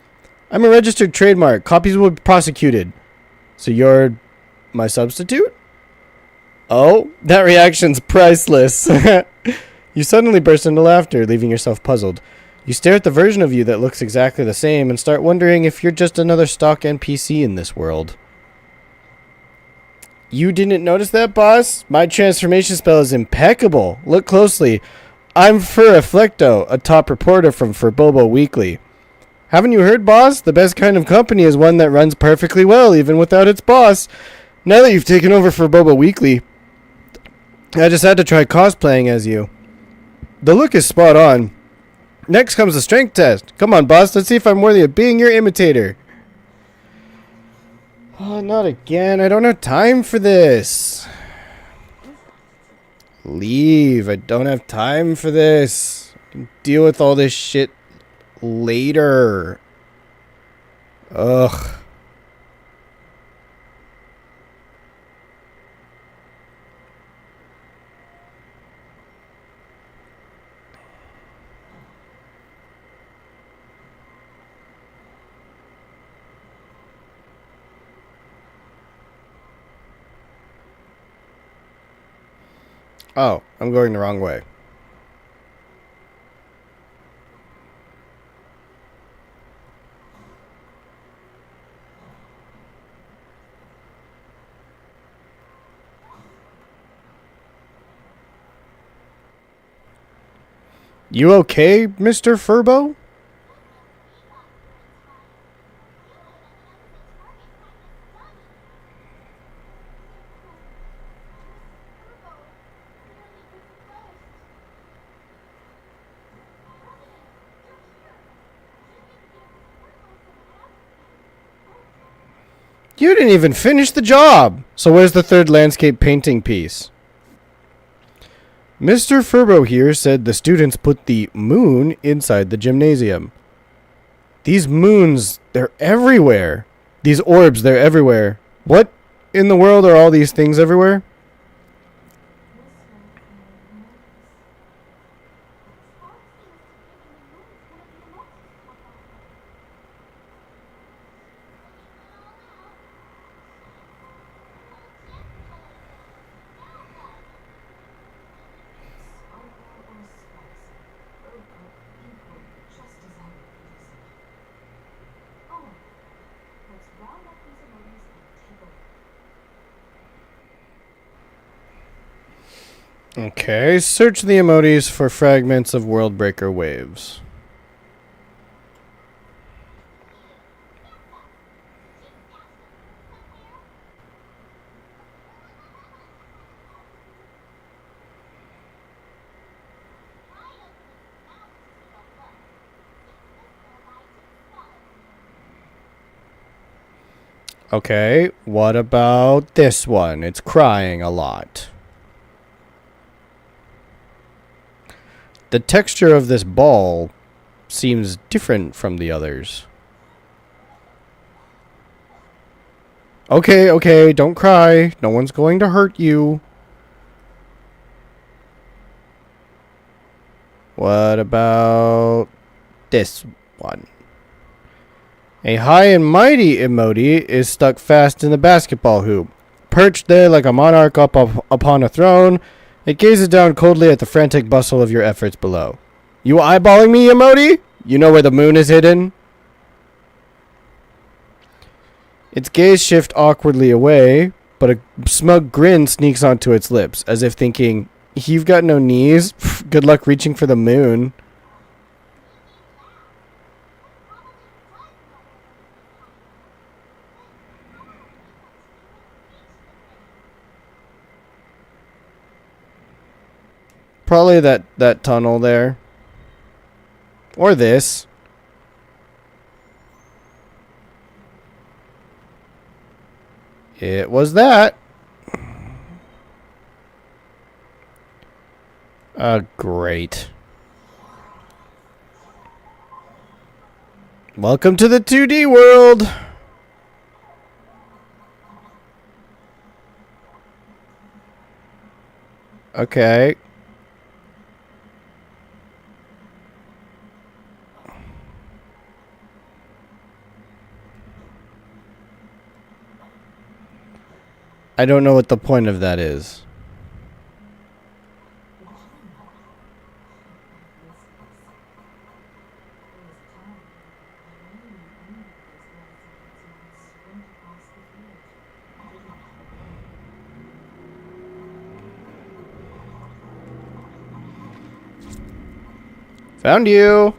I'm a registered trademark. Copies will be prosecuted. So you're my substitute? Oh, that reaction's priceless. You suddenly burst into laughter, leaving yourself puzzled. You stare at the version of you that looks exactly the same and start wondering if you're just another stock NPC in this world. You didn't notice that, boss? My transformation spell is impeccable. Look closely. I'm Furiflecto, a top reporter from v4.0 Weekly. Haven't you heard, boss? The best kind of company is one that runs perfectly well, even without its boss. Now that you've taken over v4.0 Weekly, I just had to try cosplaying as you. The look is spot on. Next comes the strength test. Come on, boss. Let's see if I'm worthy of being your imitator. Oh, not again. I don't have time for this. Leave. I don't have time for this. I can deal with all this shit later. Ugh. Oh, I'm going the wrong way. You okay, Mr. Furbo? You didn't even finish the job. So where's the third landscape painting piece? Mr. Furbo here said the students put the moon inside the gymnasium. These moons, they're everywhere. These orbs, they're everywhere. What in the world are all these things everywhere? Okay, search the emojis for fragments of World Breaker waves. Okay, what about this one? It's crying a lot. The texture of this ball seems different from the others. Okay, okay, don't cry. No one's going to hurt you. What about this one? A high and mighty emoji is stuck fast in the basketball hoop. Perched there like a monarch upon a throne, it gazes down coldly at the frantic bustle of your efforts below. You eyeballing me, emoji? You know where the moon is hidden? Its gaze shifts awkwardly away, but a smug grin sneaks onto its lips, as if thinking, you've got no knees? Good luck reaching for the moon. Probably that tunnel there. Or this. It was that. Great. Welcome to the 2D world. Okay. I don't know what the point of that is. Found you.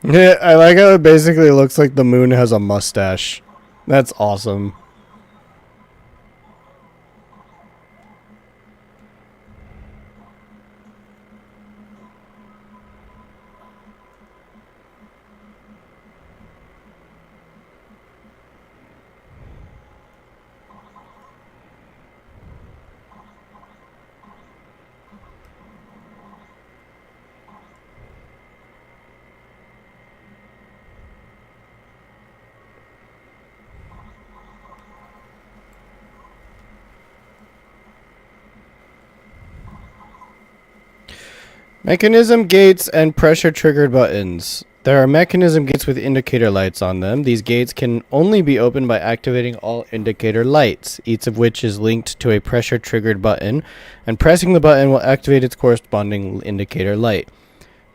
Yeah, I like how it basically looks like the moon has a mustache. That's awesome. Mechanism gates and pressure triggered buttons. There are mechanism gates with indicator lights on them. These gates can only be opened by activating all indicator lights, each of which is linked to a pressure triggered button, and pressing the button will activate its corresponding indicator light.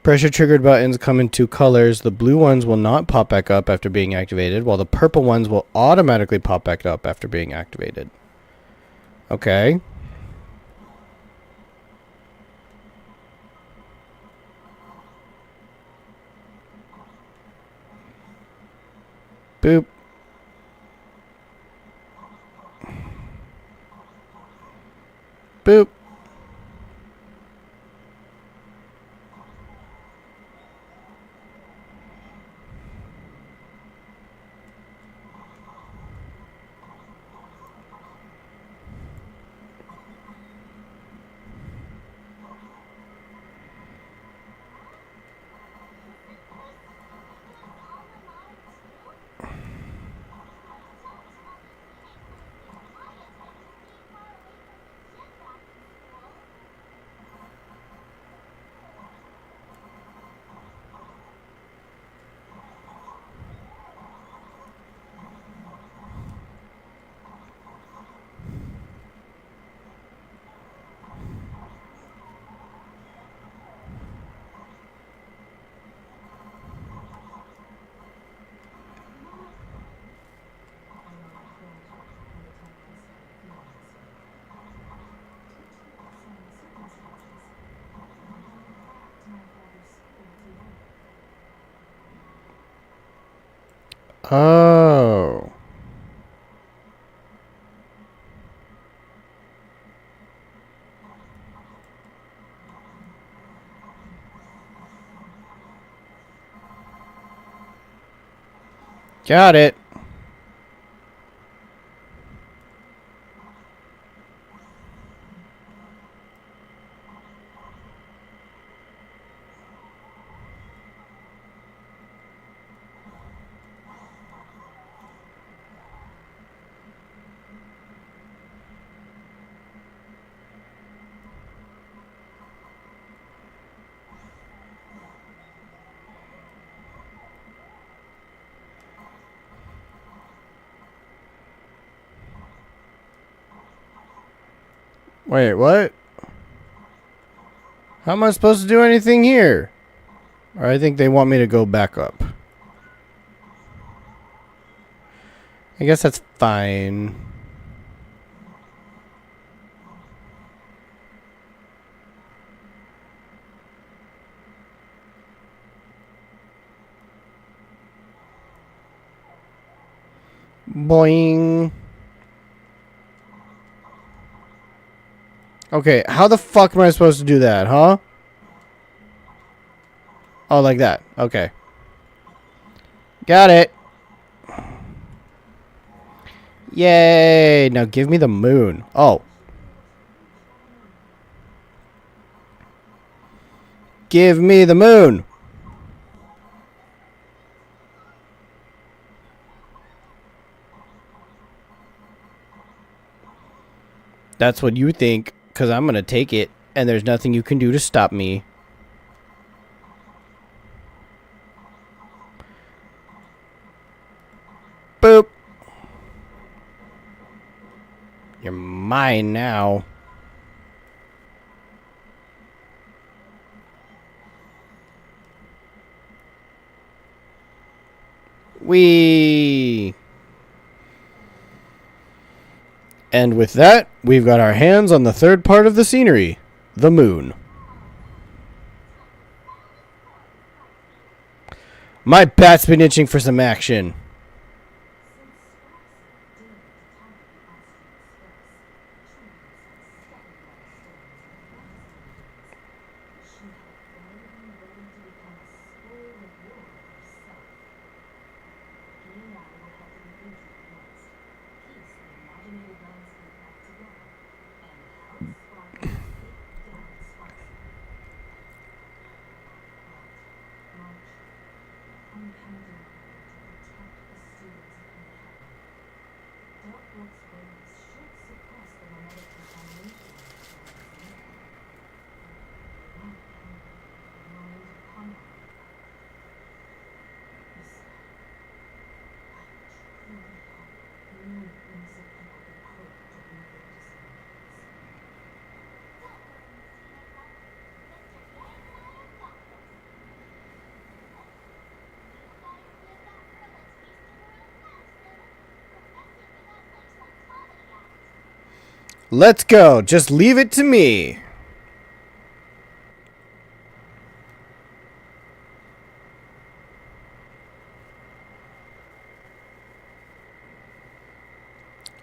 Pressure triggered buttons come in two colors. The blue ones will not pop back up after being activated, while the purple ones will automatically pop back up after being activated. Okay. Boop. Boop. Oh. Got it. Wait, what? How am I supposed to do anything here? Or I think they want me to go back up. I guess that's fine. Boing. Okay, how the fuck am I supposed to do that, huh? Oh, like that. Okay. Got it. Yay! Now give me the moon. Oh. Give me the moon. That's what you think, because I'm going to take it, and there's nothing you can do to stop me. Boop. You're mine now. Whee! And with that, we've got our hands on the third part of the scenery, the moon. My bat's been itching for some action. Let's go. Just leave it to me.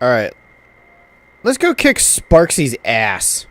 Alright. Let's go kick Sparksy's ass.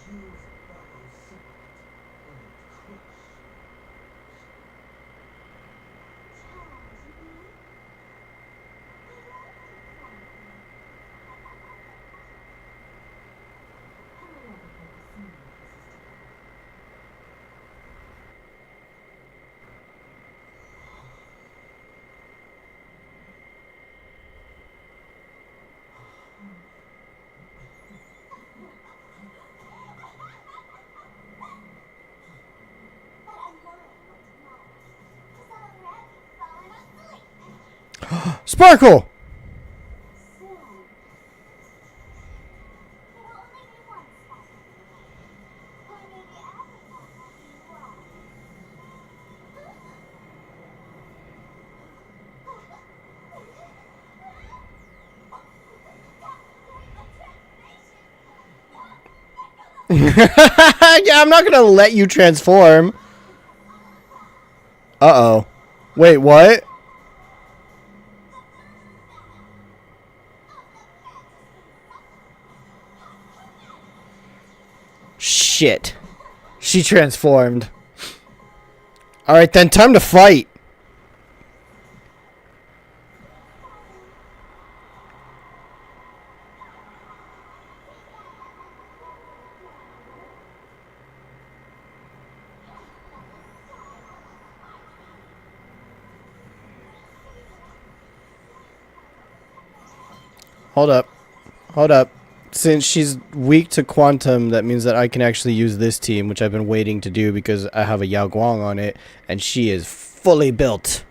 choose a fellow servant named Krish.
Challenge me? I love you, Frankie. How will ever break a single pieces together? But I learned what matters. 'Cause I'm ready, falling asleep.
Sparkle!
Soon. It'll only be one sparkle. Or maybe everyone will be one.
Yeah, I'm not gonna let you transform. Uh-oh. Wait, what? Shit. She transformed. Alright then, time to fight. Hold up. Hold up. Since she's weak to quantum, that means that I can actually use this team, which I've been waiting to do because I have a Yao Guang on it, and she is fully built.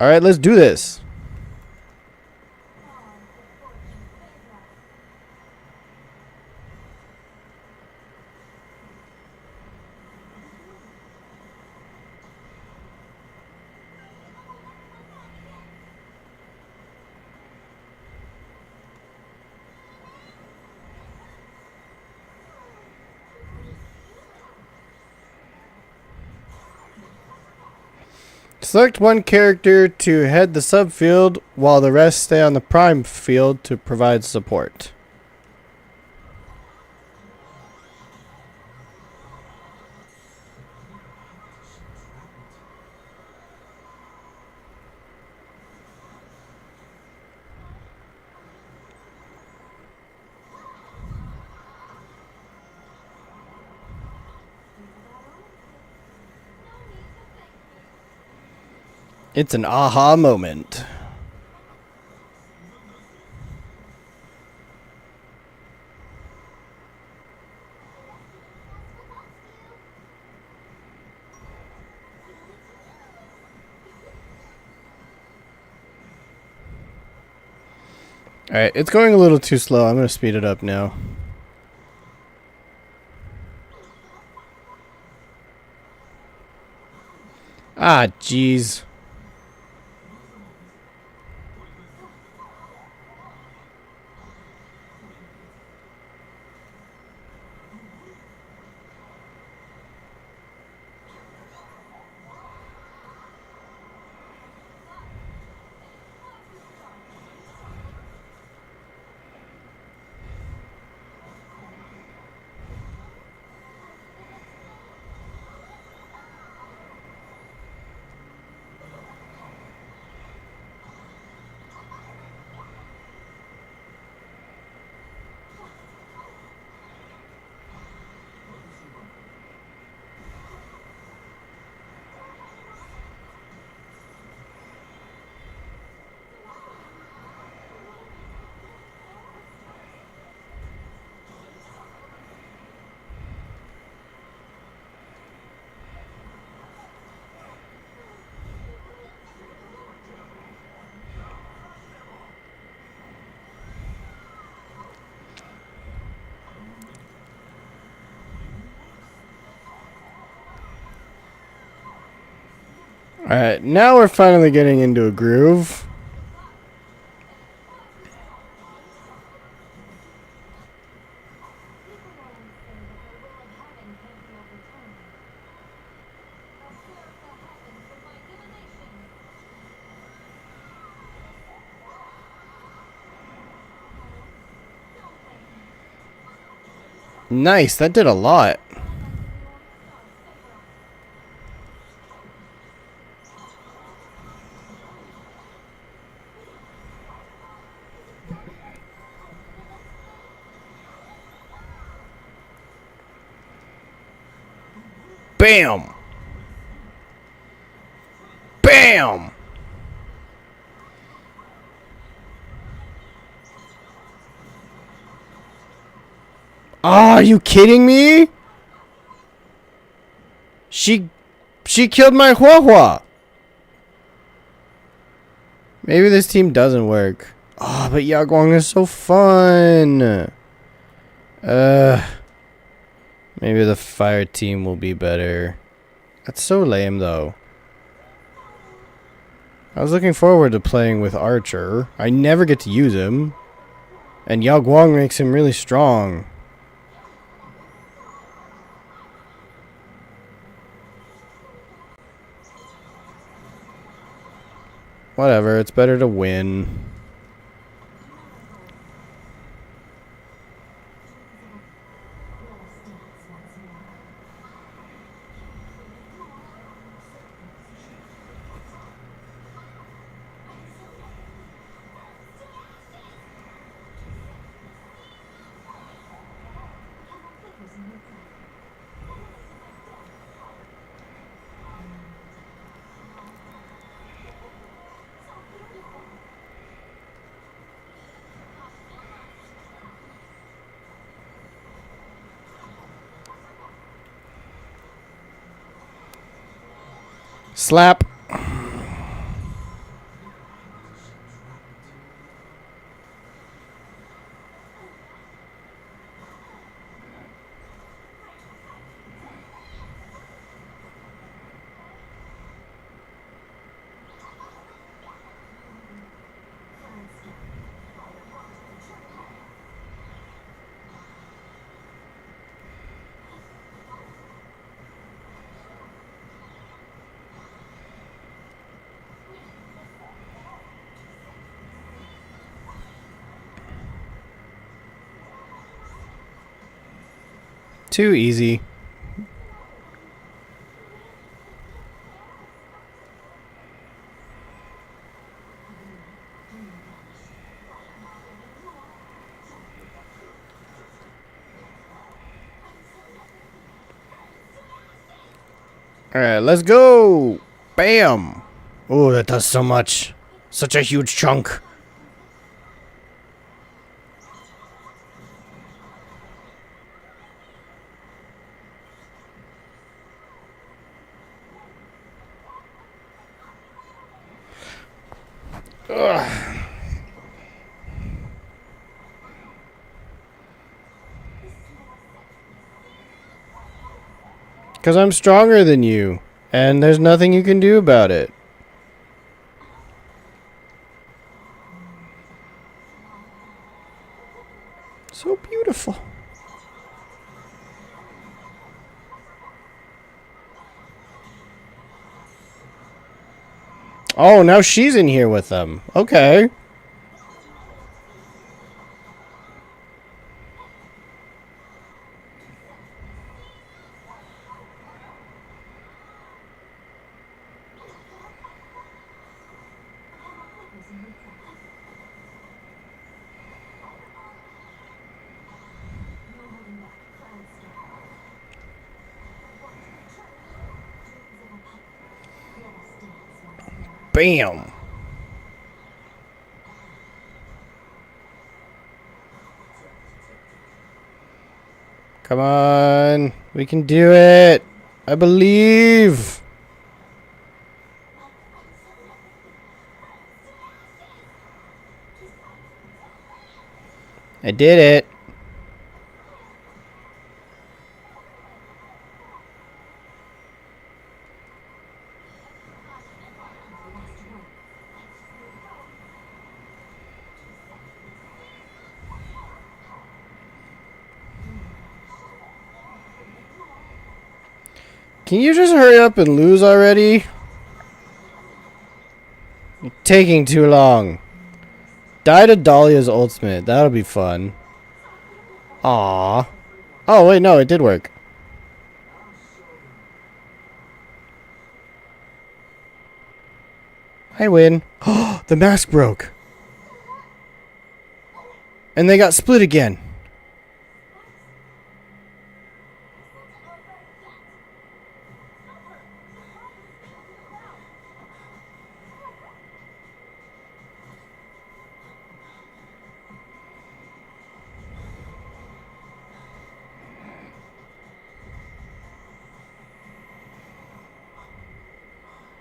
Alright, let's do this. Select one character to head the subfield while the rest stay on the prime field to provide support. It's an aha moment. Alright, it's going a little too slow. I'm going to speed it up now. Ah, jeez. Alright, now we're finally getting into a groove.
People always say that the will of heaven can't be overturned. Observe the heavens with my divination. Don't thank me.
Nice, that did a lot.
All that the glorious stars favor us.
Bam! Bam! Oh, are you kidding me? She killed my Huahua. Maybe this team doesn't work. Oh, but Yaguang is so fun. Maybe the fire team will be better. That's so lame, though. I was looking forward to playing with Archer. I never get to use him. And Yao Guang makes him really strong. Whatever, it's better to win. Slap. Too easy. Alright, let's go! Bam! Oh, that does so much. Such a huge chunk. Because I'm stronger than you. And there's nothing you can do about it. So beautiful. Oh, now she's in here with them. Okay. Bam. Come on. We can do it. I believe. I did it. Can you just hurry up and lose already? You're taking too long. Die to Dahlia's ultimate. That'll be fun. Aww. Oh, wait, no, it did work. I win. The mask broke. And they got split again.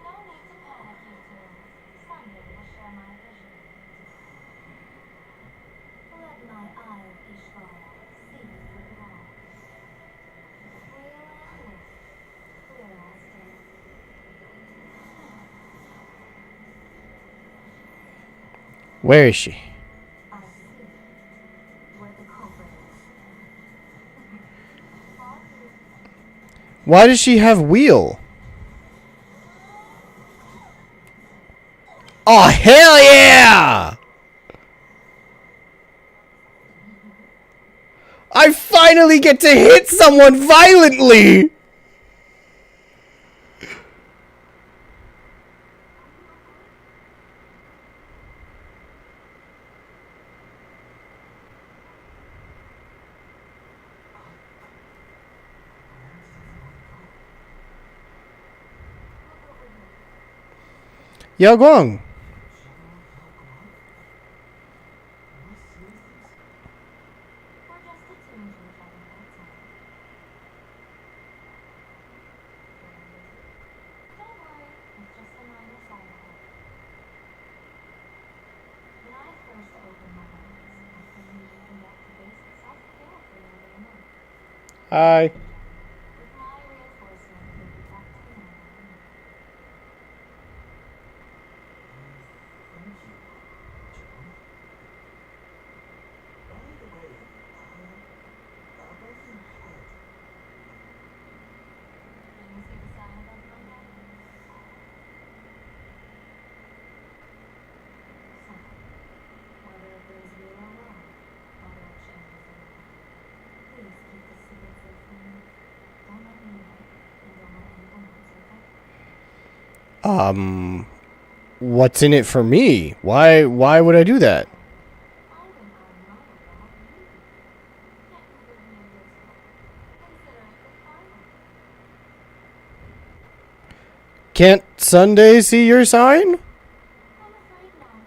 No need to panic, you two. Someday will share my vision. Let my eye of Ishvara see through it all. Real and wolf, clear as day.
Where is she?
I see where the culprit is.
Why does she have wheel? Oh, hell yeah! I finally get to hit someone violently! Yao Guang.
We're just attuned to each other, that's all. Don't worry, it's just a minor side effect. When I first opened my eyes, I couldn't even get the basic self-care clearly enough.
Hi.
With my reinforcement, we'll be back to normal.
Thank you, Joe. By the way, above your head,
Can you see the sign above my head? So, whether it goes real or wrong, I'll bear changes around. Please keep this secret safe from me. Don't let me know, and don't let anyone else, okay?
What's in it for me? Why would I do that?
I think I admire that you do. Can't you give me a good score? Considering the final.
Can't Sunday see your sign?
I'm afraid not.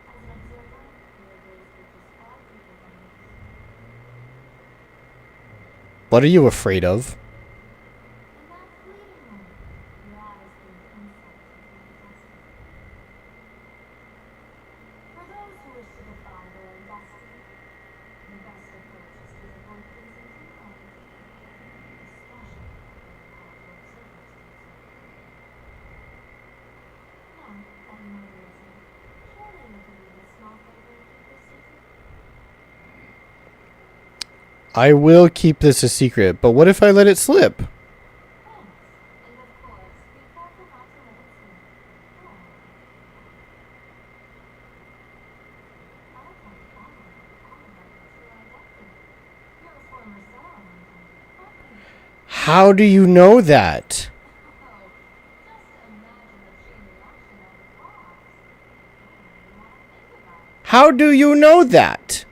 As an observer, your gaze reaches far deeper than this.
What are you afraid of?
In that fleeting moment, your eyes gained insight into my destiny. For those who wish to defy their own destiny, the best approach is to avoid pleasing too hard, especially in powerful circumstances. Now, that you know the reason, surely you can do me a small favor and keep this secret?
I will keep this a secret, but what if I let it slip?
Thanks. And of course, be careful not to let it slip. Oh. I'll tell all about your true identity. You're a former Sauron hunter, aren't you?
How do you know that?
Oh, just imagine the chain reaction that would cause. You want to think about it.
How do you know that?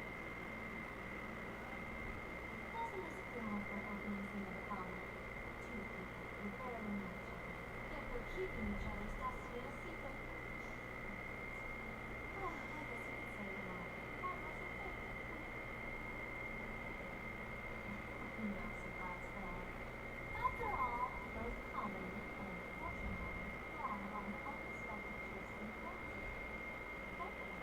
Doesn't this feel like we're opening scene of a comedy? Two people who barely know each other, yet we're keeping each other's destiny a secret. I guess you could say we're all partners in fate. No surprise there. After all, both comedy and fortune telling thrive on unexpected twists and turns. Don't they?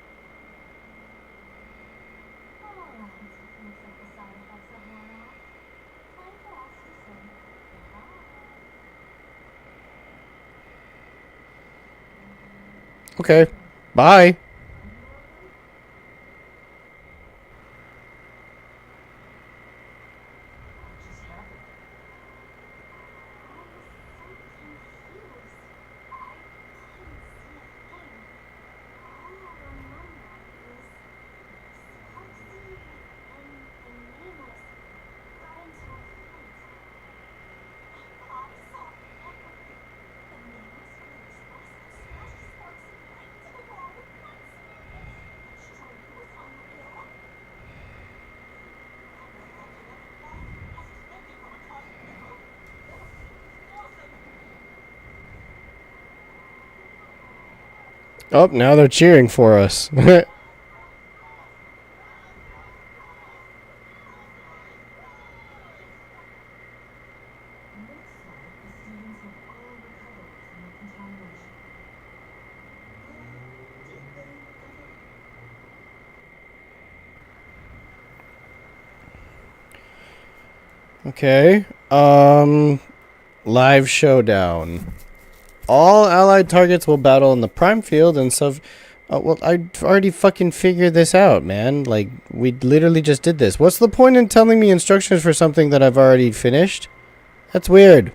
Alright, looks like the side effects have worn off. Time for us to say goodbye.
Okay. Bye.
what just happened?
I was
Oh, now they're cheering for us.
Looks like the students have all recovered from the contamination. Did they recover?
Okay. Live showdown. All allied targets will battle in the prime field and stuff. Well, I already fucking figured this out, man. Like, we literally just did this. What's the point in telling me instructions for something that I've already finished? That's weird.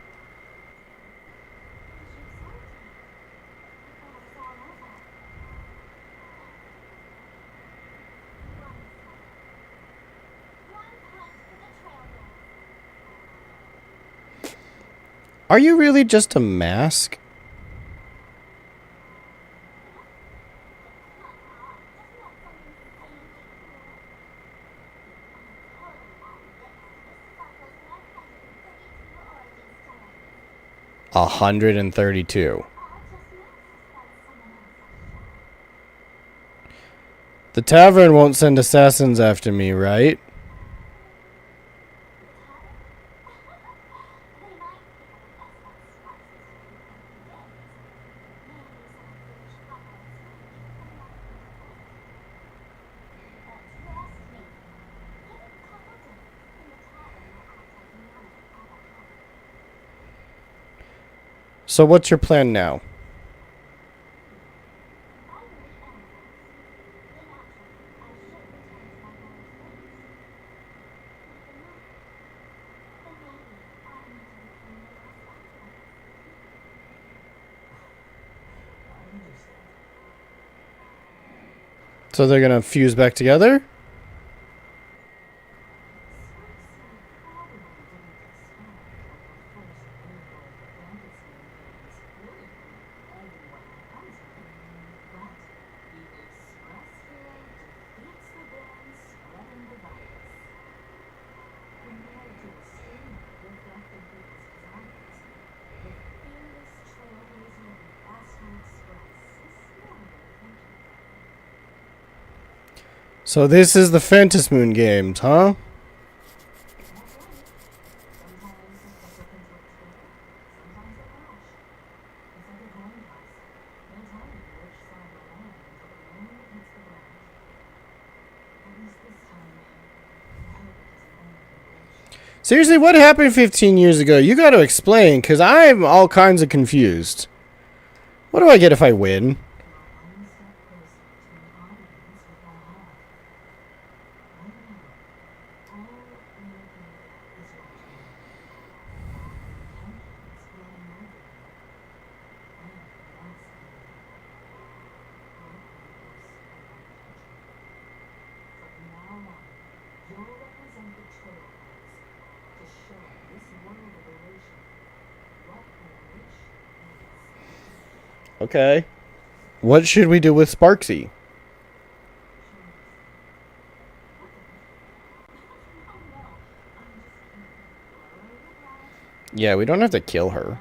Are you really just a mask?
Origin
132. The tavern won't send assassins after me, right? So what's your plan now?
I understand.
So they're gonna fuse back together? So this is the Phantom Moon games, huh? Seriously, what happened 15 years ago? You gotta explain, because I'm all kinds of confused. What do I get if I win? Okay. What should we do with Sparksy? Yeah, we don't have to kill her.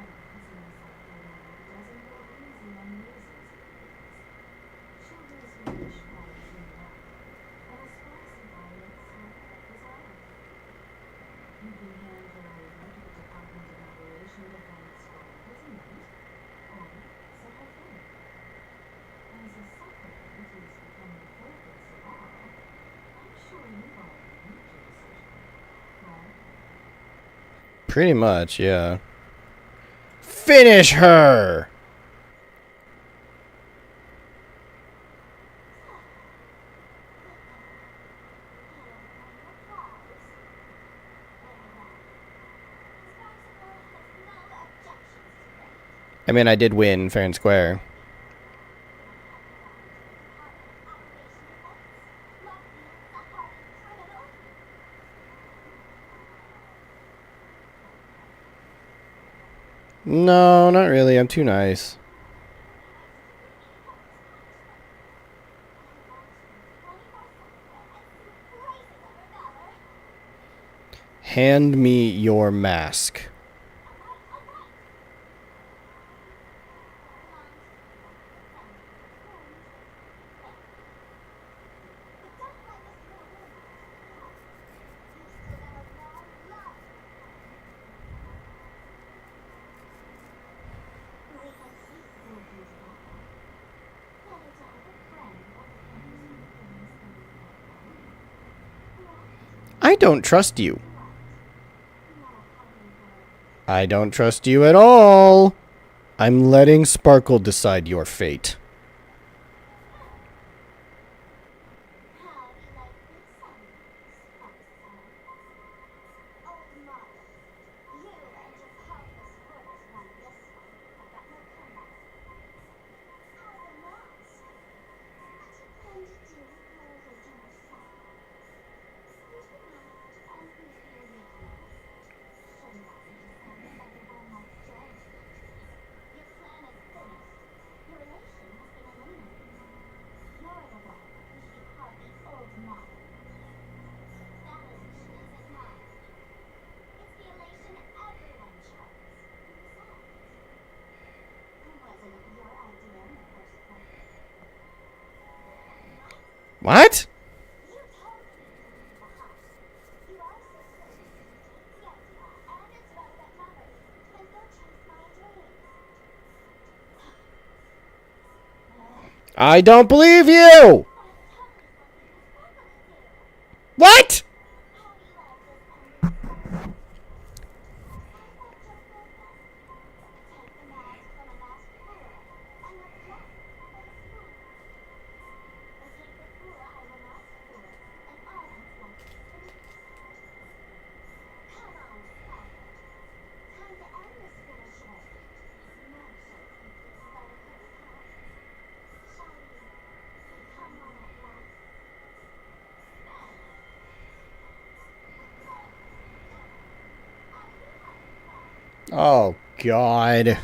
Pretty much, yeah. Finish her! I mean, I did win fair and square. No, not really. I'm too nice. Hand me your mask. I don't trust you. I don't trust you at all. I'm letting Sparkle decide your fate. What? I don't believe you! What? Oh, God.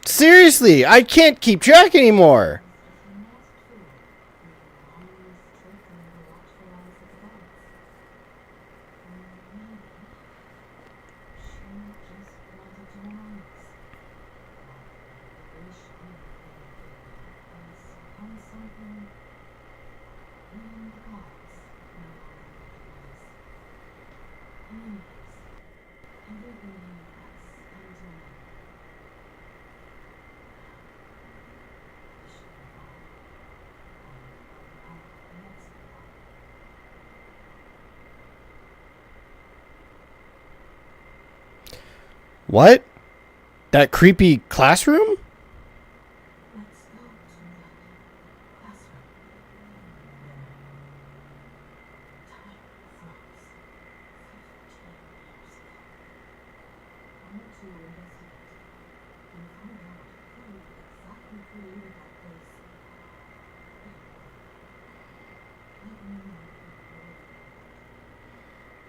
Seriously, I can't keep track anymore. What? That creepy classroom?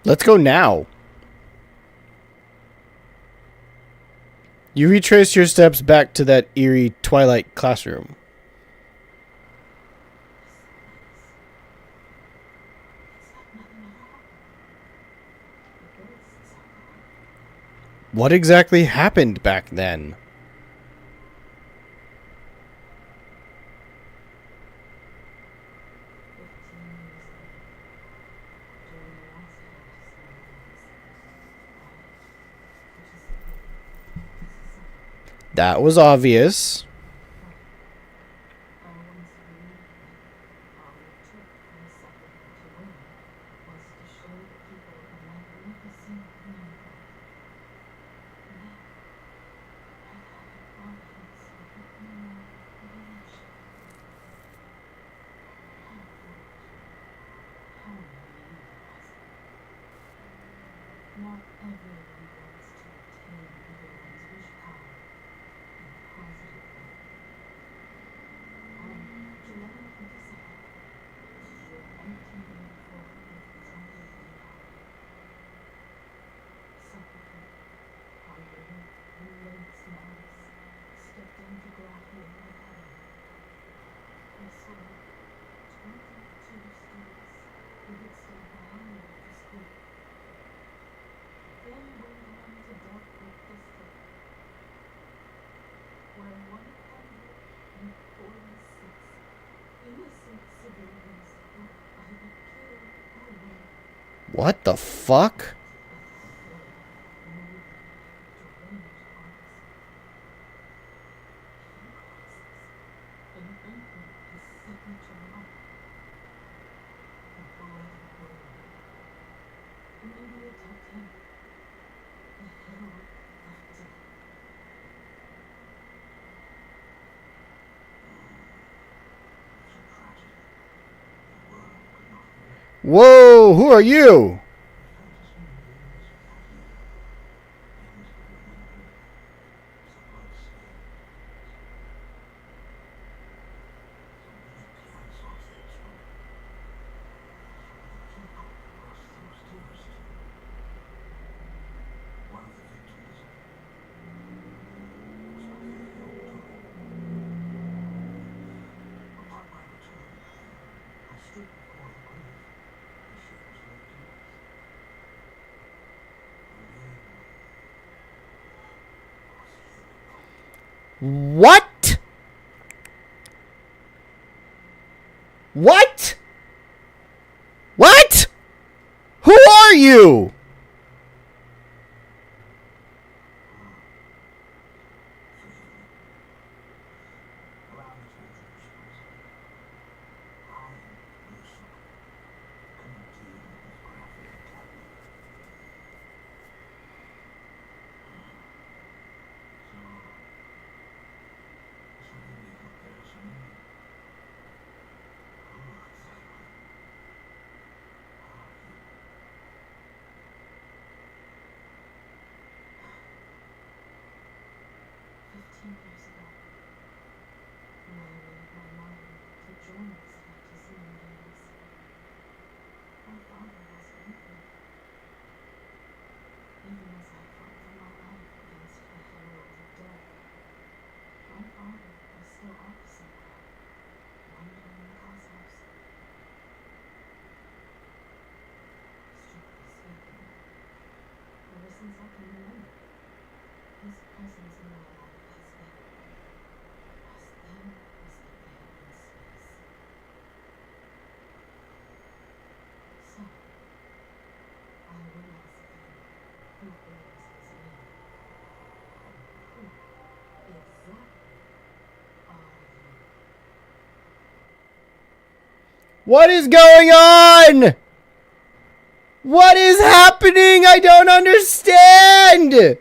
Let's go now. You retrace your steps back to that eerie twilight classroom. What exactly happened back then? That was obvious.
Then
What the fuck? Whoa, who are you?
One of the victims was my very own daughter. Upon my return, I stood before the grave as she was laid to rest. Her name was Himiko.
What? What? What? Who are you?
Allow me to introduce myself. I am Lucifer, coming to you with graphic academy. So we make comparison. Who exactly are you?
15 years ago, when I made my mind to join this fantasy and games, my father asked me to. Even as I fought for my life against the herald of death, my father was still off somewhere, wandering the cosmos. Strictly speaking, ever since I can remember, his presence in my life has been as thin as the veil in space. So, I will ask you, who bears his name? Who exactly are you?
What is going on? What is happening? I don't understand.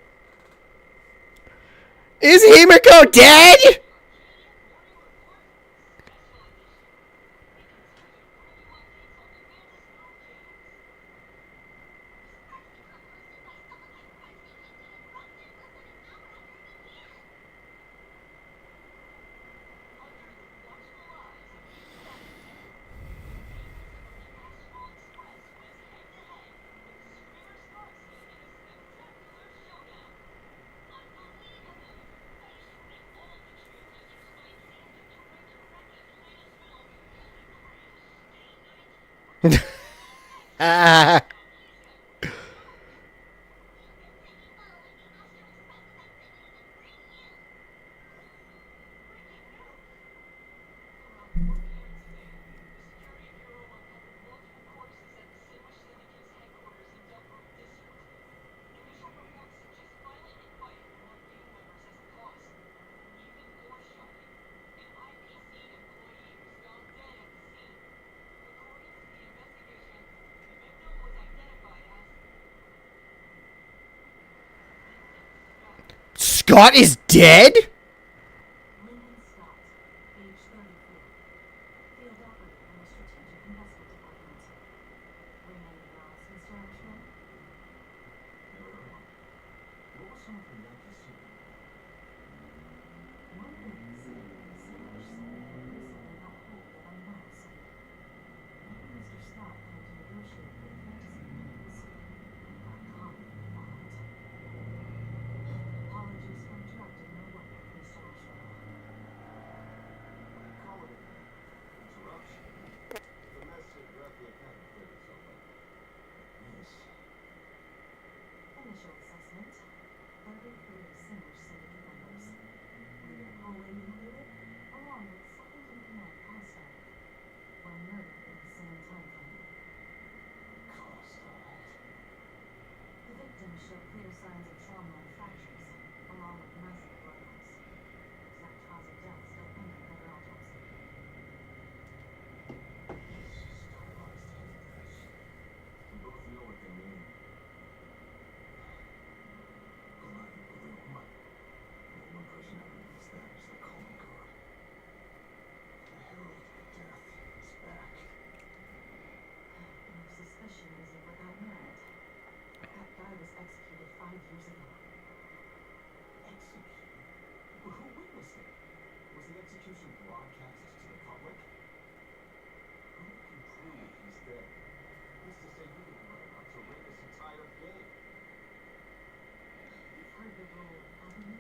Is Himiko dead? Ah. Scott is dead?
Lyndon Scott, age 34, field operator in the Strategic Investment Department. Ring any bells, Mr. Ashman?
Never heard one. What was some of her Yankee secret?
One is, Sailor Sunday recently got hold of a mouse. Maybe Mr. Scott came to negotiate for the fantasy games, and got caught in the act. Apologies for interrupting your work, Mr. Ashman.
Call it an interruption. The mess here at the academy cleared itself up. Miss,
Initial assessment, 33 showed clear signs of trauma and fractures, along with massive blood loss. Exact cause of death still pending further autopsy.
Stylized head crash. We both know what they mean. One version of it is that is the calling card. The herald of death is back.
No suspicion is without merit. That guy was executed 5 years ago.
Executed? Who witnessed it? Was the execution broadcast to the public? Who can prove he's dead? Who's to say you didn't run out to rig this entire game?
You've heard the rule, haven't you?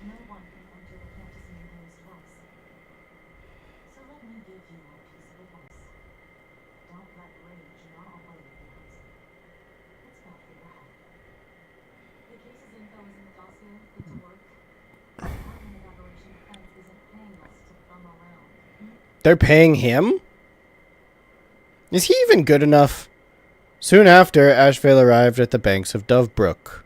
No one can enter the fantasy museums twice. So let me give you a piece of advice. Don't let rage gnaw away at the answer. It's bad for your health.
The case's info is in the dossier. Good to work. The Department of Aberration Defense isn't paying us to bum around.
They're paying him? Is he even good enough? Soon after, Ashvale arrived at the banks of Dove Brook.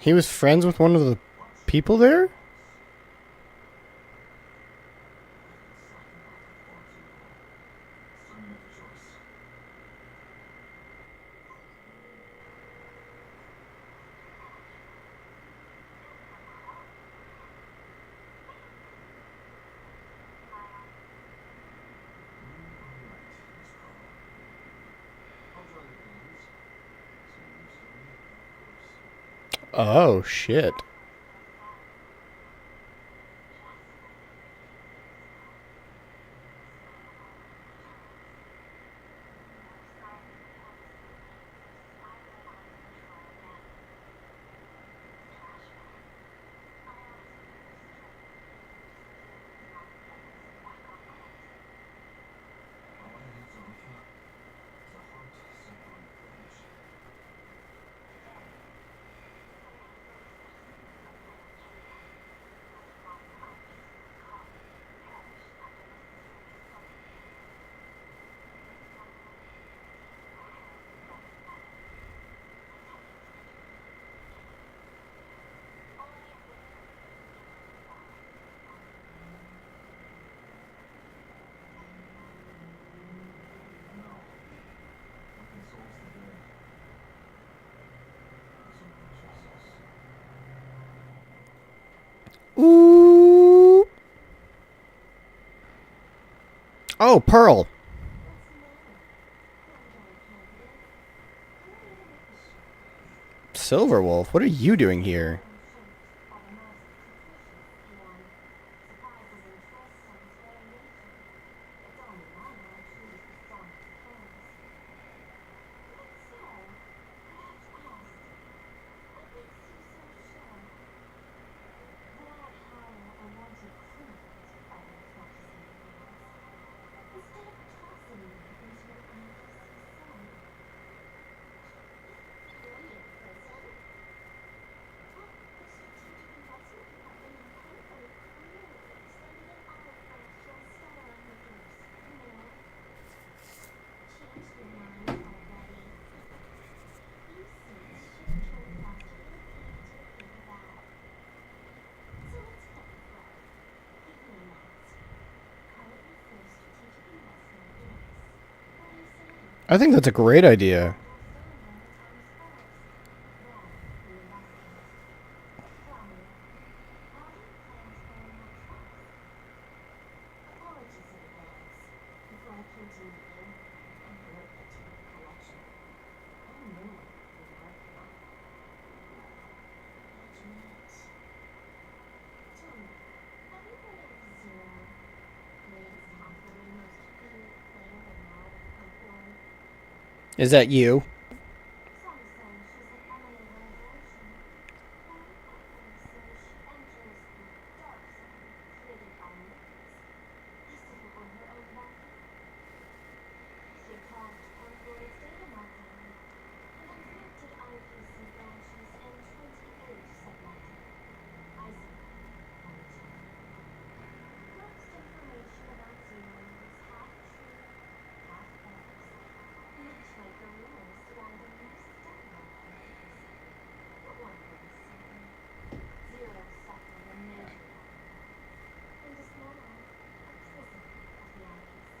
He was friends with one of the people there? Oh, shit. Ooh. Oh, Pearl. Silverwolf, what are you doing here? I think that's a great idea. Is that you?
Some say she's an emanator of illusion, while others say she enters the dark zone created by mutants, as if it were her own backyard. She caused Convoy's data meltdown and infected IPC branches in 28 segmented, isolated origin. Most information about Zero is half true, half false, much like the rumors surrounding her stepmom entities. But one thing is certain, Zero suffered a major downfall, and is now a prisoner of the IPC.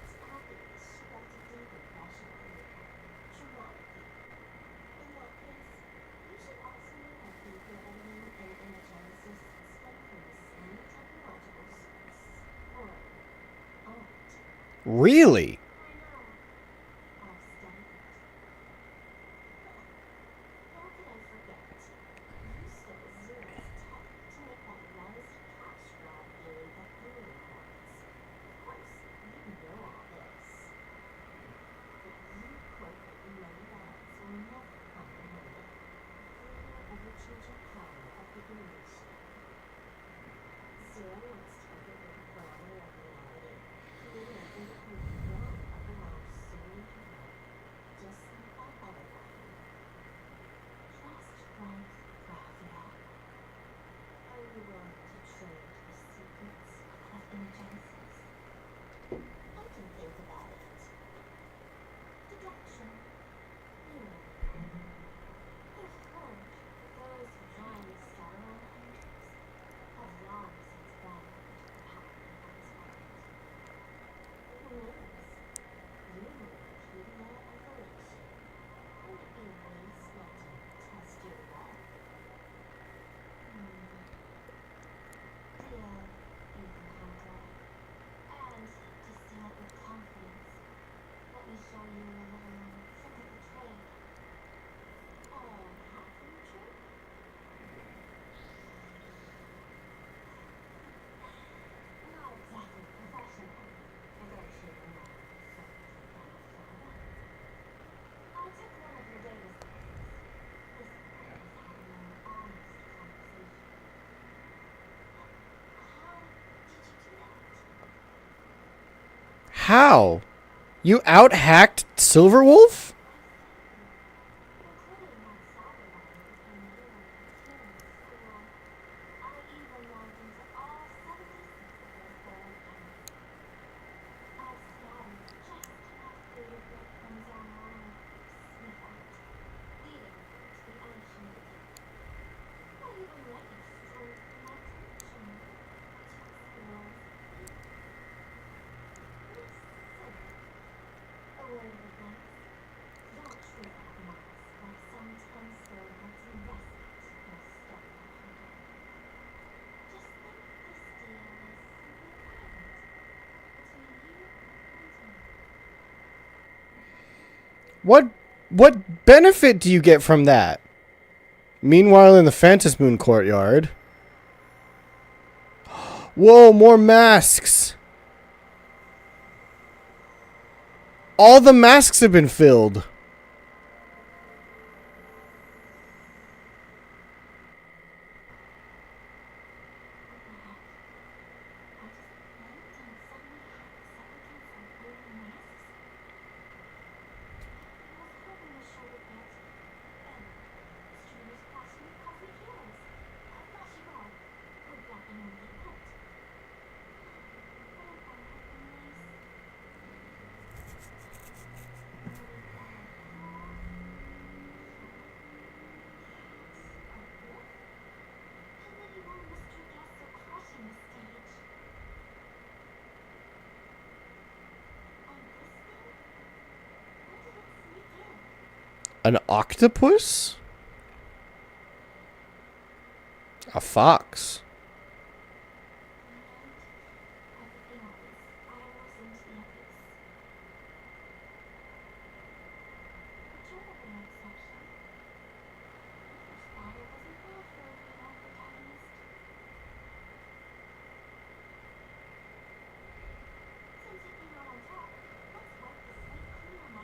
It's obvious she got a deep impression on you. Dramatically. In that case, you should also know that v4.0 and Imagenesis stem from the same technological source. Or aren't.
Really?
I know.
I've studied it. How could I forget? You stole Zero's tech to make that lousy cash grab game Ethereum coins. Of course, you know all this. But you corporate money bags will never comprehend the further ever-changing power of the illusion. Zero once targeted a parameter of reality, creating an independent realm of the realm solely for her, just like that other one.
Just like Raphael
Are you willing to trade the secrets?
of Imagenesis.
I can think about it.
Deduction. You know. I've heard that those who join the Scatteron Hunters have long since banned the power of one's mind.
Who knows? You learned media evolution. Would it be wise not to test your luck?
Dear Ethan Hunter, and to seal it with confidence, let me show you a little trick of the trade.
Hack and trick?
Not exactly professional, negotiating that sort of far. I took one of your data sources. This one is having an honest conversation.
How did you do that?
How? You out-hacked Silverwolf?
Including that cyberwire became literally routine in school. I even logged into all 76 of those boring cameras. I scattered just enough data breadcrumbs online to sniff out, leading to the ancient. I even let you stroll through my collection to explore its listen. A word of advice. Don't treat that mouse like some 10-story empty investment in a stepmom hunter. Just think of this deal as simply private, between you and me.
What benefit do you get from that? Meanwhile, in the Phantom Moon courtyard. Whoa, more masks. All the masks have been filled.
I just blinked and suddenly had supplicants and golden masks. I was hoping to show it yet. And streamers flashing with cosmic heroes. A flashy ball. Or black and white coat. Wouldn't that have been nice? Really bad though.
A wolf?
And then you won't mystery guests are crushing the stage.
And this thing?
When did it sneak in?
An octopus? A fox.
And everything else arrows into the abyss. But you're the rare exception. I first thought it wasn't bad for a female protagonist. Since you came out on top, let's wipe the slate clean on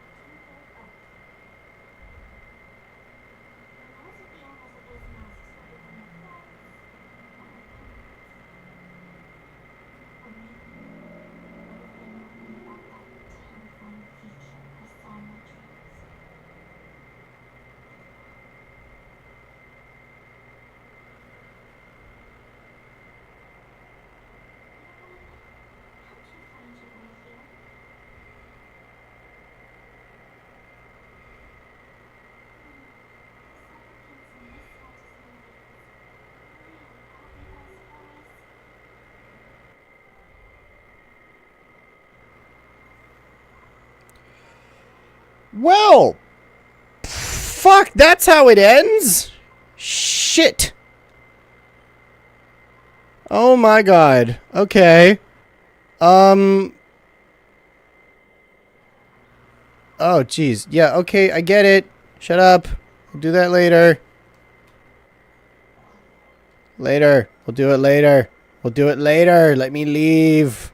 Well, fuck, that's how it ends? Shit. Oh my god. Okay. Oh, jeez. Yeah, okay, I get it. Shut up. We'll do that later. Later. We'll do it later. We'll do it later. Let me leave.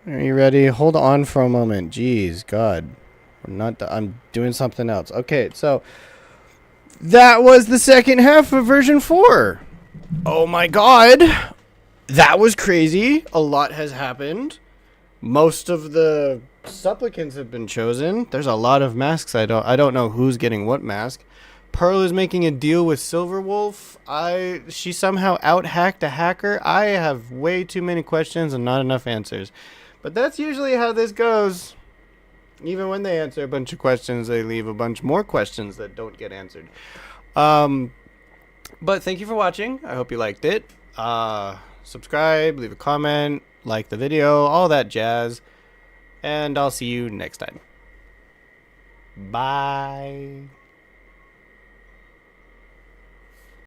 Are you ready? Hold on for a moment. Jeez, God. I'm doing something else. Okay, so that was the second half of version 4. Oh my god. That was crazy. A lot has happened. Most of the supplicants have been chosen. There's a lot of masks. I don't know who's getting what mask. Pearl is making a deal with Silverwolf. She somehow out-hacked a hacker. I have way too many questions and not enough answers. But that's usually how this goes. Even when they answer a bunch of questions, they leave a bunch more questions that don't get answered. But thank you for watching. I hope you liked it. Subscribe, leave a comment, like the video, all that jazz. And I'll see you next time. Bye.